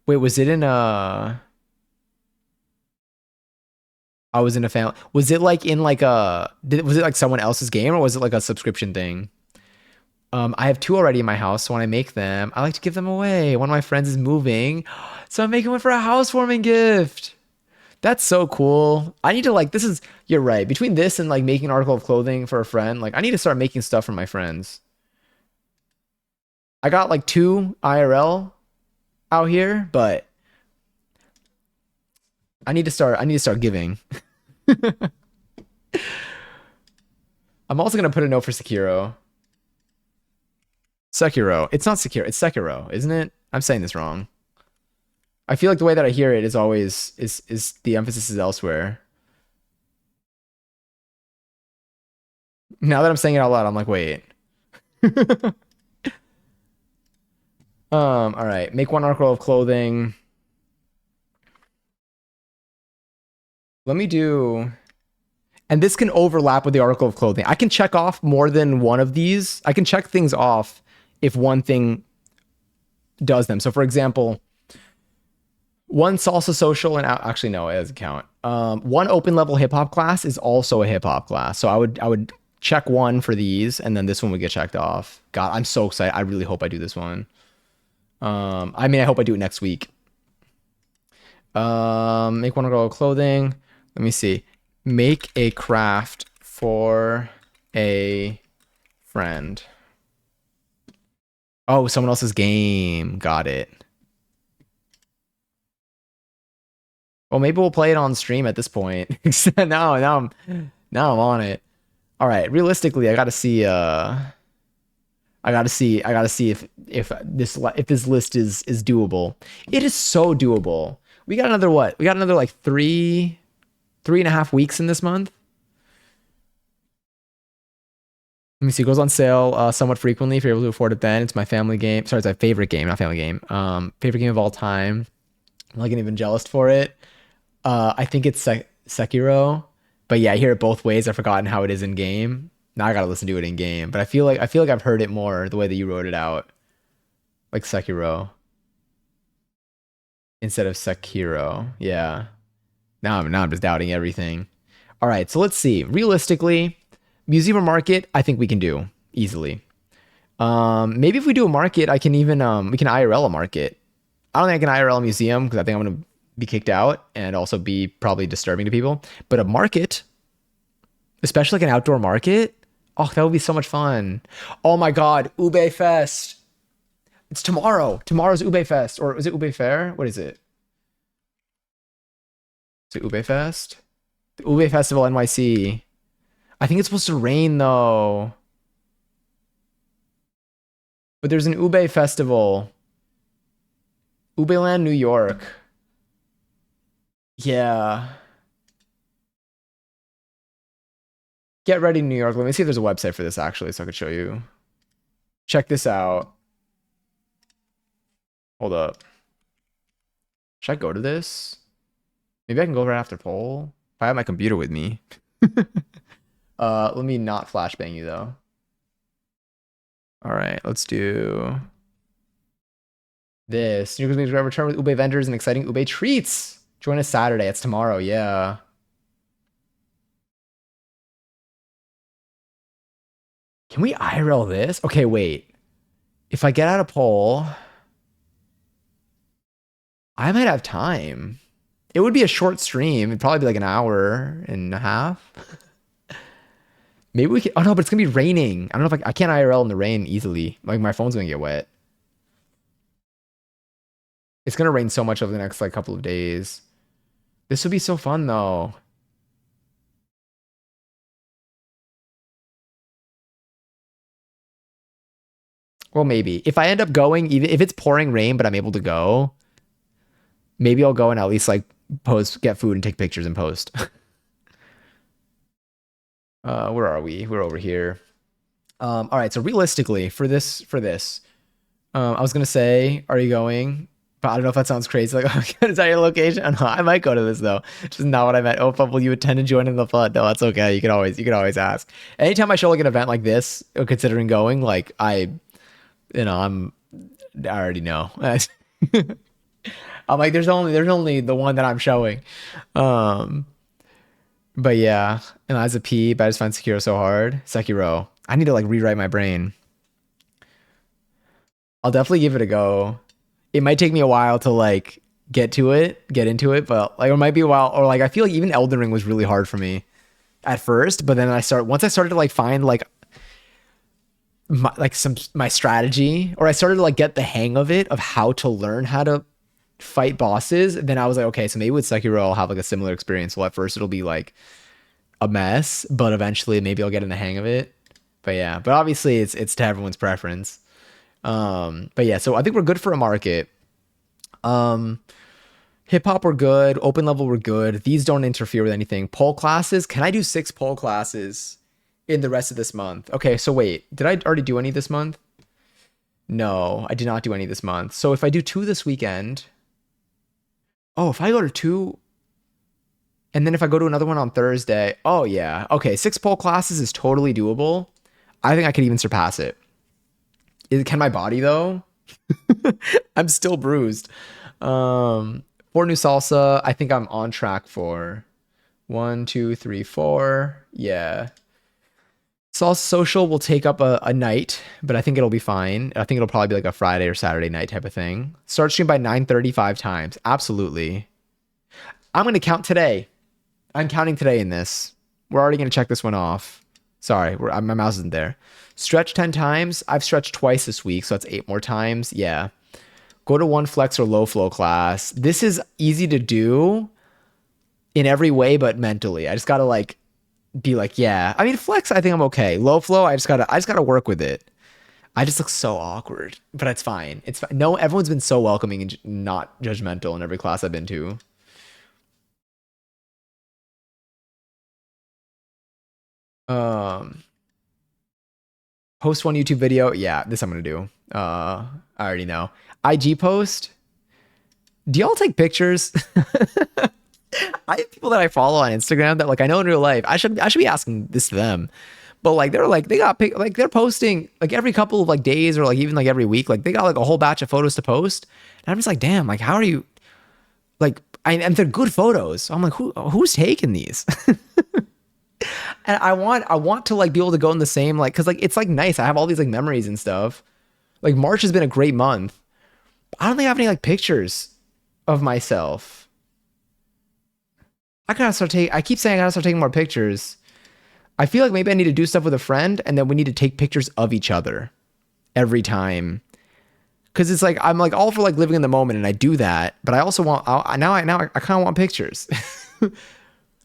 Wait, was it in a... I was in a family. Was it like in like was it like someone else's game or was it like a subscription thing? I have 2 already in my house, so when I make them, I like to give them away. One of my friends is moving, so I'm making one for a housewarming gift. That's so cool. I need to like, you're right. Between this and like making an article of clothing for a friend, like I need to start making stuff for my friends. I got like 2 IRL out here, but I need to start giving. I'm also gonna put a note for Sekiro. Sekiro. It's not Sekiro. It's Sekiro, isn't it? I'm saying this wrong. I feel like the way that I hear it is always is the emphasis is elsewhere. Now that I'm saying it out loud, I'm like, wait. All right. Make one article of clothing. Let me do, and this can overlap with the article of clothing. I can check off more than one of these. I can check things off if one thing does them. So for example, one salsa social, and actually no, it doesn't count. One open level hip hop class is also a hip hop class. So I would check one for these, and then this one would get checked off. God, I'm so excited. I really hope I do this one. I mean, I hope I do it next week. Make one article of clothing. Let me see. Make a craft for a friend. Oh, someone else's game. Got it. Well, maybe we'll play it on stream at this point. now I'm on it. All right. Realistically, I got to see. I gotta see if this list is doable. It is so doable. We got another what? We got another like 3.5 weeks in this month. Let me see. It goes on sale somewhat frequently if you're able to afford it then. It's my family game. Sorry, it's my favorite game, not family game. Favorite game of all time. I'm like an evangelist for it. I think it's Sekiro. But yeah, I hear it both ways. I've forgotten how it is in game. Now I gotta listen to it in game. But I feel like I've heard it more the way that you wrote it out. Like Sekiro instead of Sekiro. Yeah. Now I'm just doubting everything. All right, so let's see. Realistically, museum or market, I think we can do easily. Maybe if we do a market, I can even we can IRL a market. I don't think I can IRL a museum because I think I'm gonna be kicked out and also be probably disturbing to people. But a market, especially like an outdoor market, oh, that would be so much fun. Oh my God, Ube Fest. It's tomorrow. Tomorrow's Ube Fest, or is it Ube Fair? What is it? Is it Ube Fest? The Ube Festival NYC. I think it's supposed to rain though. But there's an Ube Festival. Ubeland, New York. Yeah. Get Ready New York. Let me see if there's a website for this actually so I could show you. Check this out. Hold up. Should I go to this? Maybe I can go right after poll. If I have my computer with me. Let me not flashbang you though. All right, let's do this. New Year's return with Ube vendors and exciting Ube treats. Join us Saturday. It's tomorrow. Yeah. Can we IRL this? Okay, wait. If I get out of poll, I might have time. It would be a short stream. It'd probably be like an hour and a half. Maybe we can. Oh no, but it's gonna be raining. I don't know if I can't IRL in the rain easily. Like my phone's gonna get wet. It's gonna rain so much over the next like couple of days. This would be so fun though. Well, maybe if I end up going, even if it's pouring rain, but I'm able to go, maybe I'll go and at least like post, get food, and take pictures and post. Where are we? We're over here. All right. So realistically, for this, I was gonna say, are you going? But I don't know if that sounds crazy. Like, oh, is that your location? I don't know. I might go to this though. Just not what I meant. Oh, but will you attend and join in the fun? No, that's okay. You can always ask. Anytime I show like an event like this, or considering going, like I already know. I'm like, there's only the one that I'm showing. But yeah, and as a P, but I just find Sekiro so hard. Sekiro. I need to like rewrite my brain. I'll definitely give it a go. It might take me a while to like get into it, but like it might be a while, or like I feel like even Elden Ring was really hard for me at first, but then once I started to like find like my strategy, or I started to like get the hang of it, of how to learn how to fight bosses, then I was like, okay, so maybe with Sekiro I'll have like a similar experience. Well, at first it'll be like a mess, but eventually maybe I'll get in the hang of it. But yeah, but obviously it's to everyone's preference. But yeah, so I think we're good for a market. Hip hop we're good, open level we're good. These don't interfere with anything. Poll classes, can I do 6 poll classes in the rest of this month? Okay, so wait, did I already do any this month? No, I did not do any this month. So if I do 2 this weekend, oh, if I go to 2, and then if I go to another one on Thursday, oh yeah, okay, 6 poll classes is totally doable. I think I could even surpass it. Can my body though? I'm still bruised. 4 new salsa. I think I'm on track for 1, 2, 3, 4. Yeah. Salsa social will take up a night, but I think it'll be fine. I think it'll probably be like a Friday or Saturday night type of thing. Start stream by 9:35 times. Absolutely. I'm going to count today. I'm counting today in this. We're already going to check this one off. Sorry, my mouse isn't there. Stretch 10 times. I've stretched twice this week, so that's 8 more times. Yeah. Go to 1 flex or low flow class. This is easy to do in every way, but mentally. I just got to like be like, yeah. I mean, flex, I think I'm okay. Low flow, I just got to work with it. I just look so awkward, but it's fine. It's fine. No, everyone's been so welcoming and not judgmental in every class I've been to. Um, Post one YouTube video. Yeah, this I'm gonna do. I already know. IG post. Do y'all take pictures? I have people that I follow on Instagram that like I know in real life. I should be asking this to them. But like they got like they're posting like every couple of like days or like even like every week. Like they got like a whole batch of photos to post. And I'm just like, damn, like how are you like and they're good photos. So I'm like, who's taking these? And I want to like be able to go in the same like because like it's like nice. I have all these like memories and stuff. Like March has been a great month. I don't think I have any like pictures of myself. I keep saying I gotta start taking more pictures. I feel like maybe I need to do stuff with a friend and then we need to take pictures of each other every time. Cause it's like I'm like all for like living in the moment and I do that, but I also want now I kind of want pictures.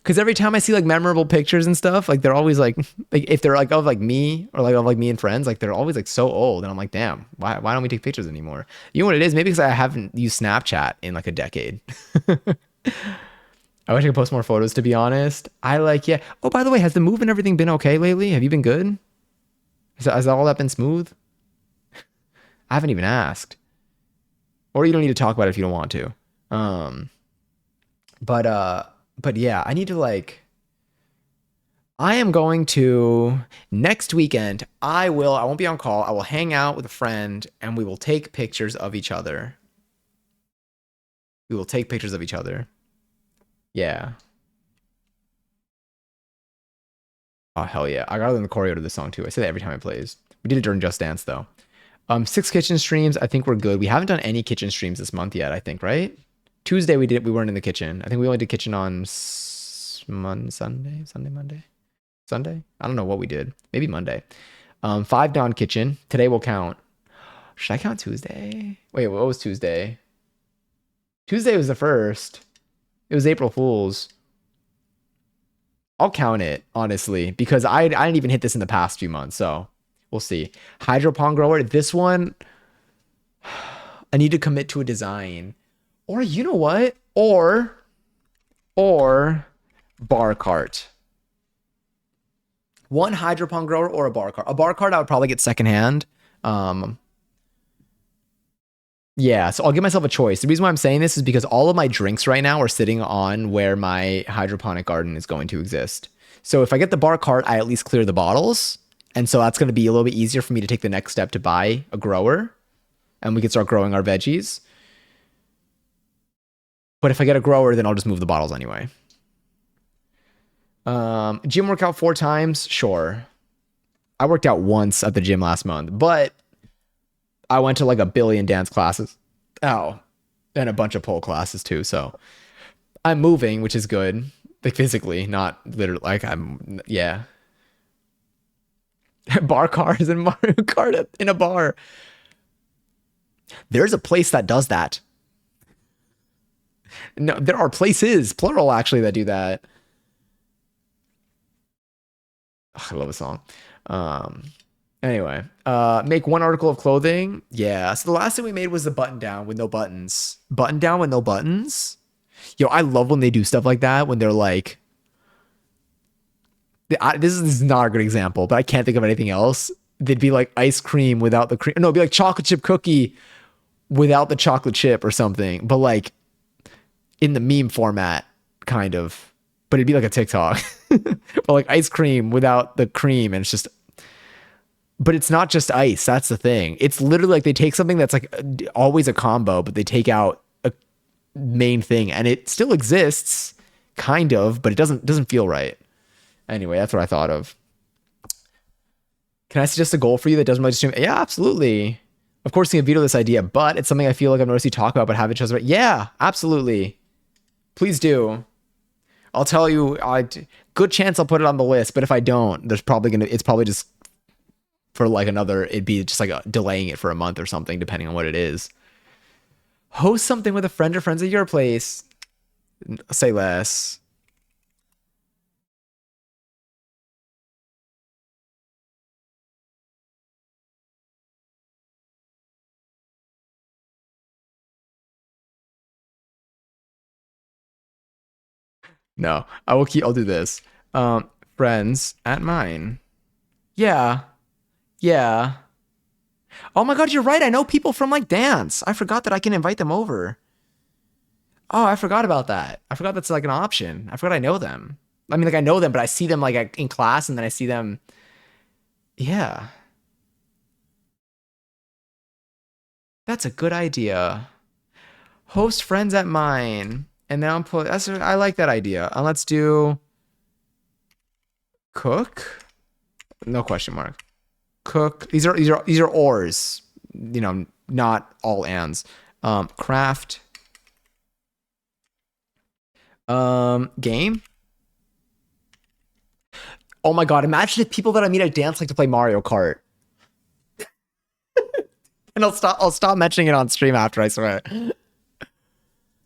Cause every time I see like memorable pictures and stuff, like they're always like if they're like of like me or like of like me and friends, like they're always like so old and I'm like, damn, why don't we take pictures anymore? You know what it is? Maybe because I haven't used Snapchat in like a decade. I wish I could post more photos, to be honest. I like, yeah. Oh, by the way, has the move and everything been okay lately? Have you been good? Has all that been smooth? I haven't even asked. Or you don't need to talk about it if you don't want to. Um, but but yeah, I need to like I am going to next weekend. I won't be on call. I will hang out with a friend and we will take pictures of each other. We will take pictures of each other. Yeah. Oh hell yeah. I gotta learn the choreo to this song too. I say that every time it plays. We did it during Just Dance though. 6 kitchen streams. I think we're good. We haven't done any kitchen streams this month yet, I think, right? Tuesday we weren't in the kitchen. I think we only did kitchen on Monday. Sunday? I don't know what we did. Maybe Monday. 5 down kitchen. Today we'll count. Should I count Tuesday? Wait, what was Tuesday? Tuesday was the first. It was April Fool's. I'll count it, honestly, because I didn't even hit this in the past few months, so we'll see. Hydropon grower. This one, I need to commit to a design. Or you know what? Or bar cart. One hydropon grower or a bar cart. A bar cart I would probably get secondhand. Um, yeah, so I'll give myself a choice. The reason why I'm saying this is because all of my drinks right now are sitting on where my hydroponic garden is going to exist. So if I get the bar cart, I at least clear the bottles. And so that's going to be a little bit easier for me to take the next step to buy a grower and we can start growing our veggies. But if I get a grower, then I'll just move the bottles anyway. Gym workout 4 times, sure. I worked out once at the gym last month, but I went to like a billion dance classes. Oh, and a bunch of pole classes too. So I'm moving, which is good. Like physically, not literally. Like yeah. Bar cars and Mario Kart in a bar. There's a place that does that. No, there are places, plural actually, that do that. Ugh, I love a song. Um, anyway, make 1 article of clothing. Yeah. So the last thing we made was the button down with no buttons. Button down with no buttons. Yo, I love when they do stuff like that when they're like, this is not a good example, but I can't think of anything else. They'd be like ice cream without the cream. No, it'd be like chocolate chip cookie without the chocolate chip or something, but like in the meme format, kind of. But it'd be like a TikTok, but like ice cream without the cream, and it's just. But it's not just ice. That's the thing. It's literally like they take something that's like always a combo, but they take out a main thing, and it still exists, kind of, but it doesn't feel right. Anyway, that's what I thought of. Can I suggest a goal for you that doesn't really stream? Yeah, absolutely. Of course, you can veto this idea, but it's something I feel like I've noticed you talk about, but haven't chosen. Yeah, absolutely. Please do. I'll tell you. Good chance I'll put it on the list, but if I don't, it's probably just for like it'd be just like delaying it for a month or something, depending on what it is. Host something with a friend or friends at your place. Say less. No, I'll do this. Friends at mine. Yeah. Yeah. Oh my God, you're right. I know people from like dance. I forgot that I can invite them over. Oh, I forgot about that. I forgot that's like an option. I forgot I know them. I mean, like I know them, but I see them like in class and then I see them. Yeah. That's a good idea. Host friends at mine. And then I'll put I like that idea. Let's do cook. No question mark. Cook. These are ors. You know, not all ands. Craft. Game. Oh my God! Imagine if people that I meet at dance like to play Mario Kart. And I'll stop mentioning it on stream after, I swear.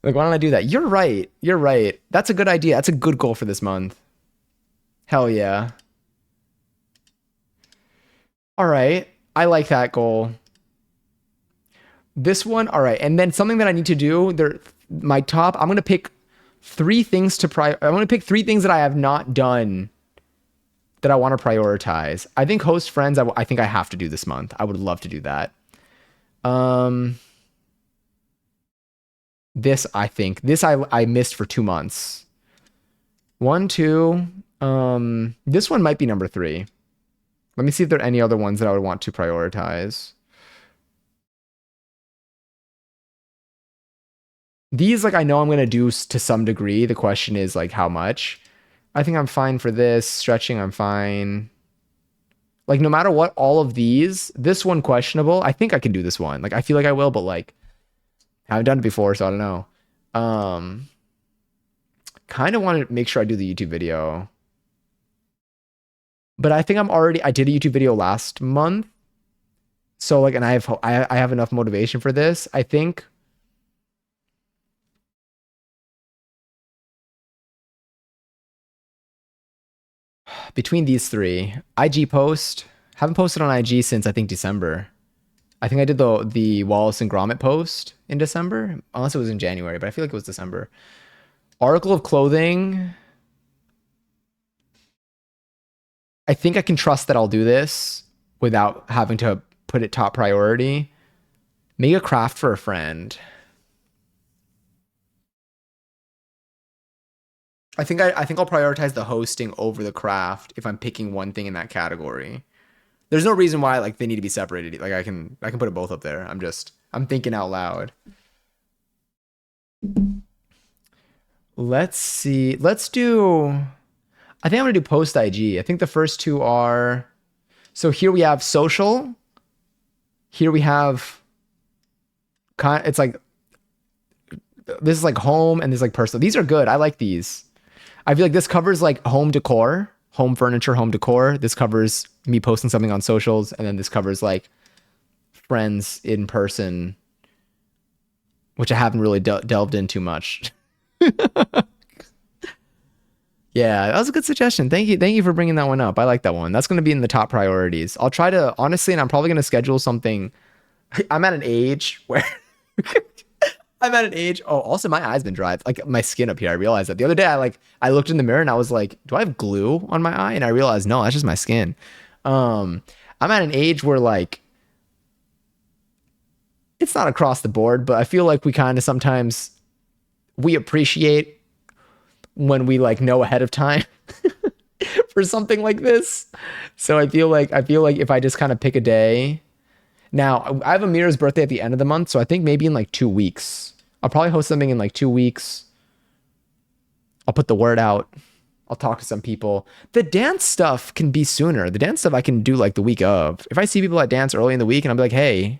Like, why don't I do that? You're right. You're right. That's a good idea. That's a good goal for this month. Hell yeah. All right. I like that goal. This one, all right. And then something that I need to do, my top, I'm gonna pick three things I'm gonna pick three things that I have not done that I want to prioritize. I think host friends, I think I have to do this month. I would love to do that. This I missed for 2 months. 1, 2. This one might be number 3. Let me see if there are any other ones that I would want to prioritize. These, like, I know I'm gonna do to some degree. The question is like how much. I think I'm fine for this. Stretching, I'm fine. Like, no matter what, all of these, this one questionable. I think I can do this one. Like, I feel like I will, but like, I haven't done it before, so I don't know. Kind of want to make sure I do the YouTube video. But I think I did a YouTube video last month. So like, and I have enough motivation for this. I think between these three, IG post, haven't posted on IG since I think December. I think I did the Wallace and Gromit post in December, unless it was in January, but I feel like it was December. Article of clothing. I think I can trust that I'll do this without having to put it top priority. Make a craft for a friend. I think I'll prioritize the hosting over the craft if I'm picking one thing in that category. There's no reason why like they need to be separated. Like I can put it both up there. I'm thinking out loud. Let's see. Let's do I think I'm gonna do post IG. I think the first two are so here we have social. Here we have it's like this is like home and this is like personal. These are good. I like these. I feel like this covers like home decor, home furniture, home decor. This covers me posting something on socials, and then this covers like friends in person, which I haven't really delved in too much. Yeah, that was a good suggestion. Thank you for bringing that one up. I like that one. That's going to be in the top priorities. I'll try to honestly, and I'm probably going to schedule something. I'm at an age where I'm at an age. Oh, also my eyes been dry. Like my skin up here. I realized that the other day. I looked in the mirror and I was like, do I have glue on my eye? And I realized no, that's just my skin. I'm at an age where like it's not across the board, but I feel like we kind of sometimes we appreciate when we like know ahead of time for something like this. So I feel like if I just kind of pick a day. Now, I have Amira's birthday at the end of the month, so I think maybe in like 2 weeks. I'll probably host something in like 2 weeks. I'll put the word out. I'll talk to some people. The dance stuff can be sooner. The dance stuff I can do like the week of. If I see people at dance early in the week and I'll be like, hey,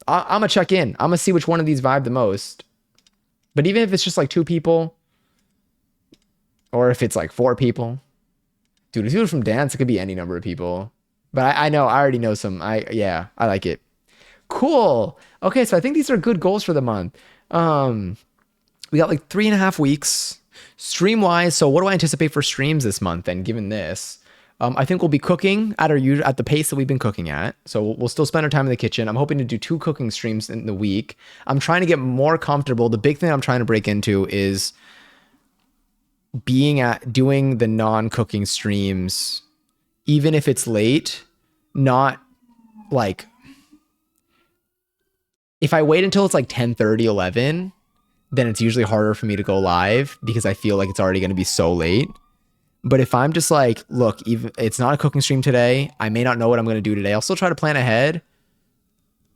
I'm going to check in. I'm going to see which one of these vibe the most. But even if it's just like 2 people, or if it's like 4 people, dude, if you're from dance, it could be any number of people. But I know, I already know some. I like it. Cool. Okay, so I think these are good goals for the month. We got like 3.5 weeks stream wise. So what do I anticipate for streams this month? And given this, I think we'll be cooking at the pace that we've been cooking at. So we'll still spend our time in the kitchen. I'm hoping to do 2 cooking streams in the week. I'm trying to get more comfortable. The big thing I'm trying to break into is doing the non-cooking streams, even if it's late, not like if I wait until it's like 10:30, 11, then it's usually harder for me to go live because I feel like it's already going to be so late. But if I'm just like, look, even it's not a cooking stream today, I may not know what I'm going to do today. I'll still try to plan ahead.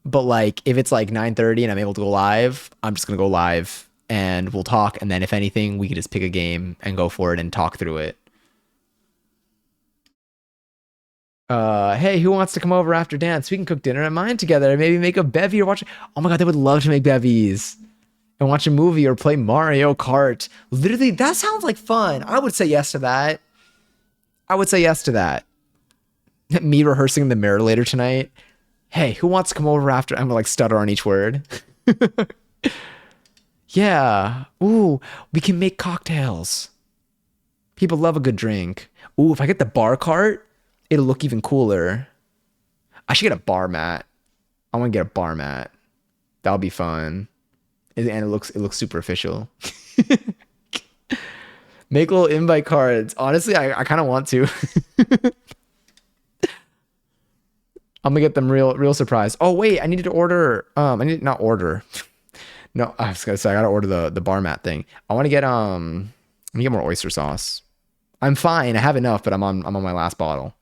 But like if it's like 9:30 and I'm able to go live, I'm just going to go live and we'll talk, and then if anything, we could just pick a game and go for it and talk through it. Hey, who wants to come over after dance? We can cook dinner at mine together. Maybe make a bevy or watch. Oh my god, they would love to make bevies and watch a movie or play Mario Kart. Literally, that sounds like fun. I would say yes to that. I would say yes to that. Me rehearsing in the mirror later tonight. Hey, who wants to come over after? I'm gonna like stutter on each word. Yeah. Ooh, we can make cocktails. People love a good drink. Ooh, if I get the bar cart, it'll look even cooler. I should get a bar mat. I want to get a bar mat. That'll be fun. And it looks super official. Make little invite cards. Honestly, I kind of want to. I'm gonna get them real surprised. Oh wait, I needed to order. I need not order. No, I was gonna say I gotta order the bar mat thing. I want to get let me get more oyster sauce. I'm fine. I have enough, but I'm on my last bottle.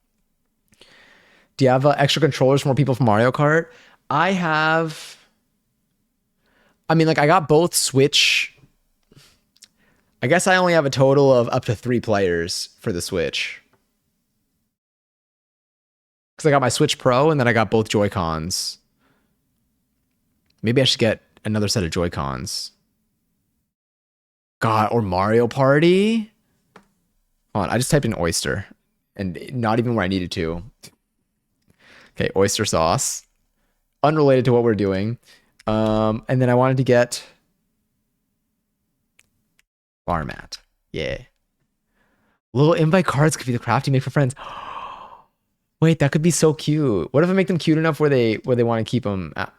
Do you have extra controllers for more people from Mario Kart? I have. I mean, like I got both Switch. I guess I only have a total of up to 3 players for the Switch. Because I got my Switch Pro and then I got both Joy-Cons. Maybe I should get another set of Joy-Cons. God, or Mario Party? Hold on, I just typed in oyster. And not even where I needed to. Okay, oyster sauce. Unrelated to what we're doing. And then I wanted to get bar mat. Yeah. Little invite cards could be the craft you make for friends. Wait, that could be so cute. What if I make them cute enough where they want to keep them at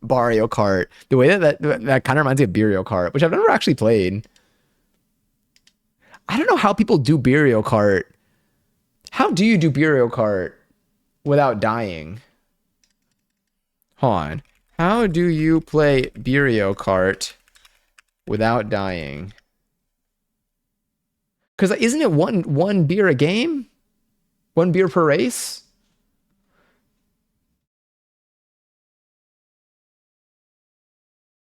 Mario Kart. The way that kind of reminds me of Mario Kart, which I've never actually played. I don't know how people do Mario Kart. How do you do Mario Kart without dying? Hold on. How do you play Mario Kart without dying? Because isn't it one beer a game? 1 beer per race?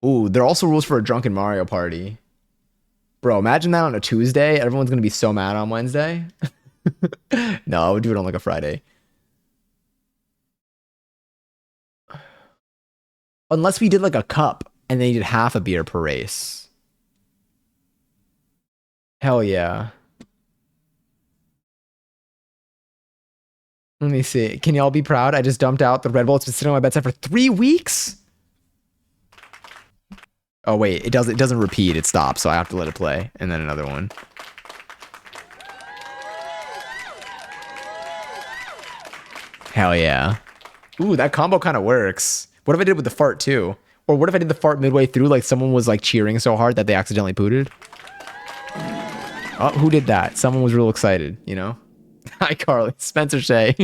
Ooh, there are also rules for a drunken Mario Party. Bro, imagine that on a Tuesday. Everyone's going to be so mad on Wednesday. No, I would do it on like a Friday. Unless we did like a cup and then you did half a beer per race. Hell yeah. Let me see. Can y'all be proud? I just dumped out the Red Bull. It's been sitting on my bedside for 3 weeks. Oh wait, it doesn't repeat. It stops, so I have to let it play. And then another one. Hell yeah. Ooh, that combo kind of works. What if I did with the fart too? Or what if I did the fart midway through, like someone was like cheering so hard that they accidentally pooted? Oh, who did that? Someone was real excited, you know? Hi, Carly. Spencer Shea.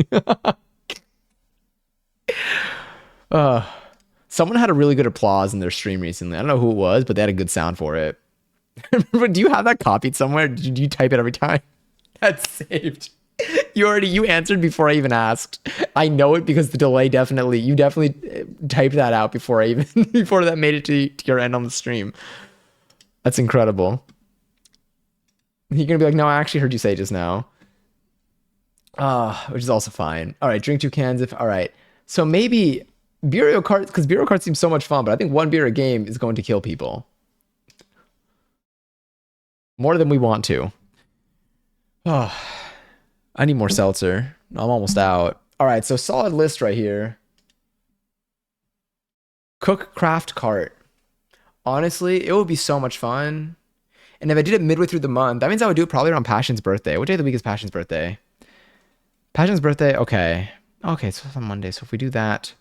Someone had a really good applause in their stream recently. I don't know who it was, but they had a good sound for it. Do you have that copied somewhere? Did you type it every time? That's saved. You answered before I even asked. I know it because the delay you definitely typed that out before before that made it to your end on the stream. That's incredible. You're gonna be like, no, I actually heard you say just now. Which is also fine. All right, drink 2 cans all right. So maybe Mario Kart, because Mario Kart seems so much fun, but I think 1 beer a game is going to kill people. More than we want to. Oh, I need more seltzer. I'm almost out. All right, so solid list right here. Cook craft cart. Honestly, it would be so much fun. And if I did it midway through the month, that means I would do it probably around Passion's birthday. What day of the week is Passion's birthday? Passion's birthday, okay. Okay, so it's on Monday. So if we do that.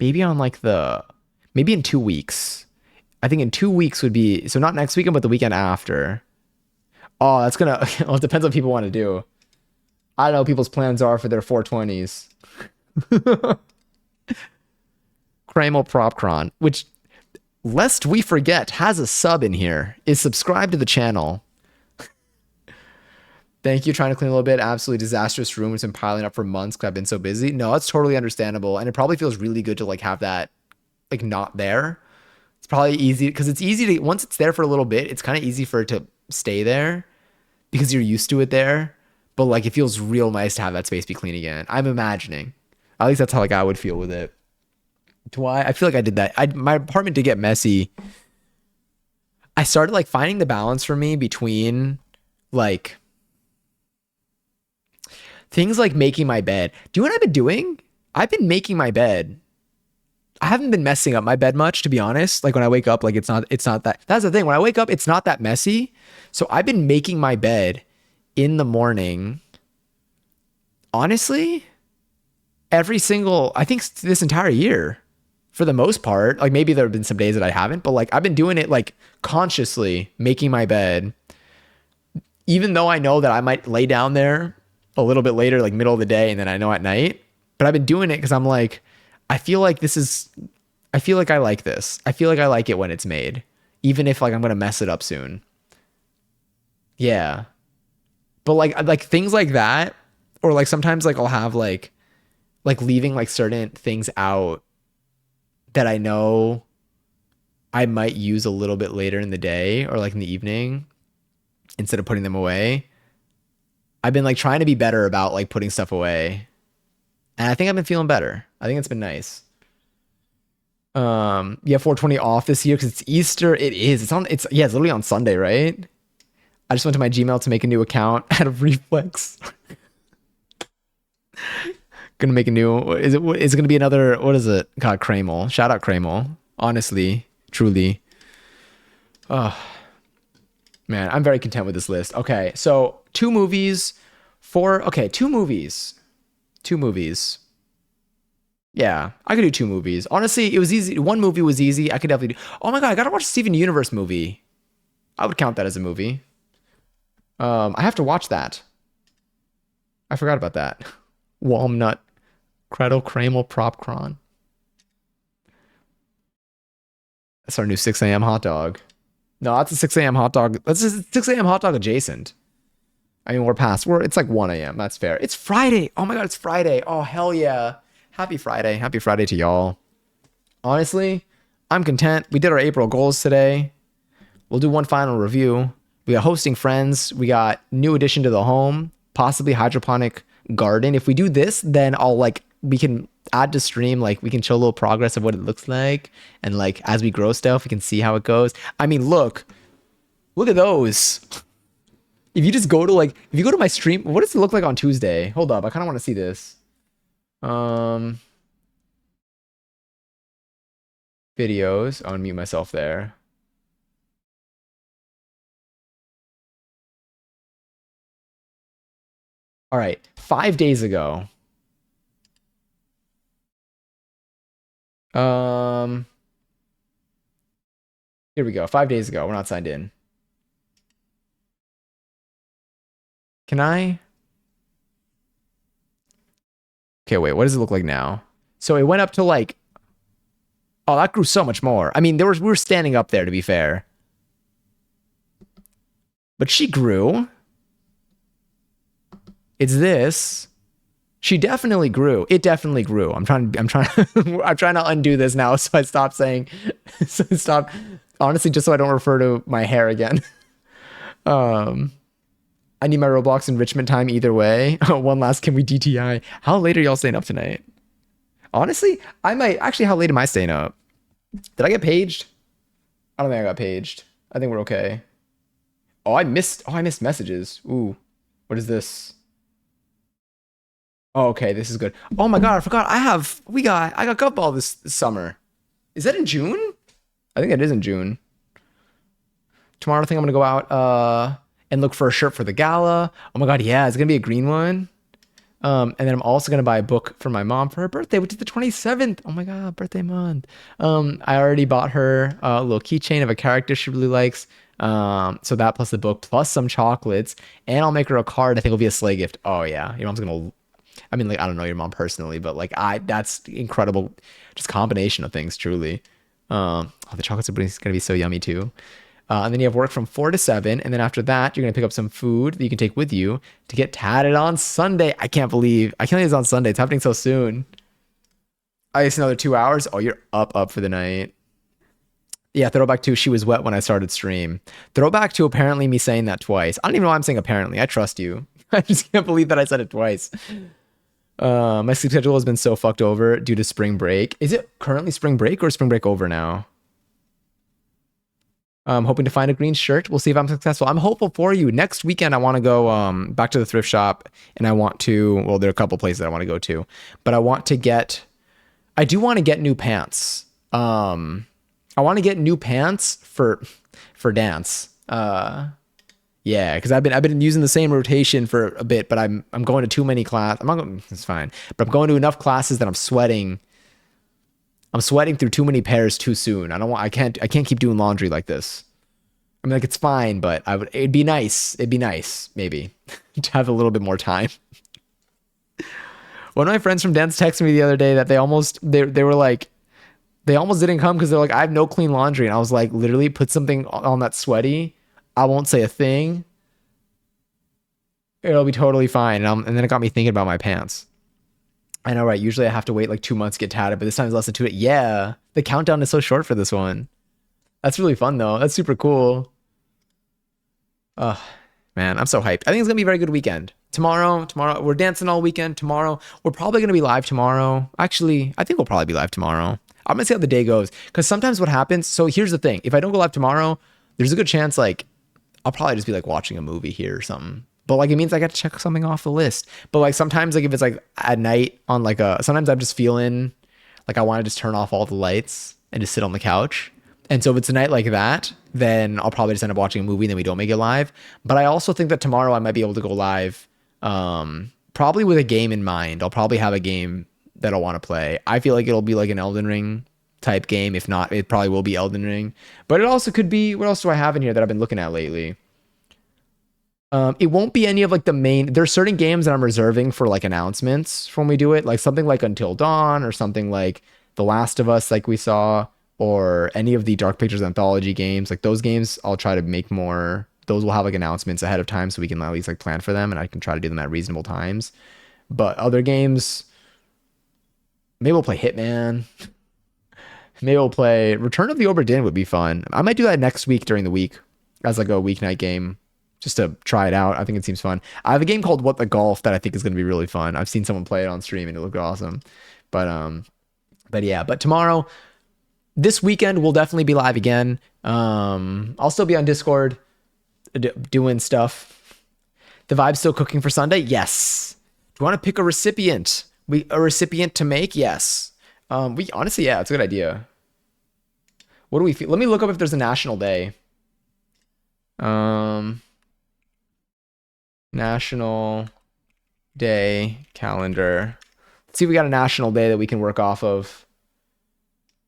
maybe on like maybe in 2 weeks. I think in 2 weeks would be, so not next weekend, but the weekend after. Oh, that's gonna, well, it depends on what people want to do. I don't know what people's plans are for their 420s. Kramel Propcron, which, lest we forget, has a sub in here, is subscribed to the channel. Thank you. Trying to clean a little bit. Absolutely disastrous room. It's been piling up for months because I've been so busy. No, it's totally understandable. And it probably feels really good to like have that like not there. It's probably easy because it's easy to, once it's there for a little bit, it's kind of easy for it to stay there because you're used to it there. But like it feels real nice to have that space be clean again. I'm imagining. At least that's how like I would feel with it. Why? I feel like I did that. My apartment did get messy. I started like finding the balance for me between like things like making my bed. Do you know what I've been doing? I've been making my bed. I haven't been messing up my bed much, to be honest. Like when I wake up, like it's not that, that's the thing. When I wake up, it's not that messy. So I've been making my bed in the morning. Honestly, I think this entire year, for the most part. Like maybe there have been some days that I haven't, but like I've been doing it like consciously making my bed, even though I know that I might lay down there a little bit later, like middle of the day, and then I know at night. But I've been doing it because I'm like, I feel like I like this. I feel like I like it when it's made, even if like I'm gonna mess it up soon. Yeah. But like things like that, or like sometimes like I'll have like leaving like certain things out that I know I might use a little bit later in the day or like in the evening instead of putting them away. I've been like trying to be better about like putting stuff away. And I think I've been feeling better. I think it's been nice. Yeah, 420 off this year because it's Easter. It is. It's literally on Sunday, right? I just went to my Gmail to make a new account out of Reflex. Gonna make a new, is it gonna be another, what is it? God, Kramel. Shout out Kramel. Honestly, truly. Oh, man, I'm very content with this list. Okay, so 2 movies. Yeah, I could do 2 movies. Honestly, it was easy. 1 movie was easy. I could definitely do. Oh my God, I gotta watch Steven Universe movie. I would count that as a movie. I have to watch that. I forgot about that. Walnut. Cradle Kramel Propcron. That's our new 6 a.m. hot dog. No, that's a 6 a.m. hot dog. That's a 6 a.m. hot dog adjacent. I mean, it's like 1 a.m. That's fair. It's Friday. Oh my God, it's Friday. Oh, hell yeah. Happy Friday. Happy Friday to y'all. Honestly, I'm content. We did our April goals today. We'll do one final review. We got hosting friends. We got new addition to the home, possibly hydroponic garden. If we do this, then we can add to stream, like we can show a little progress of what it looks like. And like, as we grow stuff, we can see how it goes. I mean, look at those. If you just go to if you go to my stream, what does it look like on Tuesday? Hold up. I kind of want to see this. Videos. I'll unmute myself there. All right. 5 days ago. Here we go. 5 days ago. We're not signed in. Can I? Okay, wait. What does it look like now? So it went up to like, oh, that grew so much more. I mean, we were standing up there, to be fair. But she grew. It's this. She definitely grew. It definitely grew. I'm trying to undo this now, so I stop saying, honestly, just so I don't refer to my hair again. I need my Roblox enrichment time either way. One last, can we DTI? How late are y'all staying up tonight? Honestly, how late am I staying up? Did I get paged? I don't think I got paged. I think we're okay. Oh, I missed messages. Ooh, what is this? Oh, okay, this is good. Oh my God, I forgot. I got Gumball this summer. Is that in June? I think it is in June. Tomorrow I think I'm gonna go out and look for a shirt for the gala. Oh my God, yeah, it's gonna be a green one. And then I'm also gonna buy a book for my mom for her birthday, which is the 27th. Oh my god, birthday month. I already bought her a little keychain of a character she really likes. So that plus the book plus some chocolates, and I'll make her a card. I think it'll be a sleigh gift. Oh yeah, your mom's gonna. I mean, like I don't know your mom personally, but like that's incredible. Just combination of things, truly. Oh, the chocolates are gonna be so yummy too. And then you have work from 4 to 7. And then after that, you're going to pick up some food that you can take with you to get tatted on Sunday. I can't believe it's on Sunday. It's happening so soon. I guess another 2 hours. Oh, you're up for the night. Yeah, throwback to she was wet when I started stream. Throwback to apparently me saying that twice. I don't even know why I'm saying apparently. I trust you. I just can't believe that I said it twice. My sleep schedule has been so fucked over due to spring break. Is it currently spring break or spring break over now? I'm hoping to find a green shirt. We'll see if I'm successful. I'm hopeful for you. Next weekend, I want to go back to the thrift shop, and I want to. Well, there are a couple places I want to go to, but I want to get. I do want to get new pants. I want to get new pants for dance. Yeah, because I've been using the same rotation for a bit, but I'm going to too many classes. I'm not going. It's fine, but I'm going to enough classes that I'm sweating. I'm sweating through too many pairs too soon. I can't keep doing laundry like this. I mean, like it's fine, but it'd be nice. It'd be nice, maybe, to have a little bit more time. One of my friends from dance texted me the other day that they were like, they almost didn't come because they're like, I have no clean laundry. And I was like, literally put something on that sweaty. I won't say a thing. It'll be totally fine. And then it got me thinking about my pants. I know, right? Usually I have to wait like 2 months to get tatted, but this time it's less than 2. Yeah, the countdown is so short for this one. That's really fun though. That's super cool. Oh man, I'm so hyped. I think it's gonna be a very good weekend. Tomorrow we're dancing all weekend. Tomorrow we're probably gonna be live tomorrow. Actually, I think we'll probably be live tomorrow. I'm gonna see how the day goes because sometimes what happens. So here's the thing: if I don't go live tomorrow, there's a good chance like I'll probably just be like watching a movie here or something. But like it means I got to check something off the list. But like sometimes like if it's like at night on like sometimes I'm just feeling like I want to just turn off all the lights and just sit on the couch. And so if it's a night like that, then I'll probably just end up watching a movie and then we don't make it live. But I also think that tomorrow I might be able to go live, probably with a game in mind. I'll probably have a game that I'll want to play. I feel like it'll be like an Elden Ring type game. If not, it probably will be Elden Ring. But it also could be, what else do I have in here that I've been looking at lately? It won't be any of like the main. There's certain games that I'm reserving for like announcements for when we do it, like something like Until Dawn or something like The Last of Us, like we saw, or any of the Dark Pictures anthology games. Like those games, I'll try to make more. Those will have like announcements ahead of time so we can at least like plan for them, and I can try to do them at reasonable times. But other games, maybe we'll play Hitman. Maybe we'll play Return of the Obra Dinn would be fun. I might do that next week during the week as like a weeknight game just to try it out. I think it seems fun. I have a game called What the Golf that I think is going to be really fun. I've seen someone play it on stream and it looked awesome. But yeah, but tomorrow, this weekend we'll definitely be live again. I'll still be on Discord doing stuff. The vibe's still cooking for Sunday? Yes. Do you want to pick a recipient? A recipient to make? Yes. We honestly, yeah, it's a good idea. What do we feel? Let me look up if there's a national day. National day calendar. Let's see if we got a national day that we can work off of.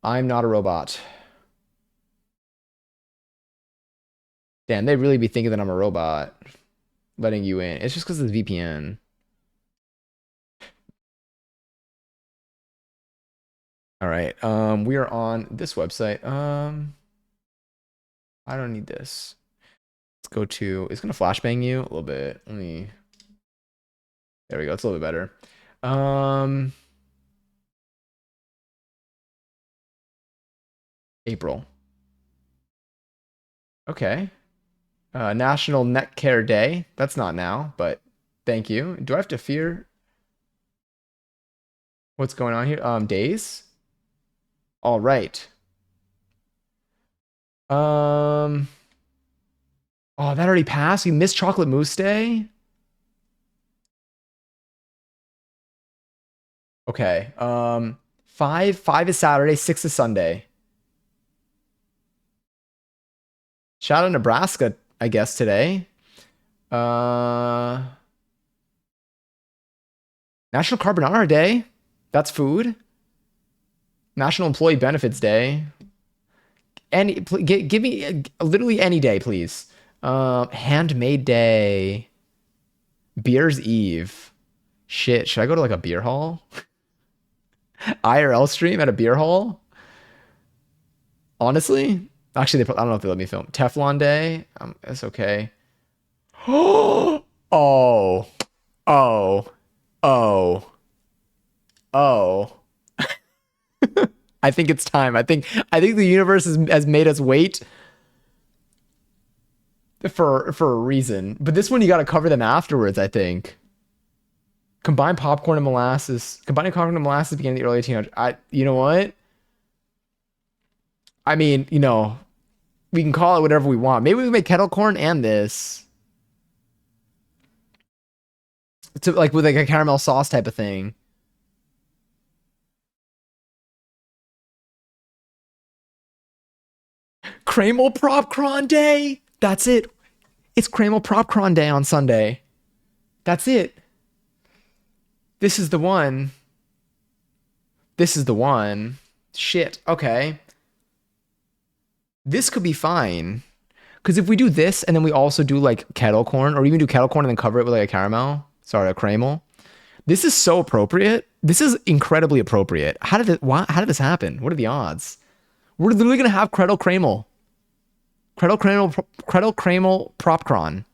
I'm not a robot. Damn, they really be thinking that I'm a robot. Letting you in. It's just because of the VPN. All right. We are on this website. I don't need this. Let's go to, it's gonna flashbang you a little bit. Let me, there we go. It's a little bit better. April. Okay. National Neck Care Day. That's not now, but thank you. Do I have to fear what's going on here? Days. All right. Oh, that already passed. We missed Chocolate Mousse Day. Okay. Five is Saturday, 6 is Sunday. Shout out Nebraska, I guess, today. National Carbonara Day. That's food. National Employee Benefits Day. Give me literally any day, please. Handmade Day. Beer's Eve. Shit, should I go to like a beer hall? IRL stream at a beer hall? Honestly, actually, I don't know if they let me film. Teflon Day. It's okay. Oh, oh, oh, oh. I think it's time. I think the universe has made us wait for a reason. But this one you got to cover them afterwards, I think. Combine popcorn and molasses. Combining popcorn and molasses began in the early 1800s. You know what? I mean, we can call it whatever we want. Maybe we can make kettle corn and this. To like with like a caramel sauce type of thing. Cramel Propcron Day. That's it. It's Cramel Propcron Day on Sunday. That's it. This is the one. This is the one. Shit. Okay. This could be fine. Because if we do this and then we also do like kettle corn, or even do kettle corn and then cover it with like a caramel. Sorry, a cramel. This is so appropriate. This is incredibly appropriate. How did this happen? What are the odds? We're literally gonna have Credle Cramel. Credle Cramel Propcron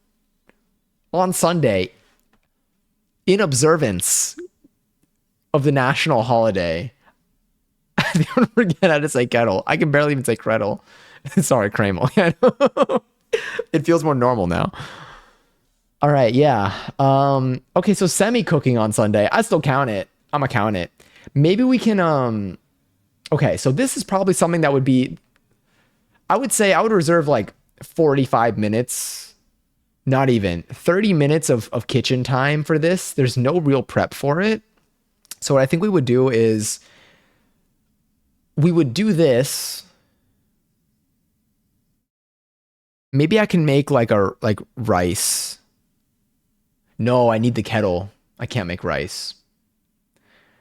on Sunday in observance of the national holiday. I don't forget how to say kettle. I can barely even say Credle. Sorry, Cramel. It feels more normal now. All right, yeah. Okay, so semi-cooking on Sunday. I still count it. I'm gonna count it. Maybe we can okay, so this is probably something that would be, I would say I would reserve like 45 minutes, not even 30 minutes of kitchen time for this. There's no real prep for it. So what I think we would do is we would do this. Maybe I can make like rice. No, I need the kettle. I can't make rice.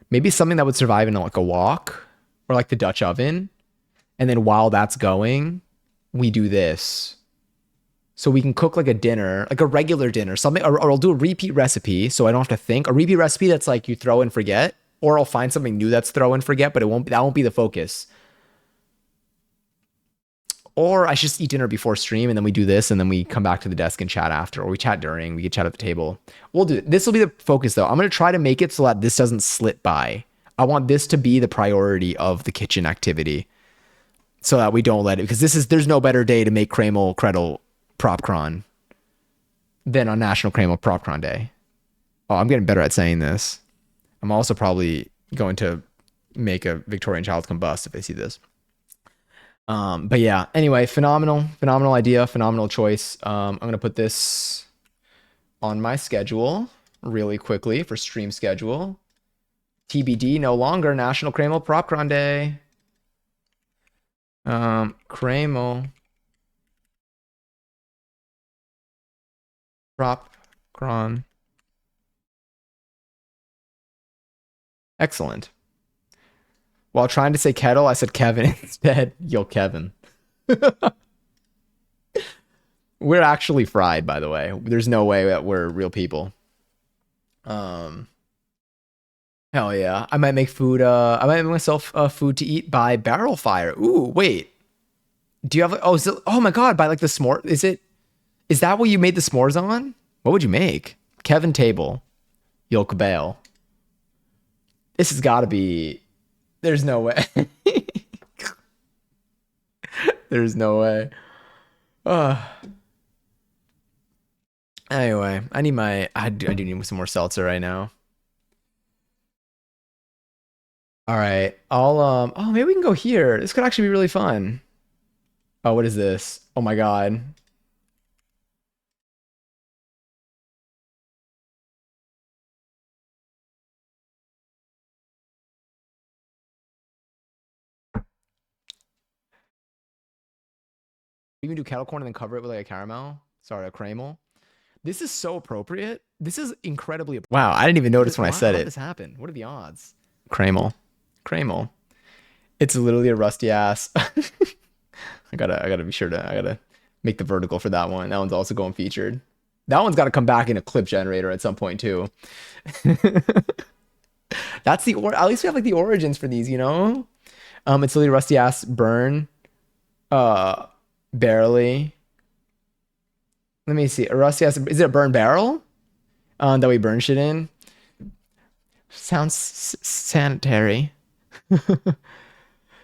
Maybe something that would survive in like a wok or like the Dutch oven. And then while that's going, we do this. So we can cook like a dinner, like a regular dinner, something, or I'll do a repeat recipe so I don't have to think. A repeat recipe that's like you throw and forget, or I'll find something new that's throw and forget, but that won't be the focus. Or I should just eat dinner before stream and then we do this and then we come back to the desk and chat after, or we chat during, we can chat at the table. We'll do it. This will be the focus though. I'm going to try to make it so that this doesn't slip by. I want this to be the priority of the kitchen activity so that we don't let it, because there's no better day to make Cramel Credle Propcron than on National Cramel Propcron Day. Oh, I'm getting better at saying this. I'm also probably going to make a Victorian child combust if I see this. But yeah, anyway, phenomenal idea, phenomenal choice. I'm going to put this on my schedule really quickly for stream schedule. TBD, no longer National Cramel Propcron Day. Cramel Propcron. Excellent. While trying to say kettle, I said Kevin instead. Yo, Kevin. We're actually fried, by the way. There's no way that we're real people. Hell yeah. I might make food. I might make myself food to eat by barrel fire. Ooh, wait. Do you have? Oh my God! By like the s'more. Is that what you made the s'mores on? What would you make? Kevin Table, Yolk Bale. This has got to be. There's no way. There's no way. Anyway, I do need some more seltzer right now. All right. Oh, maybe we can go here. This could actually be really fun. Oh, what is this? Oh my God. You can do kettle corn and then cover it with like a caramel. Sorry, a cramel. This is so appropriate. This is incredibly. Wow, I didn't even notice when I said How did it. this happen? What are the odds? Kramel. Kramel. It's literally a rusty ass. I gotta be sure to, I gotta make the vertical for that one. That one's also going featured. That one's got to come back in a clip generator at some point too. That's at least we have like the origins for these, you know? It's literally rusty ass burn. Barely. Let me see. A rusty ass, is it a burn barrel? That we burn shit in? Sounds sanitary.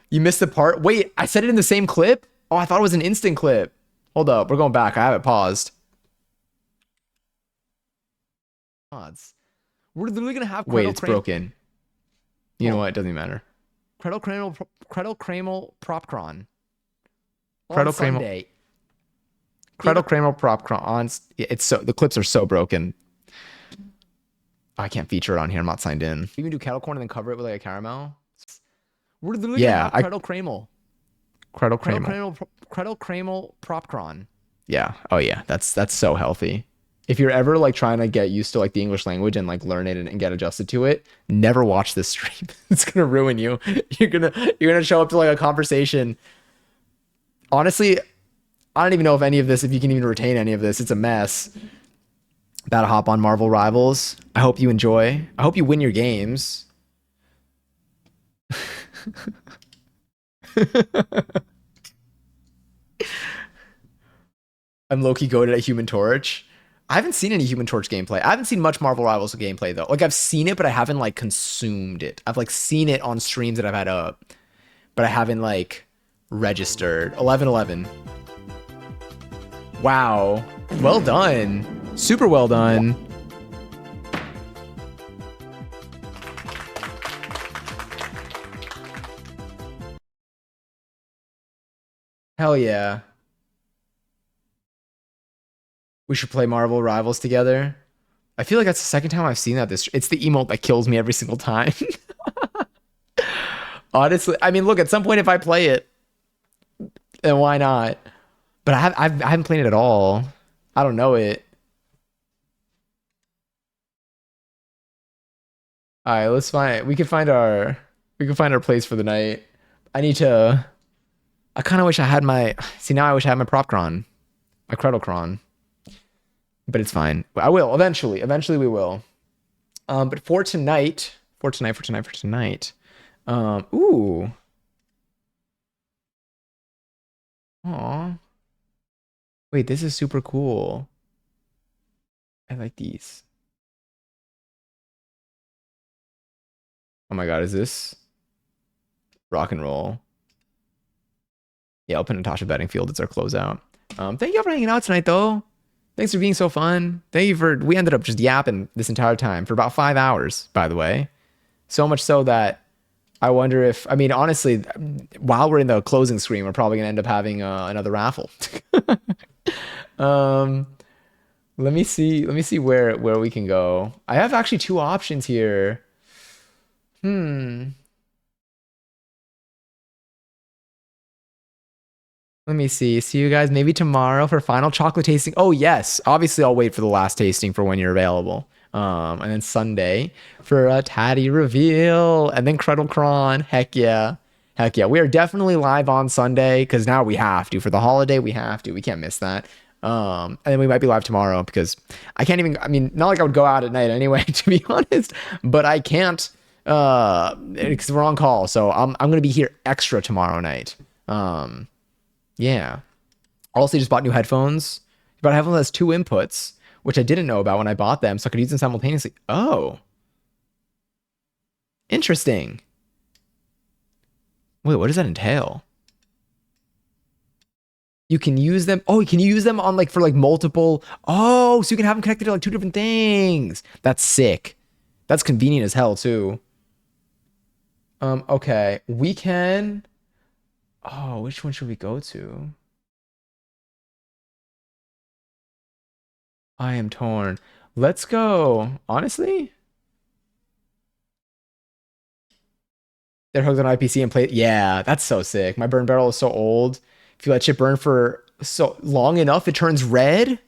You missed the part. Wait, I said it in the same clip? Oh, I thought it was an instant clip. Hold up, we're going back. I have it paused. Odds. We're literally gonna have. Wait, it's broken. You know what? It doesn't matter. Credel Kramel Propcron. Credel Kramel. Credel Kramel Propcron on. It's so, the clips are so broken. I can't feature it on here. I'm not signed in. You can do kettle corn and then cover it with like a caramel. We're literally Yeah, gonna have Credel Kramel. Credel Kramel. Credel Kramel Propcron. Yeah. Oh yeah. That's so healthy. If you're ever like trying to get used to like the English language and like learn it and get adjusted to it, never watch this stream. It's gonna ruin you. You're gonna show up to like a conversation. Honestly, I don't even know if you can even retain any of this. It's a mess. About to hop on Marvel Rivals. I hope you enjoy. I hope you win your games. I'm low-key goated at Human Torch. I haven't seen any Human Torch gameplay. I haven't seen much Marvel Rivals gameplay though. Like I've seen it, but I haven't like consumed it. I've like seen it on streams that I've had up, but I haven't like registered. 11-11. Wow. Well done. Super well done. Hell yeah. We should play Marvel Rivals together. I feel like that's the second time I've seen that. It's the emote that kills me every single time. Honestly, I mean, look, at some point if I play it, then why not? But I haven't played it at all. I don't know it. All right, let's find. We can find our place for the night. I kind of wish I had my. See, now I wish I had my Propcron, my Credocron. But it's fine. I will eventually. Eventually, we will. But for tonight. Ooh. Aw. Wait, this is super cool. I like these. Oh my god, is this rock and roll? Yeah, I'll put Natasha Bedingfield. It's our closeout. Thank you for hanging out tonight, though. Thanks for being so fun. We ended up just yapping this entire time for about 5 hours, by the way. So much so that I wonder if, I mean, honestly, while we're in the closing screen, we're probably going to end up having another raffle. Let me see where we can go. I have actually two options here. Let me see. See you guys maybe tomorrow for final chocolate tasting. Oh yes, obviously I'll wait for the last tasting for when you're available. And then Sunday for a Tatty reveal, and then Credocron. Heck yeah, heck yeah. We are definitely live on Sunday because now we have to for the holiday. We have to. We can't miss that. And then we might be live tomorrow because I can't even. I mean, not like I would go out at night anyway, to be honest. But I can't because we're on call. So I'm gonna be here extra tomorrow night. Yeah. Also, just bought new headphones. But headphones has two inputs, which I didn't know about when I bought them, so I could use them simultaneously. Oh. Interesting. Wait, what does that entail? You can use them. Oh, can you use them on like for like multiple? Oh, so you can have them connected to like two different things. That's sick. That's convenient as hell too. Okay. We can. Oh, which one should we go to? I am torn. Let's go. Honestly? They're hooked on IPC and play. Yeah, that's so sick. My burn barrel is so old. If you let shit burn for so long enough, it turns red.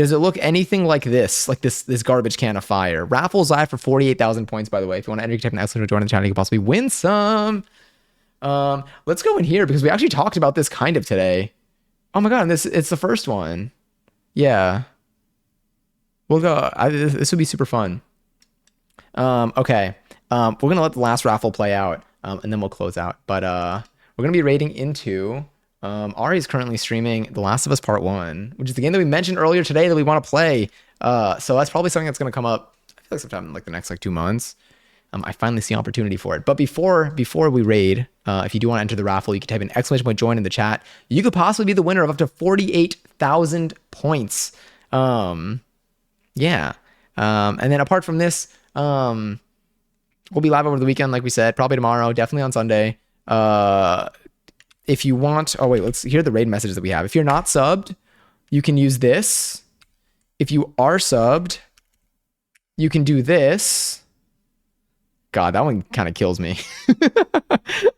Does it look anything like this? Like this garbage can of fire? Raffles live for 48,000 points, by the way. If you want to enter, you can type an excellent join in the channel. You can possibly win some. Let's go in here because we actually talked about this kind of today. Oh my god, it's the first one. Yeah. We'll go. This would be super fun. Okay. We're gonna let the last raffle play out, and then we'll close out. But we're gonna be raiding into. Ari is currently streaming The Last of Us Part 1, which is the game that we mentioned earlier today that we want to play. So that's probably something that's gonna come up. I feel like sometime in like the next like 2 months. I finally see opportunity for it. But before we raid, if you do want to enter the raffle, you can type an exclamation point join in the chat. You could possibly be the winner of up to 48,000 points. Yeah. And then apart from this, we'll be live over the weekend, like we said, probably tomorrow, definitely on Sunday. If you want, oh wait, let's hear the raid messages that we have. If you're not subbed, you can use this. If you are subbed, you can do this. God, that one kind of kills me.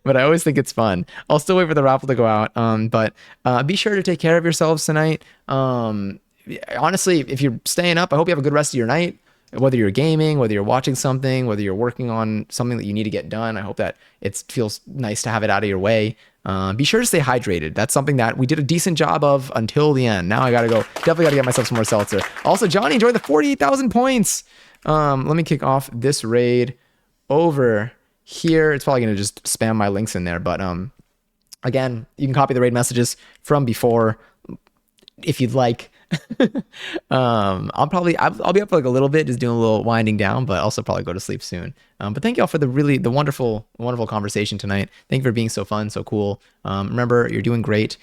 But I always think it's fun. I'll still wait for the raffle to go out. But be sure to take care of yourselves tonight. Honestly, if you're staying up, I hope you have a good rest of your night. Whether you're gaming, whether you're watching something, whether you're working on something that you need to get done, I hope that it feels nice to have it out of your way. Be sure to stay hydrated. That's something that we did a decent job of until the end. Now I gotta go. Definitely gotta get myself some more seltzer. Also, Johnny, enjoy the 48,000 points. Let me kick off this raid over here. It's probably gonna just spam my links in there, but again, you can copy the raid messages from before if you'd like. I'll be up for like a little bit, just doing a little winding down, but also probably go to sleep soon. But thank y'all for the wonderful conversation tonight. Thank you for being so fun, so cool. Remember, you're doing great.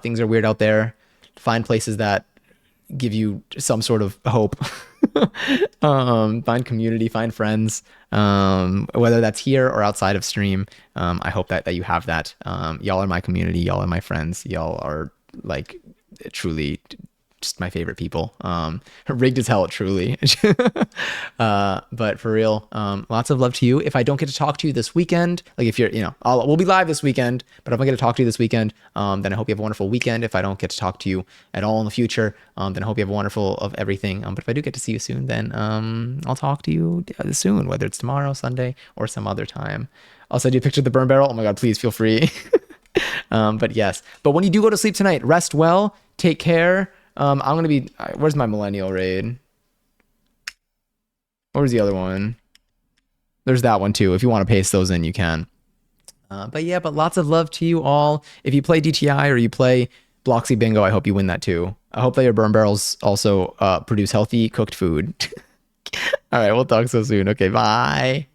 Things are weird out there. Find places that give you some sort of hope. Find community, find friends, whether that's here or outside of stream. I hope that you have that. Y'all are my community. Y'all are my friends. Y'all are like truly just my favorite people. Rigged as hell, truly. But for real, lots of love to you. If I don't get to talk to you this weekend, like if you're, we'll be live this weekend, but if I get to talk to you this weekend, then I hope you have a wonderful weekend. If I don't get to talk to you at all in the future, then I hope you have a wonderful of everything. But if I do get to see you soon, then I'll talk to you soon, whether it's tomorrow, Sunday, or some other time. I'll send you a picture of the burn barrel. Oh my God, please feel free. But yes, but when you do go to sleep tonight, rest well, take care. I'm going to be, where's my millennial raid? Where's the other one? There's that one too. If you want to paste those in, you can. But lots of love to you all. If you play DTI or you play Bloxy Bingo, I hope you win that too. I hope that your burn barrels also produce healthy cooked food. All right, we'll talk so soon. Okay, bye.